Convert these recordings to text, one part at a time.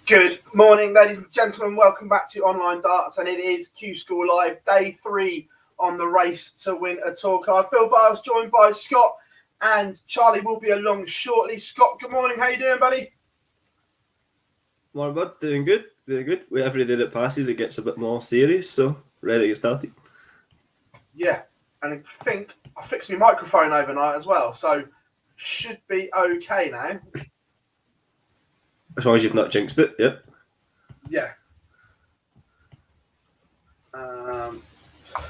Good morning, ladies and gentlemen. Welcome back to Online Darts, and it is Q-School Live, day 3 on the race to win a tour card. Phil Biles joined by Scott, and Charlie will be along shortly. Scott, good morning. How you doing, buddy? Morning, bud. Doing good. Every day that passes, it gets a bit more serious, so ready to get started. Yeah, and I think I fixed my microphone overnight as well, so should be okay now. As long as you've not jinxed it, yep. Yeah.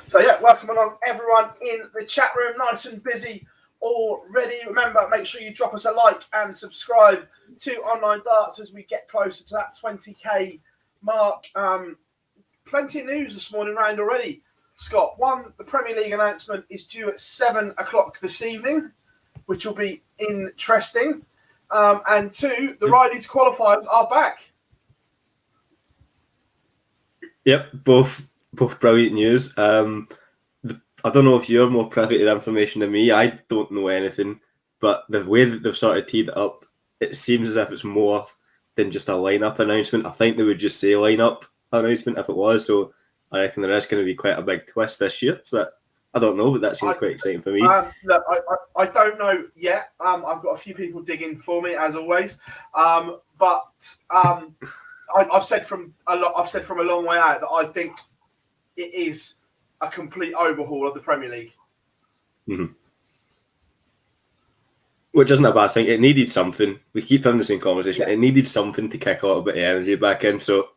So yeah, welcome along everyone in the chat room. Nice and busy already. Remember, make sure you drop us a like and subscribe to Online Darts as we get closer to that 20k mark. Plenty of news this morning round already. Scott, one, the Premier League announcement is due at 7 o'clock this evening, which will be interesting. And 2, the Riley's qualifiers are back. Yep, both brilliant news. I don't know if you're more privy to the information than me. I don't know anything, but the way that they've sort of teed it up, it seems as if it's more than just a lineup announcement. I think they would just say lineup announcement if it was. So I reckon there is going to be quite a big twist this year. So I don't know, but that seems quite exciting for me. Look, I don't know yet. I've got a few people digging for me as always, but I've said from a long way out that I think it is a complete overhaul of the Premier League. Mm-hmm. Which isn't a bad thing. It needed something. We keep having the same conversation. Yeah. It needed something to kick a little bit of energy back in. So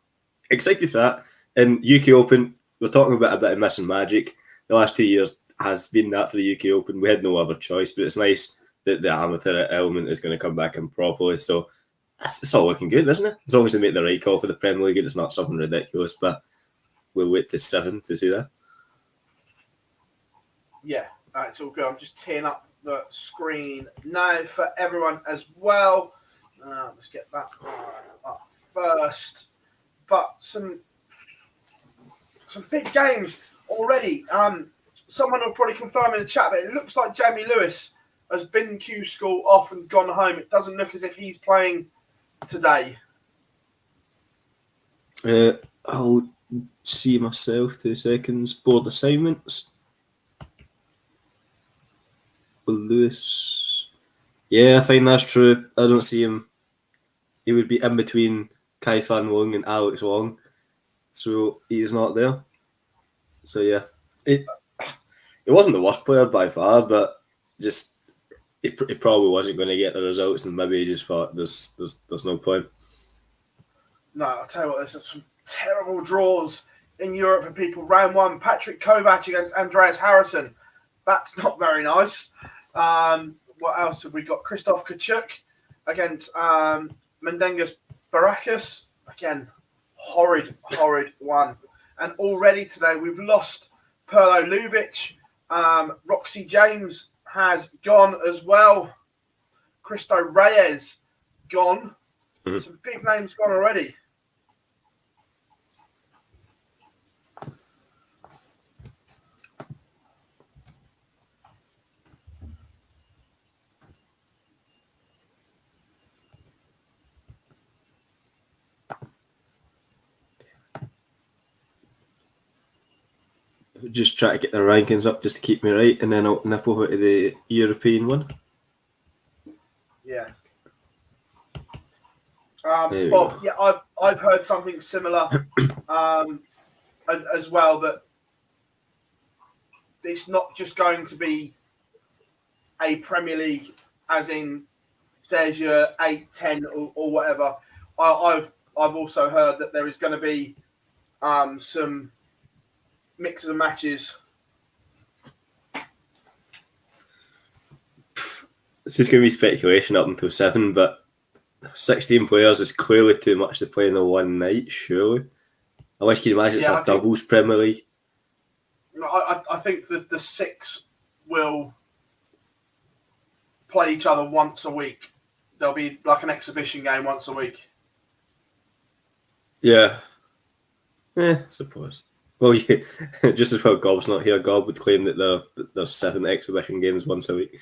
excited for that. And UK Open, we're talking about a bit of missing magic. The last 2 years has been that for the UK Open. We had no other choice, but it's nice that the amateur element is going to come back in properly. So it's all looking good, isn't it? As long as they make the right call for the Premier League, it's not something ridiculous, but we'll wait to 7 to see that. Yeah, it's all good. I'm just teeing up the screen now for everyone as well. Let's get that up first. But some big games already. Someone will probably confirm in the chat, but it looks like Jamie Lewis has been Q-School off and gone home. It doesn't look as if he's playing today. I'll see myself 2 seconds. Board assignments. Lewis. Yeah, I find that's true. I don't see him. He would be in between Kai Fan Wong and Alex Wong. So he's not there. So yeah. He wasn't the worst player by far, but just he probably wasn't going to get the results, and maybe he just thought there's no point. No, I'll tell you what, there's some terrible draws in Europe for people. Round 1, Patrick Kovac against Andreas Harrison. That's not very nice. What else have we got? Christoph Kachuk against Mendengas Barakas. Again, horrid one. And already today we've lost Perlo Lubic. Roxy James has gone as well. Cristo Reyes gone. Mm-hmm. Some big names gone already. Just try to get the rankings up just to keep me right, and then I'll nip over to the European one. Yeah. Bob, yeah, I've heard something similar as well, that it's not just going to be a Premier League, as in there's your 8, 10 or whatever. I've also heard that there is going to be some mixes and matches. This is going to be speculation up until 7, but 16 players is clearly too much to play in the one night, surely. Unless you can imagine it's a doubles Premier League. I think that the 6 will play each other once a week. There'll be like an exhibition game once a week. Yeah. I suppose. Well, yeah, just as well Gob's not here. Gob would claim that there's 7 exhibition games once a week.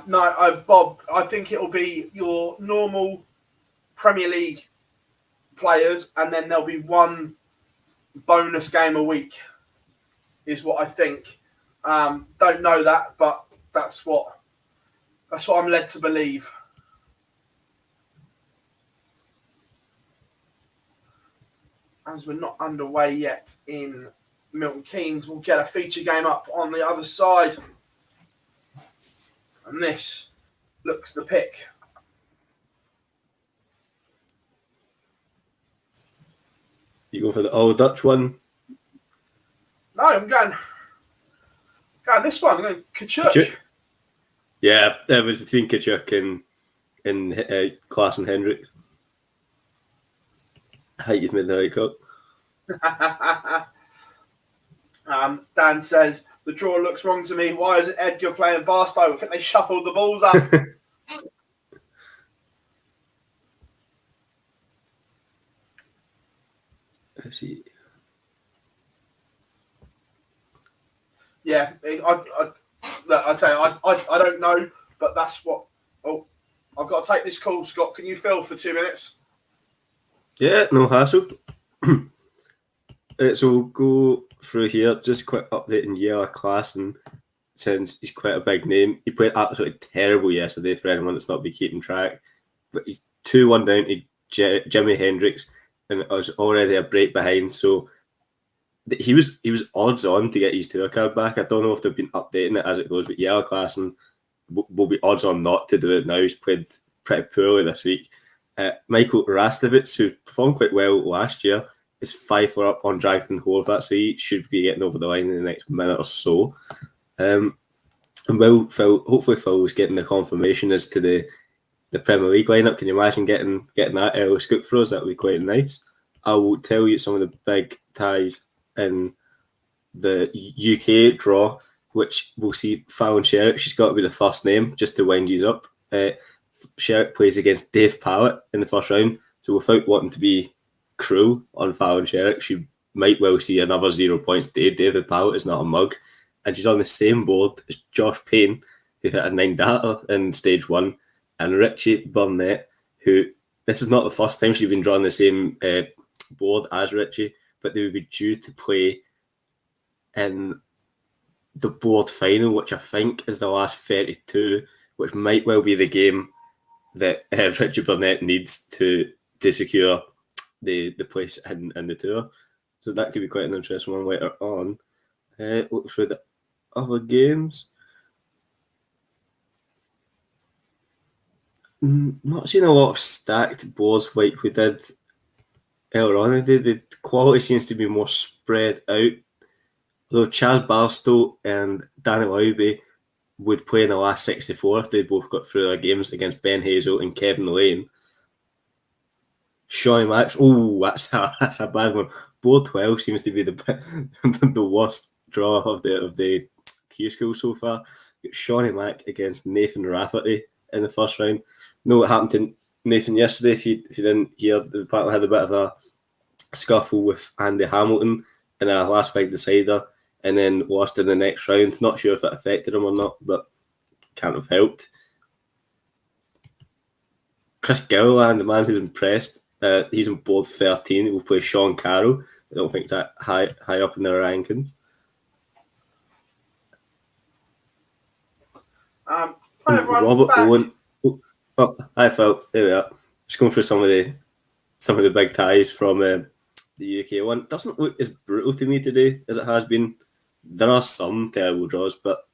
No, Bob, I think it'll be your normal Premier League players, and then there'll be one bonus game a week, is what I think. Don't know that, but that's what I'm led to believe. As we're not underway yet in Milton Keynes, we'll get a feature game up on the other side. And this looks the pick. You go for the Old Dutch one? No, I'm going this one. I'm going Kachuk. Yeah, it was between Kachuk and Klaas and Hendricks. I think you've made the right call. Dan says, the draw looks wrong to me. Why isn't Edgar playing Barstow? I think they shuffled the balls up. Let's see. Yeah, I'd say I don't know, but that's what. Oh, I've got to take this call, Scott. Can you fill for 2 minutes? Yeah, no hassle. So we'll go through here. Just a quick update in Yella Klassen, since he's quite a big name. He played absolutely terrible yesterday for anyone that's not been keeping track. But he's 2-1 down to Jimi Hendricks, and it was already a break behind. So he was odds on to get his tour card back. I don't know if they've been updating it as it goes, but Yella Klassen will be odds on not to do it now. He's played pretty poorly this week. Michael Rastovic, who performed quite well last year, is 5-4 up on Dragon Horvath, so he should be getting over the line in the next minute or so. And hopefully Phil was getting the confirmation as to the Premier League lineup. Can you imagine getting that early scoop for us? That would be quite nice. I will tell you some of the big ties in the UK draw, which we'll see Fallon Sherrick. She's got to be the first name just to wind you up. Sherrick plays against Dave Pallett in the first round, so without wanting to be cruel on Fallon Sherrick, she might well see another 0 points day. David Pallett is not a mug, and she's on the same board as Josh Payne, who hit a 9 data in stage 1, and Richie Burnett, who this is not the first time she's been drawn the same board as Richie, but they would be due to play in the board final, which I think is the last 32, which might well be the game that Richie Burnett needs to secure the place in the tour. So that could be quite an interesting one later on. Look through the other games. Not seeing a lot of stacked boards like we did earlier on. The quality seems to be more spread out. Although Chaz Barstow and Danny Lowby would play in the last 64 if they both got through their games against Ben Hazel and Kevin Lane. Shawnee Max, that's a bad one. Board 12 seems to be the worst draw of the Q-School so far. Got Shawnee Mack against Nathan Rafferty in the first round. Know what happened to Nathan yesterday? If you didn't hear, they apparently had a bit of a scuffle with Andy Hamilton in a last big decider, and then lost in the next round. Not sure if it affected him or not, but can't have helped. Chris Gilliland, the man who's impressed, he's on board 13. He will play Sean Carroll. I don't think it's that high up in their rankings. Hi everyone, Robert back. Owen. Hi Phil. There we are. Just going through some of the big ties from the UK one doesn't look as brutal to me today as it has been. There are some terrible draws, but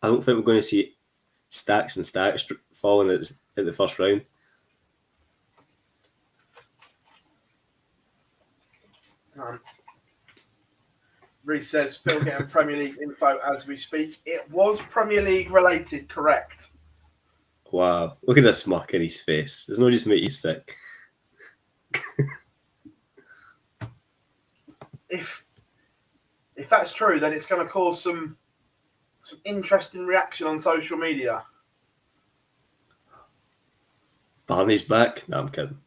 I don't think we're going to see stacks and stacks falling at the first round. Reese says, Phil getting Premier League info as we speak. It was Premier League related, correct? Wow, look at the smirk in his face. Does not just make you sick. If that's true, then it's going to cause some interesting reaction on social media. Barney's back. No, I'm kidding.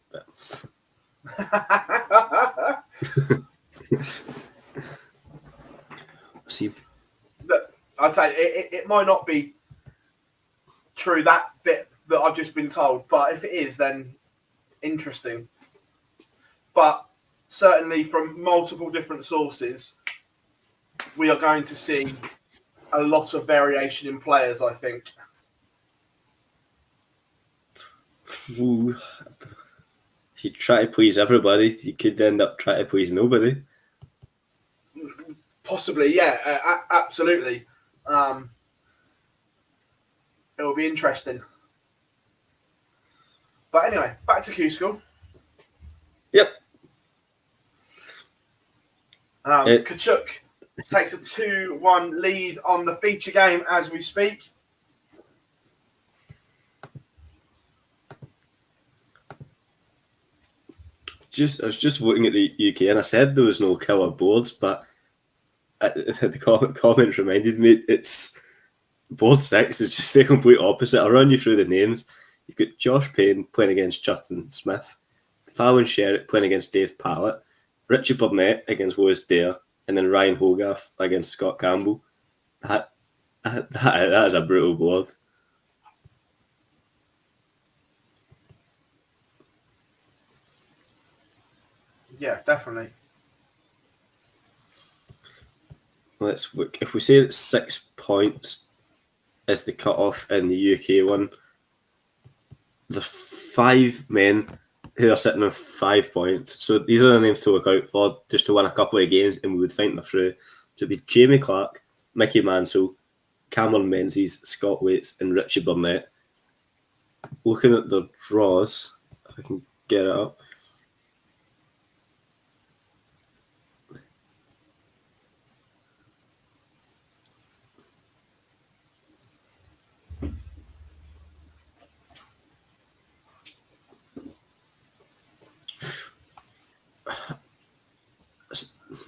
See, Look, I'd say it might not be true, that bit that I've just been told, but if it is, then interesting. But certainly from multiple different sources, we are going to see a lot of variation in players, I think. ooh, if you try to please everybody, you could end up trying to please nobody. Possibly, yeah, absolutely. It will be interesting. But anyway, back to Q-School. Yep. Kachuk takes a 2-1 lead on the feature game as we speak. I was just looking at the UK and I said there was no killer boards, but the comments reminded me it's board 6. It's just the complete opposite. I'll run you through the names. You've got Josh Payne playing against Justin Smith, Fallon Sherritt playing against Dave Pallett, Richie Burnett against Lewis Dare, and then Ryan Hogarth against Scott Campbell. That is a brutal board. Yeah, definitely. Let's look. If we say that 6 points is the cut-off in the UK one, there's 5 men who are sitting on 5 points. So these are the names to look out for just to win a couple of games, and we would find them through. So it'd be Jamie Clark, Mickey Mansell, Cameron Menzies, Scott Waits, and Richie Burnett. Looking at their draws, if I can get it up.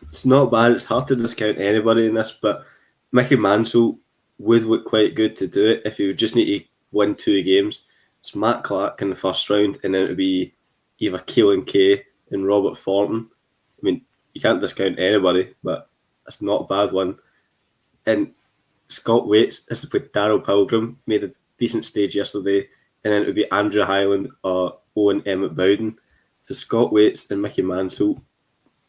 It's not bad. It's hard to discount anybody in this, but Mickey Mansell would look quite good to do it if he would just need to win 2 games. It's Matt Clark in the first round, and then it would be either Keelan Kay and Robert Thornton. I mean, you can't discount anybody, but it's not a bad one. And Scott Waits has to play Darryl Pilgrim, made a decent stage yesterday, and then it would be Andrew Hyland or Owen Emmett Bowden. So Scott Waits and Mickey Mansell,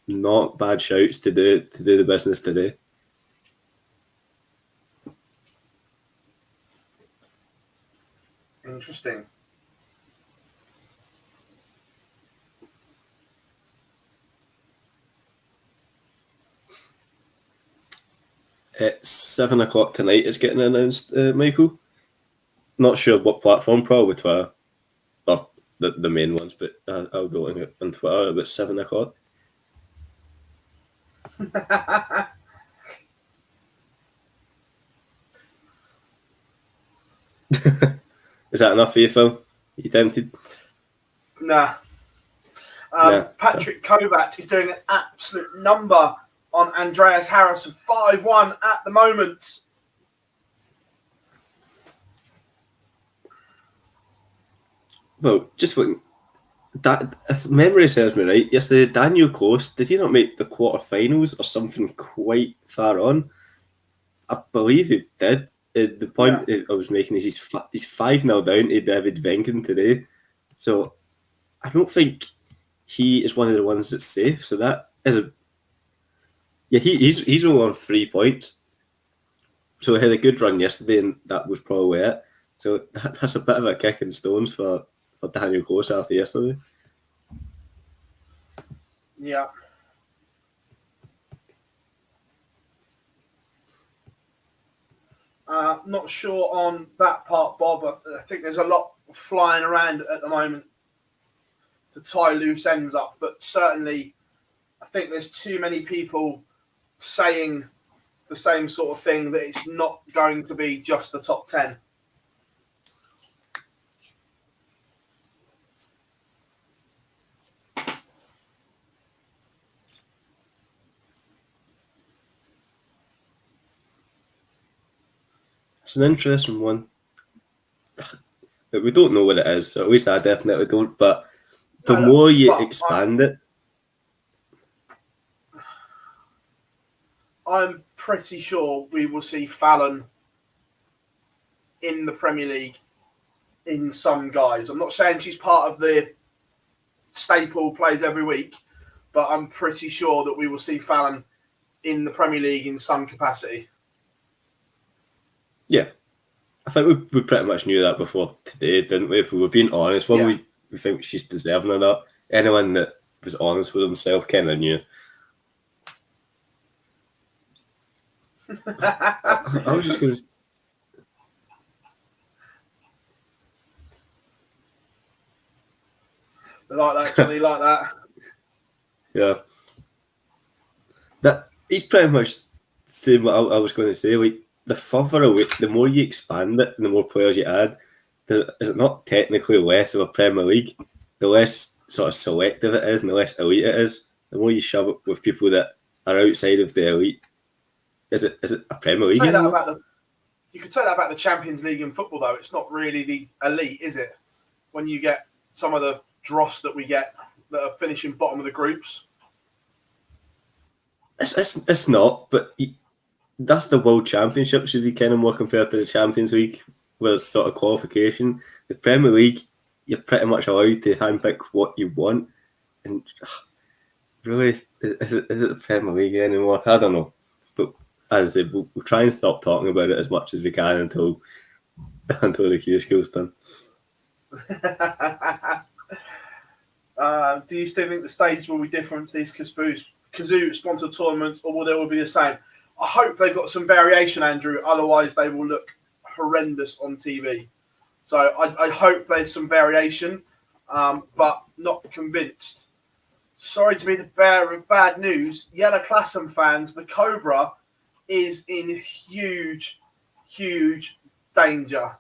not bad shouts to do the business today. Interesting. It's 7 o'clock tonight. It's getting announced, Michael. Not sure what platform, probably Twitter, or the main ones, but I'll go on Twitter about 7 o'clock. Is that enough for you, Phil? Are you tempted? Nah. Patrick Kovac is doing an absolute number on Andreas Harrison, 5-1 at the moment. Well, just looking, that if memory serves me right, yesterday Daniel Close, did he not make the quarterfinals or something quite far on? I believe he did. The point I was making is he's 5-0 down to David Venkin today, so I don't think he is one of the ones that's safe. So that is he's only on 3 points. So he had a good run yesterday, and that was probably it. So that's a bit of a kick in stones for Daniel Close after yesterday. Yeah. Not sure on that part, Bob. I think there's a lot flying around at the moment to tie loose ends up, but certainly I think there's too many people saying the same sort of thing, that it's not going to be just the top 10. It's an interesting one. But we don't know what it is, or at least I definitely don't. But the more you expand it, I'm pretty sure we will see Fallon in the Premier League in some guise. I'm not saying she's part of the staple plays every week, but I'm pretty sure that we will see Fallon in the Premier League in some capacity. Yeah. I think we pretty much knew that before today, didn't we? If we were being honest, whether we think she's deserving or not, anyone that was honest with himself kind of knew. I was just going to... They like that, Johnny, like that. Yeah. That he's pretty much saying what I was going to say. Like, the further away, the more you expand it and the more players you add, is it not technically less of a Premier League? The less sort of selective it is and the less elite it is, the more you shove it with people that are outside of the elite. Is it a Premier League? You could say that about the Champions League in football, though. It's not really the elite, is it? When you get some of the dross that we get that are finishing bottom of the groups. It's not, but that's the World Championship should be kind of more compared to the Champions League, where it's sort of qualification. The Premier League, you're pretty much allowed to handpick what you want, and really, is it the Premier League anymore? I don't know, but as I said, we'll try and stop talking about it as much as we can until the Q-School's done. Do you still think the stage will be different to these Kazoo-sponsored tournaments, or will they all be the same? I hope they've got some variation, Andrew. Otherwise, they will look horrendous on TV. So I hope there's some variation, but not convinced. Sorry to be the bearer of bad news. Yellow Classen fans, the Cobra is in huge, huge danger.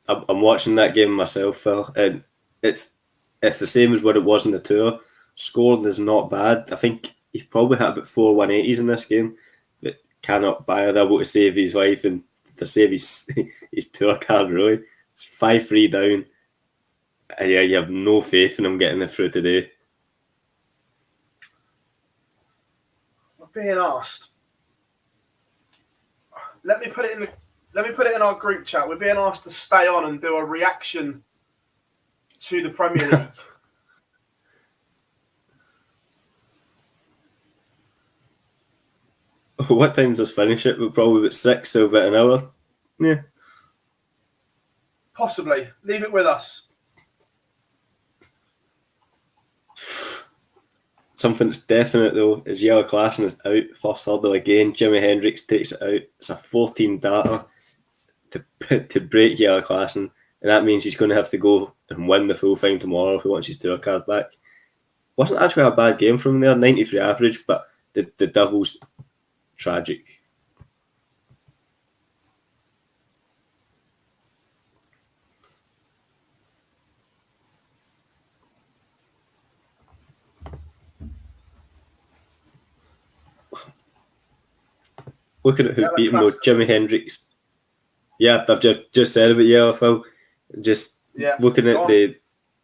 I'm watching that game myself, Phil, and it's the same as what it was in the tour. Scoring is not bad. I think he's probably had about 4 180s in this game, but cannot buy a double to save his wife and to save his tour card, really. It's 5-3 down. And yeah, you have no faith in him getting it through today. We're being asked. Let me put it in our group chat. We're being asked to stay on and do a reaction to the Premier League. What time does this finish it? We're probably about 6, so about an hour. Yeah. Possibly. Leave it with us. Something that's definite, though, is Yellow Classen is out. First hurdle again. Jimi Hendrix takes it out. It's a 14 data to break Yellow Classen, and that means he's going to have to go and win the full thing tomorrow if he wants his tour card back. Wasn't actually a bad game from there, 93 average, but the doubles tragic. Looking at who beat him though, Jimi Hendrix. Yeah, I've just said about Yellow, Phil. Looking at the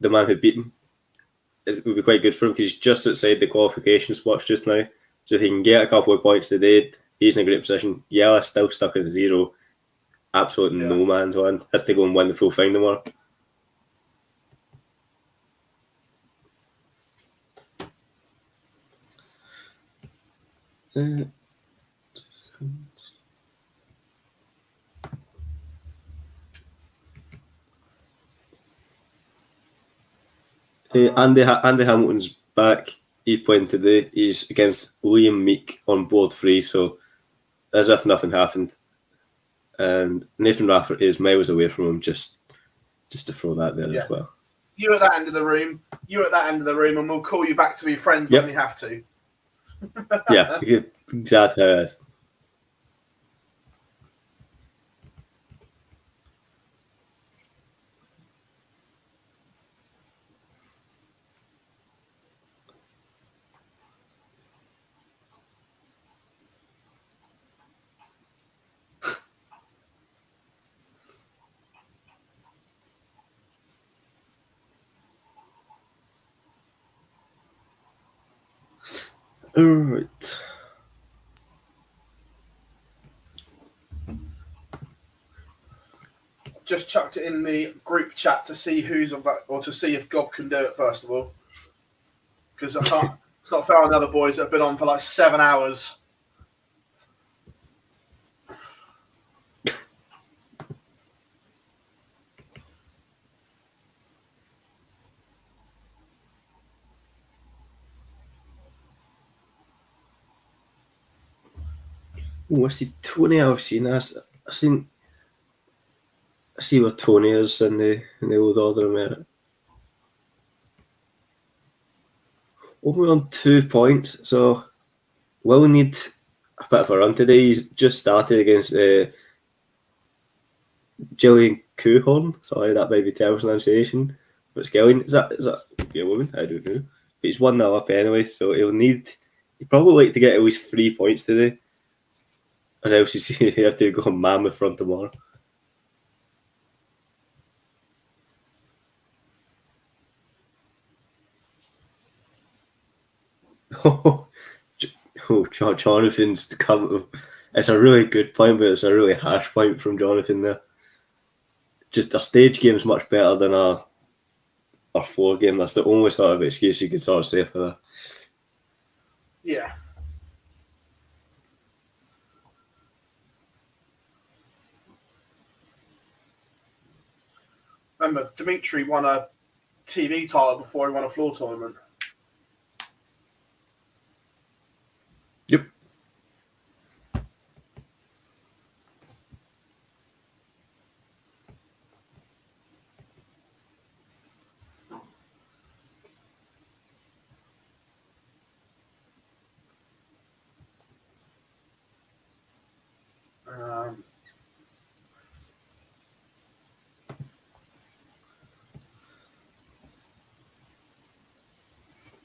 man who beat him, it would be quite good for him because he's just outside the qualification spots just now. So if he can get a couple of points today, he's in a great position. Yellow's still stuck at 0. Absolutely no man's land. Has to go and win the full thing tomorrow. Andy Hamilton's back. He's playing today. He's against Liam Meek on board 3, so as if nothing happened. And Nathan Rafferty is miles away from him, just to throw that there as well. You at that end of the room, and we'll call you back to be friends when we have to. Yeah, exactly how it is. All right. Just chucked it in the group chat to see who's on that, or to see if Gob can do it first of all. Because I can't. It's not fair on the other boys that have been on for like 7 hours. Oh, I see Tony. I've seen this. I see where Tony is in the old order of merit. Only on 2 points, so we'll need a bit of a run today. He's just started against Gillian Kuhorn. Sorry, that might be terrible pronunciation. But it's Gillian. Is that be a woman? I don't know. But he's 1-0 up anyway, so he'd probably like to get at least 3 points today. Or else he'll have to go on Mammoth front tomorrow. Oh, Jonathan's to come. It's a really good point, but it's a really harsh point from Jonathan there. Just a stage game is much better than a floor game. That's the only sort of excuse you could sort of say for that. Yeah. Remember, Dimitri won a TV title before he won a floor tournament. Yep.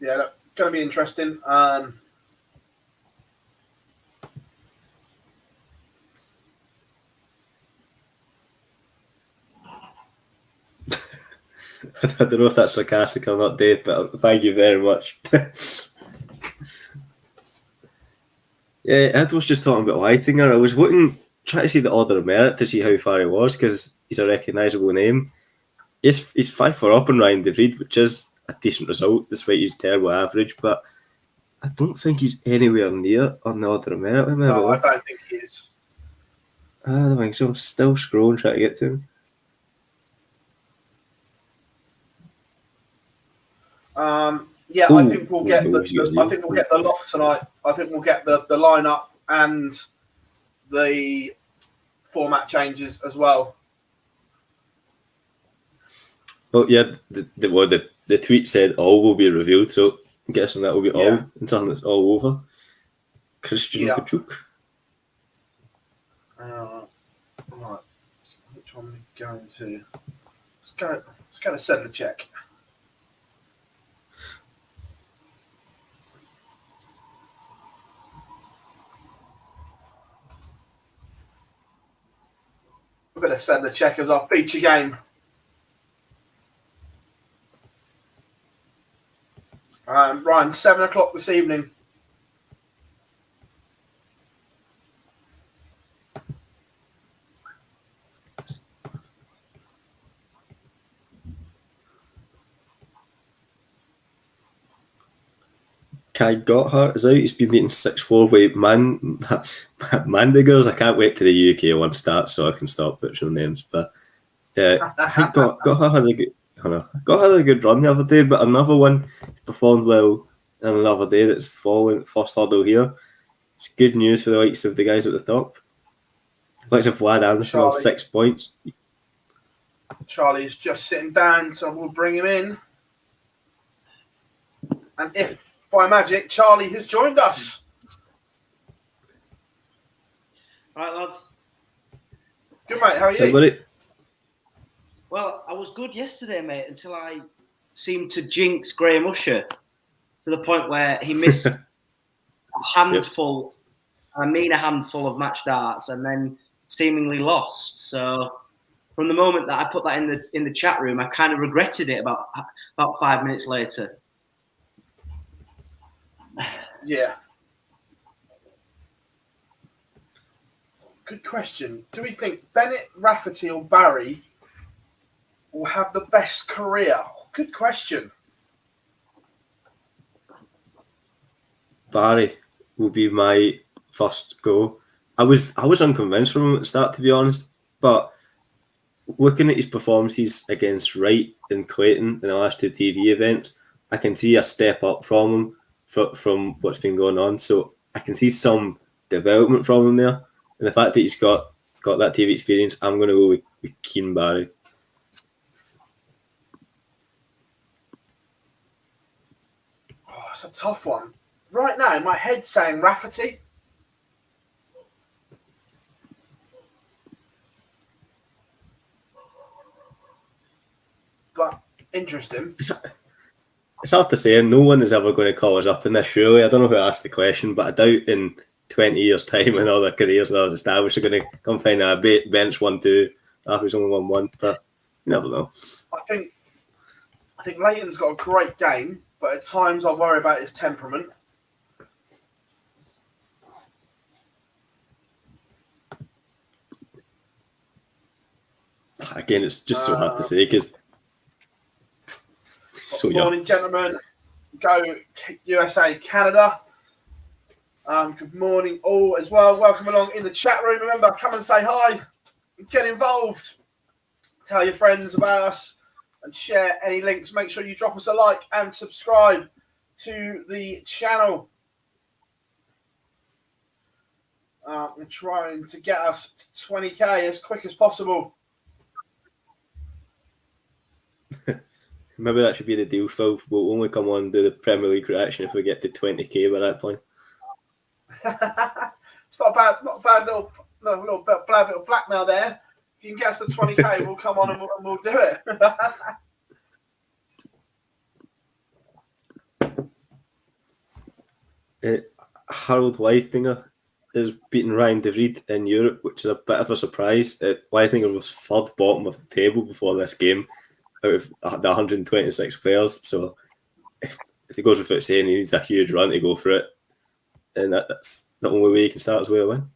Yeah, that's going to be interesting. I don't know if that's sarcastic or not, Dave, but thank you very much. Yeah, Ed was just talking about Leitinger. I was trying to see the order of merit to see how far he was, because he's a recognisable name. He's 5-4 up on Ryan DeVried, which is a decent result despite his terrible average, but I don't think he's anywhere near on the order of merit. No, I don't think he is. I don't think so. I'm still scrolling trying to get to him. Yeah, I think we'll get the lock tonight. I think we'll get the lineup and the format changes as well. Oh yeah, the tweet said all will be revealed, so I'm guessing that will be all until it's all over. Christian Kachuk. Right, which one are we going to? Let's go to send a check. We're going to send the check as our feature game. Ryan, 7 o'clock this evening. Kai Gotthard is out. He's been beating 6-4 with Mandigers. I can't wait till the UK one starts so I can stop butchering names. But I think Gotthard had a good. Gotthard had a good run the other day, but another one performed well on another day that's fallen first hurdle here. It's good news for the likes of the guys at the top. Likes of Vlad Anderson on 6 points. Charlie's just sitting down, so we'll bring him in. And if by magic Charlie has joined us. All right, lads. Good, mate. How are you? Hey, buddy. Well, I was good yesterday, mate, until I seemed to jinx Graham Usher to the point where he missed a handful, I mean a handful of match darts, and then seemingly lost. So from the moment that I put that in the chat room, I kind of regretted it about 5 minutes later. Yeah. Good question. Do we think Bennett, Rafferty, or Barry will have the best career? Good question. Barry will be my first go. I was unconvinced from him at the start, to be honest, but looking at his performances against Wright and Clayton in the last 2 TV events, I can see a step up from him from what's been going on. So I can see some development from him there. And the fact that he's got that TV experience, I'm going to go with Keen Barry. Oh, it's a tough one. Right now, my head's saying Rafferty. But interesting. It's hard to say. No one is ever going to call us up in this, surely. I don't know who asked the question, but I doubt in 20 years' time when all their careers are established, are going to come find a bench 1-2 after he's only won one. But you never know. I think Leighton's got a great game, but at times I worry about his temperament. Again, it's just so hard to say because so good young. morning, gentlemen. Go USA, Canada. Good morning, all as well. Welcome along in the chat room. Remember, come and say hi. Get involved. Tell your friends about us and share any links. Make sure you drop us a like and subscribe to the channel. We're trying to get us to 20k as quick as possible. Maybe that should be the deal, Phil. We'll only come on and do the Premier League reaction if we get to 20k by that point. It's not a bad little blackmail there. If you can get us to 20k, we'll come on and we'll do it. Harold Leithinger is beating Ryan De Vriend in Europe, which is a bit of a surprise. Leithinger was third bottom of the table before this game out of the 126 players. So if he goes without saying, he needs a huge run to go for it. And that's the only way he can start his way to win.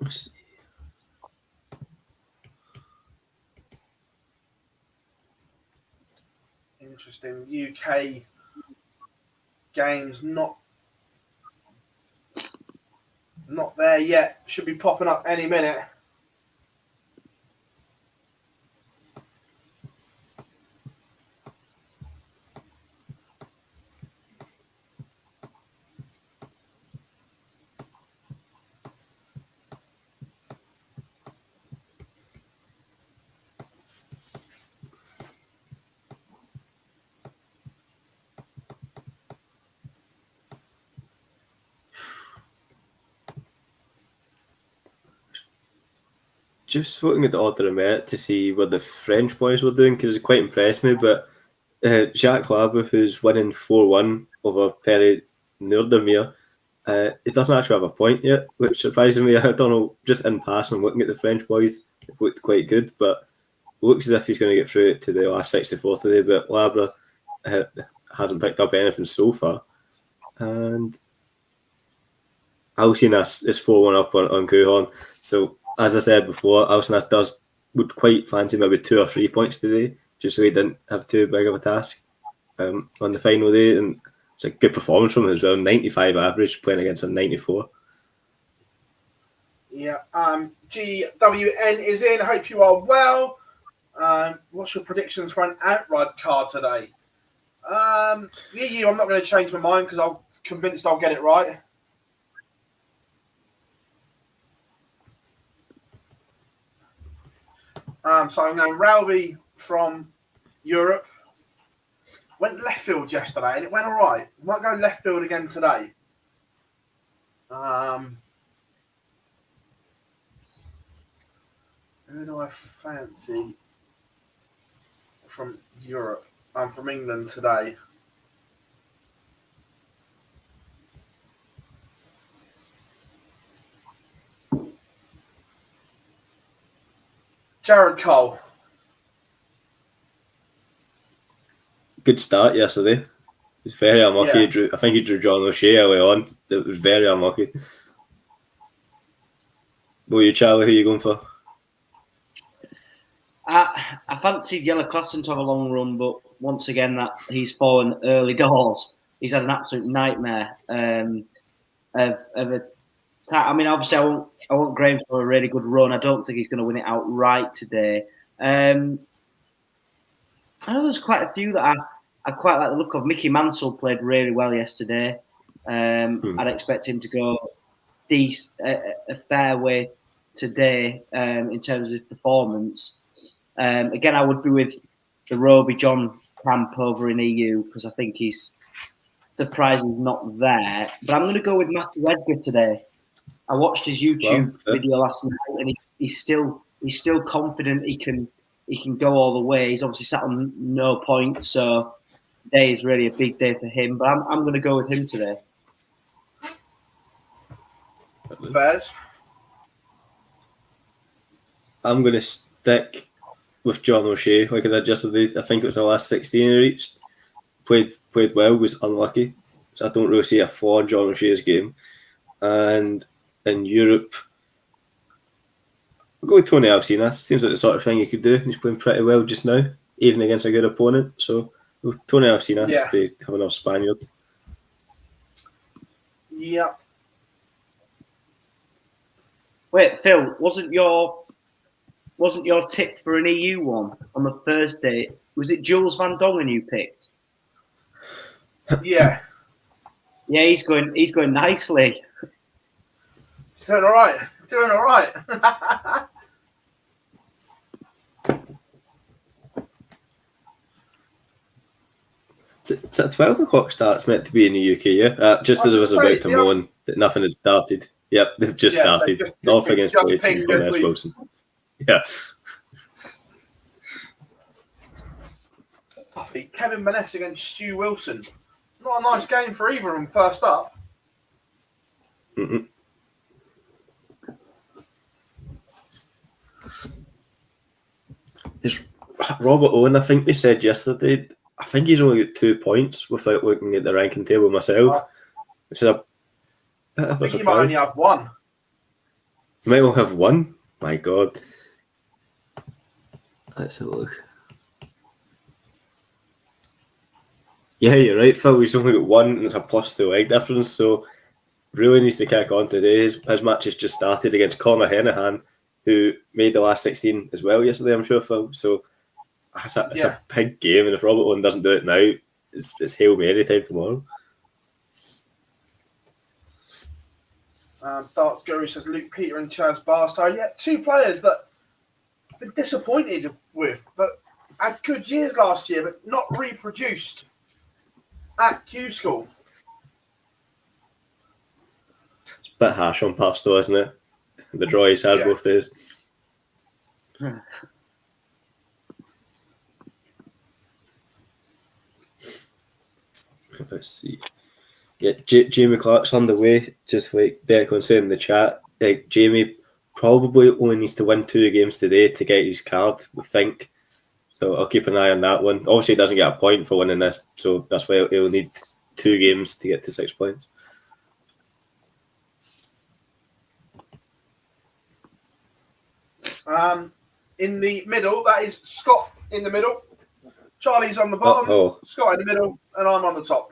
Let's see. Interesting. UK games not there yet. Should be popping up any minute. Just looking at the order of merit to see what the French boys were doing, because it quite impressed me. But Jacques Labre, who's winning 4-1 over Perry Niederhausen, he doesn't actually have a point yet, which surprises me. I don't know, just in passing, looking at the French boys, it looked quite good, but it looks as if he's going to get through it to the last 64 today. But Labre hasn't picked up anything so far. And Alcinas is 4-1 up on Kuhorn. So, as I said before, Alcinas would quite fancy maybe 2 or 3 points today, just so he didn't have too big of a task on the final day. And it's a good performance from him as well. 95 average, playing against a 94. Yeah. GWN is in. I hope you are well. What's your predictions for an outright card today? EU, I'm not going to change my mind because I'm convinced I'll get it right. So I'm going Rowby from Europe. Went left field yesterday and it went all right. Might go left field again today. Who do I fancy from Europe? I'm from England today. Jared Cole. Good start yesterday. It was very unlucky. Yeah. I think he drew John O'Shea early on. It was very unlucky. What are you, Charlie? Who are you going for? I fancied Yellow Classen to have a long run, but once again, that he's fallen early doors. He's had an absolute nightmare of a. I mean, obviously, I want Graham for a really good run. I don't think he's going to win it outright today. I know there's quite a few that I quite like the look of. Mickey Mansell played really well yesterday. I'd expect him to go a fair way today in terms of his performance. Again, I would be with the Roby John camp over in EU because I think he's surprised he's not there. But I'm going to go with Matthew Edgar today. I watched his YouTube video last night, and he's still confident he can go all the way. He's obviously sat on no points, so today is really a big day for him. But I'm going to go with him today. Fairs. I'm going to stick with John O'Shea like I did yesterday. I think it was the last 16 he reached. Played well, was unlucky. So I don't really see a flaw in John O'Shea's game. And in Europe, I'll go with Tony Alcina. Seems like the sort of thing he could do. He's playing pretty well just now, even against a good opponent. So Tony Alcina to have another Spaniard. Yeah. Wait, Phil, wasn't your tip for an EU one on the Thursday? Was it Jules Van Dongen you picked? Yeah. Yeah, he's going nicely. Doing all right. It's a 12 o'clock start. It's meant to be in the UK, yeah? Just as I was about to moan that nothing had started. Yep, they've just started. North against Blades and Gomez Wilson. Yeah. Kevin Maness against Stu Wilson. Not a nice game for either of them first up. Mm-mm. It's Robert Owen, I think they said yesterday, I think he's only got 2 points without looking at the ranking table myself. Which is a bit of a surprise. He might only have one. He might only have one? My God. Let's have a look. Yeah, you're right, Phil. He's only got one and it's a +2 leg difference, so really needs to kick on today. His match has just started against Conor Hennihan, who made the last 16 as well yesterday, I'm sure, Phil. So it's a big game, and if Robert Owen doesn't do it now, it's Hail Mary time tomorrow. Darts Guru says Luke Peter and Chaz Barstow. Yeah, two players that I've been disappointed with, but had good years last year, but not reproduced at Q-School. It's a bit harsh on Barstow, isn't it? The draw he's had both days. Let's see. Yeah, Jamie Clark's on the way, just like Declan said in the chat. Jamie probably only needs to win 2 games today to get his card, we think. So I'll keep an eye on that one. Obviously, he doesn't get a point for winning this, so that's why he'll need 2 games to get to 6 points. In the middle, that is Scott in the middle. Charlie's on the bottom, Scott in the middle, and I'm on the top.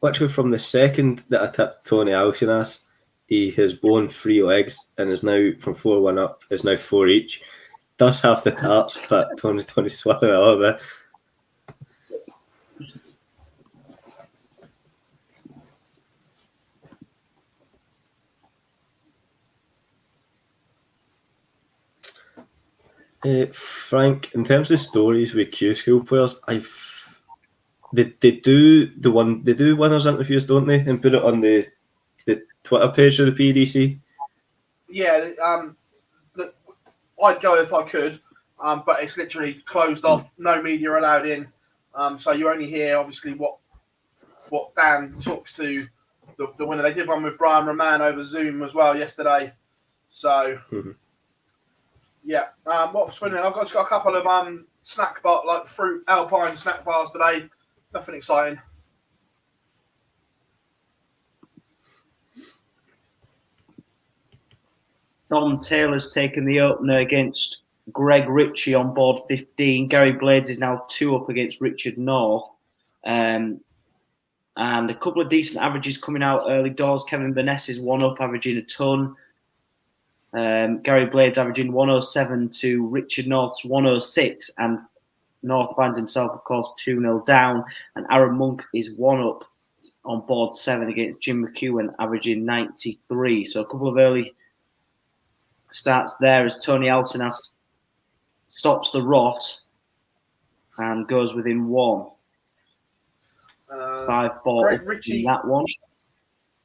literally from the second that I tipped Tony Alcinas, he has blown 3 legs and is now from 4-1 up. Is now 4 each. Does have the taps, but Tony's swatting it a little bit. Frank, in terms of stories with Q-School players, they do winners interviews, don't they, and put it on the Twitter page of the PDC. Yeah, I'd go if I could, but it's literally closed off. No media allowed in, so you only hear obviously what Dan talks to the winner. They did one with Brian Roman over Zoom as well yesterday, so. Mm-hmm. Yeah, what's winning? I've got a couple of snack bar, like fruit Alpine snack bars today. Nothing exciting. Dom Taylor's taken the opener against Greg Ritchie on board 15. Gary Blades is now 2 up against Richard North. And a couple of decent averages coming out early doors. Kevin Burness is 1 up, averaging a ton. Gary Blades averaging 107 to Richard North's 106, and North finds himself, of course, 2-0 down. And Aaron Monk is 1 up on board 7 against Jim McEwen, averaging 93. So a couple of early starts there as Tony Alcinas stops the rot and goes within 1. 5-4 in that one.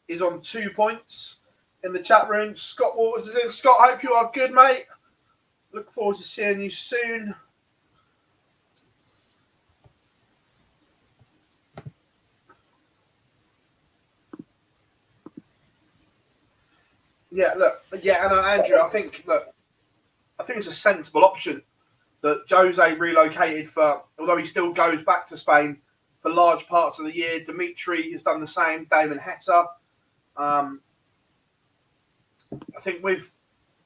Is on 2 points. In the chat room, Scott Waters is in. Scott, hope you are good, mate. Look forward to seeing you soon. Yeah, look, yeah, and Andrew, I think it's a sensible option that Jose relocated for, although he still goes back to Spain for large parts of the year. Dimitri has done the same. Damon Heta. I think with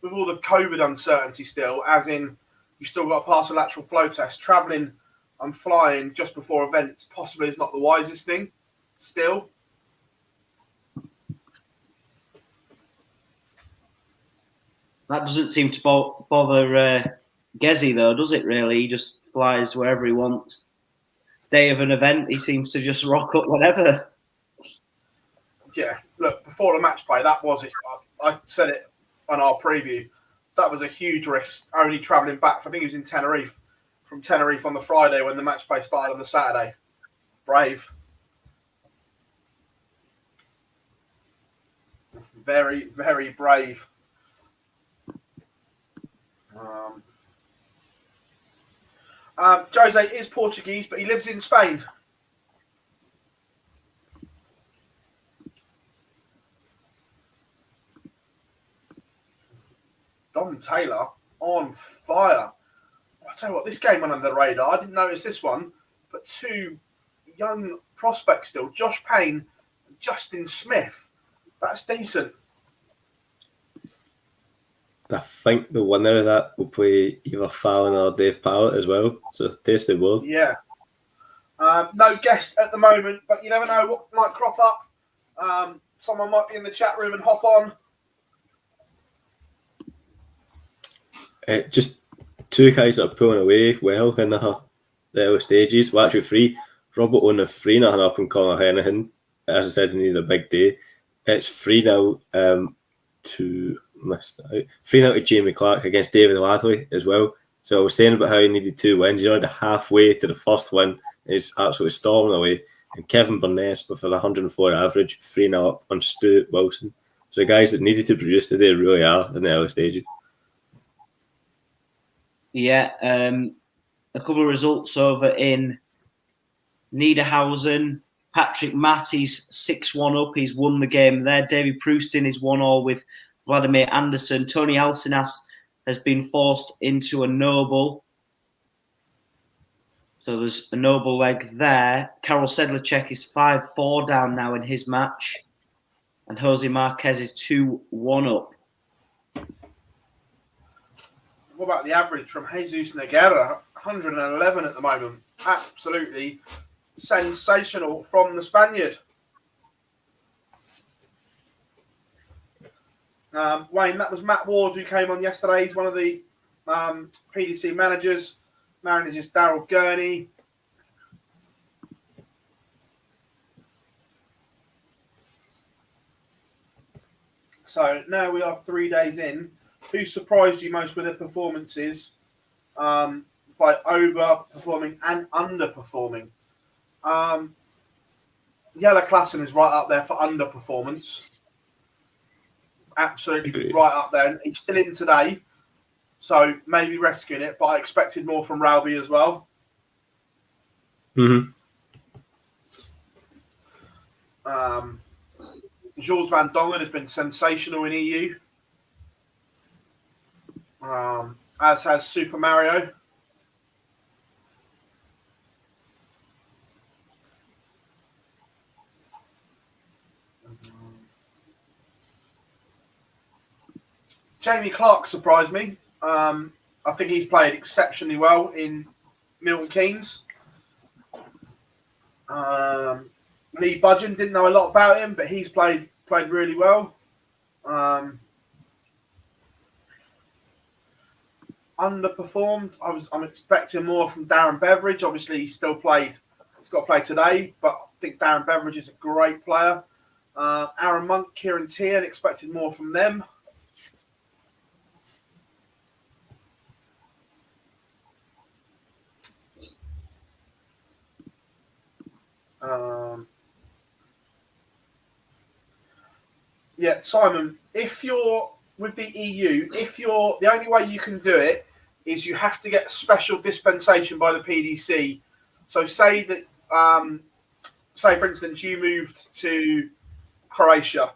all the COVID uncertainty still, as in you've still got to pass a lateral flow test, travelling and flying just before events possibly is not the wisest thing still. That doesn't seem to bother Gezi, though, does it, really? He just flies wherever he wants. Day of an event, he seems to just rock up whenever. Yeah, look, before the match play, that was it. I said it on our preview. That was a huge risk, only travelling back. I think he was in Tenerife, from Tenerife on the Friday when the match play started on the Saturday. Brave. Very, very brave. Jose is Portuguese, but he lives in Spain. Dom Taylor on fire. I'll tell you what, this game went under the radar. I didn't notice this one, but 2 young prospects still, Josh Payne and Justin Smith. That's decent. I think the winner of that will play either Fallon or Dave Pallett as well. So taste the both. Yeah. No guest at the moment, but you never know what might crop up. Someone might be in the chat room and hop on. Just 2 guys that are pulling away well in the early stages. Well, actually 3. Robert on the 3-0 up and Conor Hennigan. As I said, he needed a big day. It's 3-0 to... missed out. 3-0 to Jamie Clark against David Ladley as well. So I was saying about how he needed 2 wins. He's already halfway to the first win. He's absolutely storming away. And Kevin Burness with an 104 average, 3-0 up on Stu Wilson. So the guys that needed to produce today really are in the early stages. Yeah, a couple of results over in Niedernhausen. Patrick Matty's 6-1 up. He's won the game there. Davy Proustin is 1-1 with Vladimir Anderson. Tony Alcinas has been forced into a noble. So there's a noble leg there. Karol Sedlacek is 5-4 down now in his match. And Jose Marquez is 2-1 up. What about the average from Jesus Nogueira? 111 at the moment. Absolutely sensational from the Spaniard. Wayne, that was Matt Ward who came on yesterday. He's one of the PDC managers. Manages Daryl Gurney. So now we are 3 days in. Who surprised you most with their performances by overperforming and underperforming? Yellow Klassen is right up there for underperformance. Absolutely right up there. And he's still in today, so maybe rescuing it, but I expected more from Ralby as well. Mm-hmm. Jules van Dongen has been sensational in EU, as has Super Mario. Jamie Clark surprised me. I think he's played exceptionally well in Milton Keynes. Lee Budgeon, didn't know a lot about him, but he's played really well. Underperformed. I'm expecting more from Darren Beveridge. Obviously, he's got to play today, but I think Darren Beveridge is a great player. Aaron Monk, Kieran Tiern, expected more from them. Yeah, Simon, if you're with the EU, the only way you can do it is you have to get a special dispensation by the PDC. So say that, say for instance, you moved to Croatia,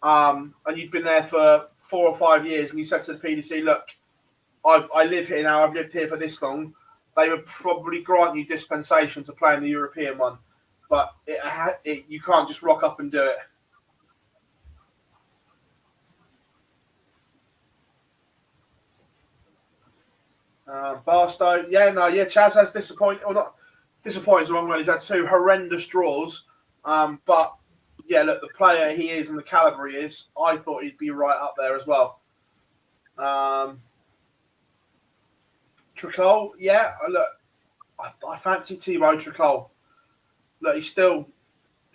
and you'd been there for 4 or 5 years, and you said to the PDC, look, I live here now, I've lived here for this long, they would probably grant you dispensation to play in the European one. But you can't just rock up and do it. Barstow, Chaz has disappointed, or not disappointed is the wrong word. He's had 2 horrendous draws, but yeah, look, the player he is and the caliber he is, I thought he'd be right up there as well. Tricol, look, I fancy Thibaut Tricol. Look, he's still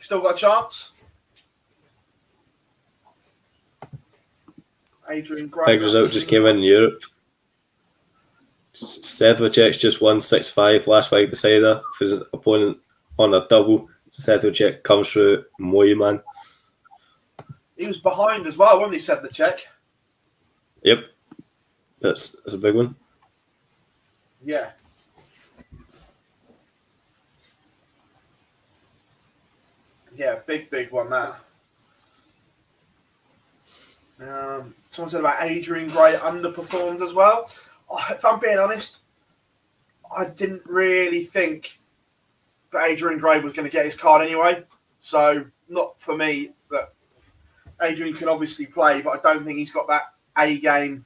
got a chance. Adrian Gray. Big result just came in Europe. Sedlacek's just won 6-5 last week decider for his opponent on a double. Sedlacek comes through Moyman. He was behind as well, wasn't he, Sedlacek? Yep. That's a big one. Yeah. Yeah, big one, that. Someone said about Adrian Gray underperformed as well. If I'm being honest, I didn't really think that Adrian Gray was going to get his card anyway. So, not for me. But Adrian can obviously play, but I don't think he's got that A game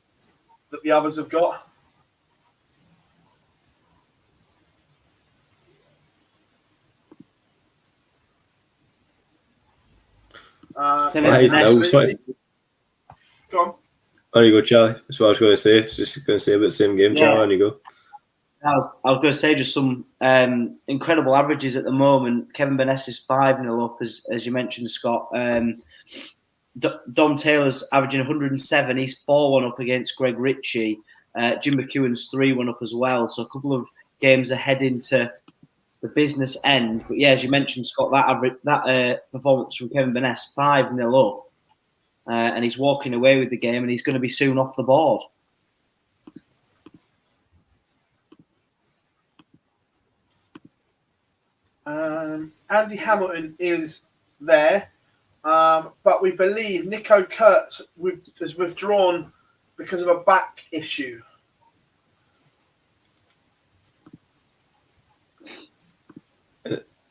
that the others have got. Sorry. Go on. There you go, Charlie. That's what I was going to say. Just going to say about the same game, Charlie. On you go. I was going to say just some incredible averages at the moment. Kevin Burness is 5-0 up, as you mentioned, Scott. Dom Taylor's averaging 107. He's 4-1 up against Greg Ritchie. Jim McEwen's 3-1 up as well. So a couple of games ahead into the business end. But yeah, as you mentioned, Scott, that performance from Kevin Burness, 5-0 up. And he's walking away with the game, and he's going to be soon off the board. Andy Hamilton is there, but we believe Nico Kurtz has withdrawn because of a back issue.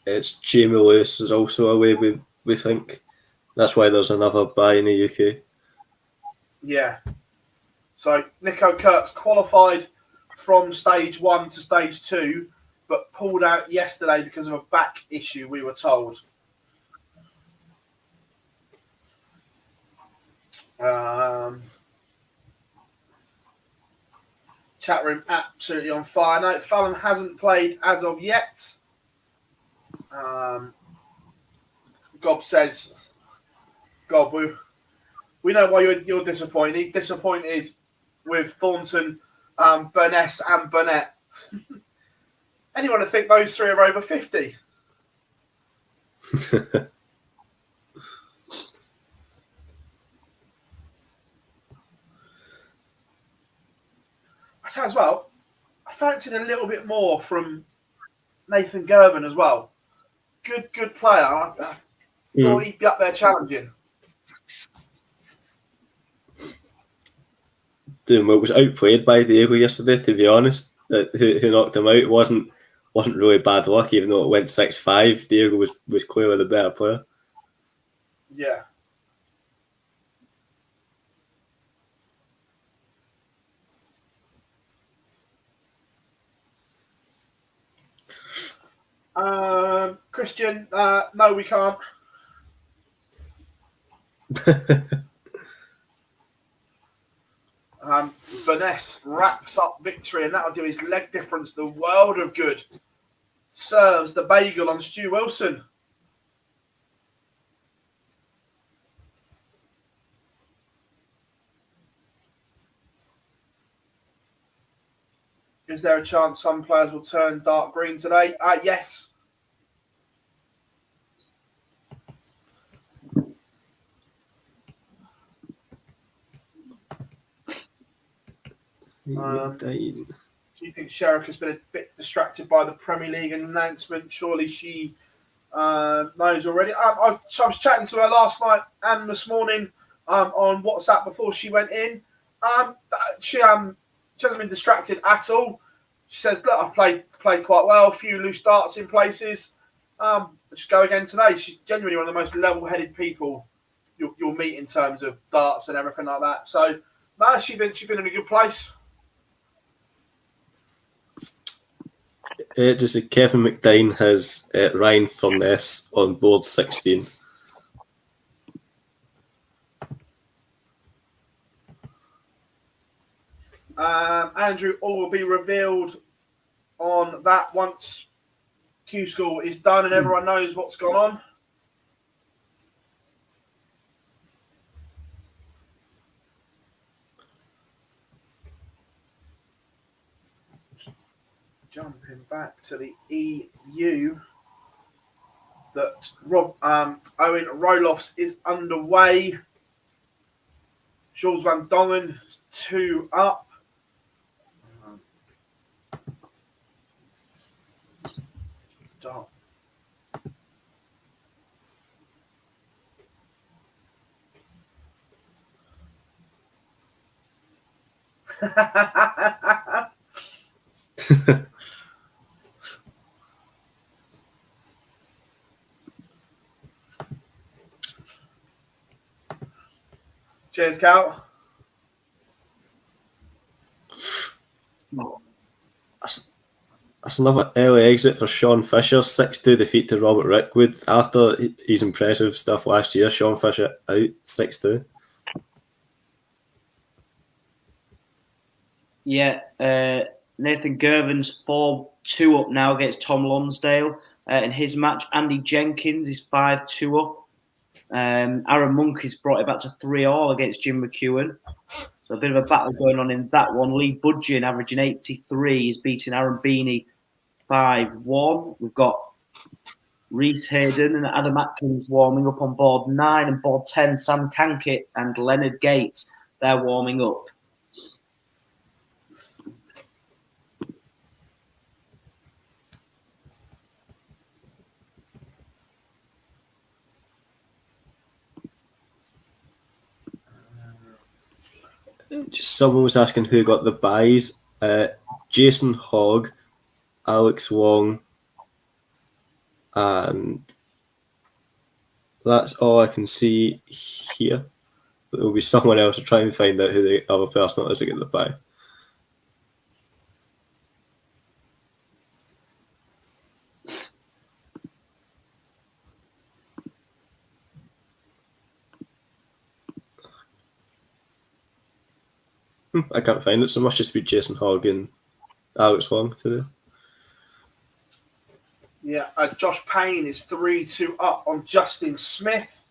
It's Jamie Lewis is also away, we think. That's why there's another bye in the UK. Yeah. So Nico Kurtz qualified from stage 1 to stage 2, but pulled out yesterday because of a back issue, we were told. Chat room absolutely on fire. No, Fallon hasn't played as of yet. Gob says, Gob, we know why you're disappointed. He's disappointed with Thornton, Burness, and Burnett. Anyone to think those three are over 50? I say as well, I fancied a little bit more from Nathan Gervin as well. Good player. I thought he'd be up there challenging. Doing well, was outplayed by Diego yesterday, to be honest. Who knocked him out wasn't really bad luck, even though it went 6-5. Diego was clearly the better player. Yeah. Christian, no, we can't. Vanessa wraps up victory, and that'll do his leg difference the world of good. Serves the bagel on Stu Wilson. Is there a chance some players will turn dark green today? Yes. Do you think Sherrick has been a bit distracted by the Premier League announcement? Surely she knows already. I was chatting to her last night and this morning on WhatsApp before she went in. She hasn't been distracted at all. She says, "Look, I've played quite well. A few loose darts in places. Just go again today." She's genuinely one of the most level-headed people you'll meet in terms of darts and everything like that. So, no, she's been in a good place. Just Kevin McDine has Ryan Furness on board 16. Andrew, all will be revealed on that once Q-School is done and everyone knows what's gone on. Jumping back to the EU, that Owen Roloffs is underway. Jules van Dongen 2 up. Stop. Cheers, Cal. That's another early exit for Sean Fisher. 6-2 defeat to Robert Rickwood. After his impressive stuff last year, Sean Fisher out 6-2. Yeah, Nathan Gervin's 4-2 up now against Tom Lonsdale. In his match, Andy Jenkins is 5-2 up. Aaron Monk has brought it back to 3-3 against Jim McEwen. So a bit of a battle going on in that one. Lee Budgeon, averaging 83, is beating Aaron Beanie 5-1. We've got Reese Hayden and Adam Atkins warming up on board 9, and board 10, Sam Kankit and Leonard Gates, they're warming up. Just someone was asking who got the buys. Jason Hogg, Alex Wong, and that's all I can see here. But there will be someone else to try and find out who the other person is to get the buy. I can't find it, so it must just be Jason Hogg and Alex Wong today. Yeah, Josh Payne is 3-2 up on Justin Smith.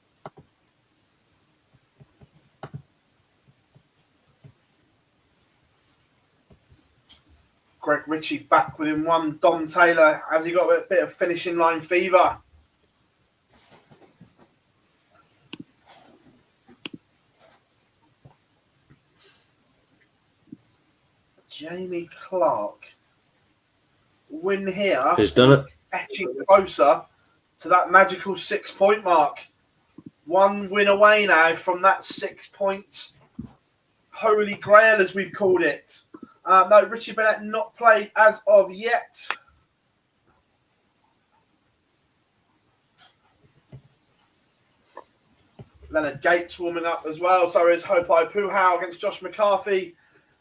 Greg Ritchie back within one. Dom Taylor, has he got a bit of finishing line fever? Jamie Clark. Win here. He's done it. Etching closer to that magical 6-point mark. One win away now from that 6-point holy grail, as we've called it. No, Richie Bennett not played as of yet. Leonard Gates warming up as well. So is Hopai Puhau against Josh McCarthy.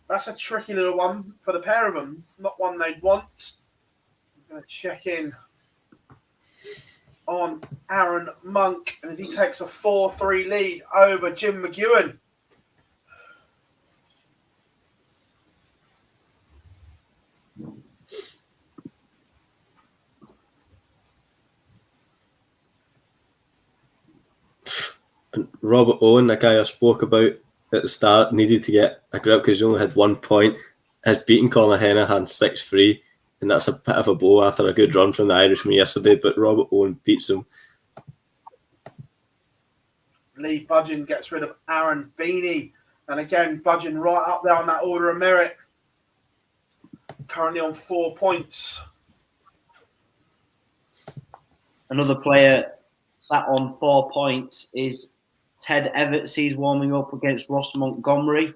That's a tricky little one for the pair of them. Not one they'd want. I'm going to check in on Aaron Monk as he takes a 4-3 lead over Jim McEwen. And Robert Owen, the guy I spoke about at the start, needed to get a grip because he only had 1 point. Has beaten Colin Henahan 6-3, and that's a bit of a blow after a good run from the Irishman yesterday, but Robert Owen beats him. Lee Budgeon gets rid of Aaron Beanie. And again, Budgeon right up there on that order of merit. Currently on 4 points. Another player sat on 4 points is Ted Everts. He's warming up against Ross Montgomery.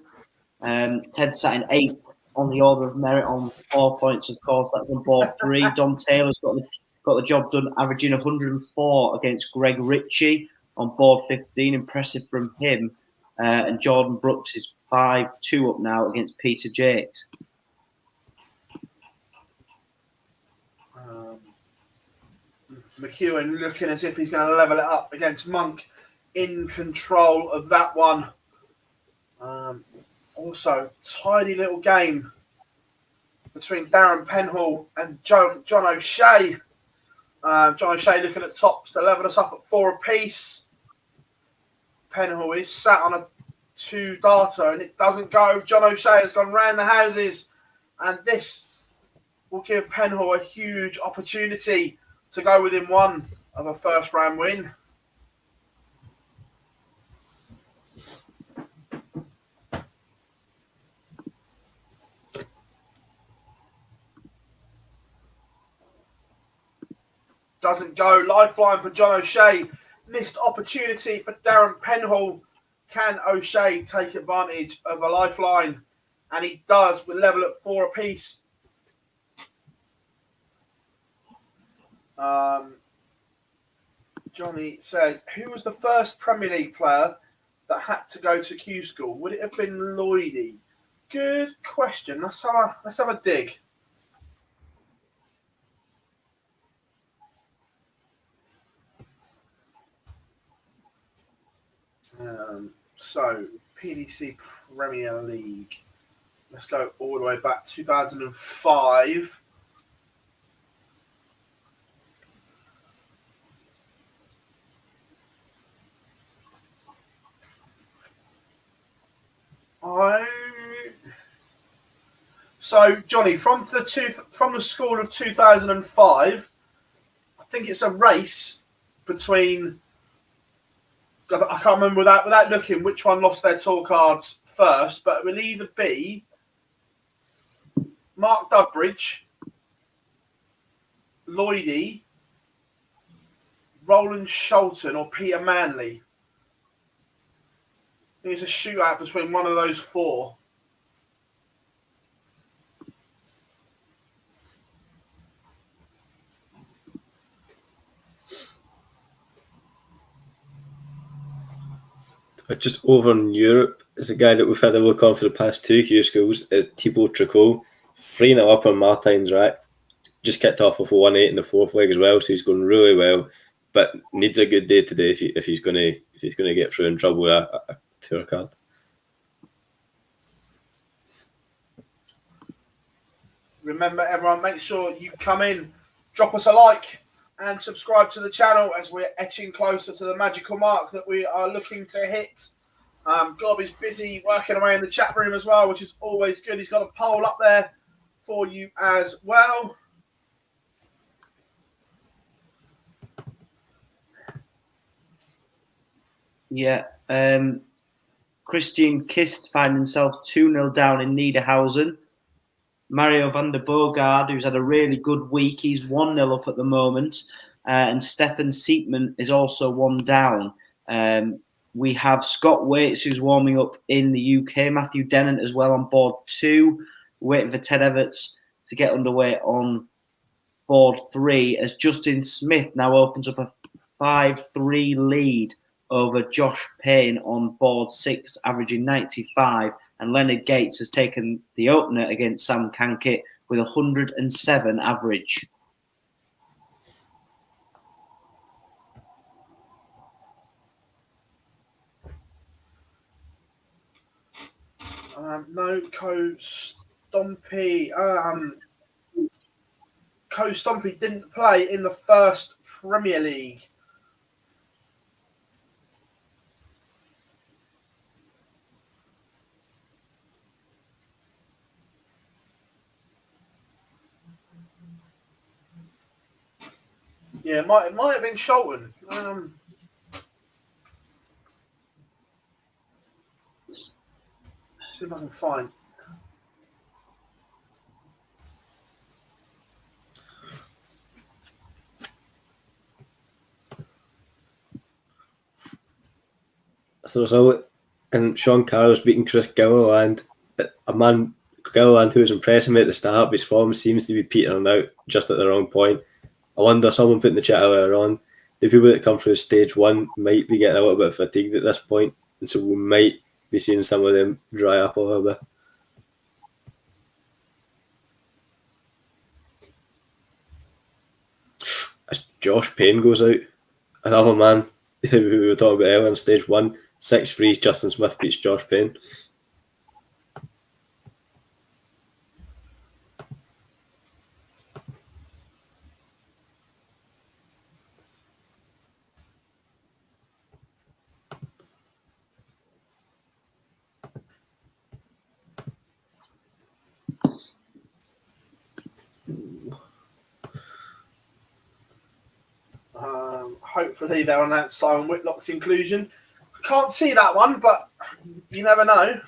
Ted sat in 8th on the order of merit on 4 points, of course. That's on board 3. Dom Taylor's got the job done, averaging 104 against Greg Ritchie on board 15. Impressive from him. And Jordan Brooks is 5-2 up now against Peter Jakes. McEwen looking as if he's going to level it up against Monk, in control of that one. Also, tidy little game between Darren Penhall and John O'Shea. John O'Shea looking at tops to level us up at 4 apiece. Penhall is sat on a 2 darter and it doesn't go. John O'Shea has gone round the houses, and this will give Penhall a huge opportunity to go within 1 of a first round win. Doesn't go. Lifeline for John O'Shea. Missed opportunity for Darren Penhall. Can O'Shea take advantage of a lifeline? And he does. We're level at 4 apiece. Johnny says, who was the first Premier League player that had to go to Q-School? Would it have been Lloydie? Good question. Let's have a dig. So, PDC Premier League. Let's go all the way back 2005. So, Johnny, from the school of 2005, I think it's a race between. I can't remember without looking which one lost their tour cards first, but it will either be Mark Dudbridge, Lloydie, Roland Sholton, or Peter Manley. I think it's a shootout between one of those 4. Just over in Europe, is a guy that we've had a look on for the past 2 Q-Schools, is Thibaut Tricot. 3-0 up on Martin's Rack. Just kicked off with a 1-8 in the 4th leg as well, so he's going really well. But needs a good day today if he's going to get through in trouble with a tour card. Remember, everyone, make sure you come in, drop us a like, and subscribe to the channel as we're etching closer to the magical mark that we are looking to hit. Gob is busy working away in the chat room as well, which is always good. He's got a poll up there for you as well. Yeah. Christian Kist found himself 2-0 down in Niedernhausen. Mario van der Bogard, who's had a really good week, he's 1-0 up at the moment. And Stefan Seatman is also 1 down. We have Scott Waits, who's warming up in the UK. Matthew Dennant as well on board 2. Waiting for Ted Everts to get underway on board 3 as Justin Smith now opens up a 5-3 lead over Josh Payne on board 6, averaging 95. And Leonard Gates has taken the opener against Sam Kankit with 107 average. No, Co-Stompy. Co-Stompy didn't play in the first Premier League. Yeah, it might have been Sholton. See if I can find. So there's all, and Sean Carroll's beating Chris Gilliland. A man, Gilliland, who was impressing me at the start, his form seems to be petering out just at the wrong point. I wonder, someone put in the chat earlier on, the people that come through stage 1 might be getting a little bit fatigued at this point, and so we might be seeing some of them dry up a little bit. As Josh Payne goes out, another man who we were talking about earlier in stage 1, 6-3, Justin Smith beats Josh Payne. Hopefully they'll announce Simon Whitlock's inclusion. I can't see that one, but you never know.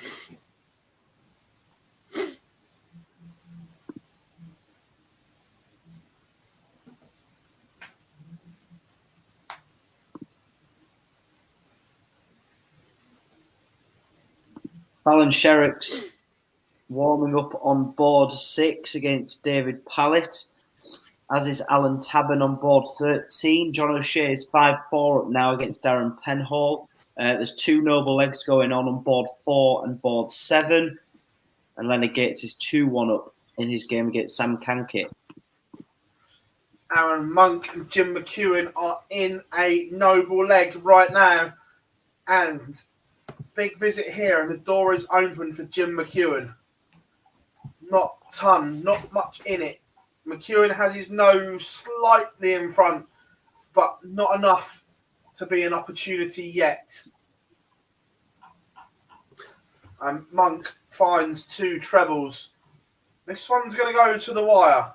Alan Sherrick's warming up on board 6 against David Pallett, as is Alan Tabern on board 13. John O'Shea is 5-4 up now against Darren Penhall. There's 2 noble legs going on board 4 and board 7. And Leonard Gates is 2-1 up in his game against Sam Kankit. Aaron Monk and Jim McEwen are in a noble leg right now. And big visit here, and the door is open for Jim McEwen. Not much in it. McEwen has his nose slightly in front, but not enough to be an opportunity yet. Monk finds 2 trebles. This one's going to go to the wire.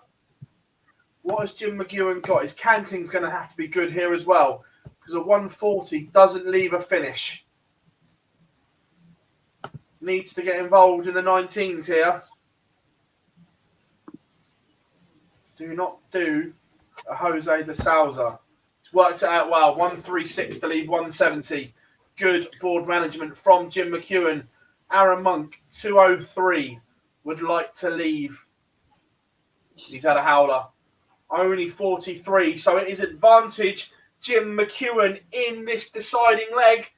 What has Jim McEwen got? His counting's going to have to be good here as well, because a 140 doesn't leave a finish. Needs to get involved in the 19s here. Do not do a Jose de Souza. It's worked it out well. 136 to leave 170. Good board management from Jim McEwen. Aaron Monk, 203, would like to leave. He's had a howler. Only 43, so it is advantage Jim McEwen in this deciding leg.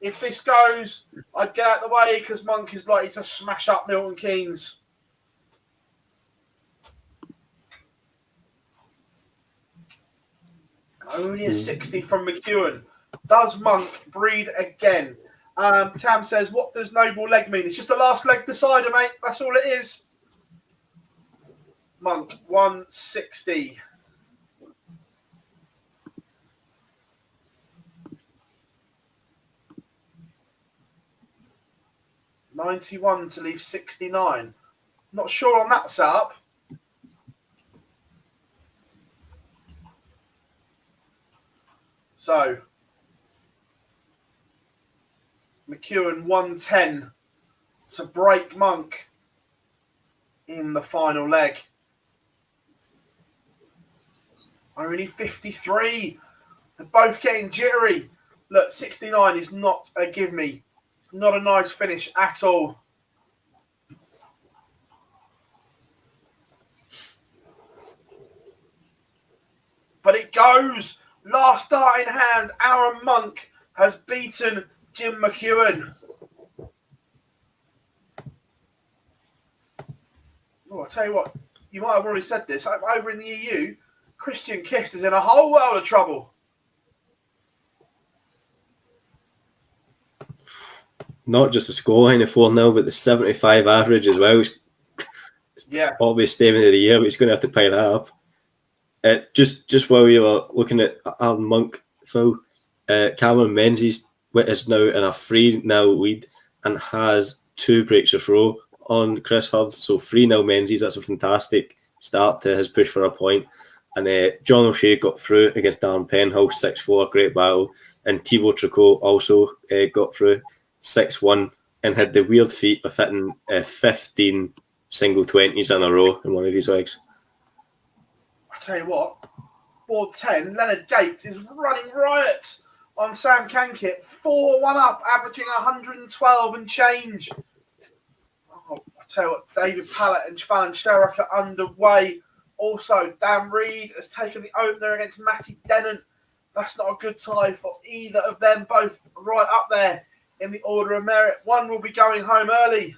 If this goes, I'd get out of the way because Monk is likely to smash up Milton Keynes. Only a 60 from McEwen. Does Monk breathe again? Tam says, what does noble leg mean? It's just the last leg decider, mate. That's all it is. Monk 160. $91 to leave 69. Not sure on that setup. So McEwen 110 to break Monk in the final leg. Only 53. They're both getting jittery. Look, 69 is not a give me. It's not a nice finish at all. But it goes. Last dart in hand. Aaron Monk has beaten Jim McEwen. Oh, I'll tell you what. You might have already said this. Over in the EU, Christian Kiss is in a whole world of trouble. Not just the scoreline of 4-0, but the 75 average as well. Yeah. Obvious statement of the year, but he's going to have to pay that up. Just while we were looking at Aaron Monk, Phil, Cameron Menzies is now in a 3-0 lead and has 2 breaks of throw on Chris Hurd. So 3-0 Menzies, that's a fantastic start to his push for a point. And John O'Shea got through against Darren Penhouse, 6-4, great battle. And Thibaut Tricot also got through 6-1 and had the weird feat of hitting 15 single 20s in a row in one of his legs. I tell you what, board 10, Leonard Gates is running riot on Sam Kankit, 4-1 up, averaging 112 and change. Oh, I tell you what, David Pallett and Fallon Sherrick are underway. Also, Dan Reed has taken the opener against Matty Dennant. That's not a good tie for either of them, both right up there in the order of merit. One will be going home early.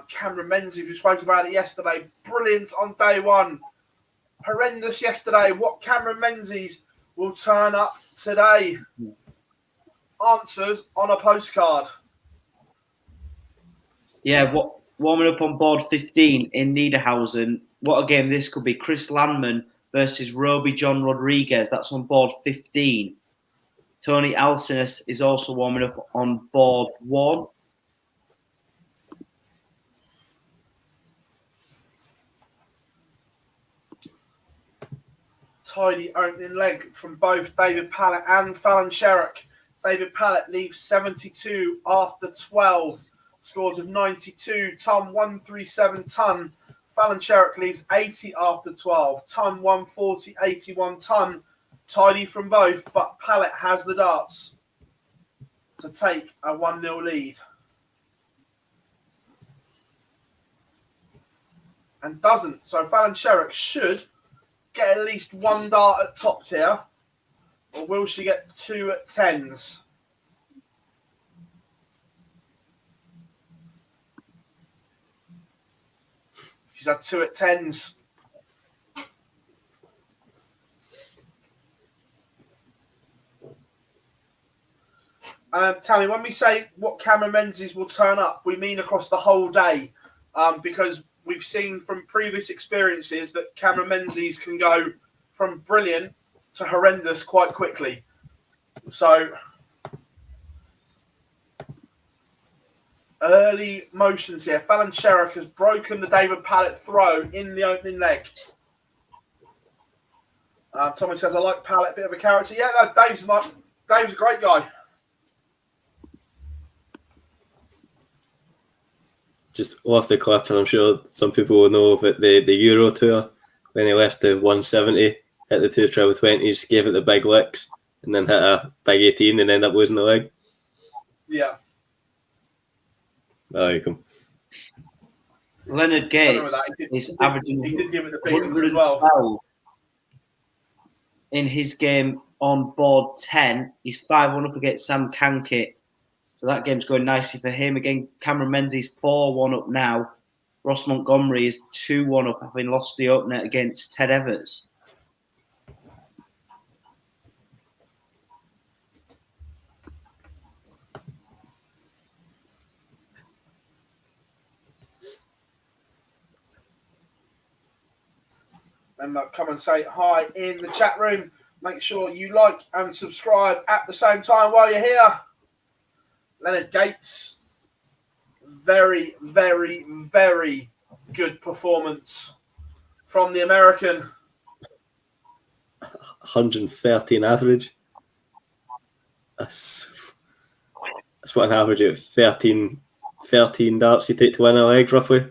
Cameron Menzies, we spoke about it yesterday, brilliant on day one. Horrendous yesterday. What Cameron Menzies will turn up today? Answers on a postcard. Yeah, warming up on board 15 in Niedernhausen. What a game this could be. Chris Landman versus Roby John Rodriguez. That's on board 15. Tony Alcinas is also warming up on board 1. Tidy opening leg from both David Pallett and Fallon Sherrick. David Pallett leaves 72 after 12. Scores of 92, ton 137 ton. Fallon Sherrick leaves 80 after 12. Ton 140, 81 ton. Tidy from both, but Pallett has the darts to take a 1-0 lead. And doesn't. So Fallon Sherrick should get at least 1 dart at top tier, or will she get 2 at 10s? She's had 2 at 10s. Tammy, when we say what Cameron Menzies will turn up, we mean across the whole day, because we've seen from previous experiences that Cameron Menzies can go from brilliant to horrendous quite quickly. So, early motions here. Fallon Sherrick has broken the David Pallett throw in the opening leg. Tommy says, I like Pallett, bit of a character. Yeah, no, Dave's a great guy. Just off the clip, and I'm sure some people will know about the Euro Tour when he left the 170, hit the 2 treble 20s, gave it the big licks, and then hit a big 18 and ended up losing the leg. Yeah. There you come. Leonard Gates is averaging he did give it the big ones as well. 112 in his game on board 10. He's 5-1 up against Sam Kankit. So that game's going nicely for him. Again, Cameron Menzies 4-1 up now. Ross Montgomery is 2-1 up, having lost the opener against Ted Evers. Remember, come and say hi in the chat room. Make sure you like and subscribe at the same time while you're here. Leonard Gates, very, very, very good performance from the American. 113 average. That's what an average of 13 darts you take to win a leg, roughly.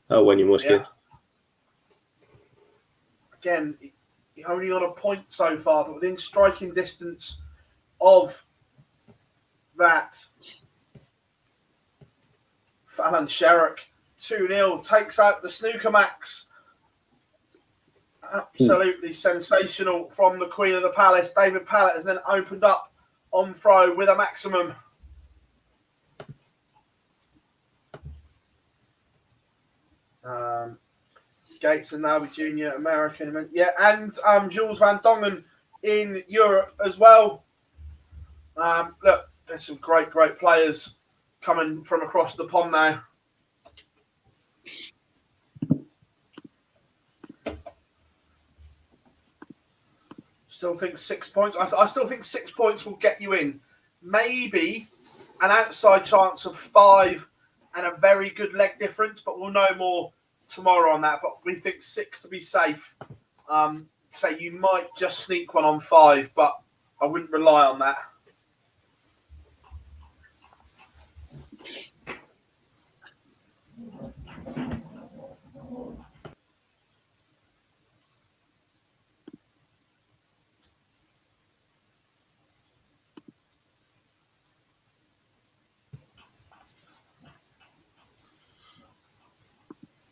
That'll win you most games. Again, you're only on a point so far, but within striking distance of that, Fallon Sherrock 2-0 takes out the snooker max. Absolutely sensational from the Queen of the Palace. David Pallett has then opened up on throw with a maximum. Gates and Naby Jr., American. Yeah, and Jules Van Dongen in Europe as well. Look, there's some great players coming from across the pond now. Still think 6 points. I still think 6 points will get you in. Maybe an outside chance of 5 and a very good leg difference, but we'll know more tomorrow on that. But we think 6 to be safe. So you might just sneak one on 5, but I wouldn't rely on that.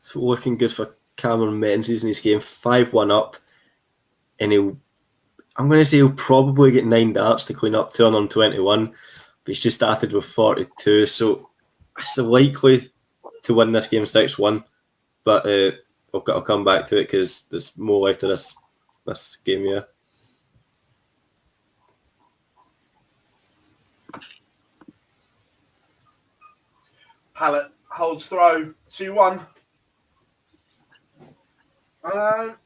So looking good for Cameron Menzies in his game, 5-1 up, and I'm going to say he'll probably get 9 darts to clean up 221, but he's just started with 42, so it's likely to win this game 6-1, but I'll come back to it because there's more life to this game, yeah. Pallett holds throw 2-1.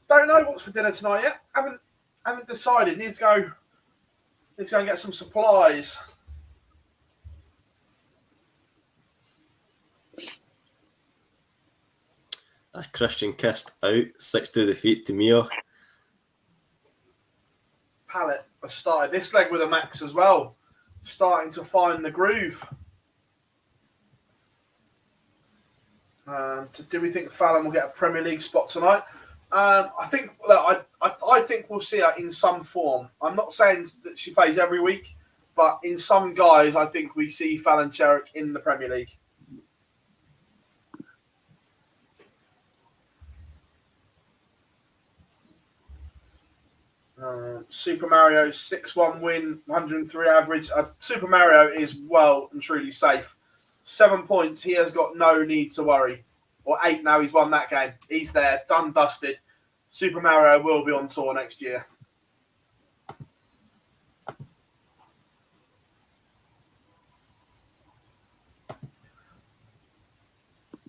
Don't know what's for dinner tonight yet. Haven't decided. Need to go and get some supplies. That's Christian kissed out, 6-2 defeat to Mio. Pallett has started this leg with a max as well. Starting to find the groove. Do we think Fallon will get a Premier League spot tonight? I think we'll see her in some form. I'm not saying that she plays every week, but in some guys, I think we see Fallon Sherrock in the Premier League. Super Mario 6-1 win, 103 average. Super Mario is well and truly safe. 7 points. He has got no need to worry. Or 8 now. He's won that game. He's there, done, dusted. Super Mario will be on tour next year.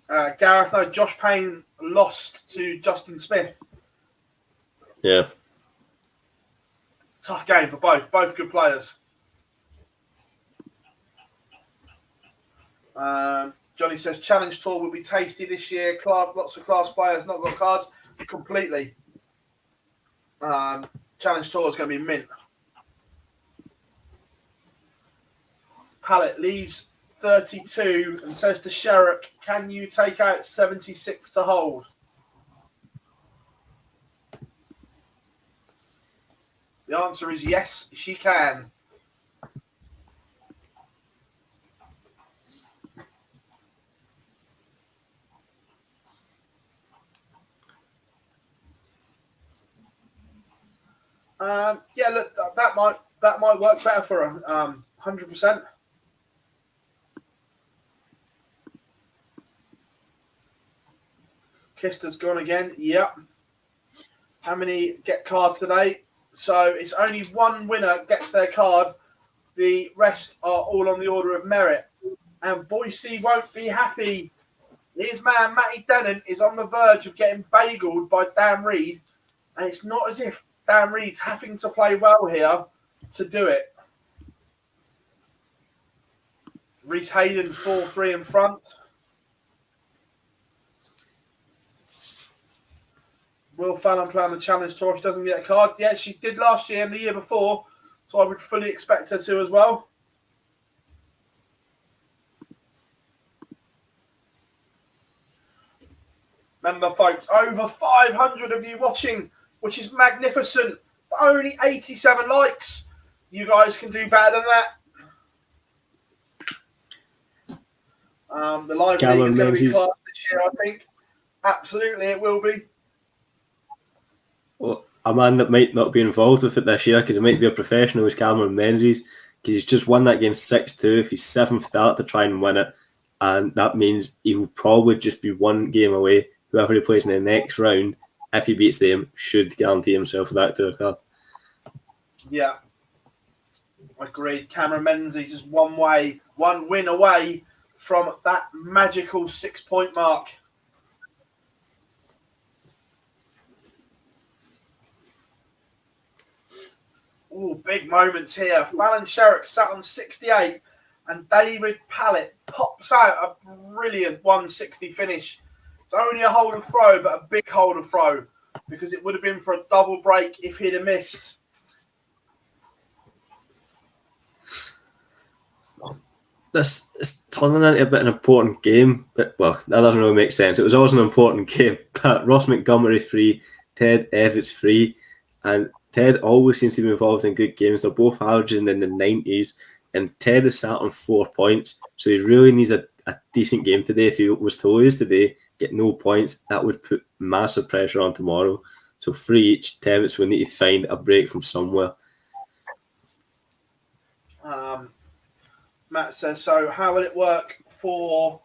Gareth, no, Josh Payne lost to Justin Smith. Yeah. Tough game for both. Both good players. Johnny says Challenge Tour will be tasty this year. Lots of class players, not got cards. Completely. Challenge Tour is going to be mint. Pallett leaves 32 and says to Sherrock, can you take out 76 to hold? The answer is yes, she can. Yeah, look, that might work better for her. 100%. Kister's gone again. Yep. How many get cards today? So it's only one winner gets their card. The rest are all on the order of merit. And Boise won't be happy His man, Matty Denon, is on the verge of getting bageled by Dan Reed. And it's not as if Dan Reed's having to play well here to do it. Reese Hayden 4-3 in front. Will Fallon play on the Challenge Tour if she doesn't get a card? Yeah, she did last year and the year before, so I would fully expect her to as well. Remember, folks, over 500 of you watching, which is magnificent, but only 87 likes. You guys can do better than that. The live league is going to be class this year, I think. Absolutely, it will be. Well, a man that might not be involved with it this year because he might be a professional is Cameron Menzies, because he's just won that game 6-2. If he's 7th dart to try and win it, and that means he will probably just be one game away. Whoever he plays in the next round, if he beats them, should guarantee himself that tour card. Yeah, agreed. Cameron Menzies is one win away from that magical 6-point mark. Oh, big moments here. Fallon Sherrick sat on 68 and David Pallett pops out a brilliant 160 finish. It's only a hold of throw, but a big hold of throw, because it would have been for a double break if he'd have missed. This is turning into a bit of an important game, but well, that doesn't really make sense. It was always an important game, but Ross Montgomery free, Ted Evans free, and Ted always seems to be involved in good games. They're both averaging in the 90s, and Ted is sat on 4 points, so he really needs a decent game today. If he was to lose today, get no points, that would put massive pressure on tomorrow. So 3 each, Tevitz will need to find a break from somewhere. Matt says, so how will it work for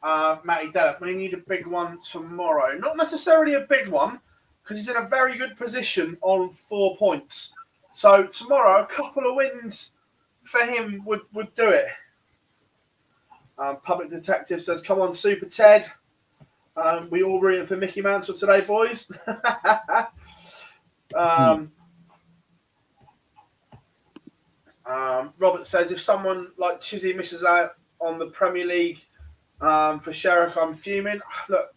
Matty Dellett? We need a big one tomorrow. Not necessarily a big one, because he's in a very good position on 4 points. So tomorrow, a couple of wins for him would do it. Public Detective says, come on, Super Ted. We all rooting for Mickey Mansell today, boys. Robert says, if someone like Chizzy misses out on the Premier League for Sherrick, I'm fuming. Look,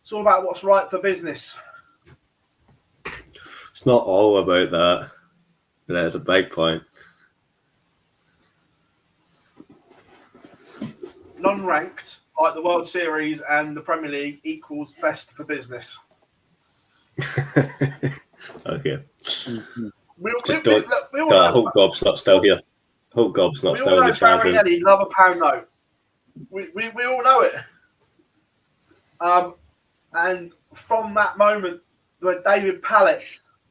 it's all about what's right for business. It's not all about that. That's a big point. Non-ranked, like the World Series and the Premier League, equals best for business. Okay. We all I hope Gob's not still here. Hope Gob's not still in the chat room. Barry love a pound note. We all know it. And from that moment where David Pallett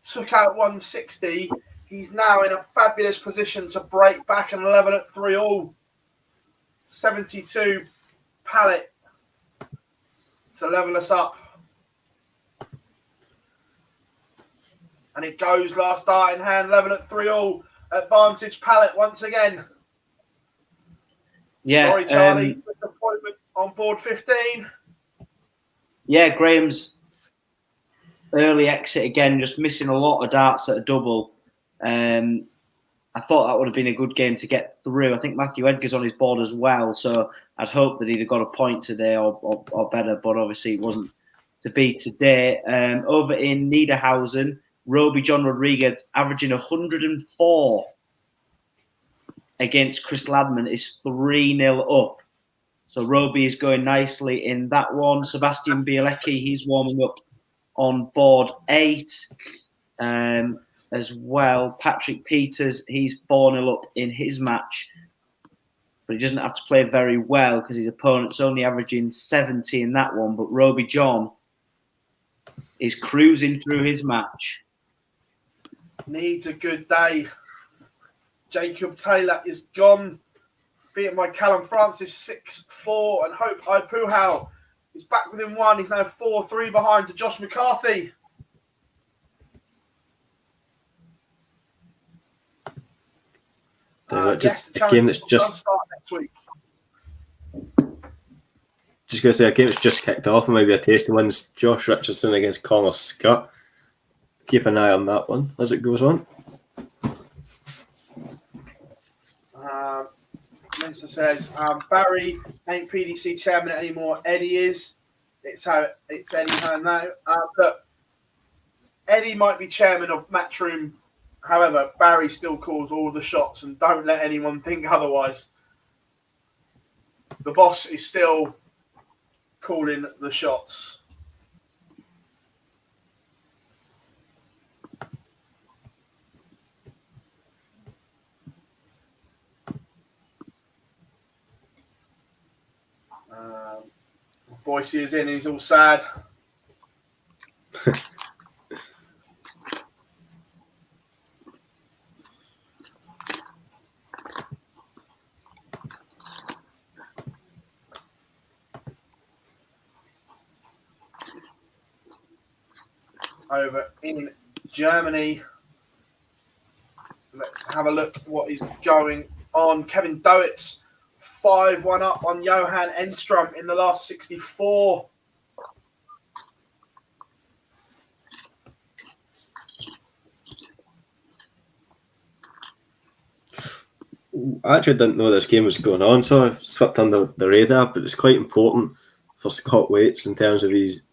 took out 160, he's now in a fabulous position to break back and level at 3-all. 72 Pallett to level us up. And it goes last dart in hand, level at 3-all. Advantage Pallett once again. Yeah. Sorry, Charlie. Disappointment on board 15. Yeah, Graham's early exit again, just missing a lot of darts at a double. I thought that would have been a good game to get through. I think Matthew Edgar's on his board as well, so I'd hope that he'd have got a point today or better, but obviously it wasn't to be today. Over in Niedernhausen, Roby John Rodriguez averaging 104 against Chris Ladman is 3-0 up. So Roby is going nicely in that one. Sebastian Bielecki, he's warming up on board 8. As well, Patrick Peters, he's 4-0 up in his match, but he doesn't have to play very well because his opponent's only averaging 70 in that one. But Roby John is cruising through his match. Needs a good day. Jacob Taylor is gone, beaten by Callum Francis 6-4, and Hope Ipuhau is back within 1. He's now 4-3 behind to Josh McCarthy. Just a game that's just start next week. just going to say a game that's just kicked off and maybe a tasty one's Josh Richardson against Connor Scott. Keep an eye on that one as it goes on. Minister says Barry ain't PDC chairman anymore. Eddie is. It's Eddie Hearn now. Look, Eddie might be chairman of Matchroom. However, Barry still calls all the shots, and don't let anyone think otherwise. The boss is still calling the shots. Boise is in and he's all sad. Over in Germany, let's have a look at what is going on. Kevin Dowitz 5-1 up on Johan Enstrom in the last 64. I actually didn't know this game was going on, so I've slipped under the radar, but it's quite important for Scott Waits in terms of his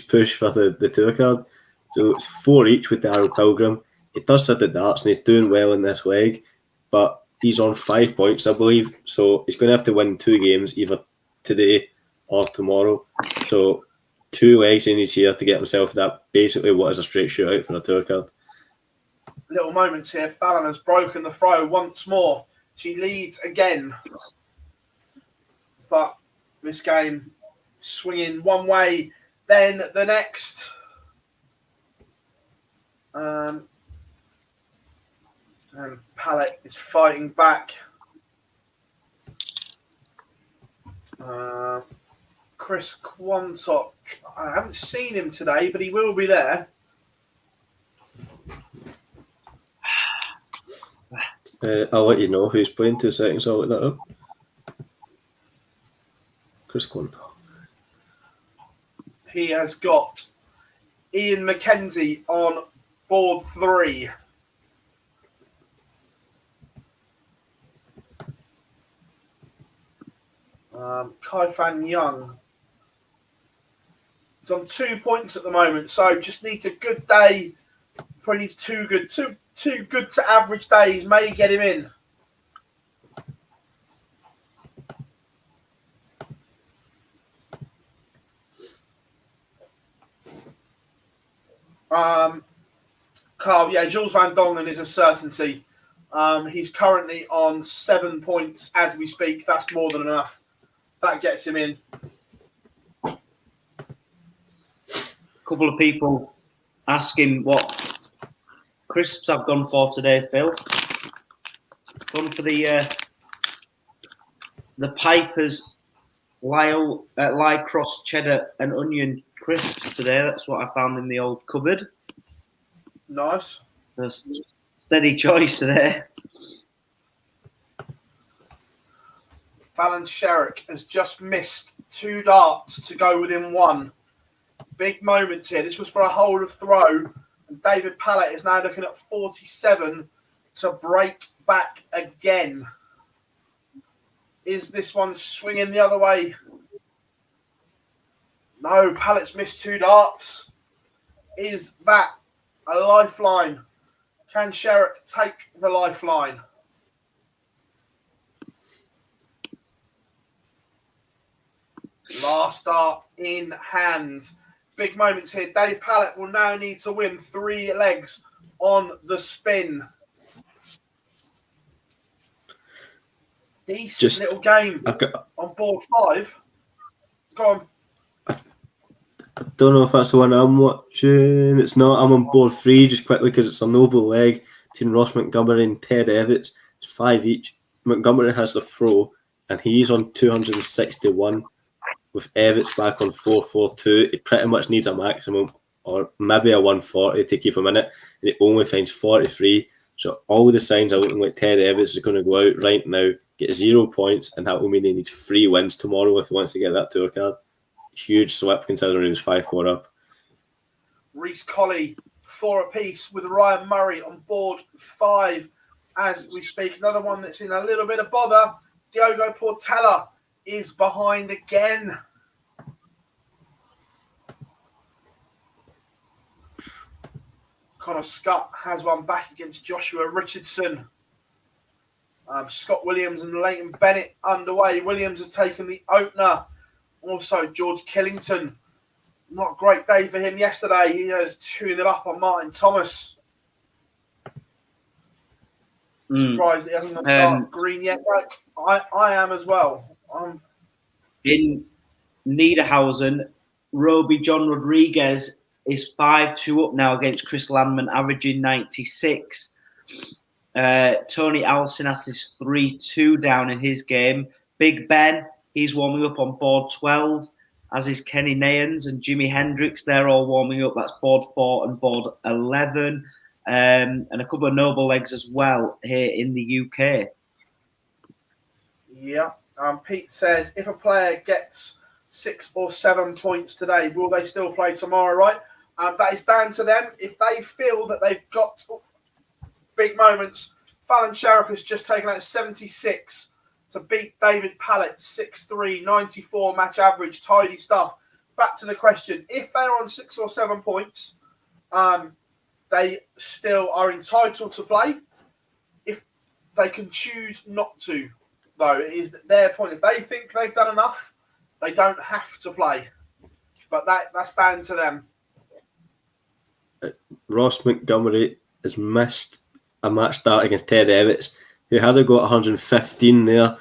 push for the tour card. So it's 4 each with Darryl Pilgrim. He does sit at darts and he's doing well in this leg, but he's on 5 points, I believe. So he's going to have to win 2 games either today or tomorrow. So 2 legs he needs here to get himself that basically what is a straight shootout for a tour card. Little moments here. Fallon has broken the throw once more. She leads again. But this game swinging one way, then the next. And Pallet is fighting back. Chris Quantock, I haven't seen him today, but he will be there. I'll let you know who's playing 2 seconds. I'll look that up. Chris Quantock. He has got Ian McKenzie on board 3. Kai Fan Young. He's on 2 points at the moment, so just needs a good day. Probably needs two good to average days. May get him in. Carl, yeah, Jules Van Dongen is a certainty. He's currently on 7 points as we speak. That's more than enough. That gets him in. A couple of people asking what crisps I've gone for today, Phil. Gone for the Piper's Lie Cross Cheddar and Onion crisps today. That's what I found in the old cupboard. Nice. That's steady choice today. Fallon Sherrick has just missed 2 darts to go within 1. Big moments here. This was for a hold of throw. And David Pallett is now looking at 47 to break back again. Is this one swinging the other way? No, Pallett's missed 2 darts. Is that a lifeline? Can Sherrick take the lifeline? Last dart in hand. Big moments here. Dave Pallett will now need to win 3 legs on the spin. Decent little game on board 5. Go on. I don't know if that's the one I'm watching. It's not. I'm on board 3 just quickly because it's a noble leg between Ross Montgomery and Ted Evans. It's 5 each. Montgomery has the throw and he's on 261 with Evans back on 442. He pretty much needs a maximum or maybe a 140 to keep him in it, and he only finds 43. So all the signs are looking like Ted Evans is going to go out right now, get 0 points, and that will mean he needs 3 wins tomorrow if he wants to get that tour card. huge slip considering he was 5-4 up. Reece Colley, 4 apiece with Ryan Murray on board 5 as we speak. Another one that's in a little bit of bother. Diogo Portela is behind again. Connor Scott has one back against Joshua Richardson. Scott Williams and Leighton Bennett underway. Williams has taken the opener. Also, George Killington. Not a great day for him yesterday. He has 2-0 up on Martin Thomas. Surprised he hasn't got dark green yet. I am as well. In Niedernhausen, Roby John Rodriguez is 5-2 up now against Chris Landman, averaging 96. Tony Alcinas is 3-2 down in his game. Big Ben, he's warming up on board 12, as is Kenny Nayans and Jimi Hendrix. They're all warming up. That's board 4 and board 11. And a couple of noble legs as well here in the UK. Yeah. Pete says, if a player gets 6 or 7 points today, will they still play tomorrow, right? That is down to them. If they feel that they've got big moments, Fallon Sherrick has just taken out 76 to beat David Pallett, 6'3", 94 match average, tidy stuff. Back to the question. If they're on 6 or 7 points, they still are entitled to play. If they can choose not to, though, it is their point. If they think they've done enough, they don't have to play. But that's down to them. Ross Montgomery has missed a match start against Ted Evans, who had got 115 there.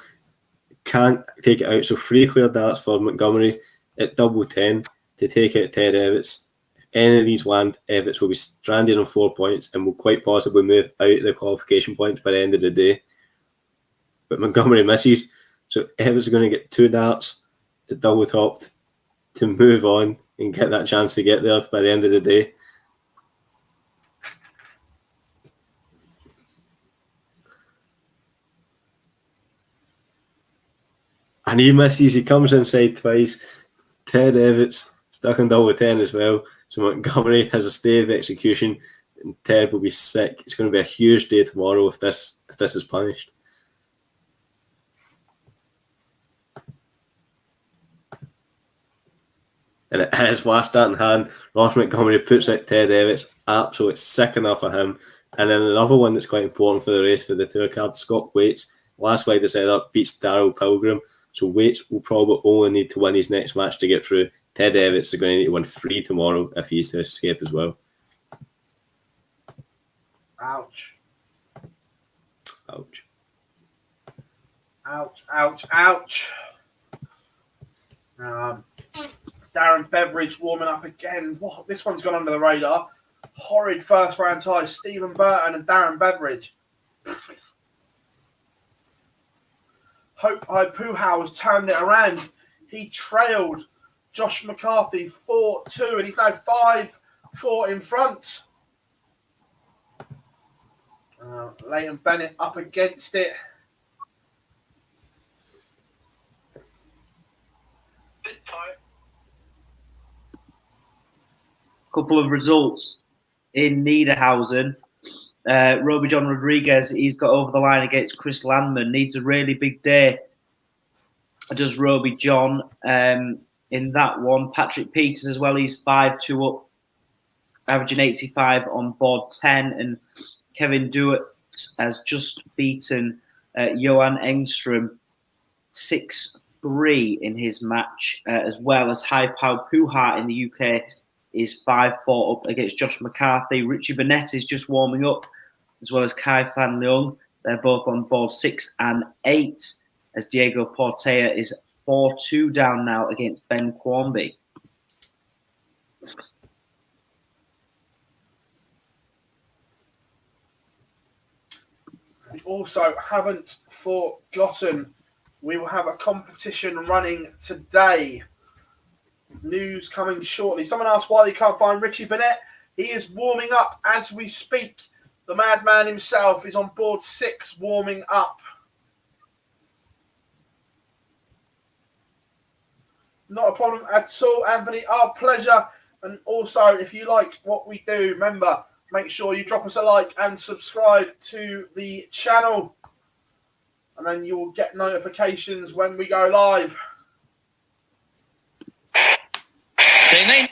Can't take it out. So 3 clear darts for Montgomery at double 10 to take out Ted Evans. If any of these land, Evans will be stranded on 4 points and will quite possibly move out of the qualification points by the end of the day. But Montgomery misses. So Evans is going to get 2 darts at double topped to move on and get that chance to get there by the end of the day. And he misses. He comes inside twice. Ted Evans stuck on double 10 as well. So Montgomery has a stay of execution, and Ted will be sick. It's going to be a huge day tomorrow if this is punished. And it is last start in hand. Ross Montgomery puts out Ted Evans. Absolutely sick enough of him. And then another one that's quite important for the race for the tour card, Scott Waits. Last way they set up beats Darryl Pilgrim. So Waits will probably only need to win his next match to get through. Ted Evans is going to need to win 3 tomorrow if he is to escape as well. Ouch. Ouch. Ouch, ouch, ouch. Darren Beveridge warming up again. What? This one's gone under the radar. Horrid first round ties. Stephen Burton and Darren Beveridge. Hope Ipuha has turned it around. He trailed Josh McCarthy 4-2 and he's now 5-4 in front. Leighton Bennett up against it. Couple of results in Niedernhausen. Roby John Rodriguez, he's got over the line against Chris Landman. Needs a really big day. Does Roby John in that one. Patrick Peters as well. He's 5-2 up, averaging 85 on board 10. And Kevin Dewitt has just beaten Johan Engström 6-3 in his match, as well as Haipao Puha in the UK is 5-4 up against Josh McCarthy. Richie Burnett is just warming up, as well as Kai Fan Leung. They're both on board 6 and 8, as Diego Portela is 4-2 down now against Ben Quamby. We also haven't forgotten, we will have a competition running today. News coming shortly. Someone asked why they can't find Richie Burnett. He is warming up as we speak. The madman himself is on board 6 warming up. Not a problem at all, Anthony. Our pleasure. And also, if you like what we do, remember, make sure you drop us a like and subscribe to the channel. And then you will get notifications when we go live. Jamie?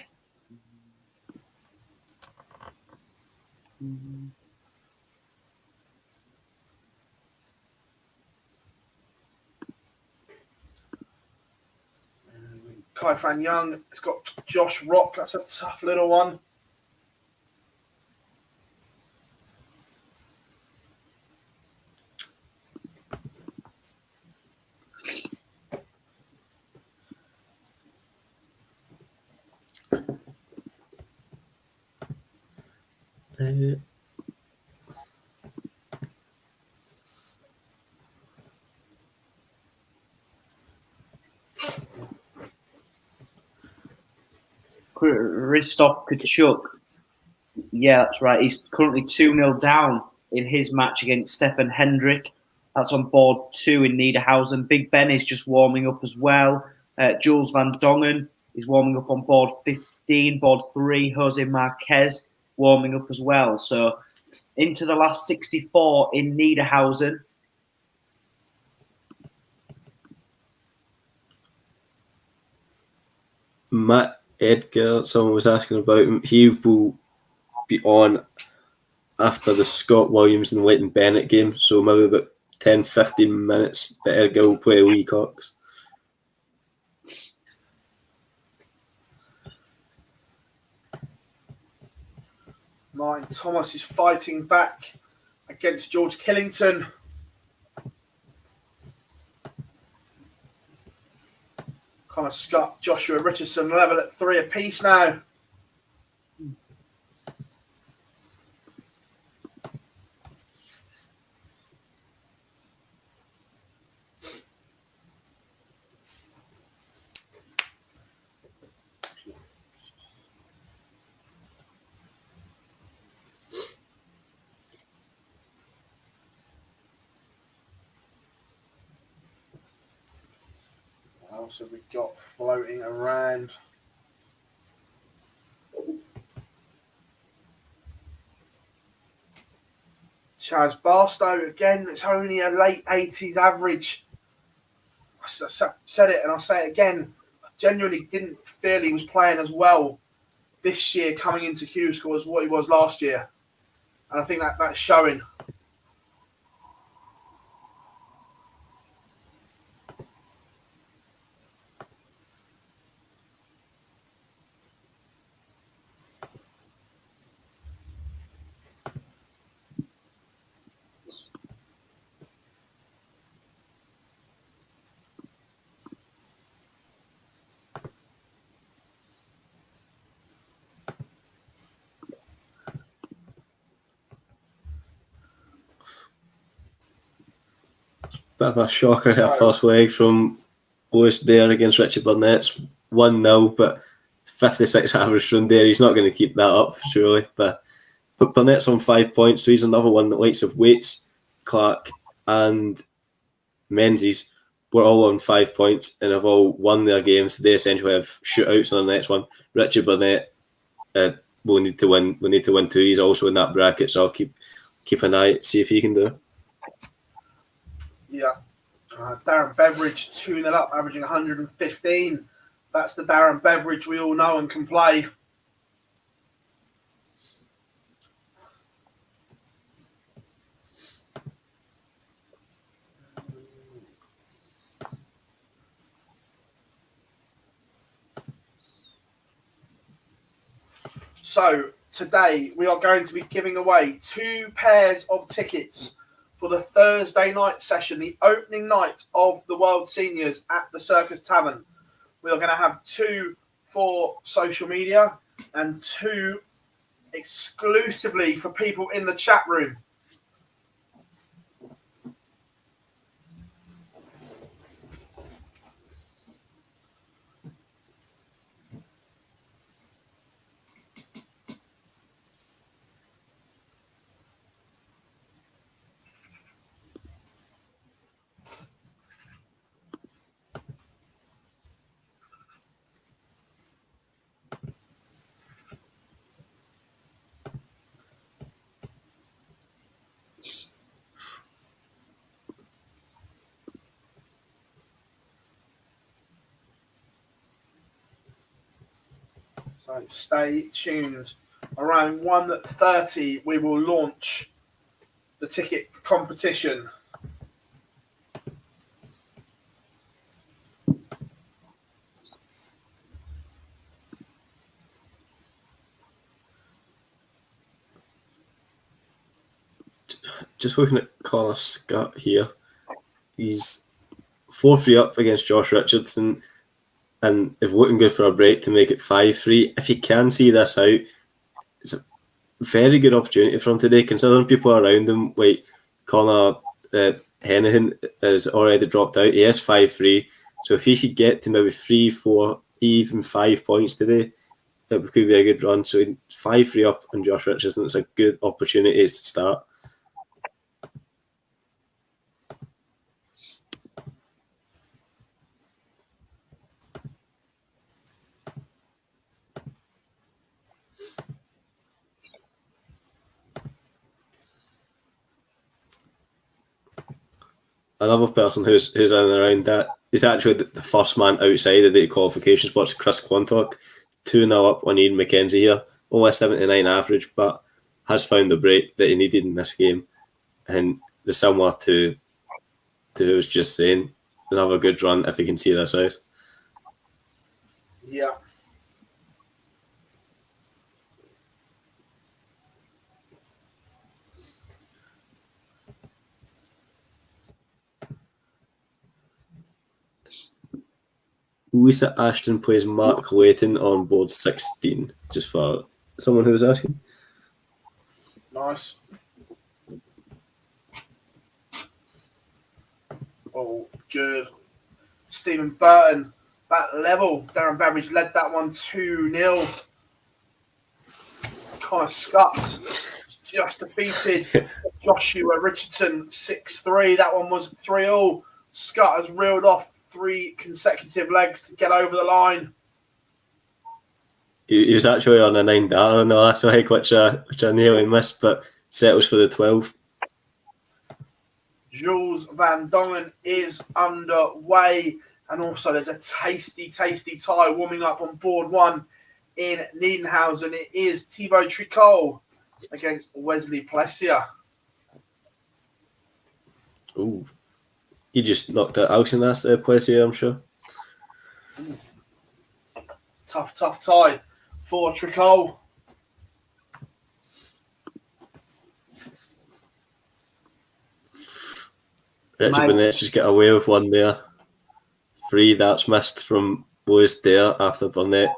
Kai Fan Young. It's got Josh Rock. That's a tough little one. Christoph Kachuk. Yeah, that's right. He's currently 2-0 down in his match against Stefan Hendrick. That's on board 2 in Niedernhausen. Big Ben is just warming up as well. Jules Van Dongen is warming up on board 15. Board 3, Jose Marquez warming up as well. So into the last 64 in Niedernhausen. Matt Edgar, someone was asking about him. He will be on after the Scott Williams and Leighton Bennett game, so maybe about 10-15 minutes that Edgar will play Lee Cox. Martin Thomas is fighting back against George Killington. Connor Scott, Joshua Richardson level at 3 apiece now. What else have we got floating around? Chaz Barstow, again, it's only a late 80s average. I said it and I'll say it again. I genuinely didn't feel he was playing as well this year coming into Q-School as what he was last year. And I think that's showing. Bit of a shocker that first leg from Lewis Dare against Richard Burnett's 1-0, but 56 average from Dare. He's not going to keep that up, surely. But Burnett's on 5 points, so he's another one that likes of Waits, Clark, and Menzies were all on 5 points and have all won their games. They essentially have shootouts on the next one. Richard Burnett will need to win. We need to win 2. He's also in that bracket, so I'll keep an eye, see if he can do it. Yeah. Darren Beveridge 2-0 up, averaging 115. That's the Darren Beveridge we all know and can play. So today we are going to be giving away 2 pairs of tickets for the Thursday night session, the opening night of the World Seniors at the Circus Tavern. We are going to have 2 for social media and 2 exclusively for people in the chat room. So stay tuned. Around 1:30, we will launch the ticket competition. Just looking at Connor Scott here, he's 4-3 up against Josh Richardson, and is looking good for a break to make it 5-3. If you can see this out, it's a very good opportunity for him today, considering people around him, like Connor Hennigan has already dropped out. He is 5-3, so if he could get to maybe 3, 4, even 5 points today, that could be a good run. So 5-3 up on Josh Richardson, it's a good opportunity to start. Another person who's in and around that is actually the first man outside of the qualification spots, Chris Quantock, 2-0 up on Ian McKenzie here, only 79 average, but has found the break that he needed in this game. And the similar to who I was just saying, another good run if he can see this out. Yeah. Lisa Ashton plays Mark Layton on board 16, just for someone who was asking. Nice. Oh, good. Stephen Burton, that level. Darren Babbage led that one 2-0. Connor Scott just defeated Joshua Richardson 6-3. That one was 3-0. Scott has reeled off 3 consecutive legs to get over the line. He was actually on a 9 dart on the last leg, which I nearly missed, but settles for the 12. Jules Van Dongen is underway. And also there's a tasty tie warming up on board 1 in Niedernhausen. It is Thibaut Tricot against Wesley Plessier. Ooh. He just knocked out Alcin Plessier, I'm sure. Tough tie for Tricot. Richard Burnett just got away with one there. 3 darts missed from Lewis there after Burnett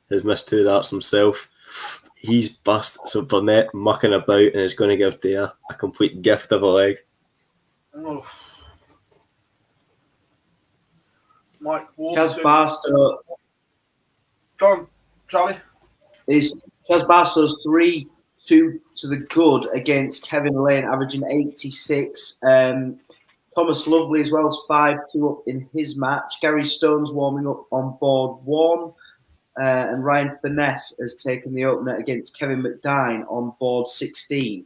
has missed 2 darts himself. He's bust, so Burnett mucking about and is going to give Dare a complete gift of a leg. Oh. Mike Chaz Warburton. Barstow Go on, Charlie. Chaz Barstow's 3-2 to the good against Kevin Lane, averaging 86. Thomas Lovely as well as 5-2 up in his match. Gary Stone's warming up on board 1. And Ryan Finesse has taken the opener against Kevin McDine on board 16.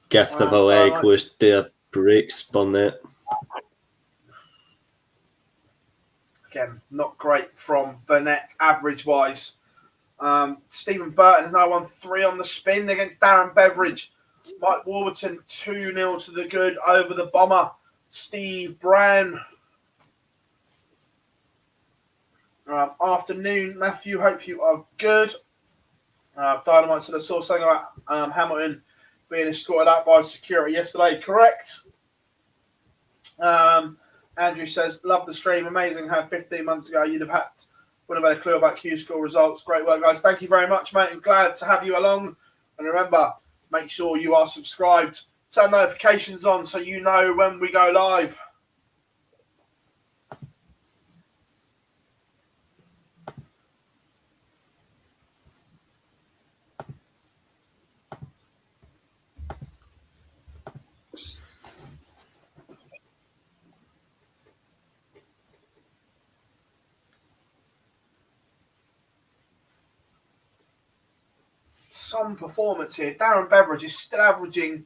Gift of a leg was there, breaks Burnett. Again, not great from Burnett average-wise. Stephen Burton has now won 3 on the spin against Darren Beveridge. Mike Warburton 2-0 to the good over the Bomber. Steve Brown. Afternoon, Matthew. Hope you are good. Dynamite said I saw something about Hamilton being escorted out by security yesterday. Correct. Andrew says, love the stream. Amazing how 15 months ago would have had a clue about Q-School results. Great work, guys. Thank you very much, mate. I'm glad to have you along. And remember, make sure you are subscribed. Turn notifications on so you know when we go live. Some performance here. Darren Beveridge is still averaging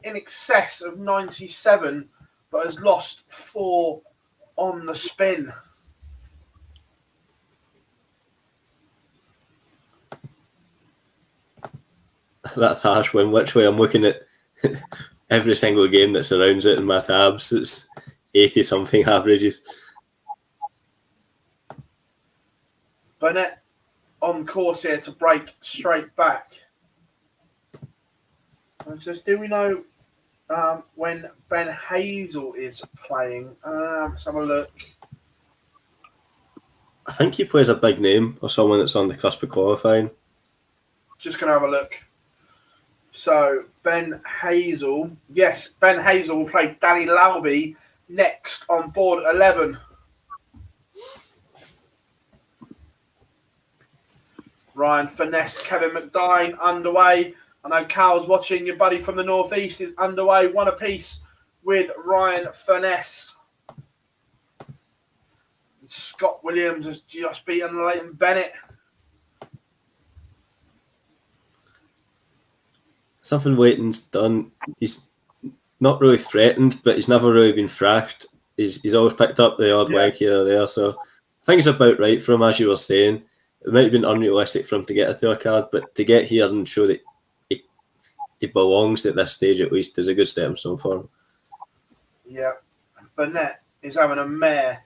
in excess of 97, but has lost 4 on the spin. That's harsh when which way I'm looking at every single game that surrounds it in my tabs. It's 80 something averages. Burnett on course here to break straight back. Just do we know when Ben Hazel is playing? Let's have a look. I think he plays a big name or someone that's on the cusp of qualifying. Just going to have a look. So, Ben Hazel. Yes, Ben Hazel will play Danny Lauby next on board 11. Ryan Finesse, Kevin McDine underway. I know Cal's watching. Your buddy from the northeast is underway. One apiece with Ryan Finesse. And Scott Williams has just beaten Leighton Bennett. Something Leighton's done. He's not really threatened, but he's never really been thrashed. He's always picked up the odd leg here or there. So I think it's about right for him, as you were saying. It might have been unrealistic for him to get a third card, but to get here and show that he belongs at this stage at least is a good stepping stone for him. Yeah. Burnett is having a mare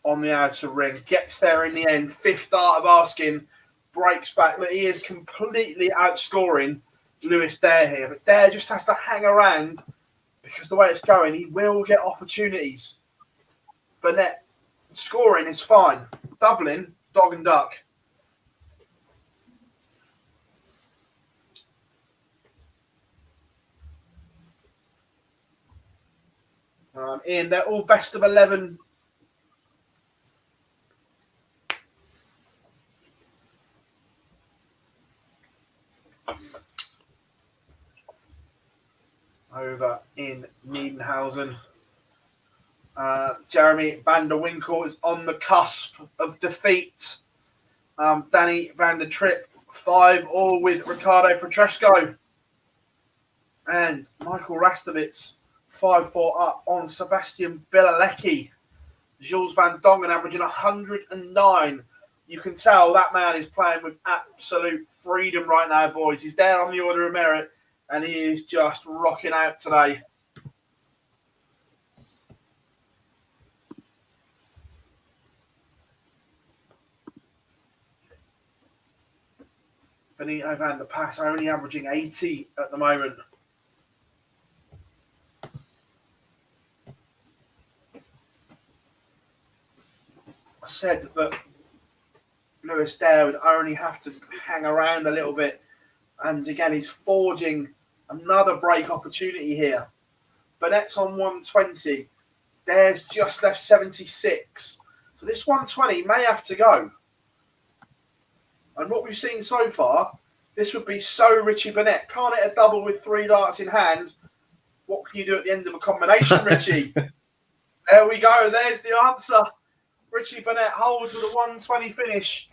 on the outer ring. Gets there in the end. Fifth art of asking. Breaks back. He is completely outscoring Lewis Dare here. But Dare just has to hang around because the way it's going, he will get opportunities. Burnett scoring is fine. Doubling, dog and duck. Ian, they're all best of 11. Over in Niedernhausen. Jeremy van der Winkel is on the cusp of defeat. Danny van der Tripp, 5-all with Ricardo Petresco. And Michael Rastovitz, 5-4 up on Sebastian Bilalecki. Jules Van Dongen averaging 109. You can tell that man is playing with absolute freedom right now, boys. He's there on the order of merit, and he is just rocking out today. Benito van der Pass only averaging 80 at the moment. I said that Lewis Dare would only have to hang around a little bit. And again, he's forging another break opportunity here. Burnett's on 120. Dare's just left 76. So this 120 may have to go. And what we've seen so far, this would be so Richie Burnett. Can't hit a double with 3 darts in hand. What can you do at the end of a combination, Richie? There we go. There's the answer. Richie Burnett holds with a 120 finish.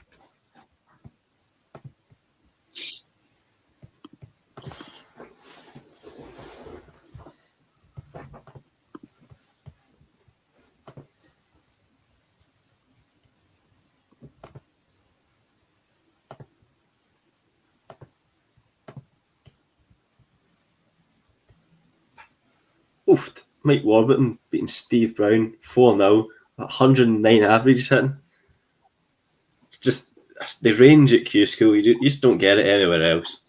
Oofed. Mike Warburton beating Steve Brown 4-0, 109 average hitting. It's just the range at Q-School, you just don't get it anywhere else.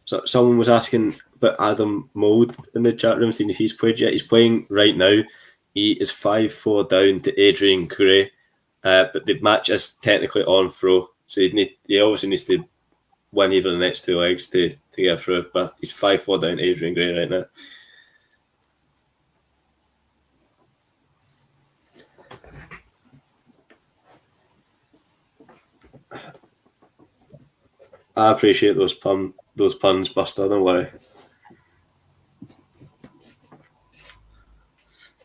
So someone was asking about Adam Mould in the chat room, seeing if he's played yet. He's playing right now. He is 5-4 down to Adrian Gray. But the match is technically on throw, so he obviously needs to win either the next 2 legs to get through. But he's 5-4 down Adrian Gray right now. I appreciate those puns, Buster. Don't worry.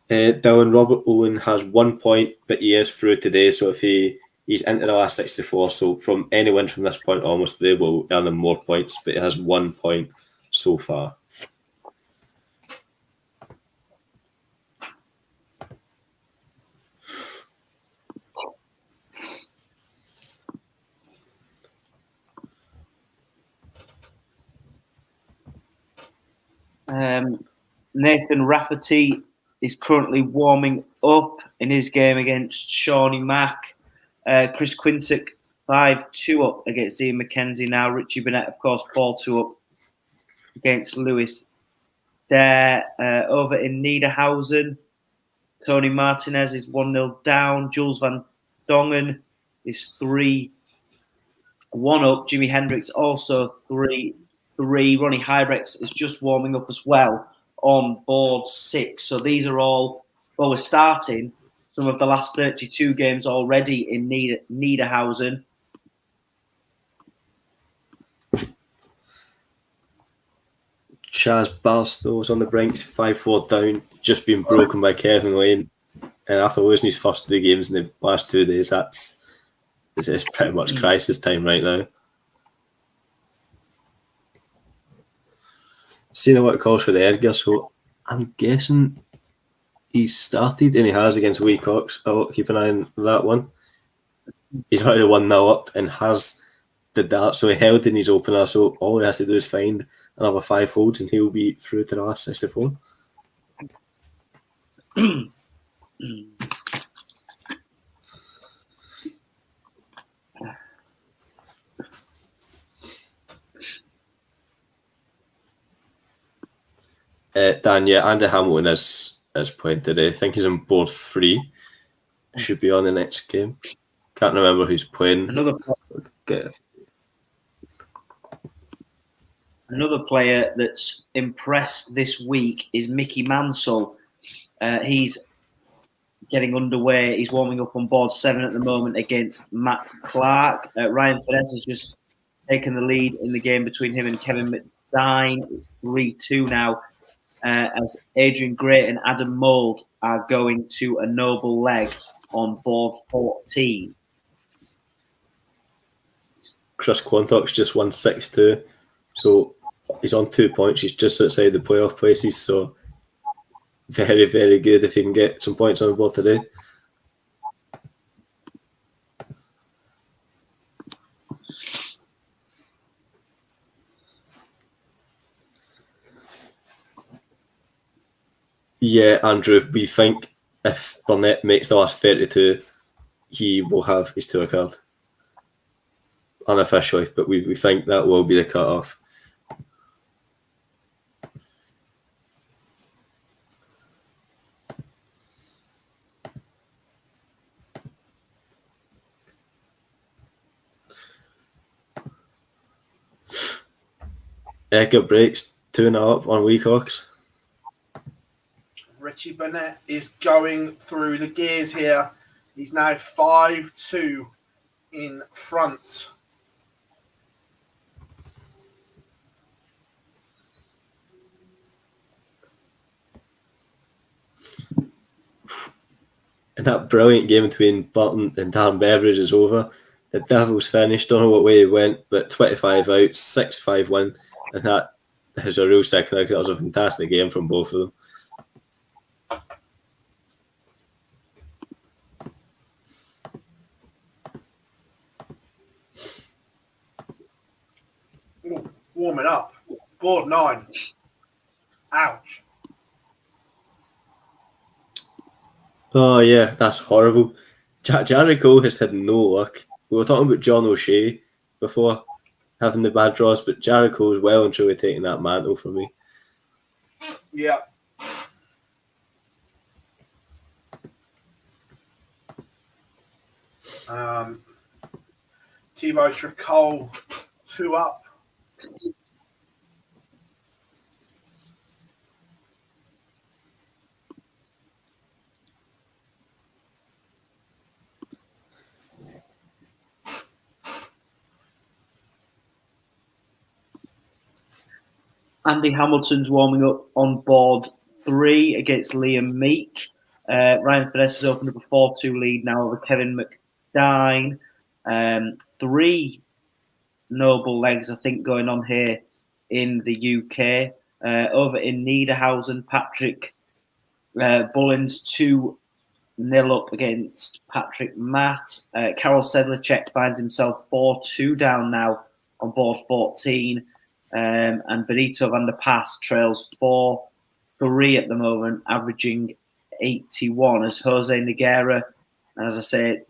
Dylan Robert Owen has 1 point, but he is through today. So if he He's into the last 64, so from any win from this point onwards, they will earn him more points, but he has 1 point so far. Nathan Rafferty is currently warming up in his game against Shawnee Mack. Chris Quintock 5-2 up against Ian McKenzie now. Richie Burnett, of course, 4-2 up against Lewis Dare. Over in Niedernhausen, Tony Martinez is 1-0 down. Jules Van Dongen is 3-1 up. Jimi Hendricks also 3-3. Ronnie Hybrex is just warming up as well on board 6. So these are all, well, we're starting some of the last 32 games already in Niedernhausen. Chaz Barstow's on the brink, 5-4 down, just been broken by Kevin Lane. And after losing his first 2 games in the last 2 days, it's pretty much crisis time right now. Seeing what it calls for the Edgar, so I'm guessing he's started, and he has against Lee Cox. I'll keep an eye on that one. He's already 1-0 up and has the dart, so he held in his opener, so all he has to do is find another 5 holds and he'll be through to the last 64. Dan, yeah, Andy Hamilton is playing today. I think he's on board 3. Should be on the next game. Can't remember who's playing. Another player that's impressed this week is Mickey Mansell. He's getting underway. He's warming up on board 7 at the moment against Matt Clark. Ryan Finesse has just taken the lead in the game between him and Kevin McDine. It's 3-2 now. As Adrian Gray and Adam Mould are going to a noble leg on board 14. Chris Quantock's just won 6-2, so he's on 2 points. He's just outside the playoff places, so very, very good if he can get some points on the board today. Yeah, Andrew, we think if Burnett makes the last 32, he will have his tour card. Unofficially, but we think that will be the cut-off. Edgar breaks 2-0 up on Wecox. Richie Burnett is going through the gears here. He's now 5-2 in front. And that brilliant game between Burton and Darren Beveridge is over. The Devils finished, don't know what way it went, but 25 out, 6-5 win. And that is a real second out. That was a fantastic game from both of them. Ooh, warming up. Board 9. Ouch. Oh, yeah, that's horrible. Jared Cole has had no luck. We were talking about John O'Shea before having the bad draws, but Jared Cole is well and truly taking that mantle for me. Yeah. Thibaut Tricol 2 up. Andy Hamilton's warming up on board 3 against Liam Meek. Ryan Finesse has opened up a 4-2 lead now over Kevin Stein. 3 noble legs, I think, going on here in the UK. Over in Niedernhausen, Patrick Bullins 2-0 up against Patrick Matt. Karol Sedlacek finds himself 4-2 down now on board 14. And Benito van der Pas trails 4-3 at the moment, averaging 81 as Jose Nogueira, and as I say,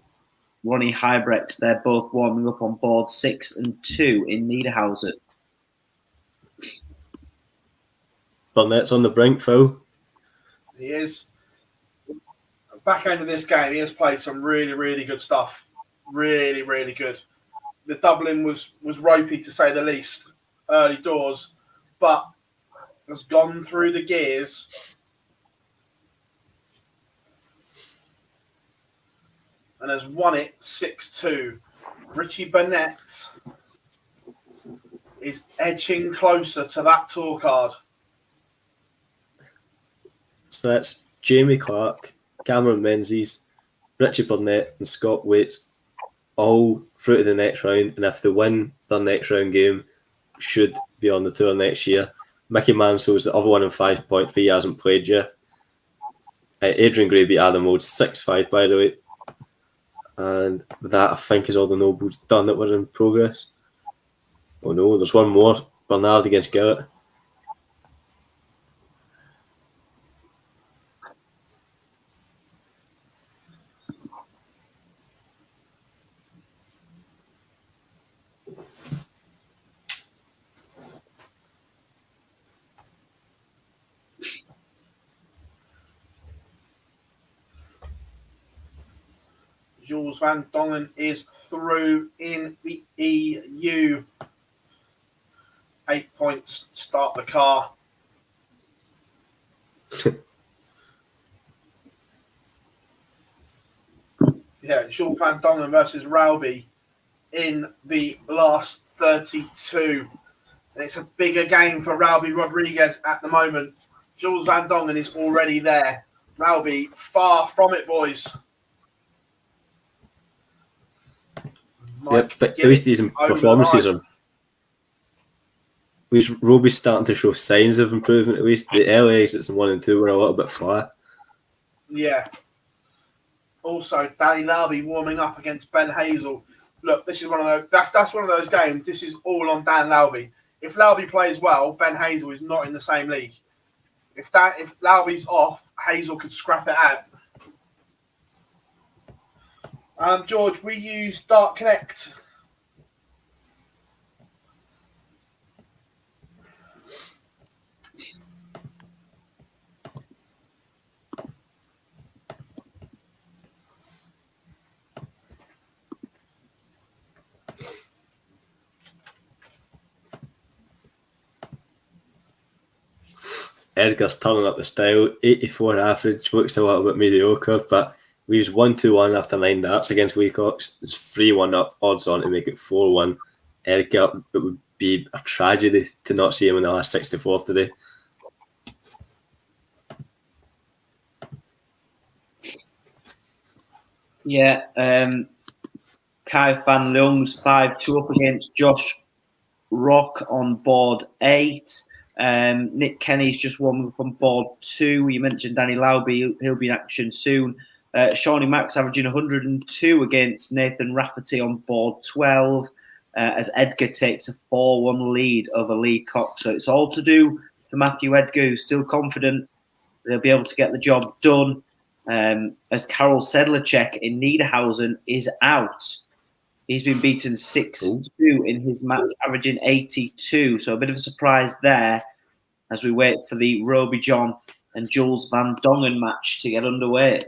Ronnie Hybrex, they're both warming up on board 6 and 2 in Niedernhausen. Burnett's on the brink, Phil. He is. Back end of this game, he has played some really, really good stuff. Really, really good. The doubling was ropey, to say the least, early doors, but has gone through the gears and has won it 6-2. Richie Burnett is edging closer to that tour card. So that's Jamie Clark, Cameron Menzies, Richie Burnett and Scott Waits all through to the next round, and if they win their next round game, should be on the tour next year. Mickey Mansell's the other one in 5 points, but he hasn't played yet. Adrian Gray beat Adam Oates 6-5, by the way. And that, I think, is all the nobles done that were in progress. Oh no, there's one more. Bernard against Gillett. Jules Van Dongen is through in the EU. 8 points, start the car. Yeah, Jules Van Dongen versus Rauby in the last 32. And it's a bigger game for Rauby Rodriguez at the moment. Jules Van Dongen is already there. Rauby far from it, boys. Yep, but at least these performances are. At least Roby's starting to show signs of improvement. At least the early exits in 1 and 2 were a little bit flat. Yeah. Also, Danny Larby warming up against Ben Hazel. Look, this is one of those. That's one of those games. This is all on Dan Larby. If Larby plays well, Ben Hazel is not in the same league. If Larby's off, Hazel could scrap it out. George, we use Dart Connect. Edgar's turning up the style. 84 average, looks a little bit mediocre, but leaves 1-2-1 after 9 darts against Wilcox. It's 3-1 up, odds on to make it 4-1. Edgar, it would be a tragedy to not see him in the last 64 today. Yeah, Kai Van Leung's 5-2 up against Josh Rock on board 8. Nick Kenny's just warming up on board 2. You mentioned Danny Lauby, he'll be in action soon. Shawnee Max averaging 102 against Nathan Rafferty on board 12, as Edgar takes a 4-1 lead over Lee Cox. So it's all to do for Matthew Edgar, who's still confident they'll be able to get the job done. As Karol Sedlacek in Niedernhausen is out. He's been beaten 6-2 in his match, averaging 82. So a bit of a surprise there as we wait for the Roby John and Jules Van Dongen match to get underway.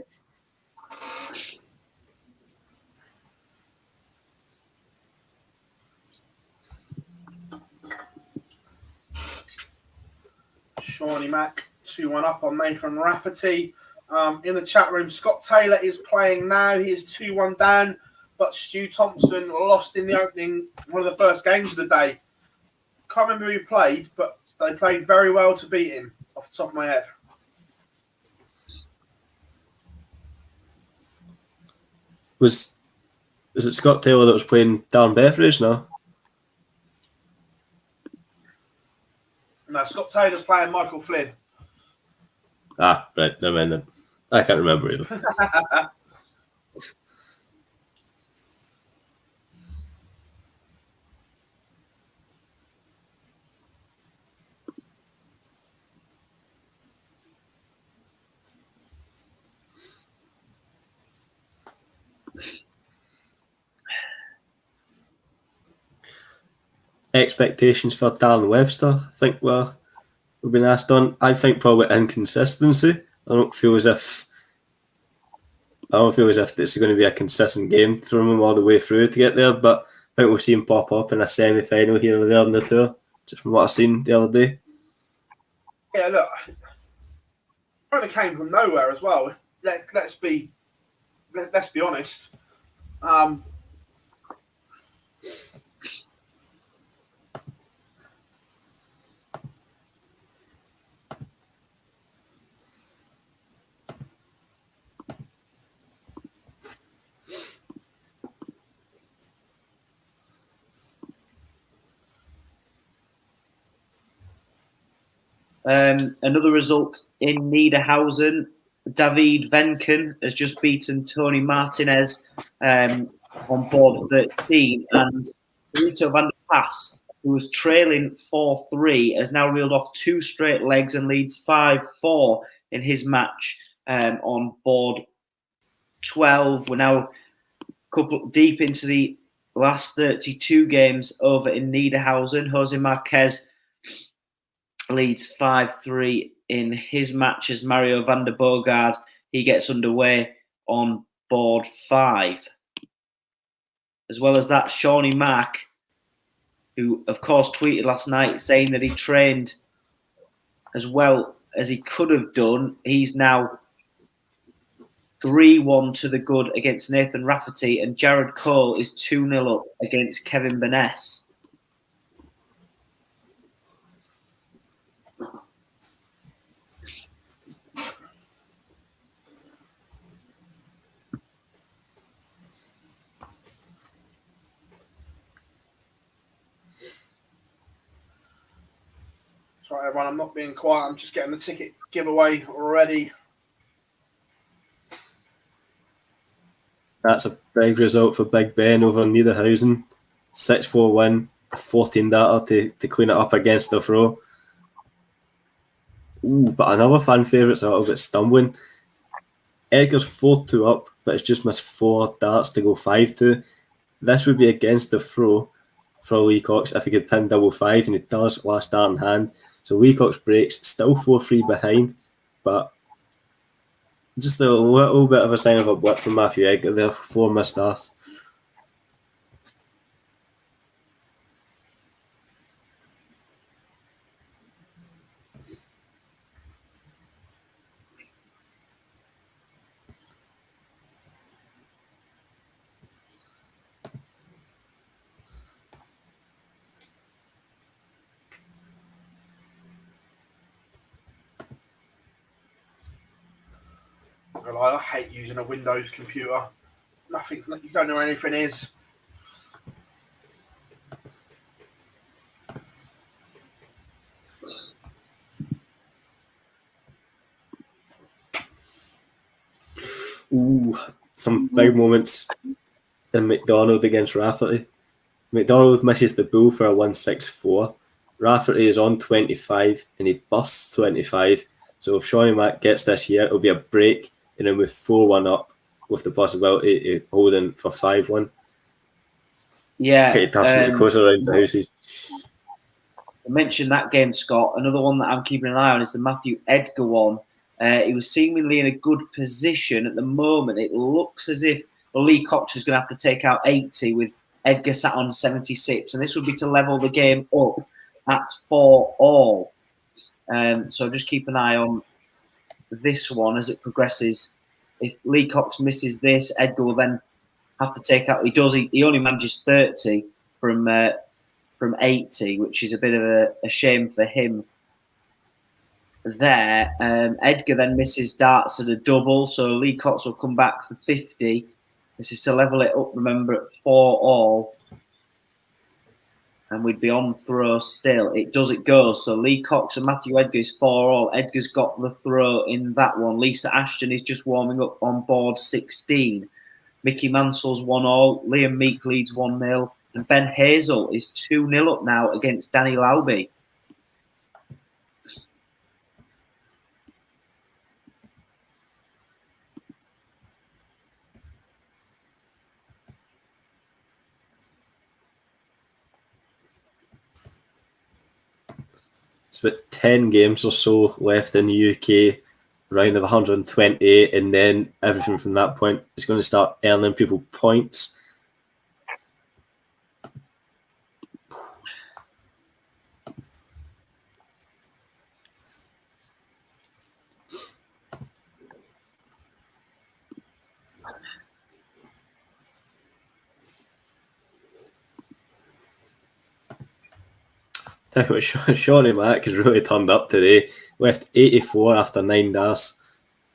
Shawnee Mack 2-1 up on Nathan Rafferty. In the chat room, Scott Taylor is playing now. He is 2-1 down, but Stu Thompson lost in the opening, one of the first games of the day. Can't remember who played, but they played very well to beat him, off the top of my head. Was is it Scott Taylor that was playing Darren Beveridge now? No, Scott Taylor's playing Michael Flynn. Ah, right. Never mind then. I can't remember either. Expectations for Darren Webster, I think we've been asked on. I think probably inconsistency. I don't feel as if it's going to be a consistent game from him all the way through to get there, but I think we'll see him pop up in a semi-final here or there on the tour, just from what I've seen the other day. Yeah, look, kind of came from nowhere as well. Let's be honest. Another result in Niedernhausen, David Venken has just beaten Tony Martinez on board 13, and Rito van der Pass, who was trailing 4-3, has now reeled off 2 straight legs and leads 5-4 in his match on board 12. We're now a couple deep into the last 32 games over in Niedernhausen. Jose Marquez leads 5-3 in his match as Mario van der Bogard, he gets underway on board 5. As well as that, Shawnee Mack, who of course tweeted last night saying that he trained as well as he could have done. He's now 3-1 to the good against Nathan Rafferty, and Jared Cole is 2-0 up against Kevin Burness. Sorry, everyone, I'm not being quiet. I'm just getting the ticket giveaway already. That's a big result for Big Ben over Niederhausen. 6-4 win, 14 data to clean it up against the throw. Ooh, but another fan favourite's a little bit stumbling. Edgar's 4-2 up, but it's just missed 4 darts to go 5-2. This would be against the throw for Lee Cox if he could pin 5-5, and he does last dart in hand. So Lee Cox breaks, still 4-3 behind, but just a little bit of a sign of a blip from Matthew Edgar there for 4 missed darts. I hate using a Windows computer. You don't know where anything is. Ooh, some big moments in McDonald against Rafferty. McDonald misses the bull for a 1-6-4. Rafferty is on 25 and he busts 25. So if Shawnee Mack gets this here, it'll be a break, and then with 4-1 up with the possibility of holding for 5-1. Yeah. Pretty absolutely close around the houses. I mentioned that game, Scott. Another one that I'm keeping an eye on is the Matthew Edgar one. He was seemingly in a good position at the moment. It looks as if Lee Cox is going to have to take out 80 with Edgar sat on 76, and this would be to level the game up at 4-all. So just keep an eye on this one as it progresses. If Lee Cox misses this, Edgar will then have to take out. He only manages 30 from 80, which is a bit of a shame for him. There, Edgar then misses darts at a double, so Lee Cox will come back for 50 This is to level it up, remember, at 4-all. And we'd be on throw still. It does, it goes. So Lee Cox and Matthew Edgar is 4-all. Edgar's got the throw in that one. Lisa Ashton is just warming up on board 16. Mickey Mansell's 1-all. Liam Meek leads 1-0. And Ben Hazel is 2-0 up now against Danny Lauby. It's about 10 games or so left in the UK, round of 128, and then everything from that point is going to start earning people points. Tell you what, Shawnee Mack has really turned up today. Left 84 after 9 darts.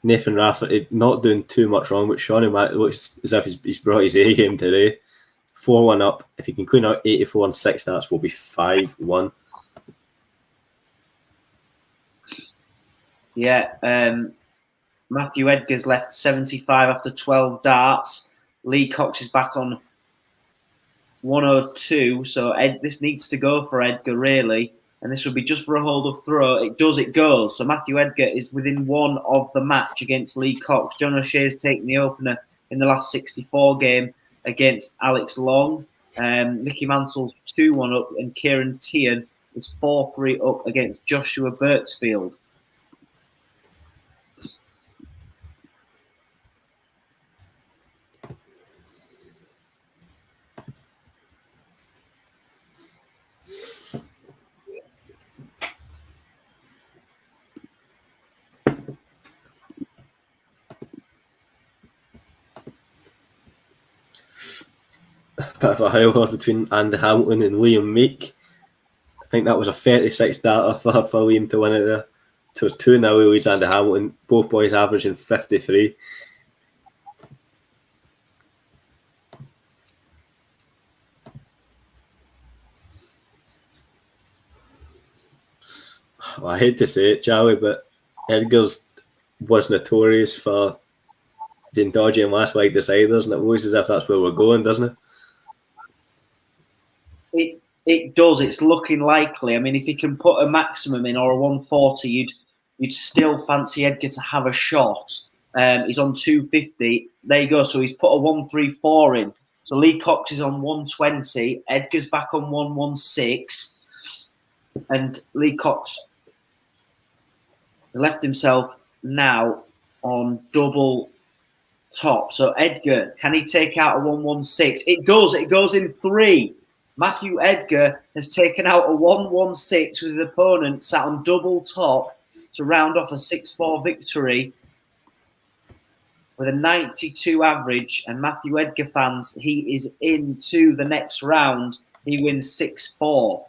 Nathan Rafferty not doing too much wrong, but Shawnee Mack looks as if he's brought his A game today. 4-1 up. If he can clean out 84 and 6 darts, we'll be 5-1. Yeah, Matthew Edgar's left 75 after 12 darts. Lee Cox is back on 102, so this needs to go for Edgar, really. And this would be just for a hold of throw. It does, it goes. So Matthew Edgar is within 1 of the match against Lee Cox. John O'Shea's taken the opener in the last 64 game against Alex Long. Mickey Mansell's 2-1 up, and Kieran Tian is 4-3 up against Joshua Birksfield. Bit of a howler between Andy Hamilton and Liam Meek. I think that was a 36 data for Liam to win it there. So it's 2-0 he leads Andy Hamilton. Both boys averaging 53. Well, I hate to say it, Charlie, but Edgar's was notorious for being dodgy in last leg deciders, and it looks as if that's where we're going, doesn't it? It does. It's looking likely. I mean, if he can put a maximum in or a 140, you'd still fancy Edgar to have a shot. He's on 250. There you go. So he's put a 134 in. So Lee Cox is on 120. Edgar's back on 116. And Lee Cox left himself now on double top. So Edgar, can he take out a 116? It does. It goes in 3. Matthew Edgar has taken out a 116 with his opponent sat on double top to round off a 6-4 victory with a 92 average. And Matthew Edgar fans, he is into the next round. He wins 6-4.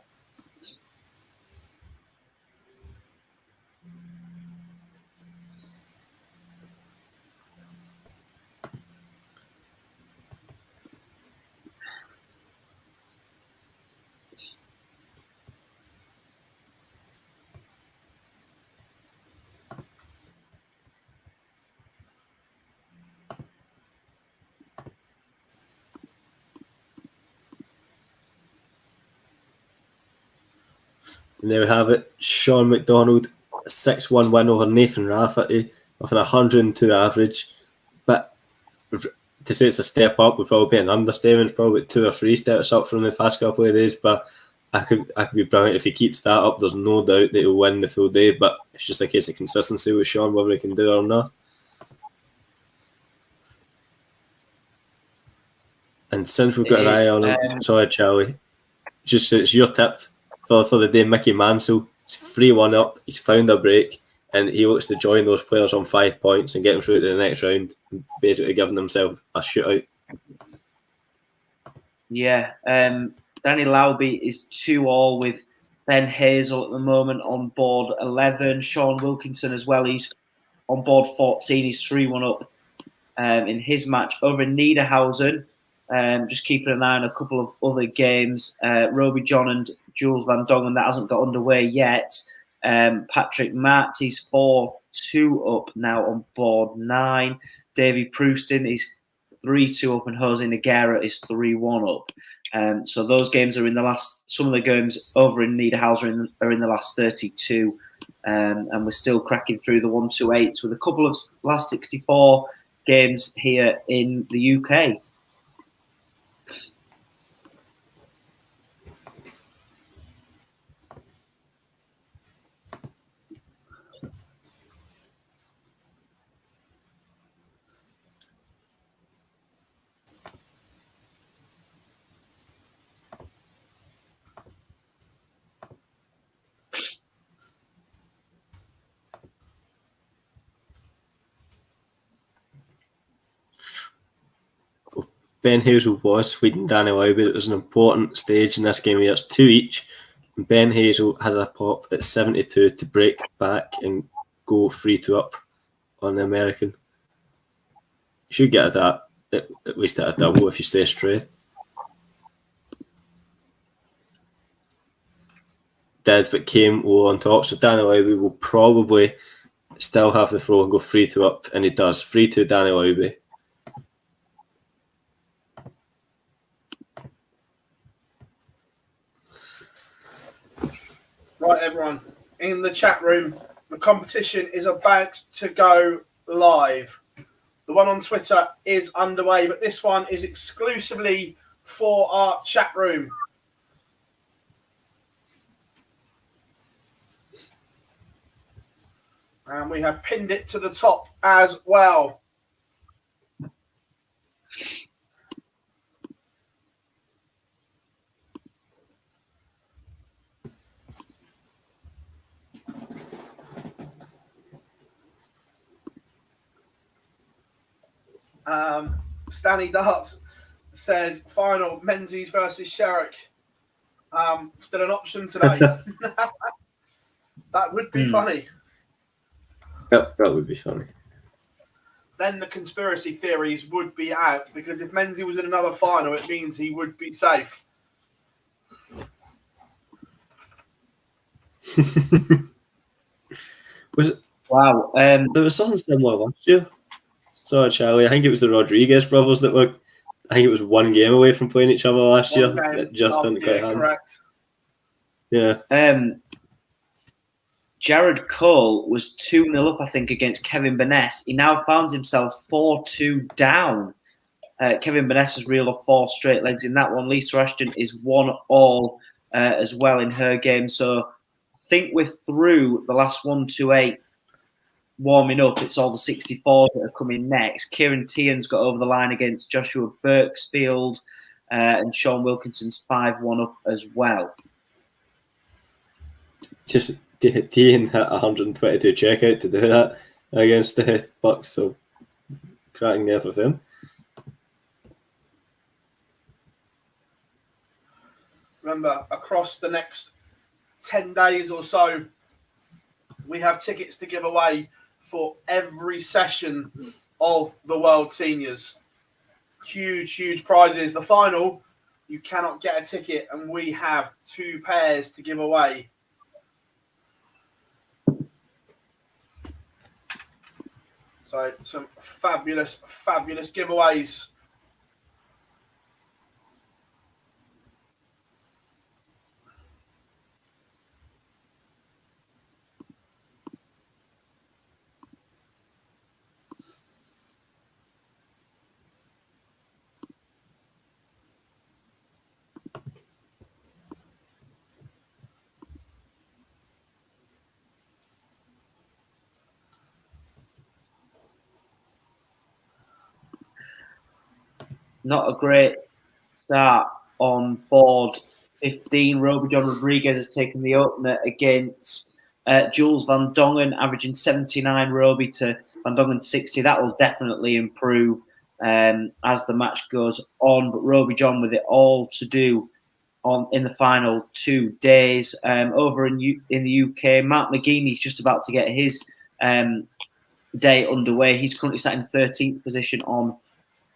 And there we have it. Sean McDonald, 6-1 win over Nathan Rafferty with an 102 average. But to say it's a step up would probably be an understatement. Probably 2 or 3 steps up from the past couple of days. But I could be brilliant if he keeps that up. There's no doubt that he'll win the full day. But it's just a case of consistency with Sean, whether he can do it or not. And since we've got an eye on him, sorry, Charlie, just it's your tip for the day. Mickey Mansell, he's 3-1 up, he's found a break, and he looks to join those players on 5 points and get them through to the next round, basically giving himself a shootout. Yeah, Danny Lauby is 2-all with Ben Hazel at the moment on board 11. Sean Wilkinson as well, he's on board 14, he's 3-1 up in his match over in Niedernhausen. Just keeping an eye on a couple of other games. Roby John and Jules Van Dongen, that hasn't got underway yet. Patrick Marty's 4-2 up now on board 9. Davy Proustin is 3-2 up, and Jose Noguera is 3-1 up. So those games are in the last. Some of the games over in Niederhausen are in the last 32, and we're still cracking through the 1-2-8s with a couple of last 64 games here in the UK. Ben Hazel was Sweden, Danny Lauby. It was an important stage in this game. It's 2 each. Ben Hazel has a pop at 72 to break back and go 3-2 up on the American. You should get that at least at a double if you stay straight. Did, but came low on top. So Danny Lauby will probably still have the throw and go 3-2 up, and he does. 3-2 Danny Lauby. Right, everyone, in the chat room, the competition is about to go live. The one on Twitter is underway, but this one is exclusively for our chat room. And we have pinned it to the top as well. Stanley Darts says final Menzies versus Sherrick. Still an option today. That would be funny. Yep, that would be funny. Then the conspiracy theories would be out, because if Menzies was in another final, it means he would be safe. Was it? Wow. There was something similar last year. Sorry, Charlie. I think it was the Rodriguez brothers that were. I think it was one game away from playing each other last year. It just didn't quite happen. Correct. Yeah. Jared Cole was 2-0 up, I think, against Kevin Burness. He now finds himself 4-2 down. Kevin Burness has reeled off 4 straight legs in that one. Lisa Ashton is 1-all as well in her game. So I think we're through the last 1-2-8 warming up. It's all the 64 that are coming next. Kieran Tiern's got over the line against Joshua Birksfield, and Sean Wilkinson's 5-1 up as well. Just Tien hit 122 checkout to do that against the Bucks, so cracking there for him. Remember, across the next 10 days or so, we have tickets to give away for every session of the World Seniors. Huge, huge prizes. The final, you cannot get a ticket, and we have 2 pairs to give away. So some fabulous, fabulous giveaways. Not a great start on board 15. Roby John Rodriguez has taken the opener against Jules Van Dongen, averaging 79 Roby to Van Dongen 60. That will definitely improve as the match goes on. But Roby John with it all to do in the final 2 days. Over in the UK, Mark McGeeney's just about to get his day underway. He's currently sat in 13th position on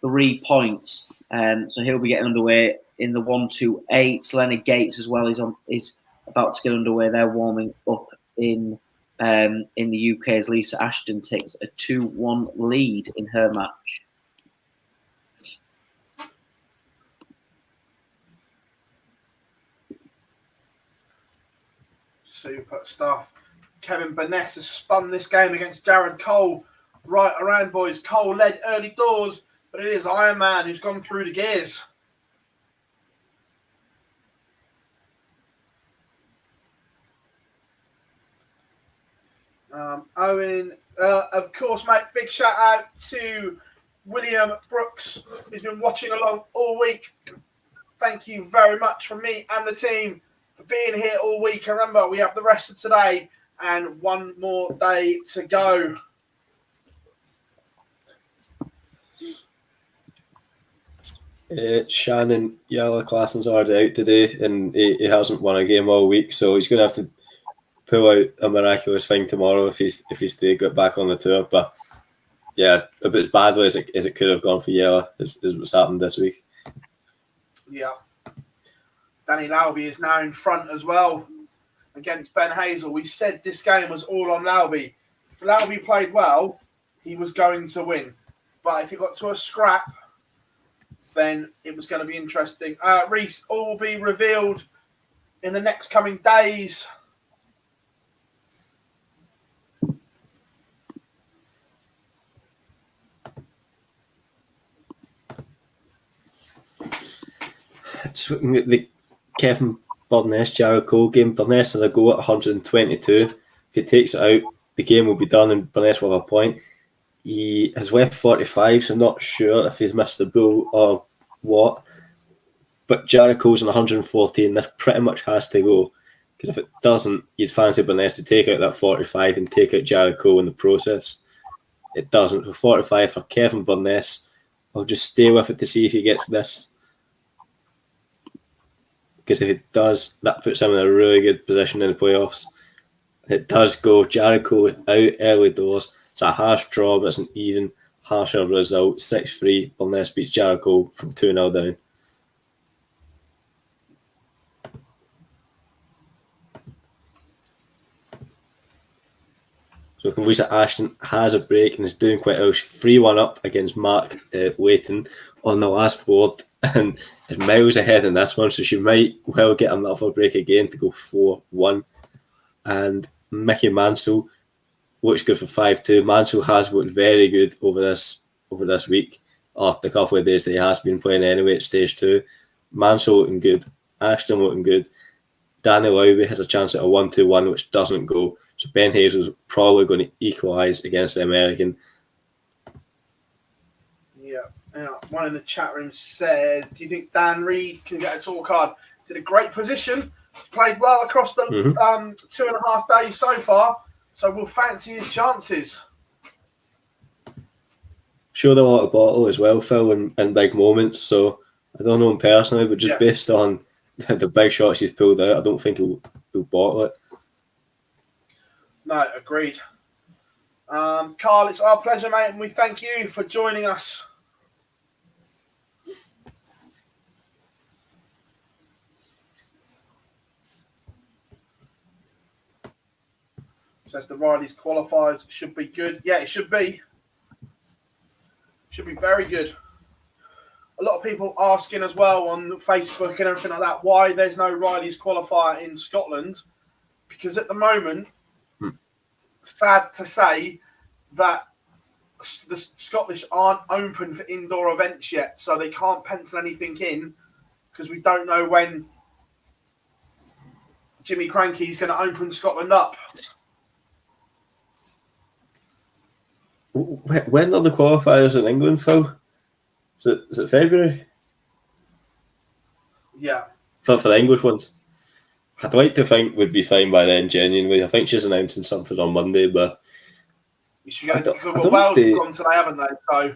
3 points. So he'll be getting underway in the 1-2-8. Leonard Gates as well is about to get underway. They're warming up in the UK as Lisa Ashton takes a 2-1 lead in her match. Super stuff. Kevin Burness has spun this game against Jared Cole. Right around, boys. Cole led early doors, but it is Iron Man who's gone through the gears. Owen, of course, mate, big shout out to William Brooks, who's been watching along all week. Thank you very much from me and the team for being here all week. And remember, we have the rest of today and one more day to go. Shannon Yalla Klassen's already out today, and he hasn't won a game all week, so he's going to have to pull out a miraculous thing tomorrow if he's to get back on the tour. But yeah, a bit as badly as it could have gone for Yella is what's happened this week. Yeah. Danny Lauby is now in front as well against Ben Hazel. We said this game was all on Lauby. If Lauby played well, he was going to win. But if it got to a scrap, then it was going to be interesting. Reese, all will be revealed in the next coming days. Just looking at the Kevin Burness Jared Cole game. Burness has a goal at 122. If he takes it out, the game will be done and Burness will have a point. He has left 45, so I'm not sure if he's missed the bull or what. But Jared Cole's on 114. This pretty much has to go. Because if it doesn't, you'd fancy Burness to take out that 45 and take out Jared Cole in the process. It doesn't. So 45 for Kevin Burness. I'll just stay with it to see if he gets this. Because if it does, that puts him in a really good position in the playoffs. It does go. Jared Cole out early doors. It's a harsh draw, but it's an even harsher result. 6-3. Burness beats Jared Cole from 2-0 down. So Lisa Ashton has a break and is doing quite well. She's 3-1 up against Mark Layton on the last board and is miles ahead in this one, so she might well get another break again to go 4-1. And Mickey Mansell looks good for 5-2. Mansell has looked very good over this week, or the couple of days that he has been playing anyway at stage 2. Mansell looking good. Ashton looking good. Danny Lowry has a chance at a 1-2-1, which doesn't go. So Ben Hazel's probably going to equalise against the American. Yeah. One in the chat room says, do you think Dan Reed can get a tour card? Did a great position. Played well across the 2.5 days so far. So we'll fancy his chances. Showed a lot of bottle as well, Phil, in big moments. So I don't know him personally, but just based on the big shots he's pulled out, I don't think he'll bottle it. No, agreed. Carl, it's our pleasure, mate, and we thank you for joining us. Says the Riley's qualifiers should be good. Yeah, it should be. Should be very good. A lot of people asking as well on Facebook and everything like that why there's no Riley's qualifier in Scotland. Because at the moment, sad to say that the Scottish aren't open for indoor events yet, so they can't pencil anything in because we don't know when Jimmy Cranky's going to open Scotland up. When are the qualifiers in England, Phil? Is it February? Yeah. For the English ones? I'd like to think we'd be fine by then, genuinely. I think she's announcing something on Monday, but... Wales have gone today, haven't they? So...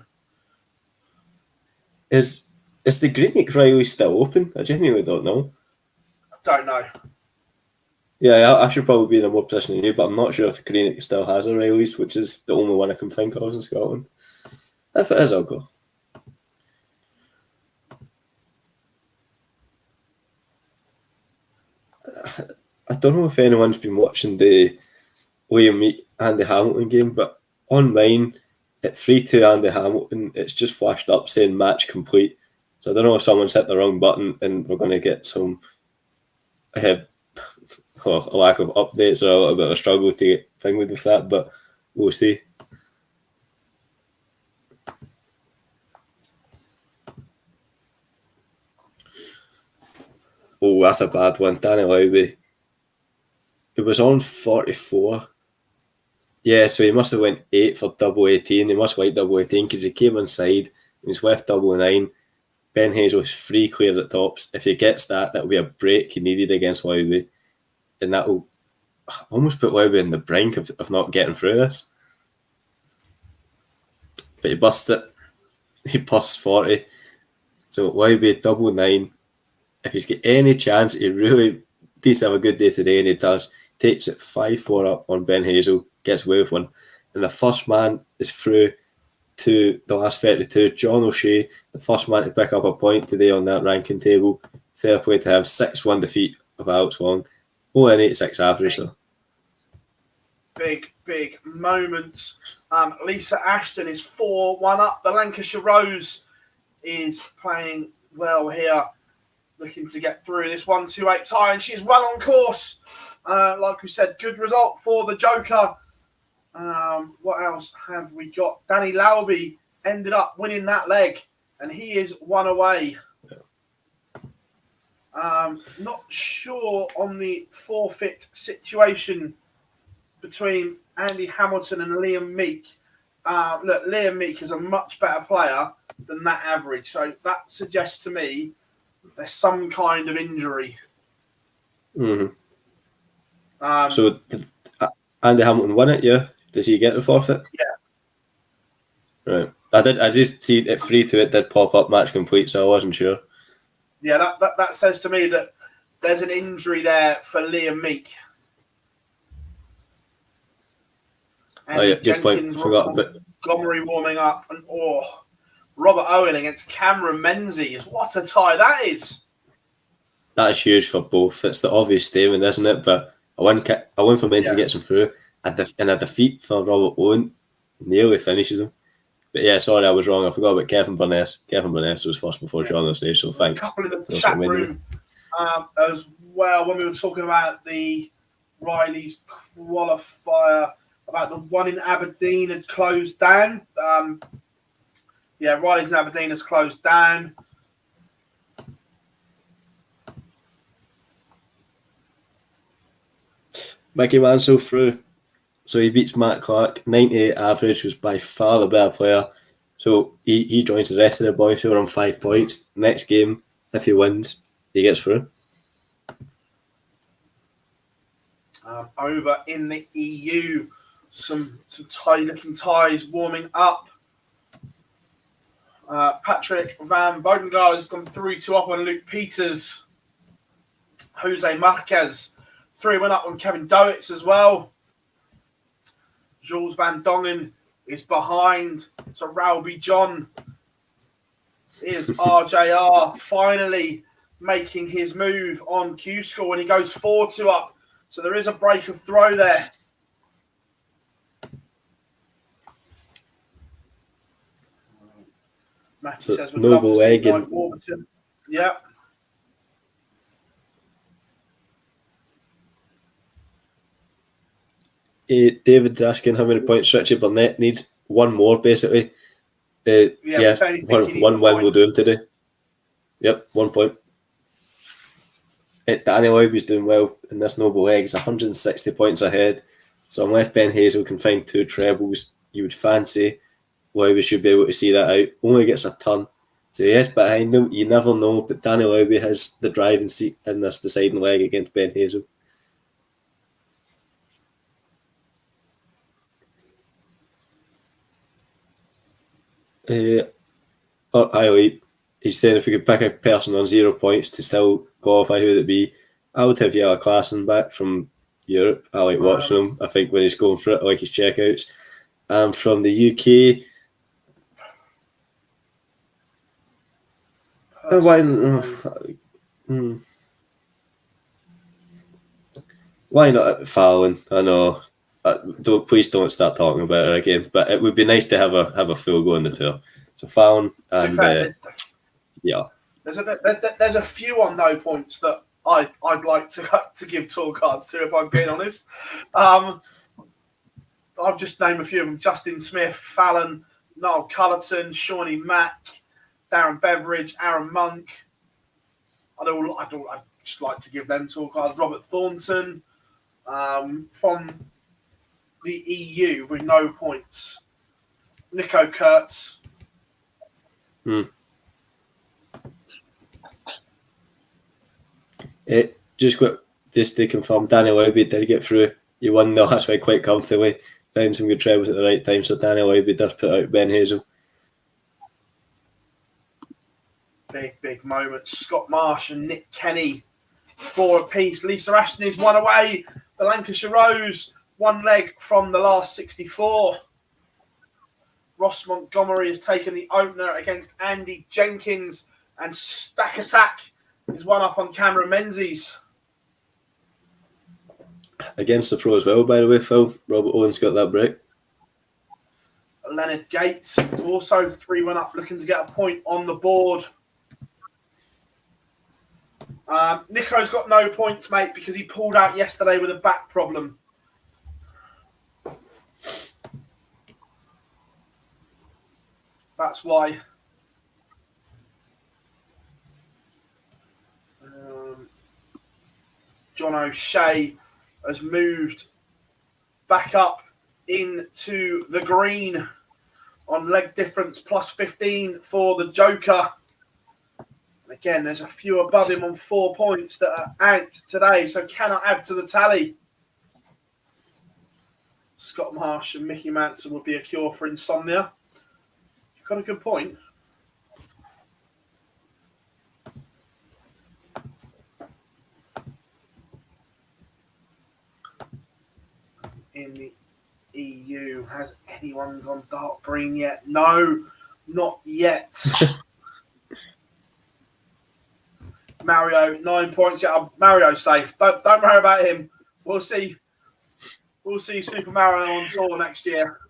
Is the Greenock Riley still open? I genuinely don't know. I don't know. Yeah, I should probably be in a more position than you, but I'm not sure if the Greenock still has a Riley's, which is the only one I can think of in Scotland. If it is, I'll go. I don't know if anyone's been watching the Liam Meek Andy Hamilton game, but on mine at 3-2 Andy Hamilton, it's just flashed up saying match complete. So I don't know if someone's hit the wrong button and we're going to get some a lack of updates or a little bit of a struggle to get thing with that, but we'll see. Oh, that's a bad one. Danny Lowby. It was on 44. Yeah, so he must have went 8 for double 18. He must have liked double 18 because he came inside and he's left double 9. Ben Hazel is free clear at tops. If he gets that, that'll be a break he needed against Lowby. And that'll almost put Lowby in the brink of not getting through this. But he busts it. He busts 40. So Lowby double 9. If he's got any chance, he really needs to have a good day today, and he does. Takes it 5-4 up on Ben Hazel, gets away with one. And the first man is through to the last 32. John O'Shea, the first man to pick up a point today on that ranking table. Fair play to him. 6-1 defeat of Alex Wong. Only an 86 average, though. Big moments. Lisa Ashton is 4-1 up. The Lancashire Rose is playing well here, looking to get through this 1-2-8 tie, and she's well on course. Like we said, good result for the Joker. What else have we got? Danny Lowby ended up winning that leg, and he is 1 away. Not sure on the forfeit situation between Andy Hamilton and Liam Meek. Look, Liam Meek is a much better player than that average, so that suggests to me there's some kind of injury. Mm-hmm. So did Andy Hamilton win it? Yeah. Does he get the forfeit? Yeah. Right. I just see at 3-2 it did pop up match complete, so I wasn't sure. Yeah, that says to me that there's an injury there for Liam Meek. And yeah, good point. Forgot about Montgomery warming up, and Robert Owen against Cameron Menzies. What a tie that is! That is huge for both. It's the obvious statement, isn't it? But a win for Menzies gets him through, and a defeat for Robert Owen nearly finishes him. But yeah, sorry, I was wrong. I forgot about Kevin Burness. Kevin Burness was first before John on the stage, so thanks. A couple in the chat room as well, when we were talking about the Riley's qualifier, about the one in Aberdeen had closed down. Riley's in Aberdeen has closed down. Mickey Mansell through. So he beats Matt Clark. 98 average, was by far the better player. So he joins the rest of the boys who are on 5 points. Next game, if he wins, he gets through. Over in the EU, some tie-looking ties warming up. Patrick Van Bodengaard has gone 3-2 up on Luke Peters. Jose Marquez 3-1 up on Kevin Dowitz as well. Jules Van Dongen is behind. So Rowby John is RJR finally making his move on Q-School, and he goes 4-2 up. So there is a break of throw there. Matthew says, would love to see Mike Warburton. Yep. David's asking how many points Richard Burnett needs. One more, basically. One win will do him today. Yep, 1 point. Danny Lowby's doing well in this noble egg. He's 160 points ahead. So unless Ben Hazel can find 2 trebles, you would fancy Lowby should be able to see that out. Only gets a ton. So he is behind him. You never know, but Danny Lowby has the driving seat in this deciding leg against Ben Hazel. He's saying if we could pick a person on 0 points to still qualify, who would it be? I would have Yella Klassen back from Europe. I like watching him. I think when he's going for it, I like his checkouts. From the UK, why not Fallon? I know. Please don't start talking about it again. But it would be nice to have a full go on the tour. So Fallon and yeah. There's a few on no points that I'd like to give tour cards to, if I'm being honest. I'll just name a few of them: Justin Smith, Fallon, Niall Cullerton, Shawnee Mack, Darren Beveridge, Aaron Monk. I'd just like to give them tour cards. Robert Thornton, from the EU with no points. Nico Kurtz. Just to confirm, Danny Lowby did get through. He won the last week quite comfortably. Found some good trebles at the right time, so Danny Lowby does put out Ben Hazel. Big moments. Scott Marsh and Nick Kenny, 4 apiece. Lisa Ashton is 1 away. The Lancashire Rose, 1 leg from the last 64. Ross Montgomery has taken the opener against Andy Jenkins, and Stack Attack is 1 up on Cameron Menzies. Against the pro as well, by the way, Phil. Robert Owen's got that break. Leonard Gates is also 3-1 up, looking to get a point on the board. Nico's got no points, mate, because he pulled out yesterday with a back problem. That's why. John O'Shea has moved back up into the green on leg difference, plus 15 for the Joker. And again, there's a few above him on 4 points that are out today, so cannot add to the tally. Scott Marsh and Mickey Manson would be a cure for insomnia. You've got a good point. In the EU, has anyone gone dark green yet? No, not yet. Mario, 9 points. Yeah, Mario's safe. Don't worry about him. We'll see Super Mario on tour next year.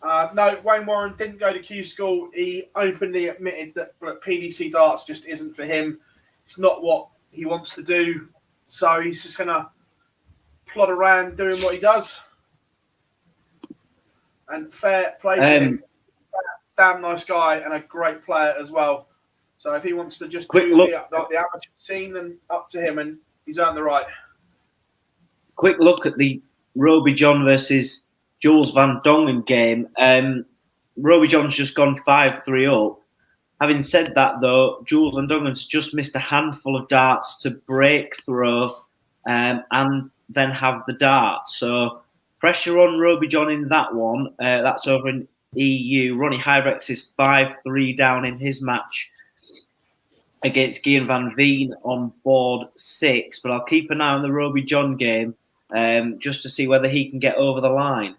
No, Wayne Warren didn't go to Q-School. He openly admitted that PDC darts just isn't for him. It's not what he wants to do. So he's just going to plod around doing what he does. And fair play to him. Damn nice guy and a great player as well. So if he wants to just do the amateur scene, then up to him, and he's earned the right. Quick look at the Roby John versus Jules Van Dongen game. Roby John's just gone 5-3 up. Having said that, though, Jules Van Dongen's just missed a handful of darts to break throw and then have the dart. So pressure on Roby John in that one. That's over in EU. Ronnie Hybrex is 5-3 down in his match against Gian Van Veen on board 6. But I'll keep an eye on the Roby John game just to see whether he can get over the line.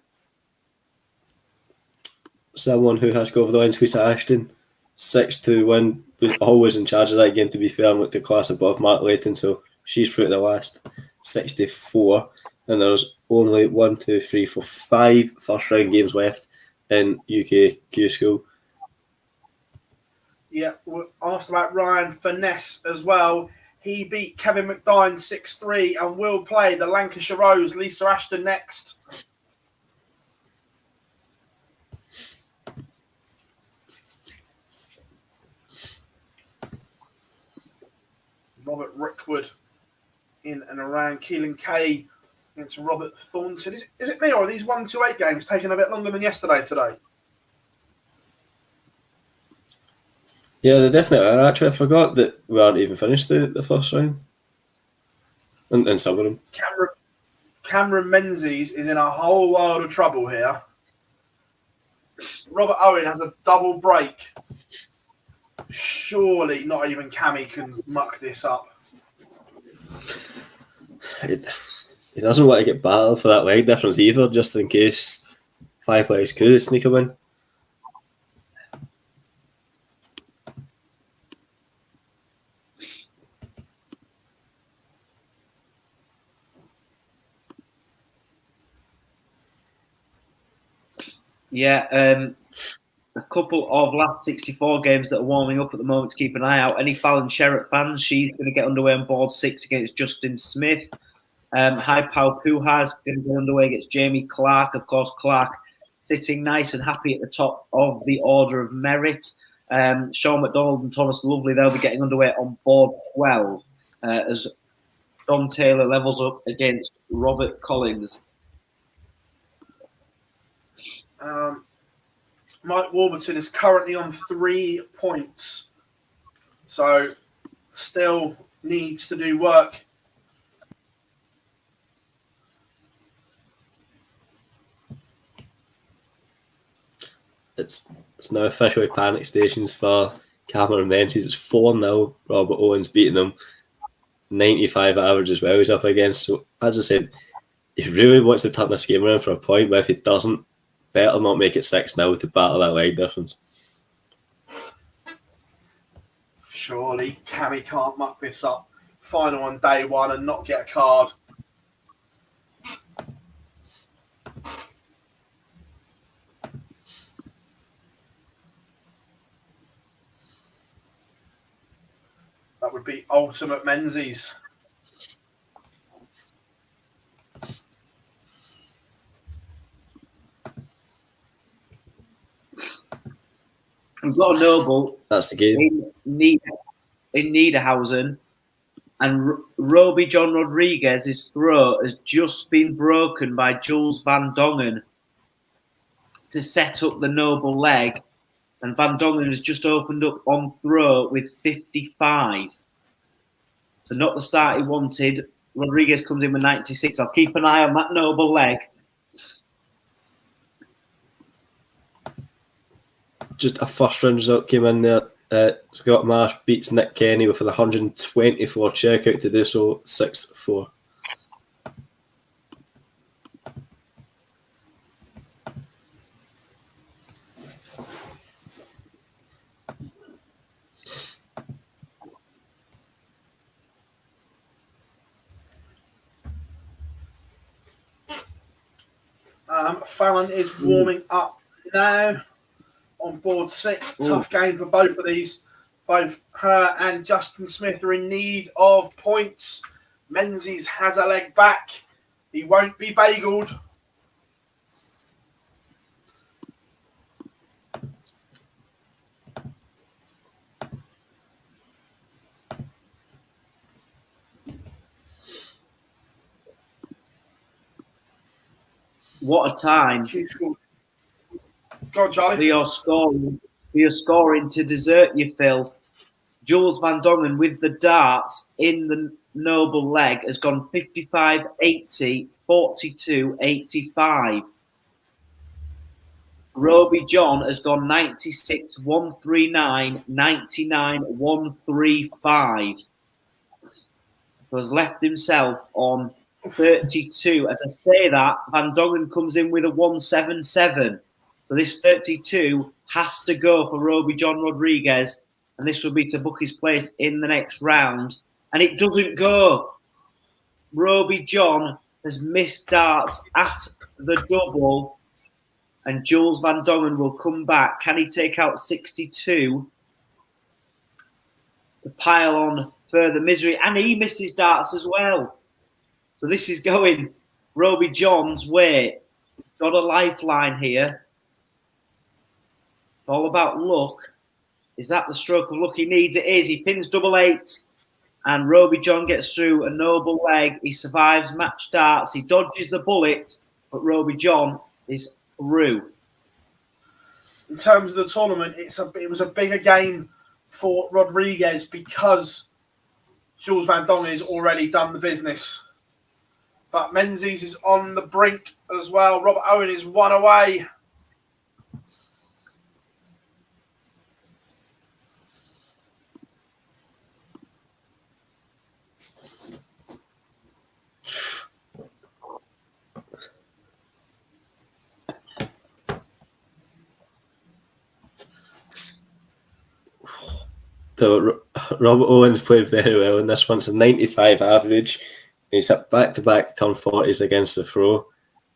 Someone who has got over the line, Lisa Ashton. 6-2 win. Was always in charge of that game, to be fair, and with the class above Mark Layton, so she's through to the last 64. And there's only 5 first round games left in UK Q-School. Yeah, we asked about Ryan Finesse as well. He beat Kevin McDine 6-3 and will play the Lancashire Rose. Lisa Ashton next. Robert Rickwood in and around Keelan Kay against Robert Thornton. Is it me, or are these 1-2-8 games taking a bit longer than yesterday today? Yeah, they definitely are. Actually, I forgot that we hadn't even finished the first round. And some of them. Cameron Menzies is in a whole world of trouble here. Robert Owen has a double break. Surely not even Cammy can muck this up. he doesn't want to get battled for that leg difference either, just in case 5 legs could sneak him in. Yeah, a couple of last 64 games that are warming up at the moment to keep an eye out. Any Fallon Sherritt fans, she's going to get underway on board 6 against Justin Smith. High Power Puha's going to get underway against Jamie Clark. Of course, Clark sitting nice and happy at the top of the order of merit. Sean McDonald and Thomas Lovely, they'll be getting underway on board 12 as Don Taylor levels up against Robert Collins. Mike Warburton is currently on 3 points, so still needs to do work. It's now officially panic stations for Cameron Menzies. It's 4-0. Robert Owens beating them. 95 average as well he's up against. So, as I said, he really wants to turn this game around for a point, but if he doesn't, better not make it 6-0 to battle that leg difference. Surely Cammy can't muck this up. Final on day 1 and not get a card. That would be ultimate Menzies. We've got a Noble. That's the game. In Niedernhausen, and Roby John Rodriguez's throat has just been broken by Jules Van Dongen to set up the Noble leg, and Van Dongen has just opened up on throat with 55. So not the start he wanted. Rodriguez comes in with 96. I'll keep an eye on that Noble leg. Just a first round result came in there. Scott Marsh beats Nick Kenny with an 124 checkout to do so 6-4. Fallon is warming up now on board 6. Tough game for both of these. Both her and Justin Smith are in need of points. Menzies has a leg back. He won't be bageled. What a time. Go on, Charlie. We are scoring to desert you, Phil. Jules Van Dongen with the darts in the Noble leg has gone 55, 80, 42, 85. Roby John has gone 96, 139, 99, 135. So has left himself on 32. As I say that, Van Dongen comes in with a 177. So this 32 has to go for Roby John Rodriguez, and this will be to book his place in the next round. And it doesn't go. Roby John has missed darts at the double, and Jules Van Dongen will come back. Can he take out 62 to pile on further misery? And he misses darts as well. So this is going Roby John's way. Got a lifeline here. It's all about luck. Is that the stroke of luck he needs? It is. He pins 88. And Roby John gets through a Noble leg. He survives match darts. He dodges the bullet. But Roby John is through. In terms of the tournament, it was a bigger game for Rodriguez because Jules Van Dongen has already done the business. But Menzies is on the brink as well. Robert Owen is 1 away. So Robert Owens played very well in this one. It's a 95 average. He's hit back-to-back turn 40s against the throw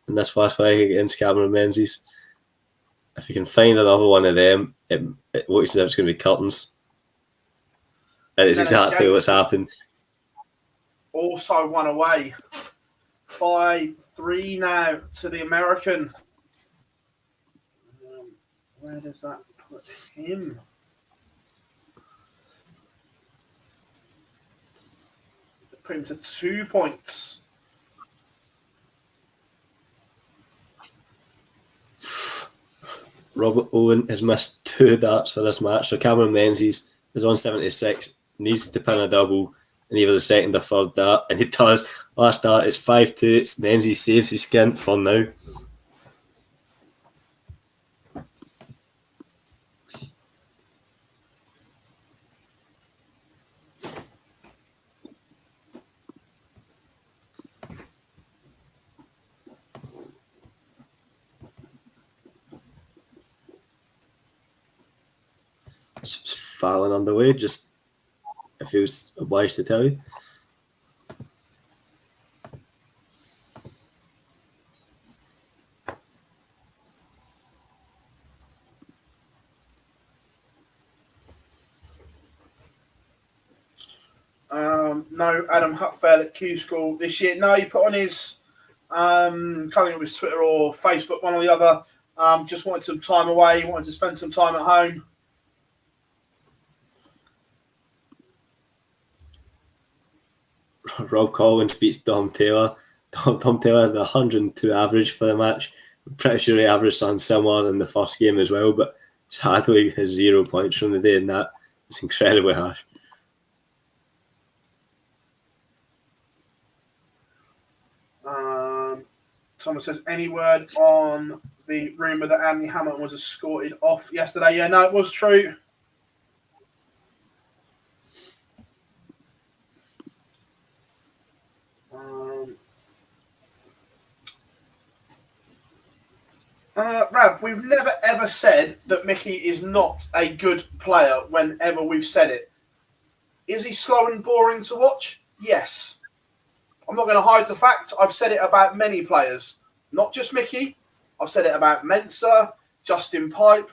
in this last week against Cameron Menzies. If you can find another one of them, it looks as if it's going to be curtains. And it's exactly what's happened. Also one away. 5-3 now to the American. Where does that put him? Put him to 2 points. Robert Owen has missed 2 darts for this match. So Cameron Menzies is on 76, needs to pin a double in either the second or third dart, and he does. Last dart is 5-2. Menzies saves his skin for now. It's Fallon underway, just if he was obliged to tell you. No, Adam Hutfeld at Q-School this year. No, he put on his, can't think it was Twitter or Facebook, one or the other. Just wanted some time away, wanted to spend some time at home. Rob Collins beats Dom Taylor. Dom Taylor had 102 average for the match. I'm pretty sure he averaged something similar in the first game as well, but sadly his 0 points from the day in that. It's incredibly harsh. Someone says, any word on the rumour that Andy Hamilton was escorted off yesterday? Yeah, no, it was true. Rav, we've never ever said that Mickey is not a good player whenever we've said it. Is he slow and boring to watch? Yes. I'm not going to hide the fact. I've said it about many players, not just Mickey. I've said it about Mensah, Justin Pipe.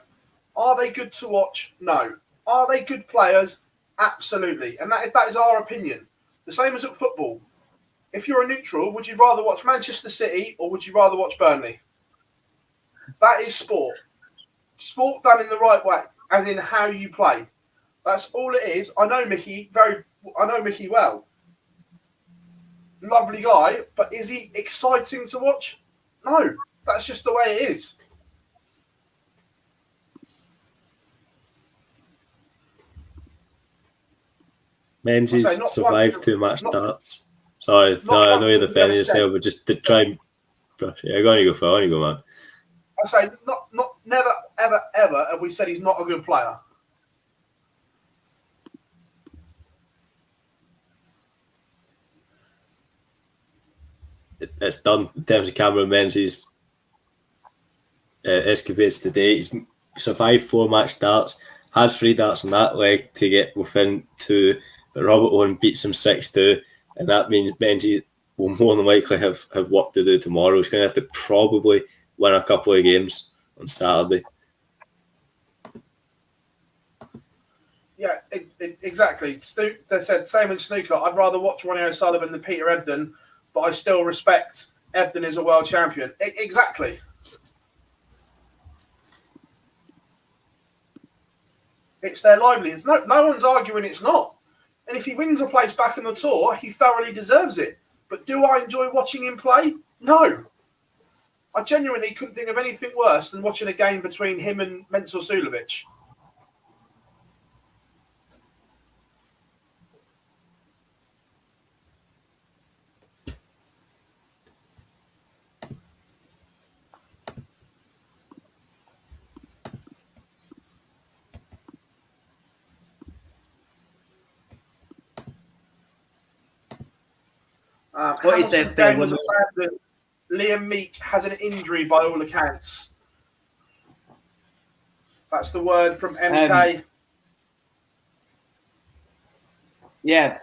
Are they good to watch? No. Are they good players? Absolutely. And that is our opinion. The same as at football. If you're a neutral, would you rather watch Manchester City or would you rather watch Burnley? That is sport. Sport done in the right way, as in how you play. That's all it is. I know Mickey well. Lovely guy, but is he exciting to watch? No. That's just the way it is. Menzies survived 2 match darts. Sorry, I know you're defending yourself, but just to try and brush. Yeah, go on, you go, Phil. On you go, man. I say, never, ever, ever have we said he's not a good player. It's done in terms of Cameron Menzies' escapades today. He's survived 4 match darts, had 3 darts in that leg to get within 2, but Robert Owen beats him 6-2, and that means Menzies will more than likely have work to do tomorrow. He's going to have to probably win a couple of games on Saturday. Yeah, exactly. They said, same in snooker. I'd rather watch Ronnie O'Sullivan than Peter Ebdon, but I still respect Ebdon as a world champion. Exactly. It's their livelihood. No one's arguing it's not. And if he wins a place back in the tour, he thoroughly deserves it. But do I enjoy watching him play? No. I genuinely couldn't think of anything worse than watching a game between him and Mensah Suljovic. What is that game was that Liam Meek has an injury by all accounts. That's the word from MK. Yeah.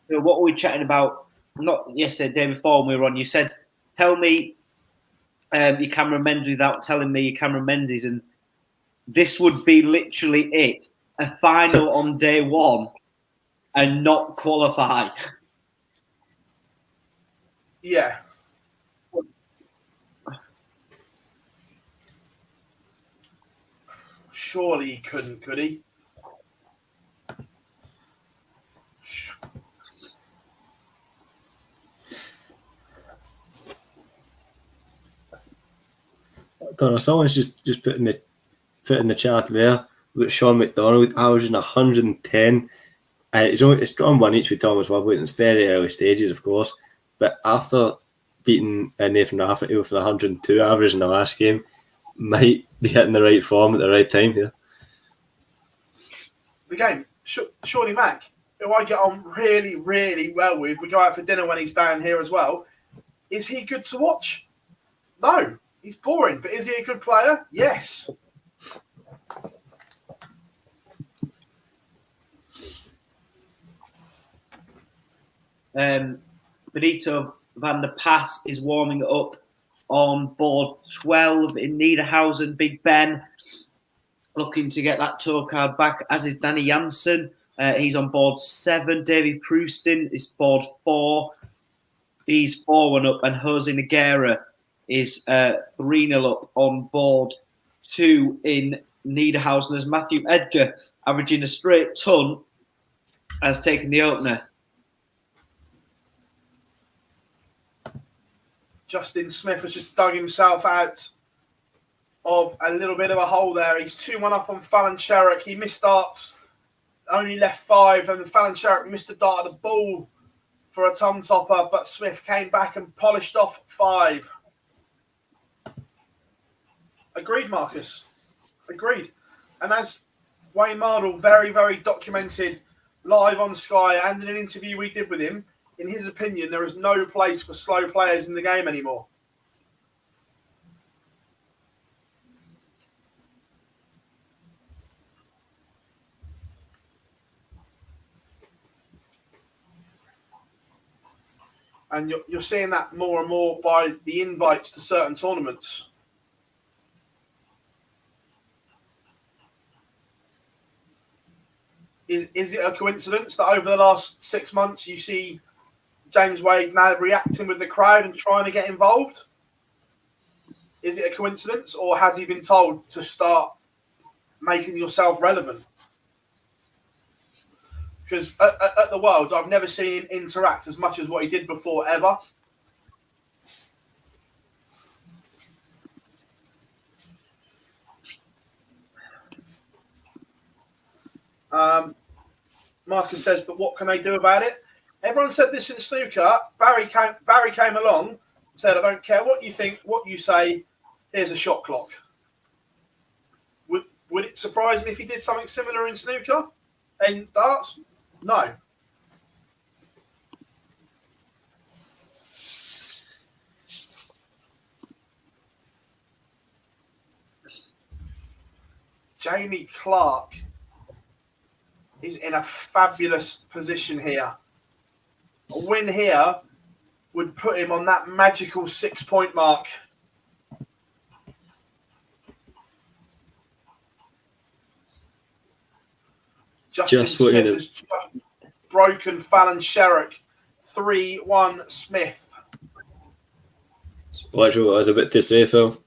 So what were we chatting about? Not yesterday, the day before when we were on. You said, "Tell me your Cameron Menzies without telling me your Cameron Menzies," and this would be literally it: a final on day one and not qualify. Yeah. Surely he couldn't, could he? I don't know. Someone's just put in the chat there. We've got Sean McDonald averaging 110. It's drawn one each with Thomas Lovewood. It's very early stages, of course, but after beating Nathan Rafferty with an 102 average in the last game, might be hitting the right form at the right time here. The game, Shawnee Mack, who I get on really, really well with. We go out for dinner when he's down here as well. Is he good to watch? No, he's boring. But is he a good player? Yes. Benito van der Pass is warming up on board 12 in Niedernhausen. Big Ben looking to get that tour card back, as is Danny Janssen. He's on board 7. Davy Proustin is board 4. He's 4-1 up. And Jose Nogueira is 3-0 up on board 2 in Niedernhausen, as Matthew Edgar, averaging a straight ton, has taken the opener. Justin Smith has just dug himself out of a little bit of a hole there. He's 2-1 up on Fallon Sherrick. He missed darts, only left 5, and Fallon Sherrick missed a dart at the ball for a tom topper, but Smith came back and polished off 5. Agreed, Marcus. Agreed. And as Wayne Mardle very, very documented live on Sky and in an interview we did with him, in his opinion, there is no place for slow players in the game anymore. And you're seeing that more and more by the invites to certain tournaments. Is it a coincidence that over the last 6 months you see James Wade now reacting with the crowd and trying to get involved? Is it a coincidence, or has he been told to start making yourself relevant? Because at the Worlds, I've never seen him interact as much as what he did before, ever. Marcus says, but what can they do about it? Everyone said this in snooker. Barry came along and said, I don't care what you think, what you say, here's a shot clock. Would it surprise me if he did something similar in snooker? In darts? No. Jamie Clark is in a fabulous position here. A win here would put him on that magical 6-point mark. Justin Smith has just broken Fallon Sherrick. 3-1 Smith. Watch what I was about to say, Phil.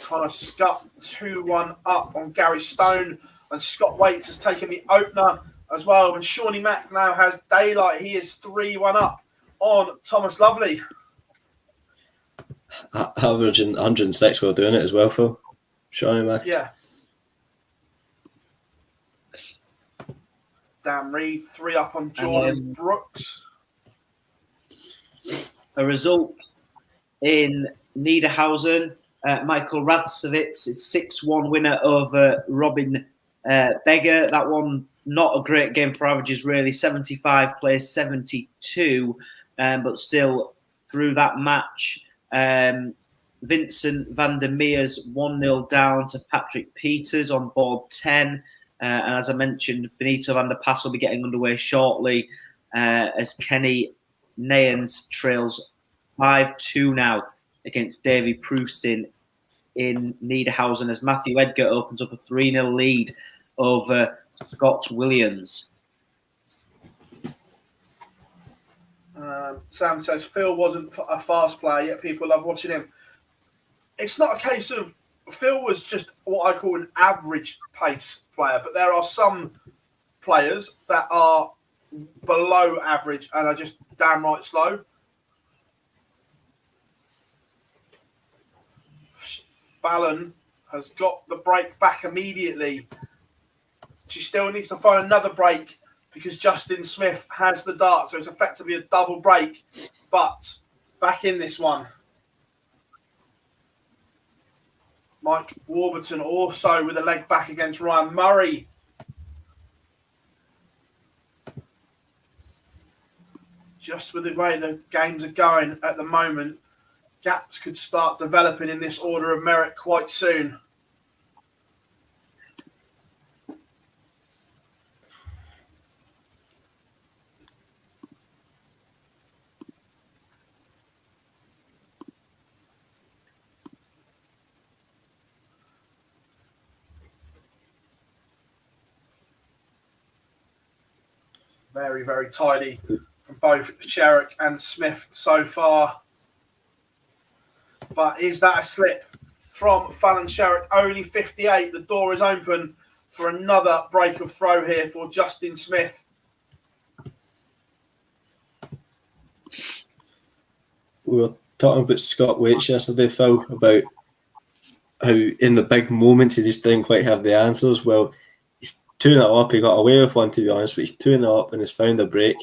Connor Scott 2-1 up on Gary Stone, and Scott Waits has taken the opener as well. And Shawnee Mack now has daylight. He is 3-1 up on Thomas Lovely. Averaging 106 while doing it as well, Phil. Shawnee Mack. Yeah. Dan Reed 3 up on Jordan Brooks. A result in Niedernhausen. Michael Radzovitz is 6-1 winner over Robin Beggar. That one not a great game for averages, really. 75 plays 72, but still through that match, Vincent van der Meers 1-0 down to Patrick Peters on board 10. And as I mentioned, Benito van der Pas will be getting underway shortly as Kenny Nayens trails 5-2 now against Davy Proustin in Niedernhausen as Matthew Edgar opens up a 3-0 lead over Scott Williams. Sam says Phil wasn't a fast player, yet people love watching him. It's not a case of Phil was just what I call an average pace player, but there are some players that are below average and are just downright slow. Fallon has got the break back immediately. She still needs to find another break because Justin Smith has the dart, so it's effectively a double break, but back in this one. Mike Warburton also with a leg back against Ryan Murray. Just with the way the games are going at the moment, gaps could start developing in this order of merit quite soon. Very, very tidy from both Sherrick and Smith so far. But is that a slip from Fallon Sherrick? Only 58. The door is open for another break of throw here for Justin Smith. We were talking about Scott Waits yesterday, Phil, about how in the big moments he just didn't quite have the answers. Well, he's 2-0 up. He got away with one, to be honest, but he's 2-0 up and has found a break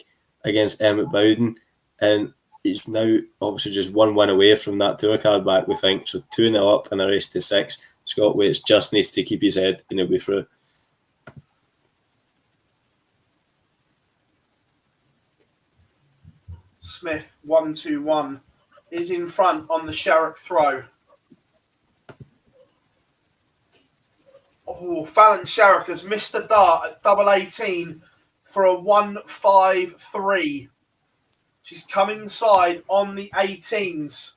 against Emmett Bowden. And he's now obviously just 1 win away from that tour card back, we think. So 2-0 up and a race to 6. Scott Waits just needs to keep his head and he'll be through. Smith 1-2-1 is in front on the Sherrick throw. Oh, Fallon Sherrick has missed a dart at double 18 for a 1-5-3. She's come inside on the 18s.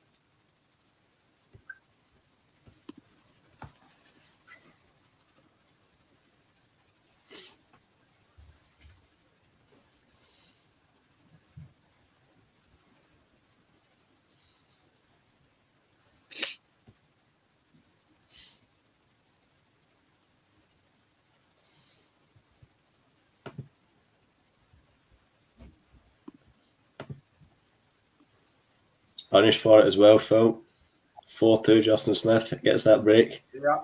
Punished for it as well, Phil. 4-2, Justin Smith gets that break. Yeah.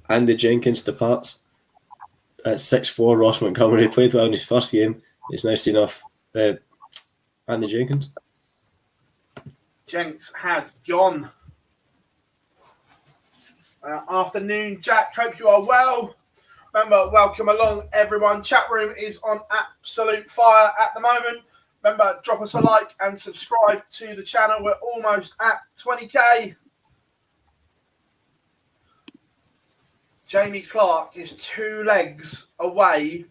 Andy Jenkins departs at 6-4. Ross Montgomery played well in his first game. He's now seen off Andy Jenkins. Jenks has gone. Afternoon, Jack. Hope you are well. Remember, welcome along, everyone. Chat room is on absolute fire at the moment. Remember, drop us a like and subscribe to the channel. We're almost at 20k. Jamie Clark is 2 legs away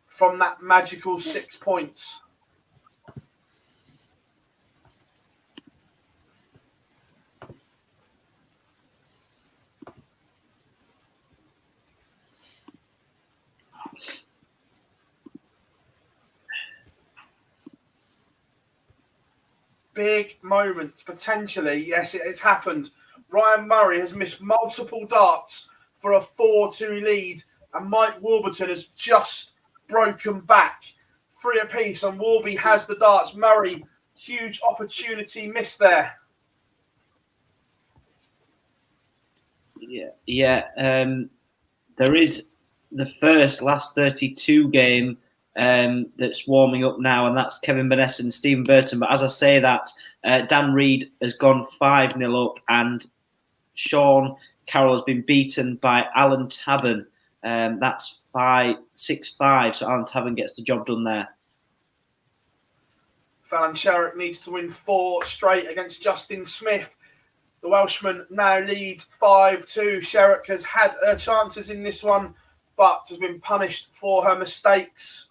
from that magical 6 points. Big moment, potentially. Yes, it's happened. Ryan Murray has missed multiple darts for a 4-2 lead, and Mike Warburton has just broken back 3 apiece, and Warby has the darts. Murray, huge opportunity missed there. Yeah. There is the last 32 game that's warming up now, and that's Kevin Burness and Stephen Burton. But as I say that, Dan Reed has gone 5-0 up, and Sean Carroll has been beaten by Alan Tabern. That's 6-5, so Alan Tabern gets the job done there. Fallon Sherrick needs to win 4 straight against Justin Smith. The Welshman now leads 5-2. Sherrick has had her chances in this one, but has been punished for her mistakes.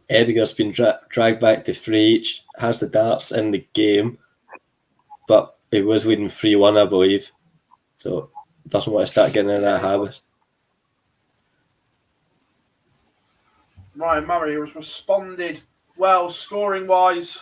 Edgar's been dragged back to 3 each, has the darts in the game, but he was winning 3-1, I believe. So doesn't want to start getting in that habit. Ryan Murray has responded well, scoring-wise.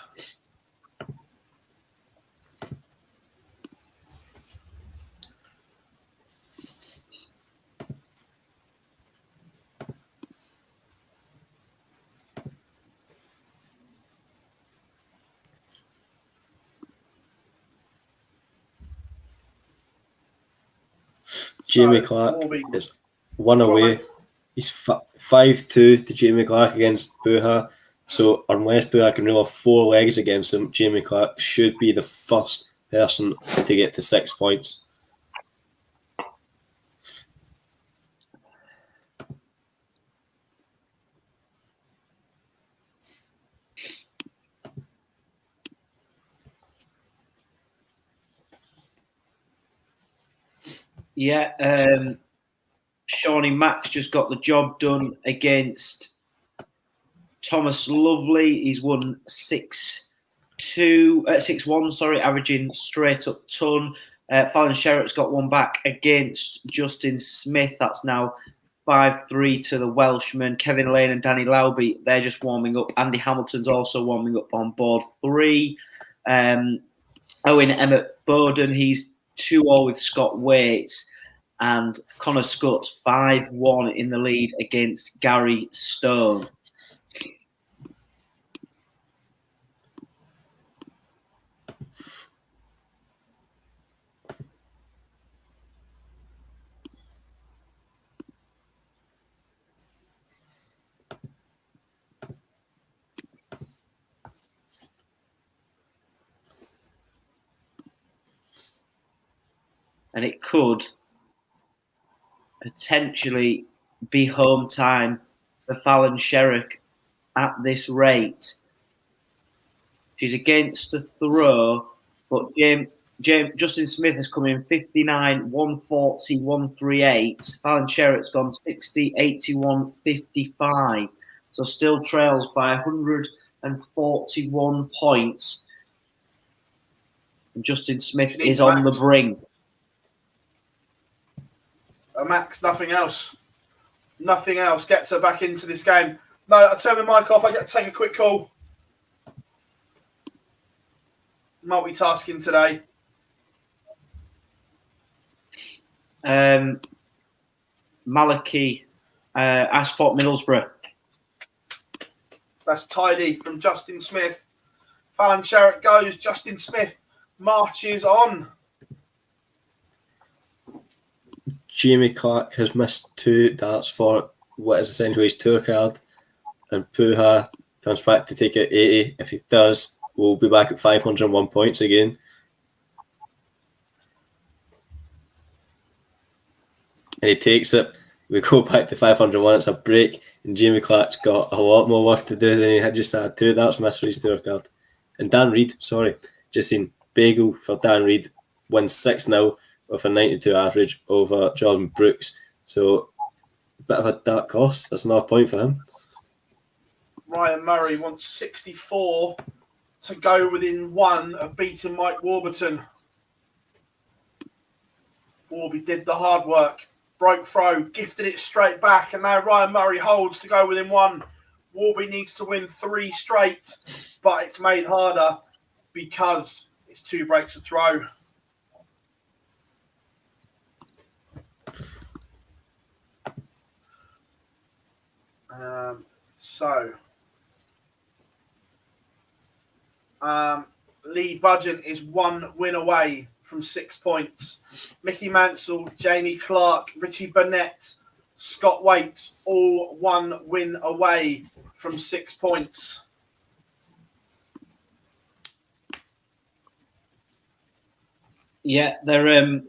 Jamie Clark is 1 away. He's 5-2 to Jamie Clark against Buha. So unless Buha can reel off 4 legs against him, Jamie Clark should be the first person to get to 6 points. Yeah, Shawnee Max just got the job done against Thomas Lovely. He's won 6-1, averaging straight up ton. Fallon Sherrick's got one back against Justin Smith. That's now 5-3 to the Welshman. Kevin Lane and Danny Lauby, they're just warming up. Andy Hamilton's also warming up on board 3. Owen Emmett Bowden, he's 2-0 with Scott Waits. And Connor Scott 5-1 in the lead against Gary Stone. And it could potentially be home time for Fallon Sherrick at this rate. She's against the throw, but Justin Smith has come in 59, 140, 138. Fallon Sherrick's gone 60, 81, 55. So still trails by 141 points. And Justin Smith is on the brink. Max, nothing else. Nothing else gets her back into this game. No, I turn my mic off. I get to take a quick call. Multitasking today. Malachi, Asport Middlesbrough. That's tidy from Justin Smith. Fallon Sherrick goes. Justin Smith marches on. Jamie Clark has missed 2 darts for what is essentially his tour card, and Puha comes back to take out 80. If he does, we'll be back at 501 points again. And he takes it. We go back to 501. It's a break, and Jamie Clark's got a lot more work to do than he had just had 2 darts missed for his tour card. And Dan Reed, just seen bagel for Dan Reed, wins 6-0. With a 92 average over Jordan Brooks. So, a bit of a dark cost. That's another point for him. Ryan Murray wants 64 to go within 1 of beating Mike Warburton. Warby did the hard work. Broke throw, gifted it straight back, and now Ryan Murray holds to go within 1 Warby needs to win 3 straight, but it's made harder because it's 2 breaks to throw. Lee Budgeon is 1 win away from 6 points. Mickey Mansell, Jamie Clark, Richie Burnett, Scott Waite, all 1 win away from 6 points. Yeah, they're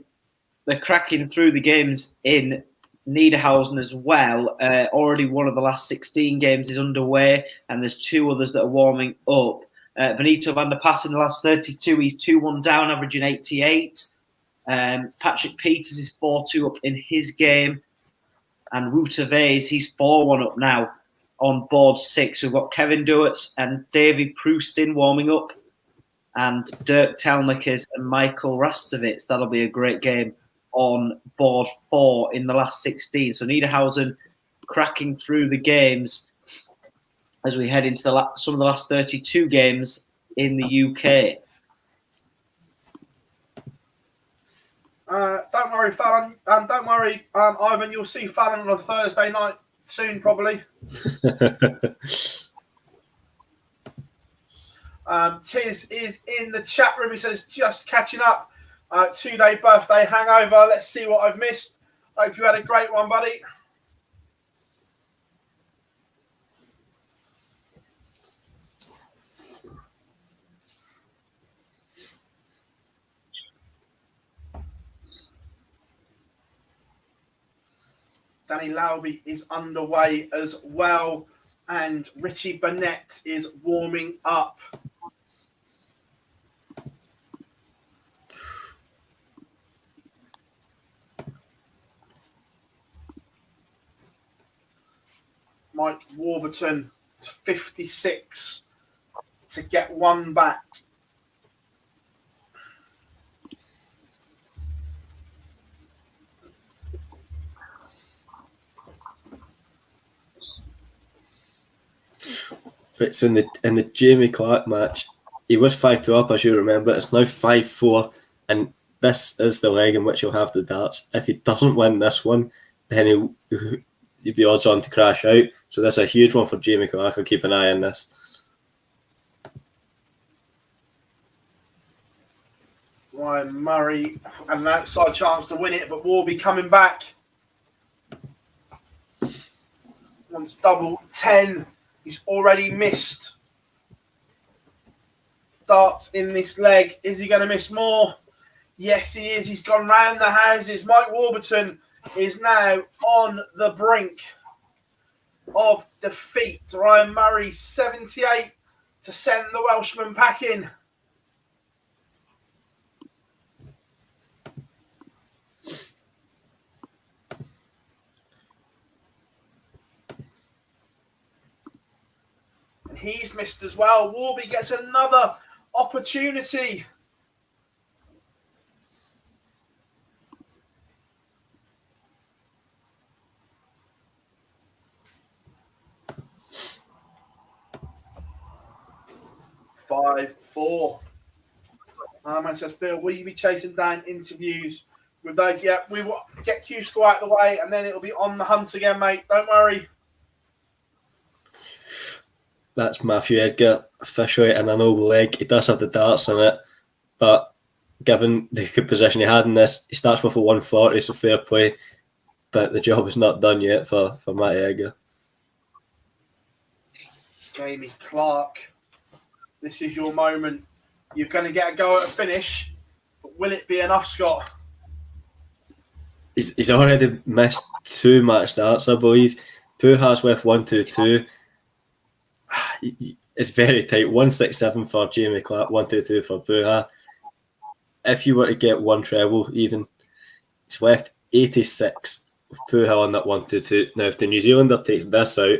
cracking through the games in Niedernhausen as well. Already one of the last 16 games is underway, and there's 2 others that are warming up. Benito van der Pass in the last 32, he's 2-1 down, averaging 88. Patrick Peters is 4-2 up in his game. And Wouter Vase, he's 4-1 up now on board 6. We've got Kevin Duertz and Davy Proustin warming up. And Dirk Telnikers and Michael Rastovitz. That'll be a great game on board 4 in the last 16. So Niedernhausen cracking through the games as we head into some of the last 32 games in the UK. Don't worry, Fallon. Don't worry, Ivan. You'll see Fallon on a Thursday night soon, probably. Tiz is in the chat room. He says, just catching up. 2-day birthday hangover. Let's see what I've missed. Hope you had a great one, buddy. Danny Lauby is underway as well. And Richie Burnett is warming up. Mike Warburton is 56 to get 1 back. It's in the Jamie Clark match. He was 5-2 up, as you remember. It's now 5-4, and this is the leg in which he'll have the darts. If he doesn't win this one, then he'll be odds on to crash out. So that's a huge one for Jamie Clark. I'll keep an eye on this. Ryan Murray had an outside chance to win it, but Warby coming back. Wants double 10. He's already missed darts in this leg. Is he going to miss more? Yes, he is. He's gone round the houses. Mike Warburton is now on the brink of defeat. Ryan Murray, 78 to send the Welshman packing. And he's missed as well. Warby gets another opportunity. Five, 4. Man says, Bill, will you be chasing down interviews with those? Yeah, we will get Q-School out of the way and then it'll be on the hunt again, mate. Don't worry. That's Matthew Edgar, officially in a noble leg. He does have the darts in it, but given the good position he had in this, he starts with a 140, so fair play. But the job is not done yet for Matty Edgar. Jamie Clark, this is your moment. You're going to get a go at a finish, but will it be enough, Scott? He's already missed 2 match darts, I believe. Puha's with 1-2-2. It's very tight. 167 for Jamie Clark, 1-2-2 for Puha. If you were to get 1 treble, even, it's left 86 with Puha on that 1-2-2. Now, if the New Zealander takes this out,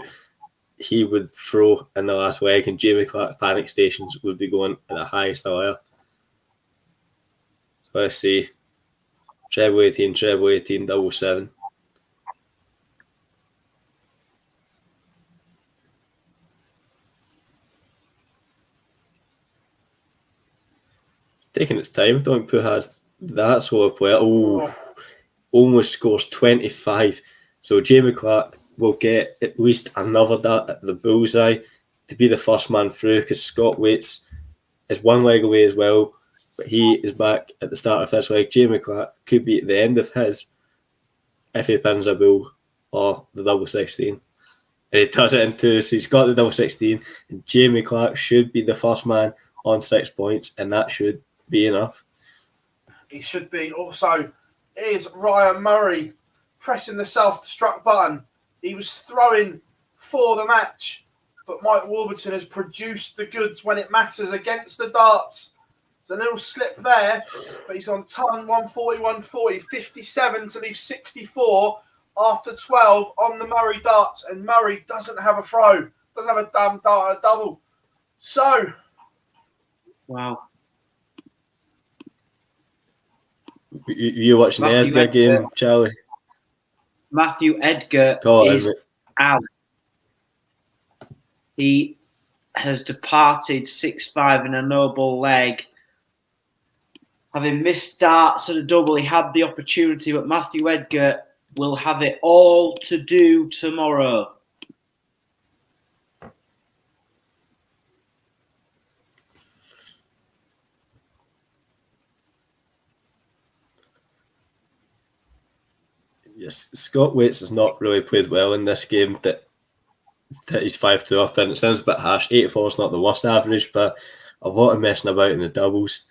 he would throw in the last leg, and Jamie Clark's panic stations would be going at the highest hour. So let's see. Treble 18, double 7. taking its time. I don't think Pooh has that sort of player. Almost scores 25. So Jamie Clark will get at least another dart at the bullseye to be the first man through, because Scott Waits is one leg away as well, but he is back at the start of his leg. Jamie Clark could be at the end of his if he pins a bull or the double 16. And he does it in two, so he's got the double 16, and Jamie Clark should be the first man on 6 points, and that should be enough. He should be. Also, is Ryan Murray pressing the self-destruct button. He was throwing for the match, but Mike Warburton has produced the goods when it matters against the darts. There's a little slip there, but he's on ton 140, 140, 57 to leave 64 after 12 on the Murray darts, and Murray doesn't have a throw, doesn't have a damn dart, a double. So, wow. You watching the Edgar game, Charlie? Matthew Edgar is out. He has departed 6-5 in a no-ball leg. Having missed darts at a double, he had the opportunity, but Matthew Edgar will have it all to do tomorrow. Yes, Scott Waits has not really played well in this game that he's 5-2 up in. It sounds a bit harsh. 84 is not the worst average, but a lot of messing about in the doubles.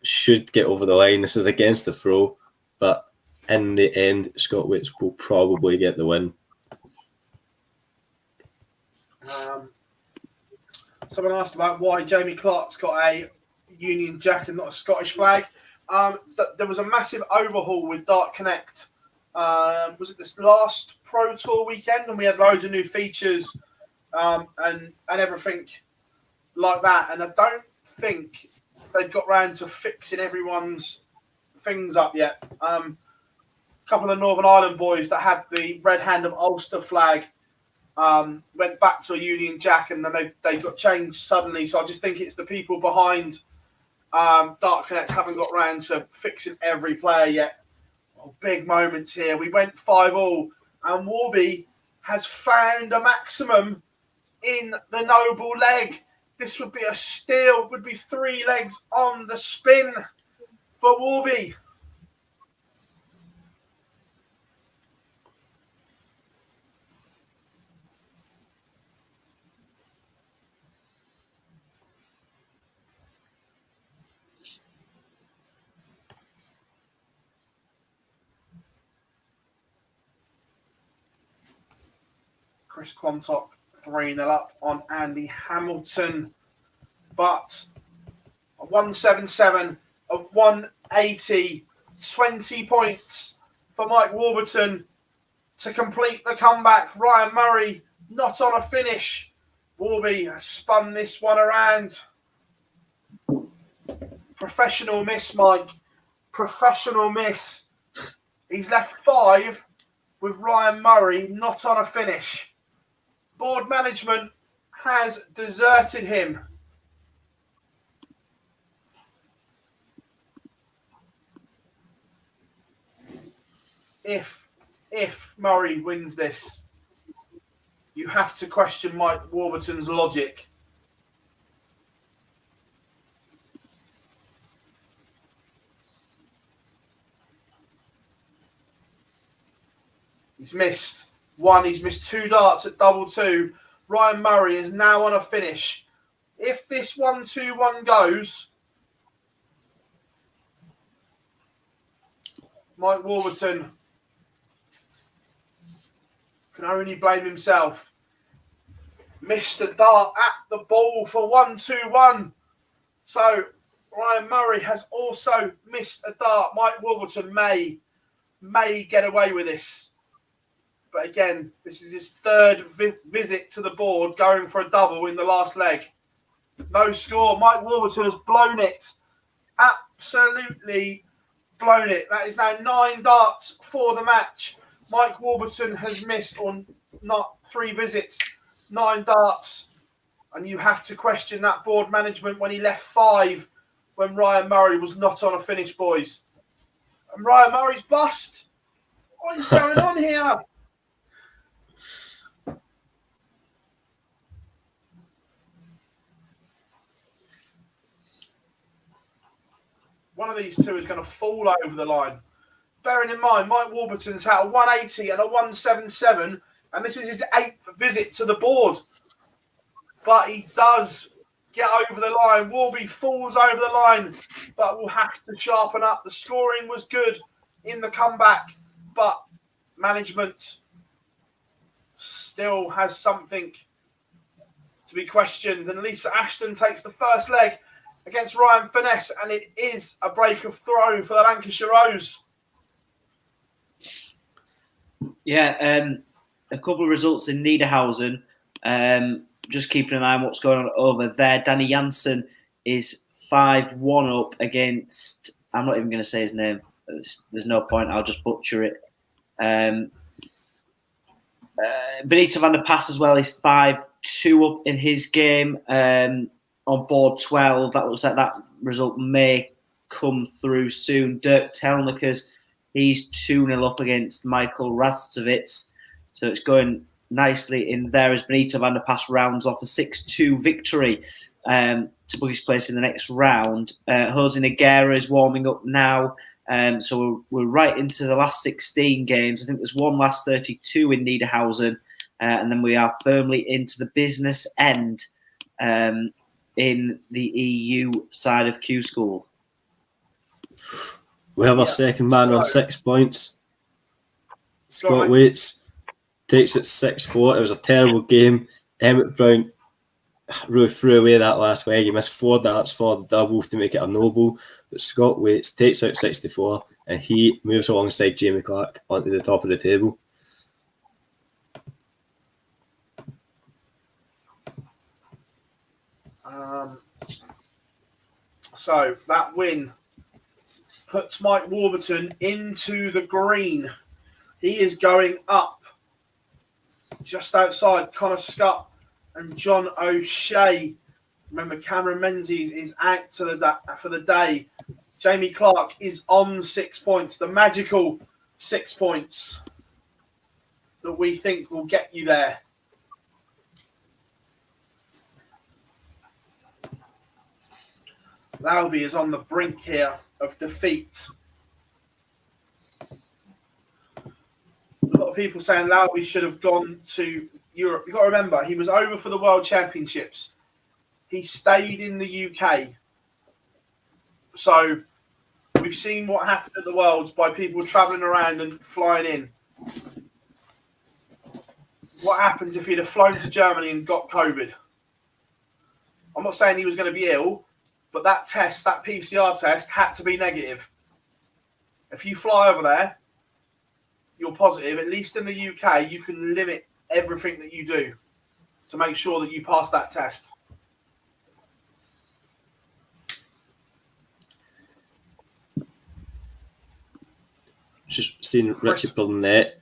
Should get over the line. This is against the throw, but in the end, Scott Waits will probably get the win. Someone asked about why Jamie Clark's got a Union Jack and not a Scottish flag. There was a massive overhaul with Dart Connect. Was it this last Pro Tour weekend? And we had loads of new features and everything like that. And I don't think they've got round to fixing everyone's things up yet. A couple of the Northern Ireland boys that had the Red Hand of Ulster flag went back to a Union Jack, and then they got changed suddenly. So I just think it's the people behind Dart Connect haven't got round to fixing every player yet. Oh, big moments here. We went 5-all, and Warby has found a maximum in the noble leg. This would be a steal, would be 3 legs on the spin for Warby. Chris Quantock 3-0 up on Andy Hamilton. But a 177 of 180, 20 points for Mike Warburton to complete the comeback. Ryan Murray not on a finish. Warby has spun this one around. Professional miss, Mike. Professional miss. He's left 5 with Ryan Murray not on a finish. Board management has deserted him. If Murray wins this, you have to question Mike Warburton's logic. He's missed 1. He's missed 2 darts at double 2. Ryan Murray is now on a finish. If this 1-2-1 goes, Mike Warburton can only blame himself. Missed a dart at the ball for 1-2-1. So Ryan Murray has also missed a dart. Mike Warburton may get away with this. But again, this is his 3rd visit to the board, going for a double in the last leg. No score. Mike Warburton has blown it. Absolutely blown it. That is now 9 darts for the match. Mike Warburton has missed on not 3 visits, 9 darts. And you have to question that board management when he left 5 when Ryan Murray was not on a finish, boys. And Ryan Murray's bust. What is going on here? One of these two is going to fall over the line. Bearing in mind, Mike Warburton's had a 180 and a 177, and this is his 8th visit to the board. But he does get over the line. Warby falls over the line, but will have to sharpen up. The scoring was good in the comeback, but management still has something to be questioned. And Lisa Ashton takes the first leg against Ryan Finesse, and it is a break of throw for the Lancashire Rose. Yeah, a couple of results in Niedernhausen. Just keeping an eye on what's going on over there. Danny Janssen is 5-1 up against, I'm not even going to say his name. There's no point. I'll just butcher it. Benito van der Pas as well is 5-2 up in his game on board 12. That looks like that result may come through soon. Dirk Telnikers, he's 2-0 up against Michael Rastovitz. So it's going nicely in there as Benito van der Pas rounds off a 6-2 victory to book his place in the next round. Jose Nogueira is warming up now. So we're right into the last 16 games. I think there's one last 32 in Niedernhausen. And then we are firmly into the business end in the EU side of Q-School. We have our second man on 6 points. Scott Waits takes it 6-4. It was a terrible game. Emmett Brown really threw away that last leg. He missed 4 darts for the double to make it a noble. But Scott Waits takes out 64 and he moves alongside Jamie Clark onto the top of the table. So that win puts Mike Warburton into the green. He is going up just outside Connor Scott and John O'Shea. Remember, Cameron Menzies is out for the day. Jamie Clark is on 6 points. The magical 6 points that we think will get you there. Lalby is on the brink here of defeat. A lot of people saying Lalby should have gone to Europe. You've got to remember, he was over for the World Championships. He stayed in the UK. So we've seen what happened at the Worlds by people travelling around and flying in. What happens if he'd have flown to Germany and got COVID? I'm not saying he was going to be ill, but that test, that PCR test, had to be negative. If you fly over there, you're positive. At least in the UK, you can limit everything that you do to make sure that you pass that test. Just seeing Richie Burnett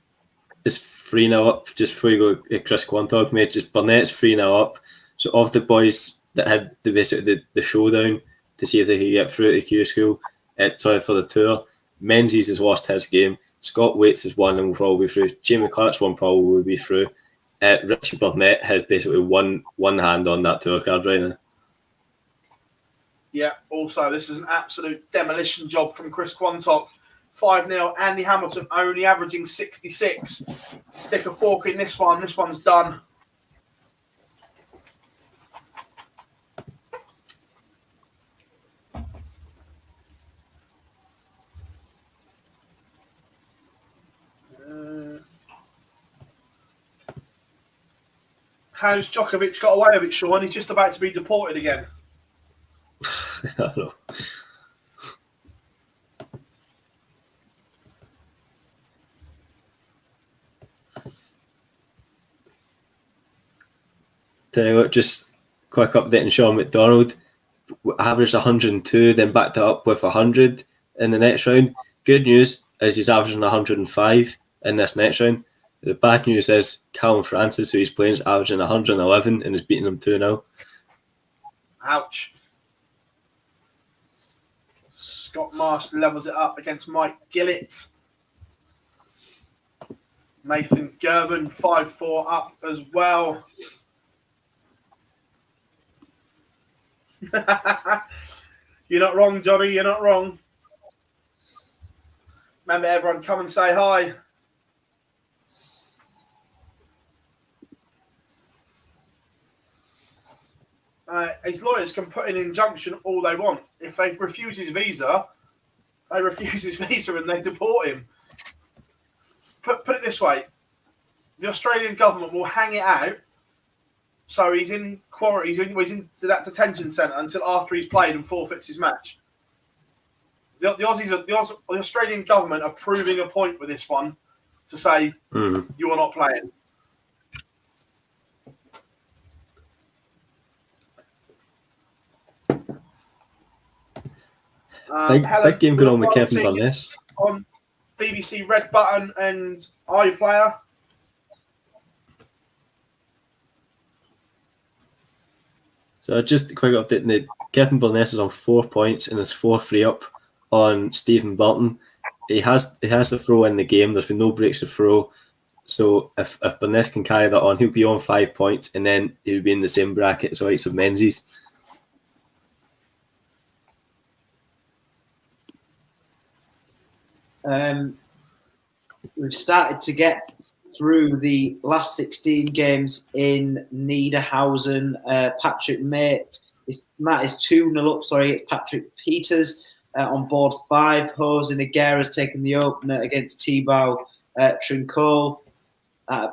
is 3-0 up just before you go. Chris Quantock made just Burnett's 3-0 up. So of the boys that had the showdown to see if they could get through to the Q-School, for the tour, Menzies has lost his game. Scott Waits has won and will probably be through. Jamie Clark's one probably will be through. Richie Burnett has basically one hand on that tour card right now. Yeah, also, this is an absolute demolition job from Chris Quantock. 5-0. Andy Hamilton only averaging 66. Stick a fork in this one. This one's done. How's Djokovic got away with it, Sean? He's just about to be deported again. I don't know. Tell you what, just quick update on Sean McDonald. Averaged 102, then backed it up with 100 in the next round. Good news is he's averaging 105 in this next round. The bad news is Callum Francis, who he's playing, is averaging 111 and is beating him 2-0. Ouch. Scott Marsh levels it up against Mike Gillett. Nathan Gerben 5-4 up as well. You're not wrong, Johnny. You're not wrong. Remember, everyone, come and say hi. His lawyers can put in an injunction all they want. If they refuse his visa, they refuse his visa and they deport him. Put it this way. The Australian government will hang it out. So he's in quarantine. He's in that detention centre until after he's played and forfeits his match. The Australian government are proving a point with this one to say you are not playing. Big game going on with Kevin Burness. On BBC Red Button and iPlayer. So just a quick update. Kevin Burness is on 4 points and is 4-3 up on Stephen Burton. He has the throw in the game. There's been no breaks to throw. So if Burness can carry that on, he'll be on 5 points and then he'll be in the same bracket as the likes of Menzies. We've started to get through the last 16 games in Niedernhausen. Patrick Matt is 2-0 up. Sorry, it's Patrick Peters on board 5. Jose Nogueira has taken the opener against Thibaut Trincol.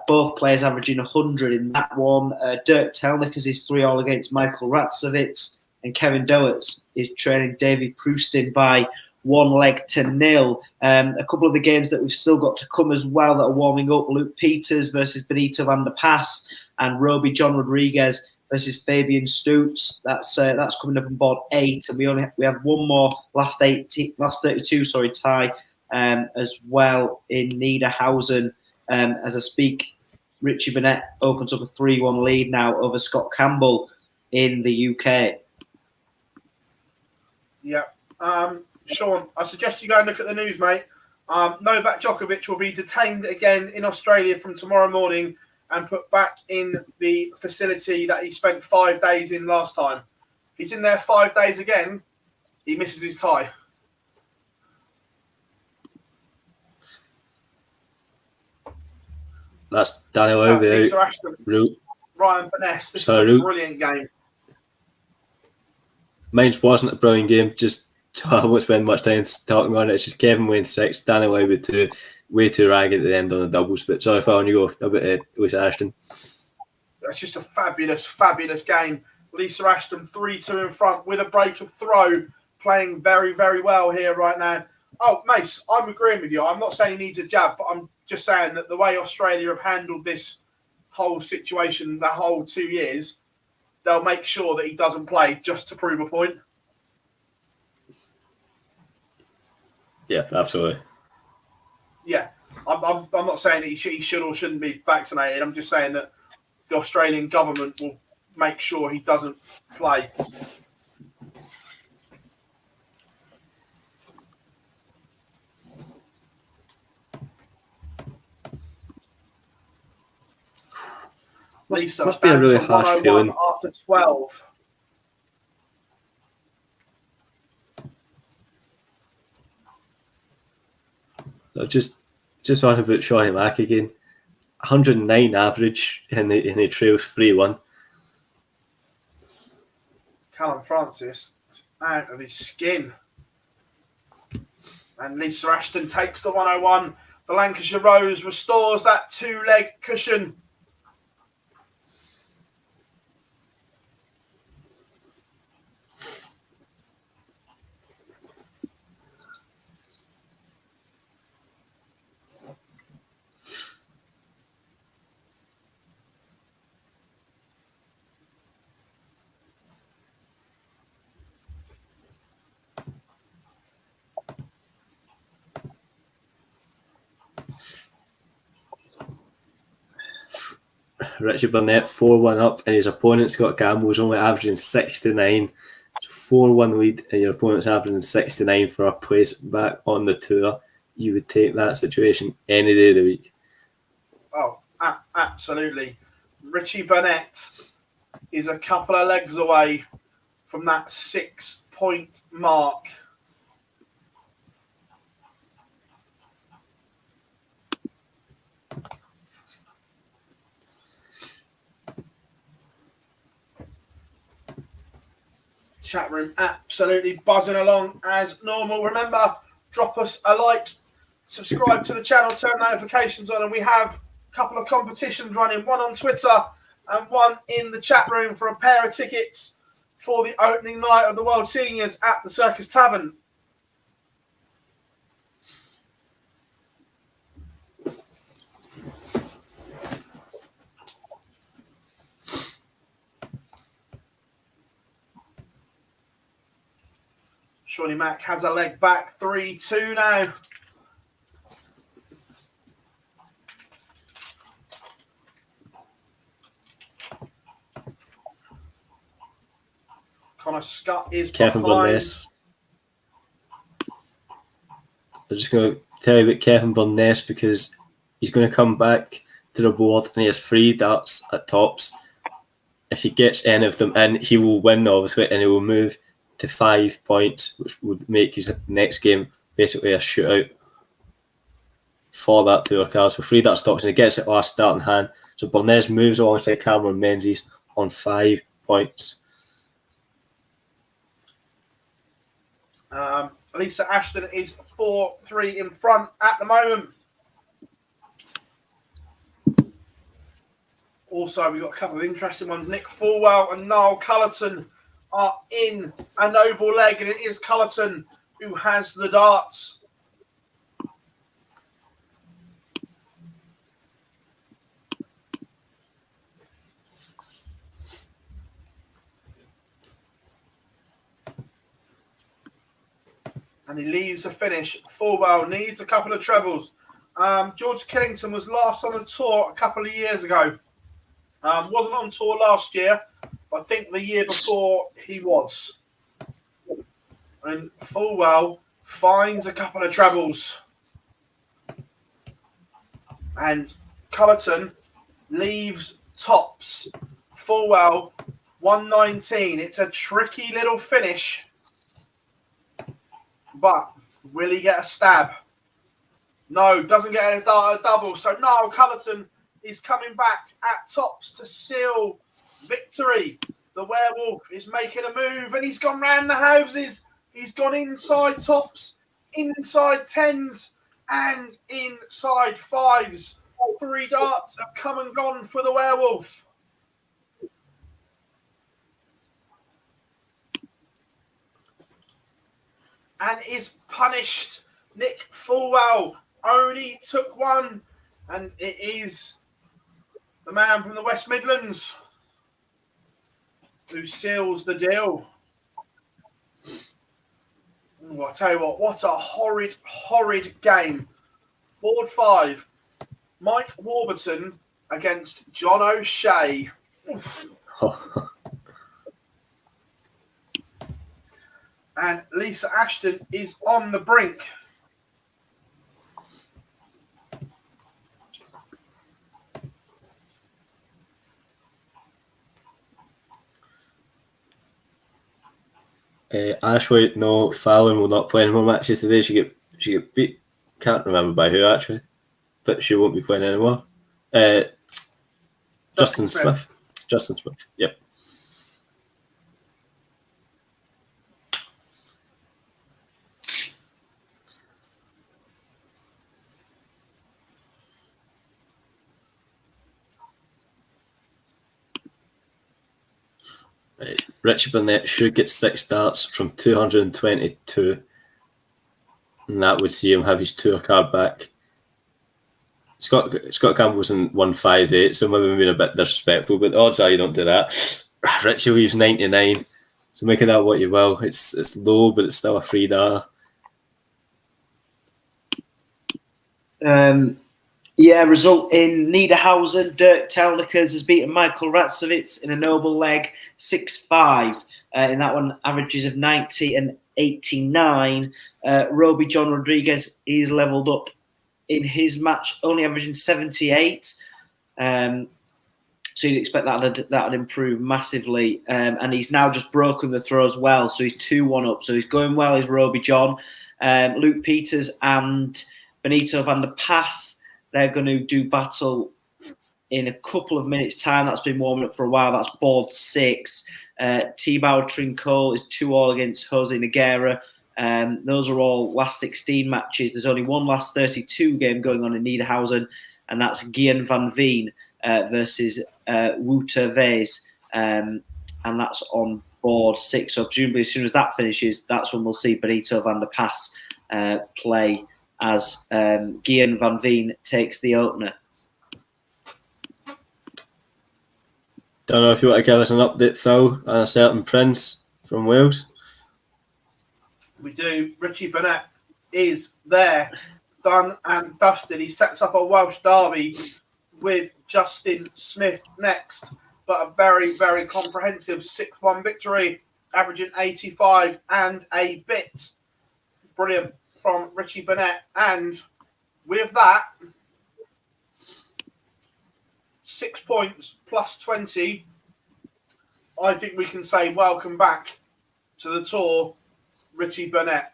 Both players averaging 100 in that one. Dirk Telnikas is 3-3 against Michael Ratsovitz. And Kevin Doertz is trailing Davy Proustin by 1-0. A couple of the games that we've still got to come as well that are warming up: Luke Peters versus Benito van der Pas and Roby John Rodriguez versus Fabian Stutz. That's coming up on board 8, and we have one more last 32 tie as well in Niedernhausen. As I speak, Richie Burnett opens up a 3-1 lead now over Scott Campbell in the UK. Yeah. Sean, I suggest you go and look at the news, mate. Novak Djokovic will be detained again in Australia from tomorrow morning and put back in the facility that he spent 5 days in last time. He's in there 5 days again. He misses his tie. That's Daniel Levy out. Ryan Burness. This is a brilliant game. Mine wasn't a brilliant game. Just I won't spend much time talking on it. It's just Kevin Wayne 6, Daniel Levy 2, way too ragged at the end on the doubles. But sorry, Phil, on you go about Lisa Ashton. That's just a fabulous, fabulous game. Lisa Ashton 3-2 in front with a break of throw, playing very, very well here right now. Oh, Mace, I'm agreeing with you. I'm not saying he needs a jab, but I'm just saying that the way Australia have handled this whole situation, the whole 2 years, they'll make sure that he doesn't play just to prove a point. Yeah, absolutely. Yeah, I'm not saying that he should or shouldn't be vaccinated. I'm just saying that the Australian government will make sure he doesn't play. Must be a really harsh feeling. After 12. Just on about Shawnee Mack again. 109 average in the trails 3-1. Callum Francis out of his skin. And Lisa Ashton takes the 101. The Lancashire Rose restores that 2-leg cushion. Richard Burnett 4-1 up, and his opponent Scott Campbell's only averaging 69. 4-1 lead and your opponent's averaging 69 for a place back on the tour, you would take that situation any day of the week. Oh, absolutely. Richie Burnett is a couple of legs away from that 6-point mark. Chat room absolutely buzzing along as normal. Remember, drop us a like, subscribe to the channel, turn notifications on, and we have a couple of competitions running, one on Twitter and one in the chat room for a pair of tickets for the opening night of the World Seniors at the Circus Tavern. Shawnee Mack has a leg back, 3-2 now. Connor Scott is Kevin behind. Burness. I'm just going to tell you about Kevin Burness because he's going to come back to the board and he has 3 darts at tops. If he gets any of them in, he will win, obviously, and he will move to 5 points, which would make his next game basically a shootout for that tour card. So 3 darts tops and he gets it last start in hand. So Burness moves alongside Cameron Menzies on 5 points. Lisa Ashton is 4-3 in front at the moment. Also, we've got a couple of interesting ones. Nick Fulwell and Niall Cullerton are in a noble leg, and it is Cullerton who has the darts. And he leaves a finish. Fulwell needs a couple of trebles. George Killington was last on the tour a couple of years ago. Wasn't on tour last year, but I think the year before he was. And Fulwell finds a couple of trebles. And Cullerton leaves tops. Fulwell 119. It's a tricky little finish. But will he get a stab? No, doesn't get a double. So Niall Cullerton is coming back at tops to seal victory. The werewolf is making a move and he's gone round the houses. He's gone inside tops, inside tens and inside fives. 3 darts have come and gone for the werewolf. And is punished. Nick Fulwell only took 1, and it is the man from the West Midlands who seals the deal. Ooh, I tell you what a horrid game. Board 5, Mike Warburton against John O'Shea. And Lisa Ashton is on the brink. Ashley, no, Fallon will not play any more matches today. She get beat. Can't remember by who actually, but she won't be playing anymore. Justin Smith. Justin Smith. Yep. Right. Richie Burnett should get 6 starts from 222, and that would see him have his tour card back. Scott Campbell's in 158, so maybe I'm being a bit disrespectful, but the odds are you don't do that. Richie leaves 99, so making that what you will. It's low, but it's still a $3. Yeah, result in Niedernhausen. Dirk Telnikers has beaten Michael Ratsovitz in a noble leg, 6-5. In that one, averages of 90 and 89. Roby John Rodriguez is levelled up in his match, only averaging 78. So you'd expect that'd improve massively. And he's now just broken the throw as well. So he's 2-1 up. So he's going well, is Roby John. Luke Peters and Benito van der Pas, they're going to do battle in a couple of minutes' time. That's been warming up for a while. That's board 6. Thibaut Trincol is 2-2 against Jose Nogueira. Those are all last 16 matches. There's only one last 32 game going on in Niedernhausen, and that's Guian van Veen versus Wouter Vez. And that's on board 6. So presumably as soon as that finishes, that's when we'll see Benito van der Pas play as Guian van Veen takes the opener. Don't know if you want to give us an update, Phil, on a certain Prince from Wales. We do. Richie Burnett is there, done and dusted. He sets up a Welsh derby with Justin Smith next, but a very, very comprehensive 6-1 victory, averaging 85 and a bit. Brilliant from Richie Burnett. And with that, 6 points plus 20, I think we can say welcome back to the tour, Richie Burnett.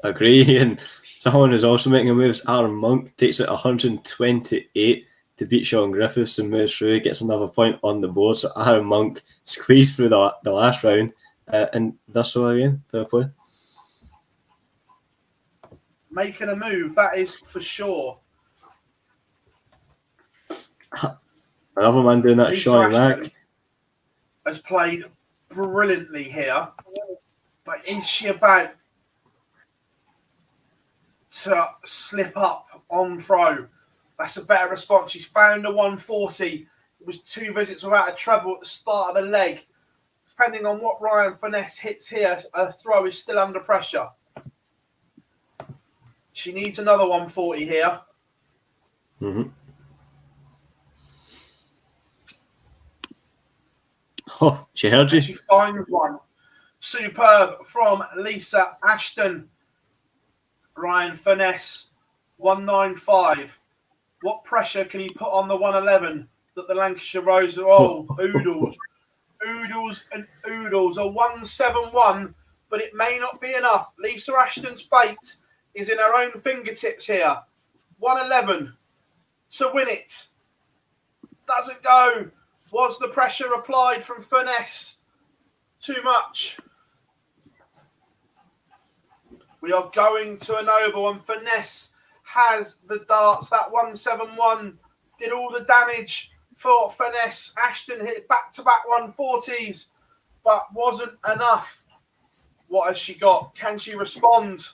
Agree. And someone who's also making a move is Aaron Monk. Takes it 128 to beat Sean Griffiths and moves through. Gets another point on the board. So Aaron Monk squeezed through the last round. And that's all again. Fair play. Making a move, that is for sure. Another man doing that is Lisa Shawnee Ashton Mack. has played brilliantly here, but is she about to slip up on throw? That's a better response. She's found a 140. It was 2 visits without a treble at the start of the leg. Depending on what Ryan Finesse hits here, a throw is still under pressure. She needs another 140 here. Mm-hmm. Oh, she heard you. She finds one. Superb from Lisa Ashton. Ryan Finesse, 195. What pressure can he put on the 111 that the Lancashire Rose are oodles? Oodles and oodles. A 171, but it may not be enough. Lisa Ashton's fate is in her own fingertips here. 111 to win it. Doesn't go. Was the pressure applied from Finesse too much? We are going to a noble, and Finesse has the darts. That 171 did all the damage for Finesse. Ashton hit back-to-back 140s, but wasn't enough. What has she got? Can she respond?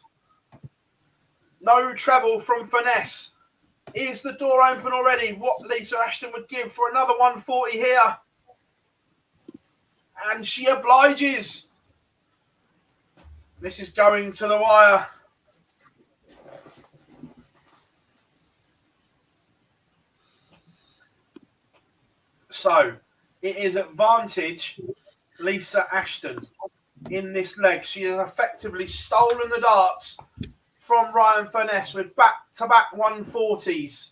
No treble from Finesse. Is the door open already? What Lisa Ashton would give for another 140 here. And she obliges. This is going to the wire. So, it is advantage Lisa Ashton in this leg. She has effectively stolen the darts from Ryan Finesse with back-to-back 140s.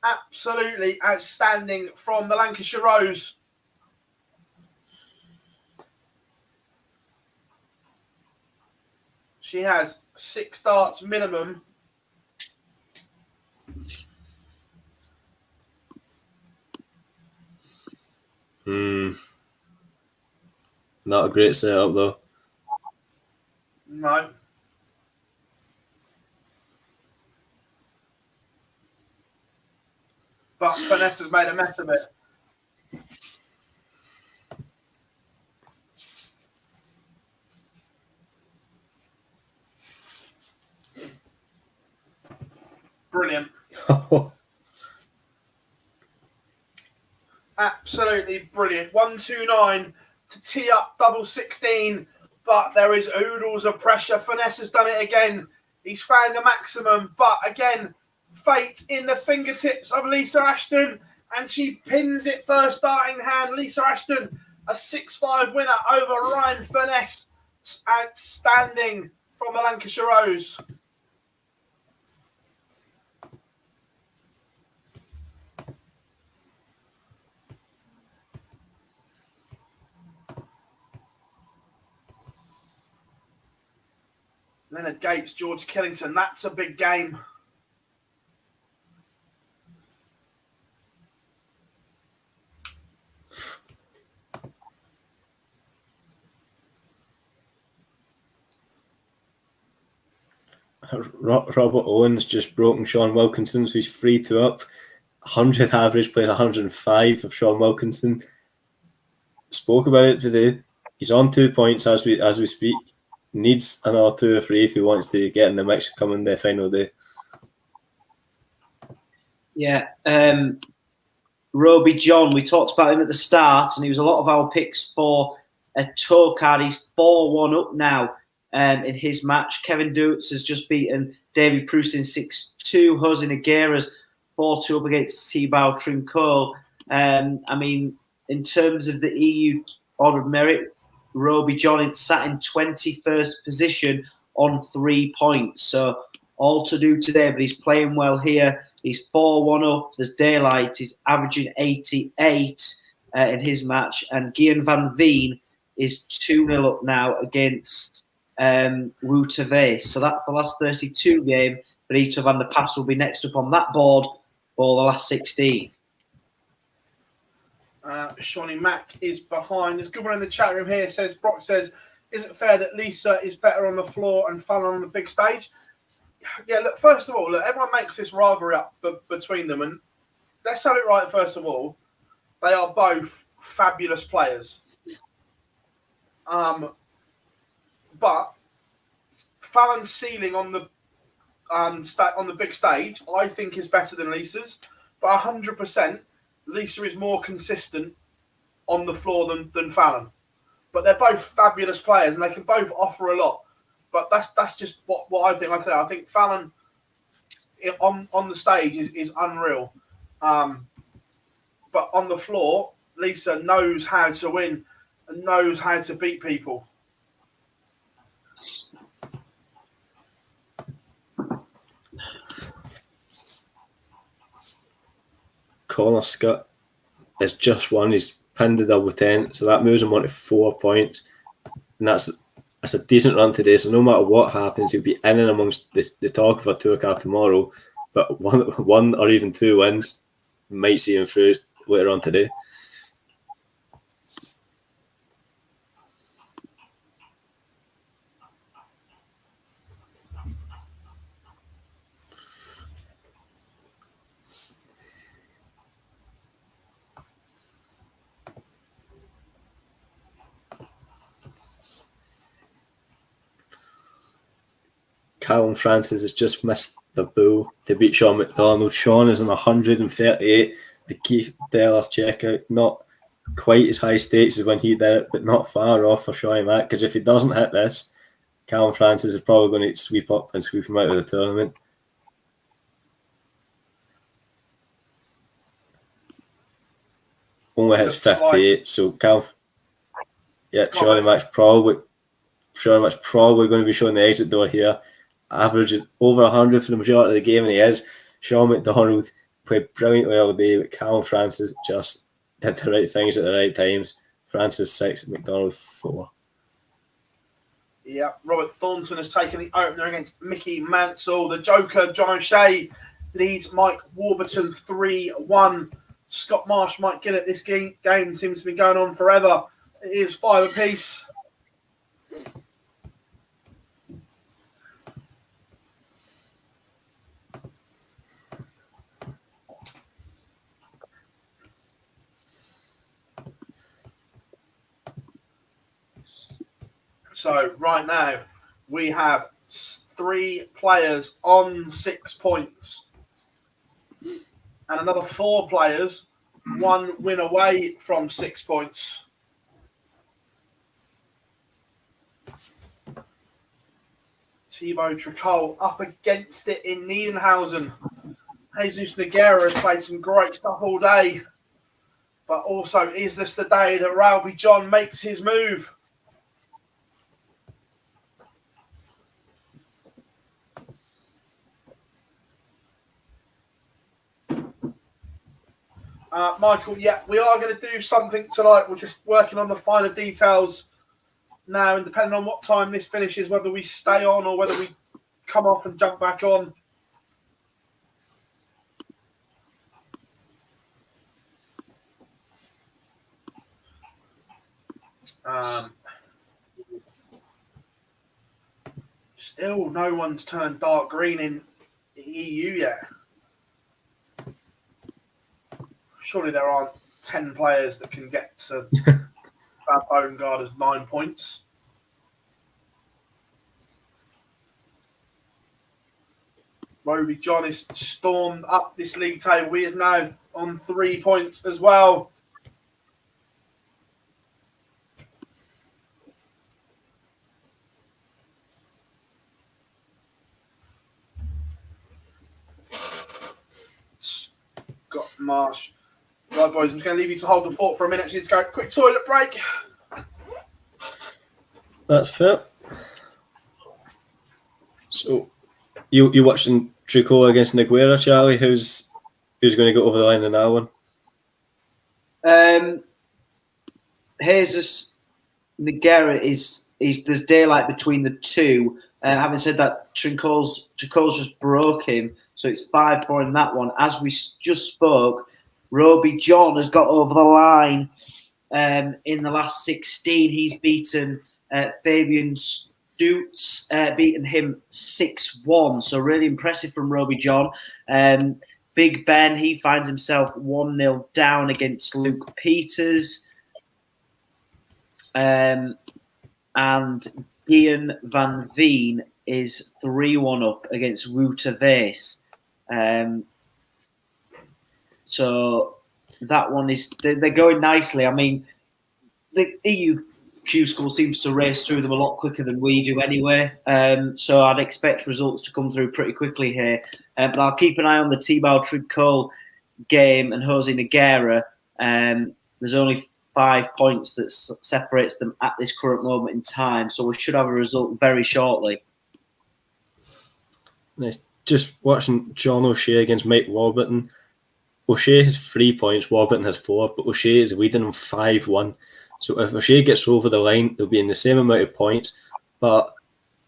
Absolutely outstanding from the Lancashire Rose. She has 6 darts minimum. Not a great setup though. No. But Finesse has made a mess of it. Brilliant. Absolutely brilliant. 129 to tee up double 16, but there is oodles of pressure. Finesse has done it again. He's found a maximum, but again, fate in the fingertips of Lisa Ashton, and she pins it first starting hand. Lisa Ashton, a 6-5 winner over Ryan Finesse, outstanding from the Lancashire Rose. Leonard Gates, George Killington. That's a big game. Robert Owens just broken Sean Wilkinson, so he's 3-2 up. 100 average, plays 105 of Sean Wilkinson. Spoke about it today. He's on 2 points as we speak. Needs another 2 or 3 if he wants to get in the mix coming the final day. Yeah. Roby John, we talked about him at the start, and he was a lot of our picks for a toe card. He's 4-1 up now in his match. Kevin Dutz has just beaten Davy Proust in 6-2. Jose Nogueira's 4-2 up against Thibaut Trincole. I mean, in terms of the EU order of merit, Roby John sat in 21st position on 3 points. So all to do today, but he's playing well here. He's 4-1 up. There's daylight. He's averaging 88 in his match. And Gian Van Veen is 2-0 up now against Wu Teve. So that's the last 32 game. Benito van der Pas will be next up on that board for the last 16. Shawnee Mack is behind. There's a good one in the chat room here. Brock says, is it fair that Lisa is better on the floor and Fallon on the big stage? Yeah, look, first of all, everyone makes this rivalry up between them. And let's have it right, first of all. They are both fabulous players. But Fallon's ceiling on the big stage, I think, is better than Lisa's. But 100%, Lisa is more consistent on the floor than Fallon. But they're both fabulous players, and they can both offer a lot. But that's just what I think. I think Fallon on the stage is unreal. But on the floor, Lisa knows how to win and knows how to beat people. Connor Scott has just won. He's pinned the double 10, so that moves him on to 4 points. And that's a decent run today. So no matter what happens, he'll be in and amongst the talk of a tour card tomorrow. But one or even 2 wins might see him through later on today. Callum Francis has just missed the bull to beat Sean McDonald. Sean is on 138. The Keith Deller checkout, not quite as high stakes as when he did it, but not far off for Shawnee Mack, because if he doesn't hit this, Callum Francis is probably going to sweep up and sweep him out of the tournament. Only hits 58, so Callum... Yeah, Shawnee Mack's probably going to be showing the exit door here. Averaging over 100 for the majority of the game, and he is. Sean McDonald played brilliantly all day, but Callum Francis just did the right things at the right times. Francis 6, McDonald 4. Yeah, Robert Thornton has taken the opener against Mickey Mansell. The Joker, John O'Shea, leads Mike Warburton 3-1. Scott Marsh might get it. This game seems to be going on forever. It is 5 apiece. So right now we have 3 players on 6 points and another 4 players 1 win away from 6 points. Thibaut Trincole up against it in Niedernhausen. Jesus Nogueira has played some great stuff all day. But also, is this the day that Ralby John makes his move? Michael, yeah, we are going to do something tonight. We're just working on the finer details now, and depending on what time this finishes, whether we stay on or whether we come off and jump back on. Still, no one's turned dark green in the EU yet. Surely there aren't 10 players that can get to that Bongard as 9 points. Ralby John is stormed up this league table. He is now on 3 points as well. Scott Marsh. Right, boys, I'm just going to leave you to hold the fort for a minute. I need to go quick toilet break. That's fair. So, you watching Tricot against Nogueira, Charlie? Who's going to go over the line in that one? Jesus Nogueira is there's daylight between the two. Having said that, Tricot's just broke him, so it's 5-4 in that one. As we just spoke, Ralby John has got over the line in the last 16. He's beaten Fabian Stutz, beaten him 6-1. So really impressive from Ralby John. Big Ben, he finds himself 1-0 down against Luke Peters. And Gian van Veen is 3-1 up against Wouter Vase. So that one is they're going nicely. I mean, the EU Q-School seems to race through them a lot quicker than we do anyway. So I'd expect results to come through pretty quickly here. But I'll keep an eye on the Thibaut Tricot game and Jose Nogueira. There's only 5 points that separates them at this current moment in time. So we should have a result very shortly. Nice. Just watching John O'Shea against Mike Warburton. O'Shea has 3 points, Warburton has 4, but O'Shea is leading him 5-1. So if O'Shea gets over the line, they'll be in the same amount of points, but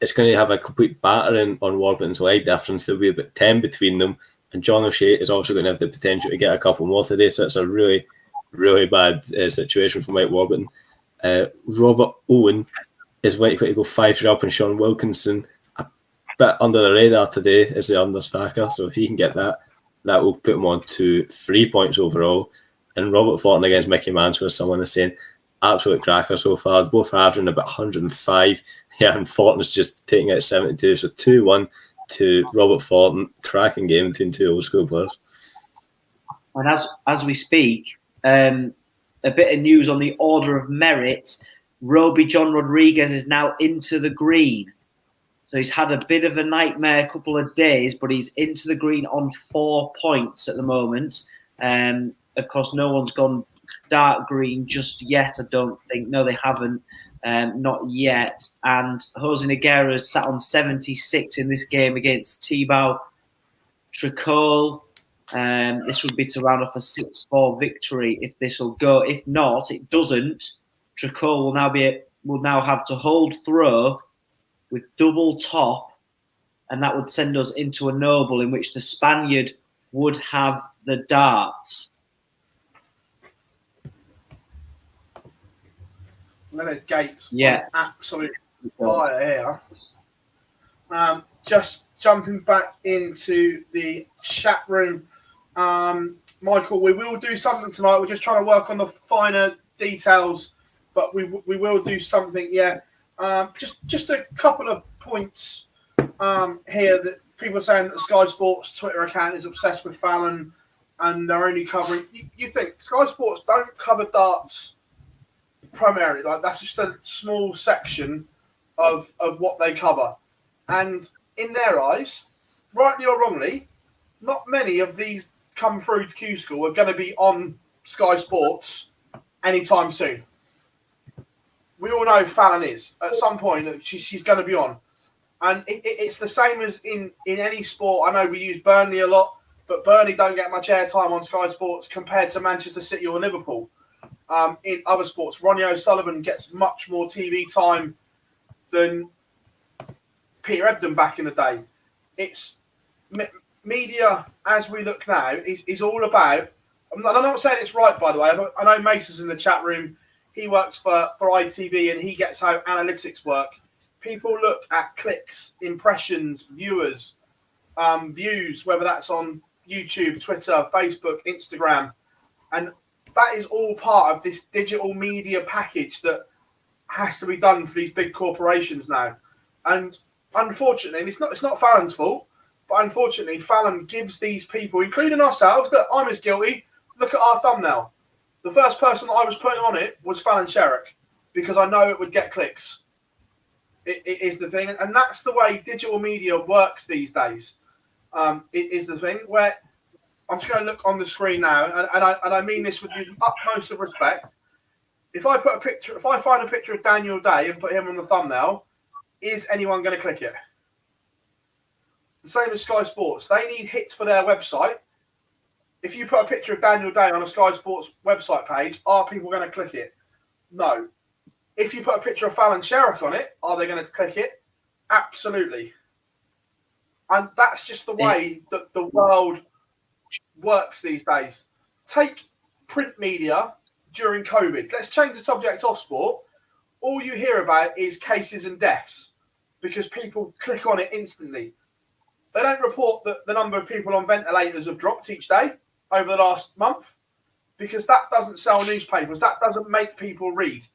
it's going to have a complete battering on Warburton's leg difference. There'll be about 10 between them, and John O'Shea is also going to have the potential to get a couple more today, so it's a really, really bad situation for Mike Warburton. Robert Owen is likely to go 5-3 up on Sean Wilkinson. A bit under the radar today as the understacker, so if he can get that, that will put him on to 3 points overall. And Robert Fortin against Mickey Mansfield, someone is saying, absolute cracker so far. Both are averaging about 105. Yeah, and Fortin's just taking out 72. So 2-1 to Robert Fortin. Cracking game between two old school players. And as we speak, a bit of news on the order of merit. Ralby John Rodriguez is now into the green. So he's had a bit of a nightmare couple of days, but he's into the green on 4 points at the moment. Of course, no one's gone dark green just yet, I don't think. No, they haven't. Not yet. And Jose Nogueira has sat on 76 in this game against Thibaut Tricot. This would be to round off a 6-4 victory if this will go. If not, it doesn't. Tricot will now have to hold throw with double top, and that would send us into a noble in which the Spaniard would have the darts. Leonard Gates, yeah, absolute fire here. Just jumping back into the chat room, Michael, we will do something tonight. We're just trying to work on the finer details, but we will do something. Yeah, just a couple of points here that people are saying that the Sky Sports Twitter account is obsessed with Fallon and they're only covering. You think Sky Sports don't cover darts primarily? Like, that's just a small section of what they cover, and in their eyes, rightly or wrongly, not many of these come through Q-School are going to be on Sky Sports anytime soon. We all know Fallon is. At some point, she's going to be on. And it's the same as in any sport. I know we use Burnley a lot, but Burnley don't get much airtime on Sky Sports compared to Manchester City or Liverpool. In other sports, Ronnie O'Sullivan gets much more TV time than Peter Ebdon back in the day. It's media, as we look now, is all about. I'm not saying it's right, by the way. I know Mason's in the chat room. He works for ITV and he gets how analytics work. People look at clicks, impressions, viewers, views, whether that's on YouTube, Twitter, Facebook, Instagram. And that is all part of this digital media package that has to be done for these big corporations now. And unfortunately, and it's not Fallon's fault, but unfortunately, Fallon gives these people, including ourselves, that I'm as guilty. Look at our thumbnail. The first person that I was putting on it was Fallon Sherrick because I know it would get clicks. It is the thing. And that's the way digital media works these days. It is the thing where I'm just going to look on the screen now, and I mean this with the utmost of respect. If I find a picture of Daniel Day and put him on the thumbnail, is anyone going to click it? The same as Sky Sports. They need hits for their website. If you put a picture of Daniel Day on a Sky Sports website page, are people going to click it? No. If you put a picture of Fallon Sherrick on it, are they going to click it? Absolutely. And that's just the way that the world works these days. Take print media during COVID. Let's change the subject off sport. All you hear about is cases and deaths because people click on it instantly. They don't report that the number of people on ventilators have dropped each day over the last month because that doesn't sell newspapers. That doesn't make people read.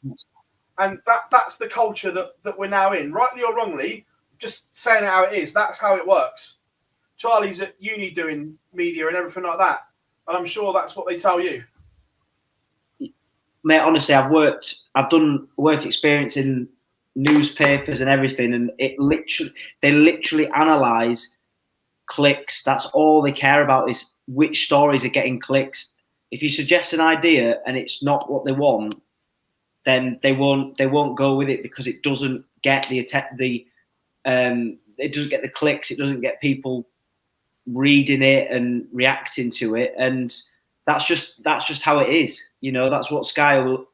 And that's the culture that we're now in. Rightly or wrongly, just saying it how it is. That's how it works. Charlie's at uni doing media and everything like that. And I'm sure that's what they tell you. Mate, honestly, I've done work experience in newspapers and everything, and they literally analyse clicks. That's all they care about is which stories are getting clicks. If you suggest an idea and it's not what they want, then they won't go with it because it doesn't get it doesn't get the clicks, it doesn't get people reading it and reacting to it, and that's just how it is. You know, that's what Sky will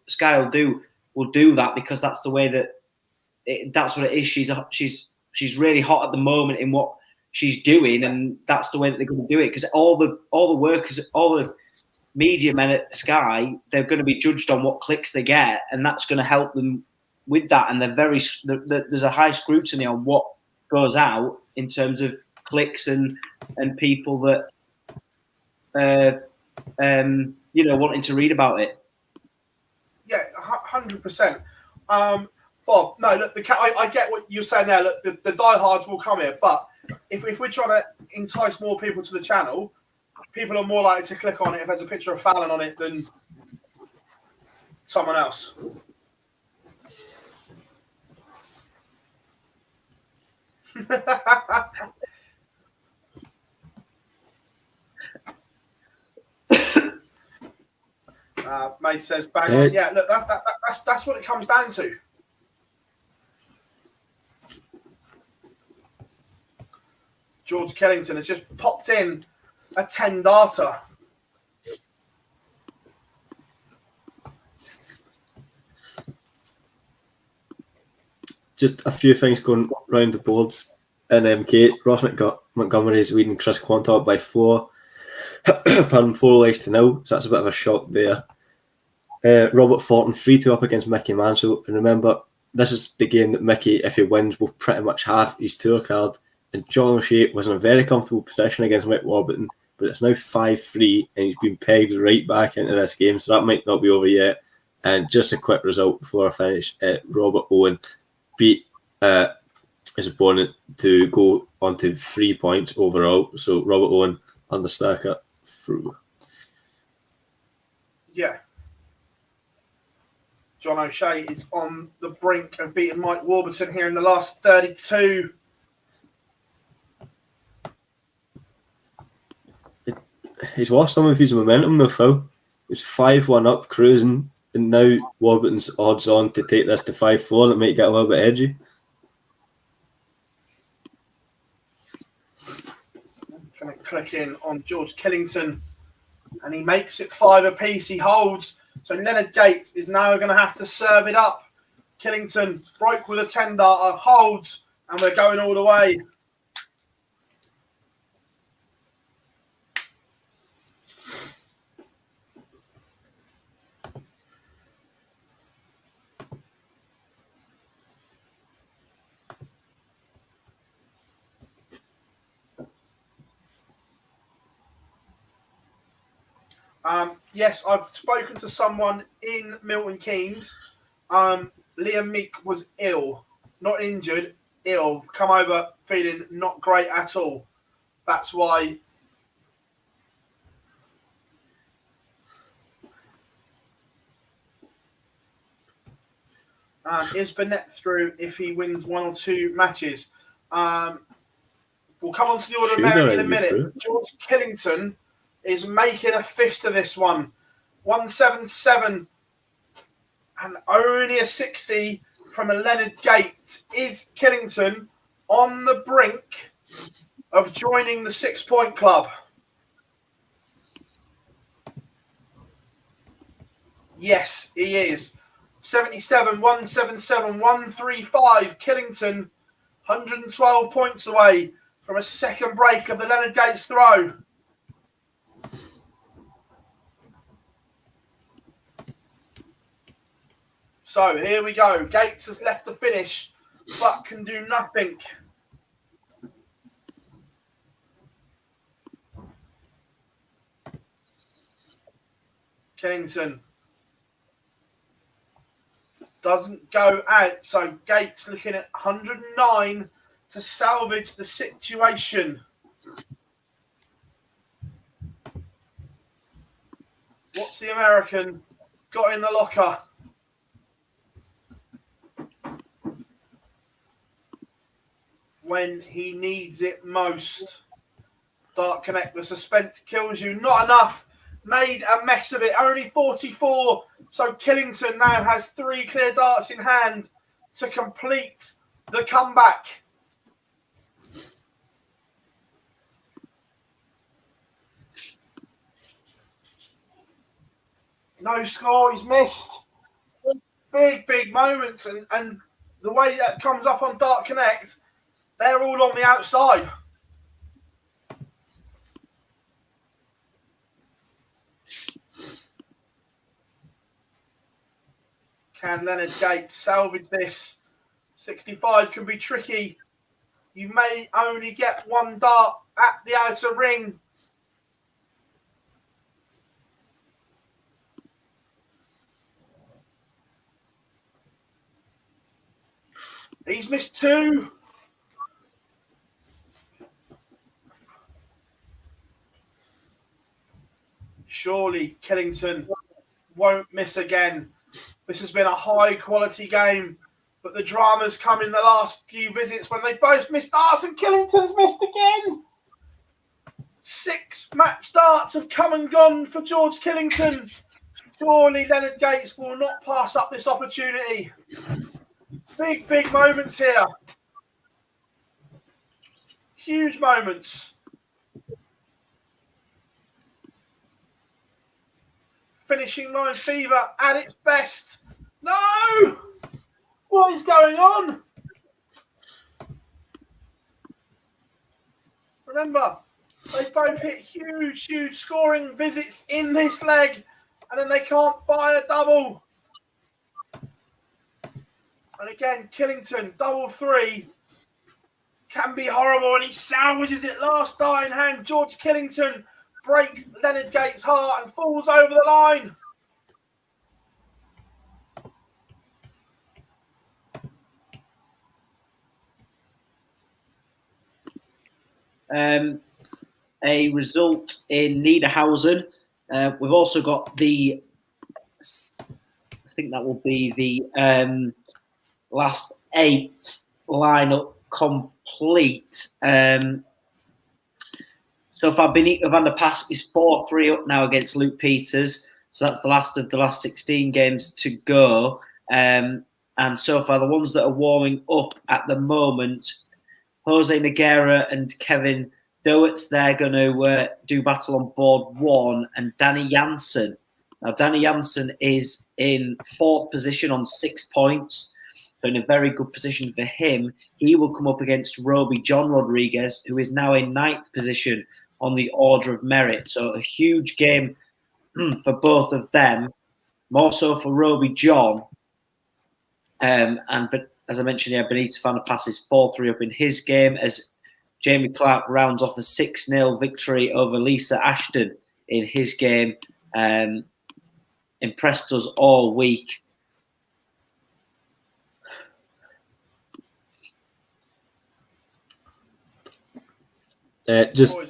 do. Will do that because that's the way that's what it is. She's really hot at the moment in what she's doing, and that's the way that they're going to do it. Because all the workers, all the media men at Sky, they're going to be judged on what clicks they get, and that's going to help them with that. And there's a high scrutiny on what goes out in terms of clicks and people that wanting to read about it. Yeah, 100%. Bob, no, look, I get what you're saying there. Look, the diehards will come here, but if we're trying to entice more people to the channel, people are more likely to click on it if there's a picture of Fallon on it than someone else. May says bang on. Yeah, look, that's what it comes down to. George Kellington has just popped in a 10 data. Just a few things going round the boards in MK. Ross Montgomery is leading Chris Quantock by 4. 4 legs to 0. So that's a bit of a shock there. Robert Fortin 3-2 up against Mickey Mansell. And remember, this is the game that Mickey, if he wins, will pretty much have his tour card. And John O'Shea was in a very comfortable position against Mick Warburton, but it's now 5-3 and he's been pegged right back into this game, so that might not be over yet. And just a quick result before I finish, Robert Owen beat his opponent to go on to 3 points overall. So Robert Owen under Stacker through. Yeah. John O'Shea is on the brink of beating Mike Warburton here in the last 32. he's lost some of his momentum though, Phil. He's 5-1 up, cruising, and now Warburton's odds on to take this to 5-4. That might get a little bit edgy. Going to click in on George Killington, and he makes it 5 apiece. He holds. So Leonard Gates is now going to have to serve it up. Killington broke with a 10 darter, holds, and we're going all the way. Yes, I've spoken to someone in Milton Keynes. Liam Meek was ill, not injured, ill. Come over feeling not great at all. That's why. Is Burnett through if he wins 1 or 2 matches? We'll come on to the order of merit in a minute. George Killington is making a fist of this one. 177 and only a 60 from a Leonard Gates. Is Killington on the brink of joining the 6-point club? Yes, he is. 77, 177, 135. Killington, 112 points away from a second break of the Leonard Gates throw. So here we go. Gates has left to finish, but can do nothing. Killington doesn't go out. So Gates looking at 109 to salvage the situation. What's the American got in the locker? When he needs it most. Dark Connect, the suspense kills you. Not enough. Made a mess of it. Only 44. So Killington now has 3 clear darts in hand to complete the comeback. No score. He's missed. Big moments. And the way that comes up on Dark Connect, they're all on the outside. Can Leonard Gates salvage this? 65 can be tricky. You may only get 1 dart at the outer ring. He's missed 2. Surely Killington won't miss again. This has been a high-quality game, but the drama's come in the last few visits when they both missed darts and Killington's missed again. 6 match darts have come and gone for George Killington. Surely Leonard Gates will not pass up this opportunity. Big moments here. Huge moments. Finishing line fever at its best. No! What is going on? Remember, they both hit huge scoring visits in this leg, and then they can't buy a double. And again, Killington, double 3, can be horrible, and he salvages it last dart in hand. George Killington breaks Leonard Gates' heart and falls over the line. A result in Niedernhausen. We've also got the, I think that will be the last 8 lineup complete. So far, Benito van der Pas is 4-3 up now against Luke Peters. So that's the last of the last 16 games to go. And so far, the ones that are warming up at the moment, Jose Nogueira and Kevin Doertz, they're going to do battle on board 1. And Danny Jansen. Now, Danny Jansen is in 4th position on 6 points. So in a very good position for him. He will come up against Roby John Rodriguez, who is now in 9th position on the order of merit. So a huge game for both of them, more so for Roby John. But as I mentioned, Benito van der Pas is 4-3 up in his game as Jamie Clark rounds off a 6-0 victory over Lisa Ashton in his game. Impressed us all week. Just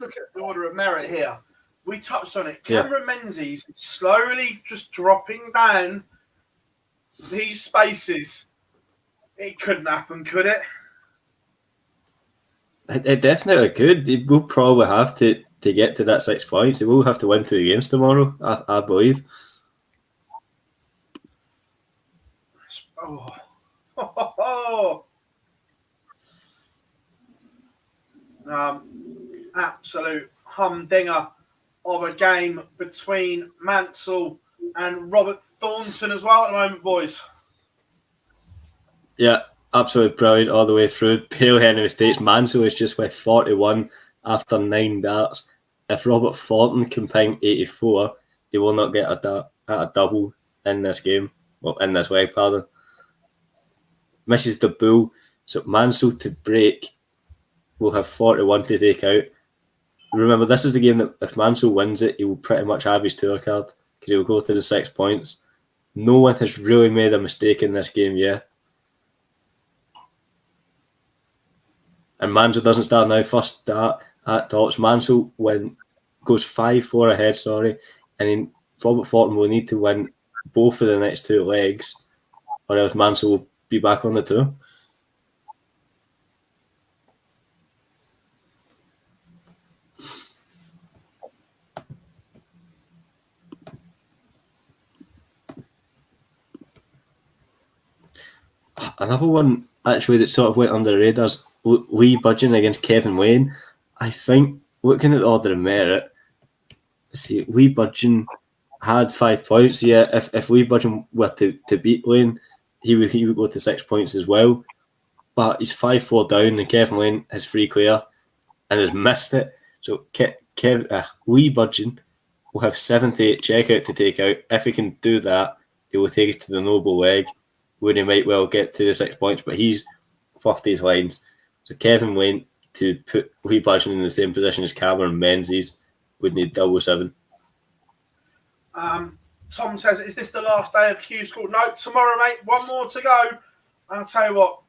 look at the order of merit here. We touched on it. Cameron Menzies is slowly just dropping down these spaces. It couldn't happen, could it? It definitely could. He will probably have to get to that 6 points. He will have to win 2 games tomorrow, I believe. Absolute humdinger of a game between Mansell and Robert Thornton as well at the moment, boys. Yeah, absolutely brilliant all the way through. Pale any mistakes. Mansell is just with 41 after 9 darts. If Robert Thornton can ping 84, he will not get a double in this game. Well, in this leg, pardon. Misses the bull. So Mansell to break will have 41 to take out. Remember, this is the game that if Mansell wins it, he will pretty much have his tour card because he will go to the 6 points. No one has really made a mistake in this game yet. And Mansell doesn't start now. First start at tops. Mansell goes 5-4 ahead, and then Robert Thornton will need to win both of the next 2 legs, or else Mansell will be back on the tour. Another one actually that sort of went under the radars, Lee Budgeon against Kevin Wayne. I think looking at the order of merit, see, Lee Budgeon had 5 points. Yeah, if Lee Budgeon were to beat Wayne, he would go to 6 points as well. But he's 5-4 down, and Kevin Wayne has 3 clear and has missed it. So Lee Budgeon will have 78 checkout to take out. If he can do that, he will take it to the noble leg, where he might well get to the 6 points, but he's 50 lines. So Kevin Wayne to put Lee Budgeon in the same position as Cameron Menzies would need 777. Tom says, is this the last day of Q-School? No, tomorrow, mate. One more to go. I'll tell you what.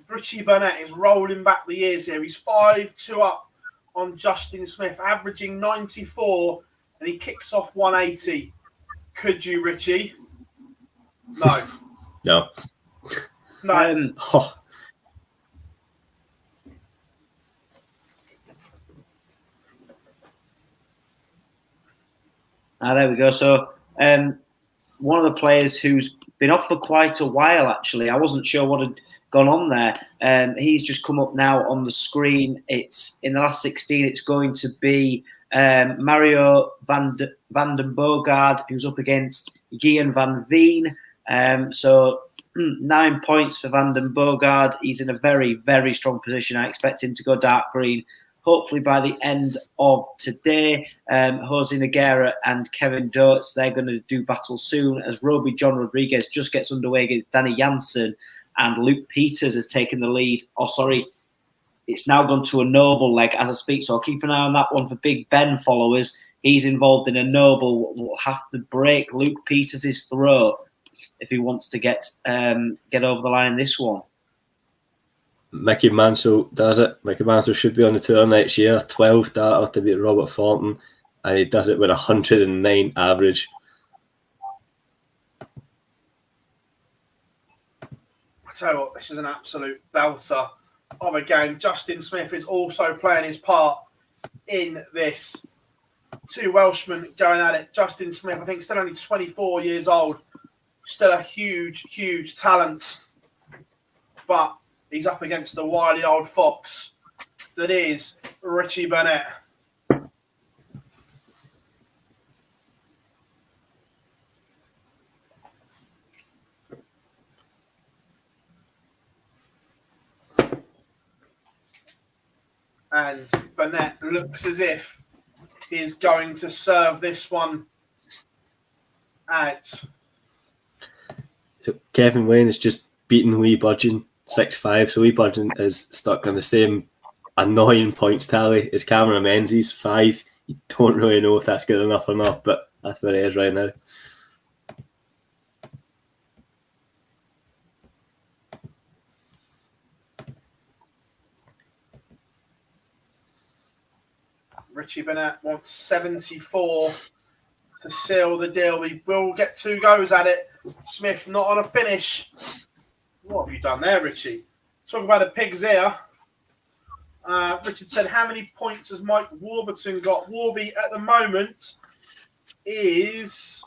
Richie Burnett is rolling back the years here. He's 5-2 up on Justin Smith, averaging 94, and he kicks off 180. Could you, Richie? No. No. No. There we go. So one of the players who's been off for quite a while, actually, I wasn't sure what had gone on there. He's just come up now on the screen. It's in the last 16. It's going to be Mario van den Boogaard, who's up against Gian van Veen. So 9 points for Van den Boogaard. He's in a very, very strong position. I expect him to go dark green, hopefully by the end of today. Jose Nogueira and Kevin Doertz, they're going to do battle soon as Roby John Rodriguez just gets underway against Danny Jansen, and Luke Peters has taken the lead. It's now gone to a noble leg as I speak, so I'll keep an eye on that one for Big Ben followers. He's involved in a noble. Will have to break Luke Peters' throat if he wants to get over the line in this one. Mickey Mansell does it. Mickey Mansell should be on the tour next year. 12 data to beat Robert Thornton, and he does it with 109 average. I tell you what, this is an absolute belter of a game. Justin Smith is also playing his part in this. Two Welshmen going at it. Justin Smith, I think, still only 24 years old. Still a huge, huge talent. But he's up against the wily old fox that is Richie Burnett. And Burnett looks as if he is going to serve this one out. So Kevin Wayne has just beaten Wee Budgeon 6-5. So Wee Budgeon is stuck on the same annoying points tally as Cameron Menzies, 5. You don't really know if that's good enough or not, but that's where he is right now. Richie Burnett wants 74 to seal the deal. We will get 2 goes at it. Smith not on a finish. What have you done there, Richie? Talk about the pig's ear. Richard said, how many points has Mike Warburton got? Warby at the moment is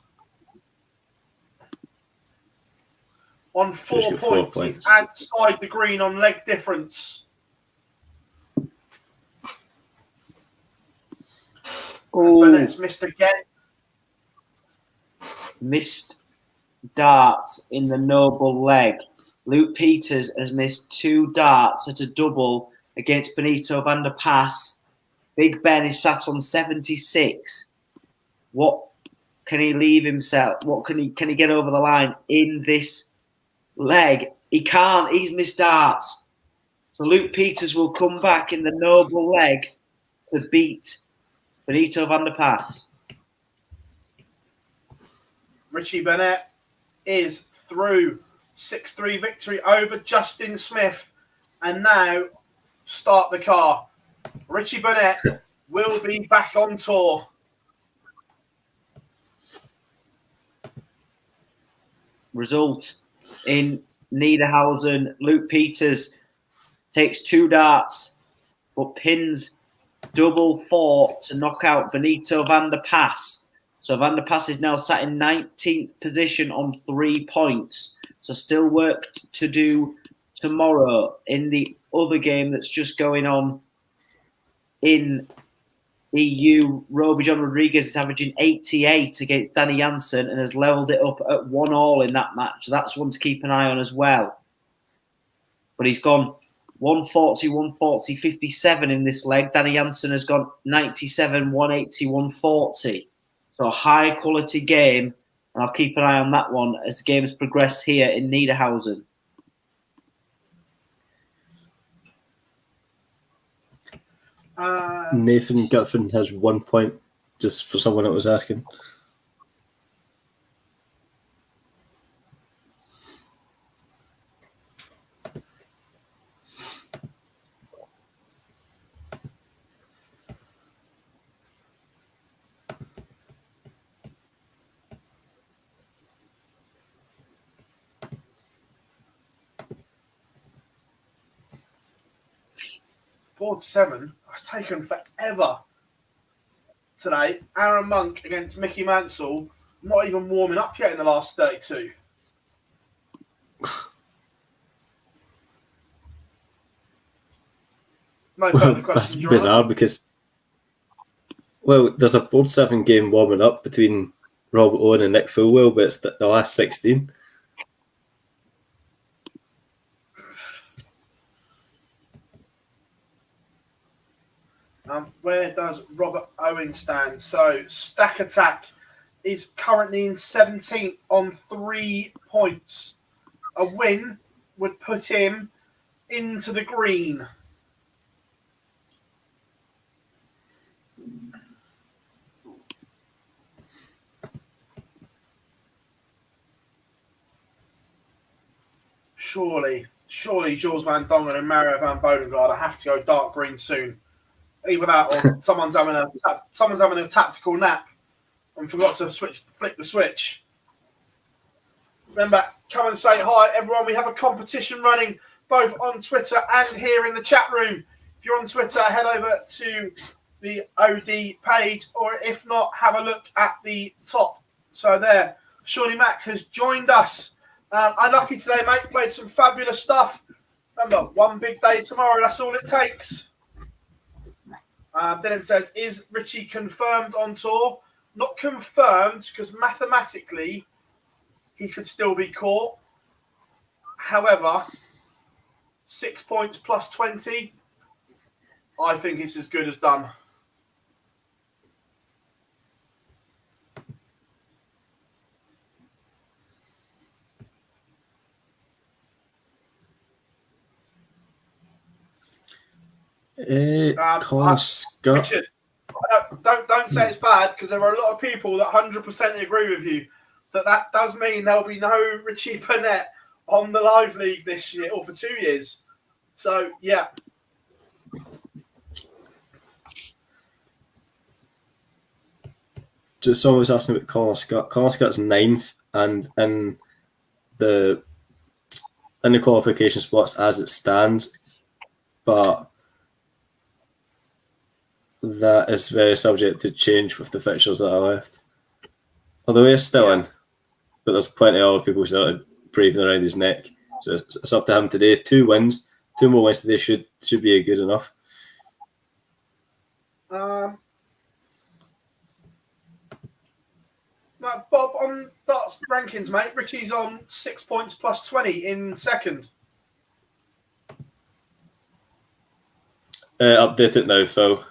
on 4 points. He's outside the green on leg difference. Burnett's missed again. Missed darts in the noble leg. Luke Peters has missed 2 darts at a double against Benito van der Pas. Big Ben is sat on 76. What can he leave himself? What can he get over the line in this leg? He can't. He's missed darts. So Luke Peters will come back in the noble leg to beat Benito van der Pas. Richie Burnett is through. 6-3 victory over Justin Smith. And now start the car. Richie Burnett will be back on tour. Result in Niedernhausen. Luke Peters takes 2 darts, but pins double 4 to knock out Benito van der Pas. So Van der Pas is now sat in 19th position on 3 points. So still work to do tomorrow in the other game that's just going on in EU. Roby John Rodriguez is averaging 88 against Danny Janssen and has levelled it up at 1-1 in that match. So that's one to keep an eye on as well. But he's gone 140, 140, 57 in this leg. Danny Janssen has gone 97, 180, 140. So a high quality game, and I'll keep an eye on that one as the game has progressed here in Niedernhausen. Nathan Gutfin has 1 point, just for someone that was asking. Board 7 has taken forever today. Aaron Monk against Mickey Mansell, not even warming up yet in the last 32. No further questions. That's bizarre because, well, there's a board 7 game warming up between Robert Owen and Nick Fulwell, but it's the last 16. Where does Robert Owen stand? So Stack Attack is currently in 17th on 3 points. A win would put him into the green. Surely Jules Van Dongen and Mario Van Bodengard have to go dark green soon. Either that or someone's having a tactical nap and forgot to flick the switch. Remember, come and say hi, everyone. We have a competition running, both on Twitter and here in the chat room. If you're on Twitter, head over to the OD page, or if not, have a look at the top. So there, Shawnee Mack has joined us. Unlucky today, mate. Played some fabulous stuff. Remember, one big day tomorrow. That's all it takes. Dylan says, is Richie confirmed on tour? Not confirmed, because mathematically he could still be caught. However, 6 points plus 20, I think it's as good as done. Colin Scott. Richard, don't say it's bad, because there are a lot of people that 100% agree with you that does mean there'll be no Richie Burnett on the live league this year or for 2 years. So yeah. Just someone was asking about Colin Scott. Colin Scott's 9th, and in the qualification spots as it stands, but that is very subject to change with the fixtures that are left. Although he's still in, but there's plenty of other people started breathing around his neck. So it's up to him today. 2 wins, 2 more wins today should be good enough. Bob, on darts rankings, mate, Richie's on 6 points plus 20 in second. Update it now, Phil.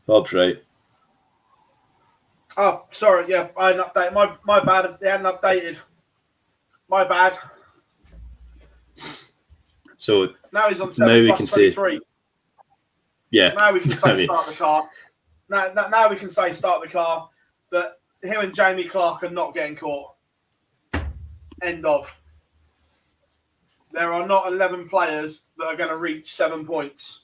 Bob's right. Oh, sorry, yeah, I hadn't updated. My bad, they hadn't updated. My bad. So now he's on 7 now we plus can 23. say, yeah. Now we can say start the car. Now we can say start the car that him and Jamie Clark are not getting caught. End of. There are not 11 players that are going to reach 7 points.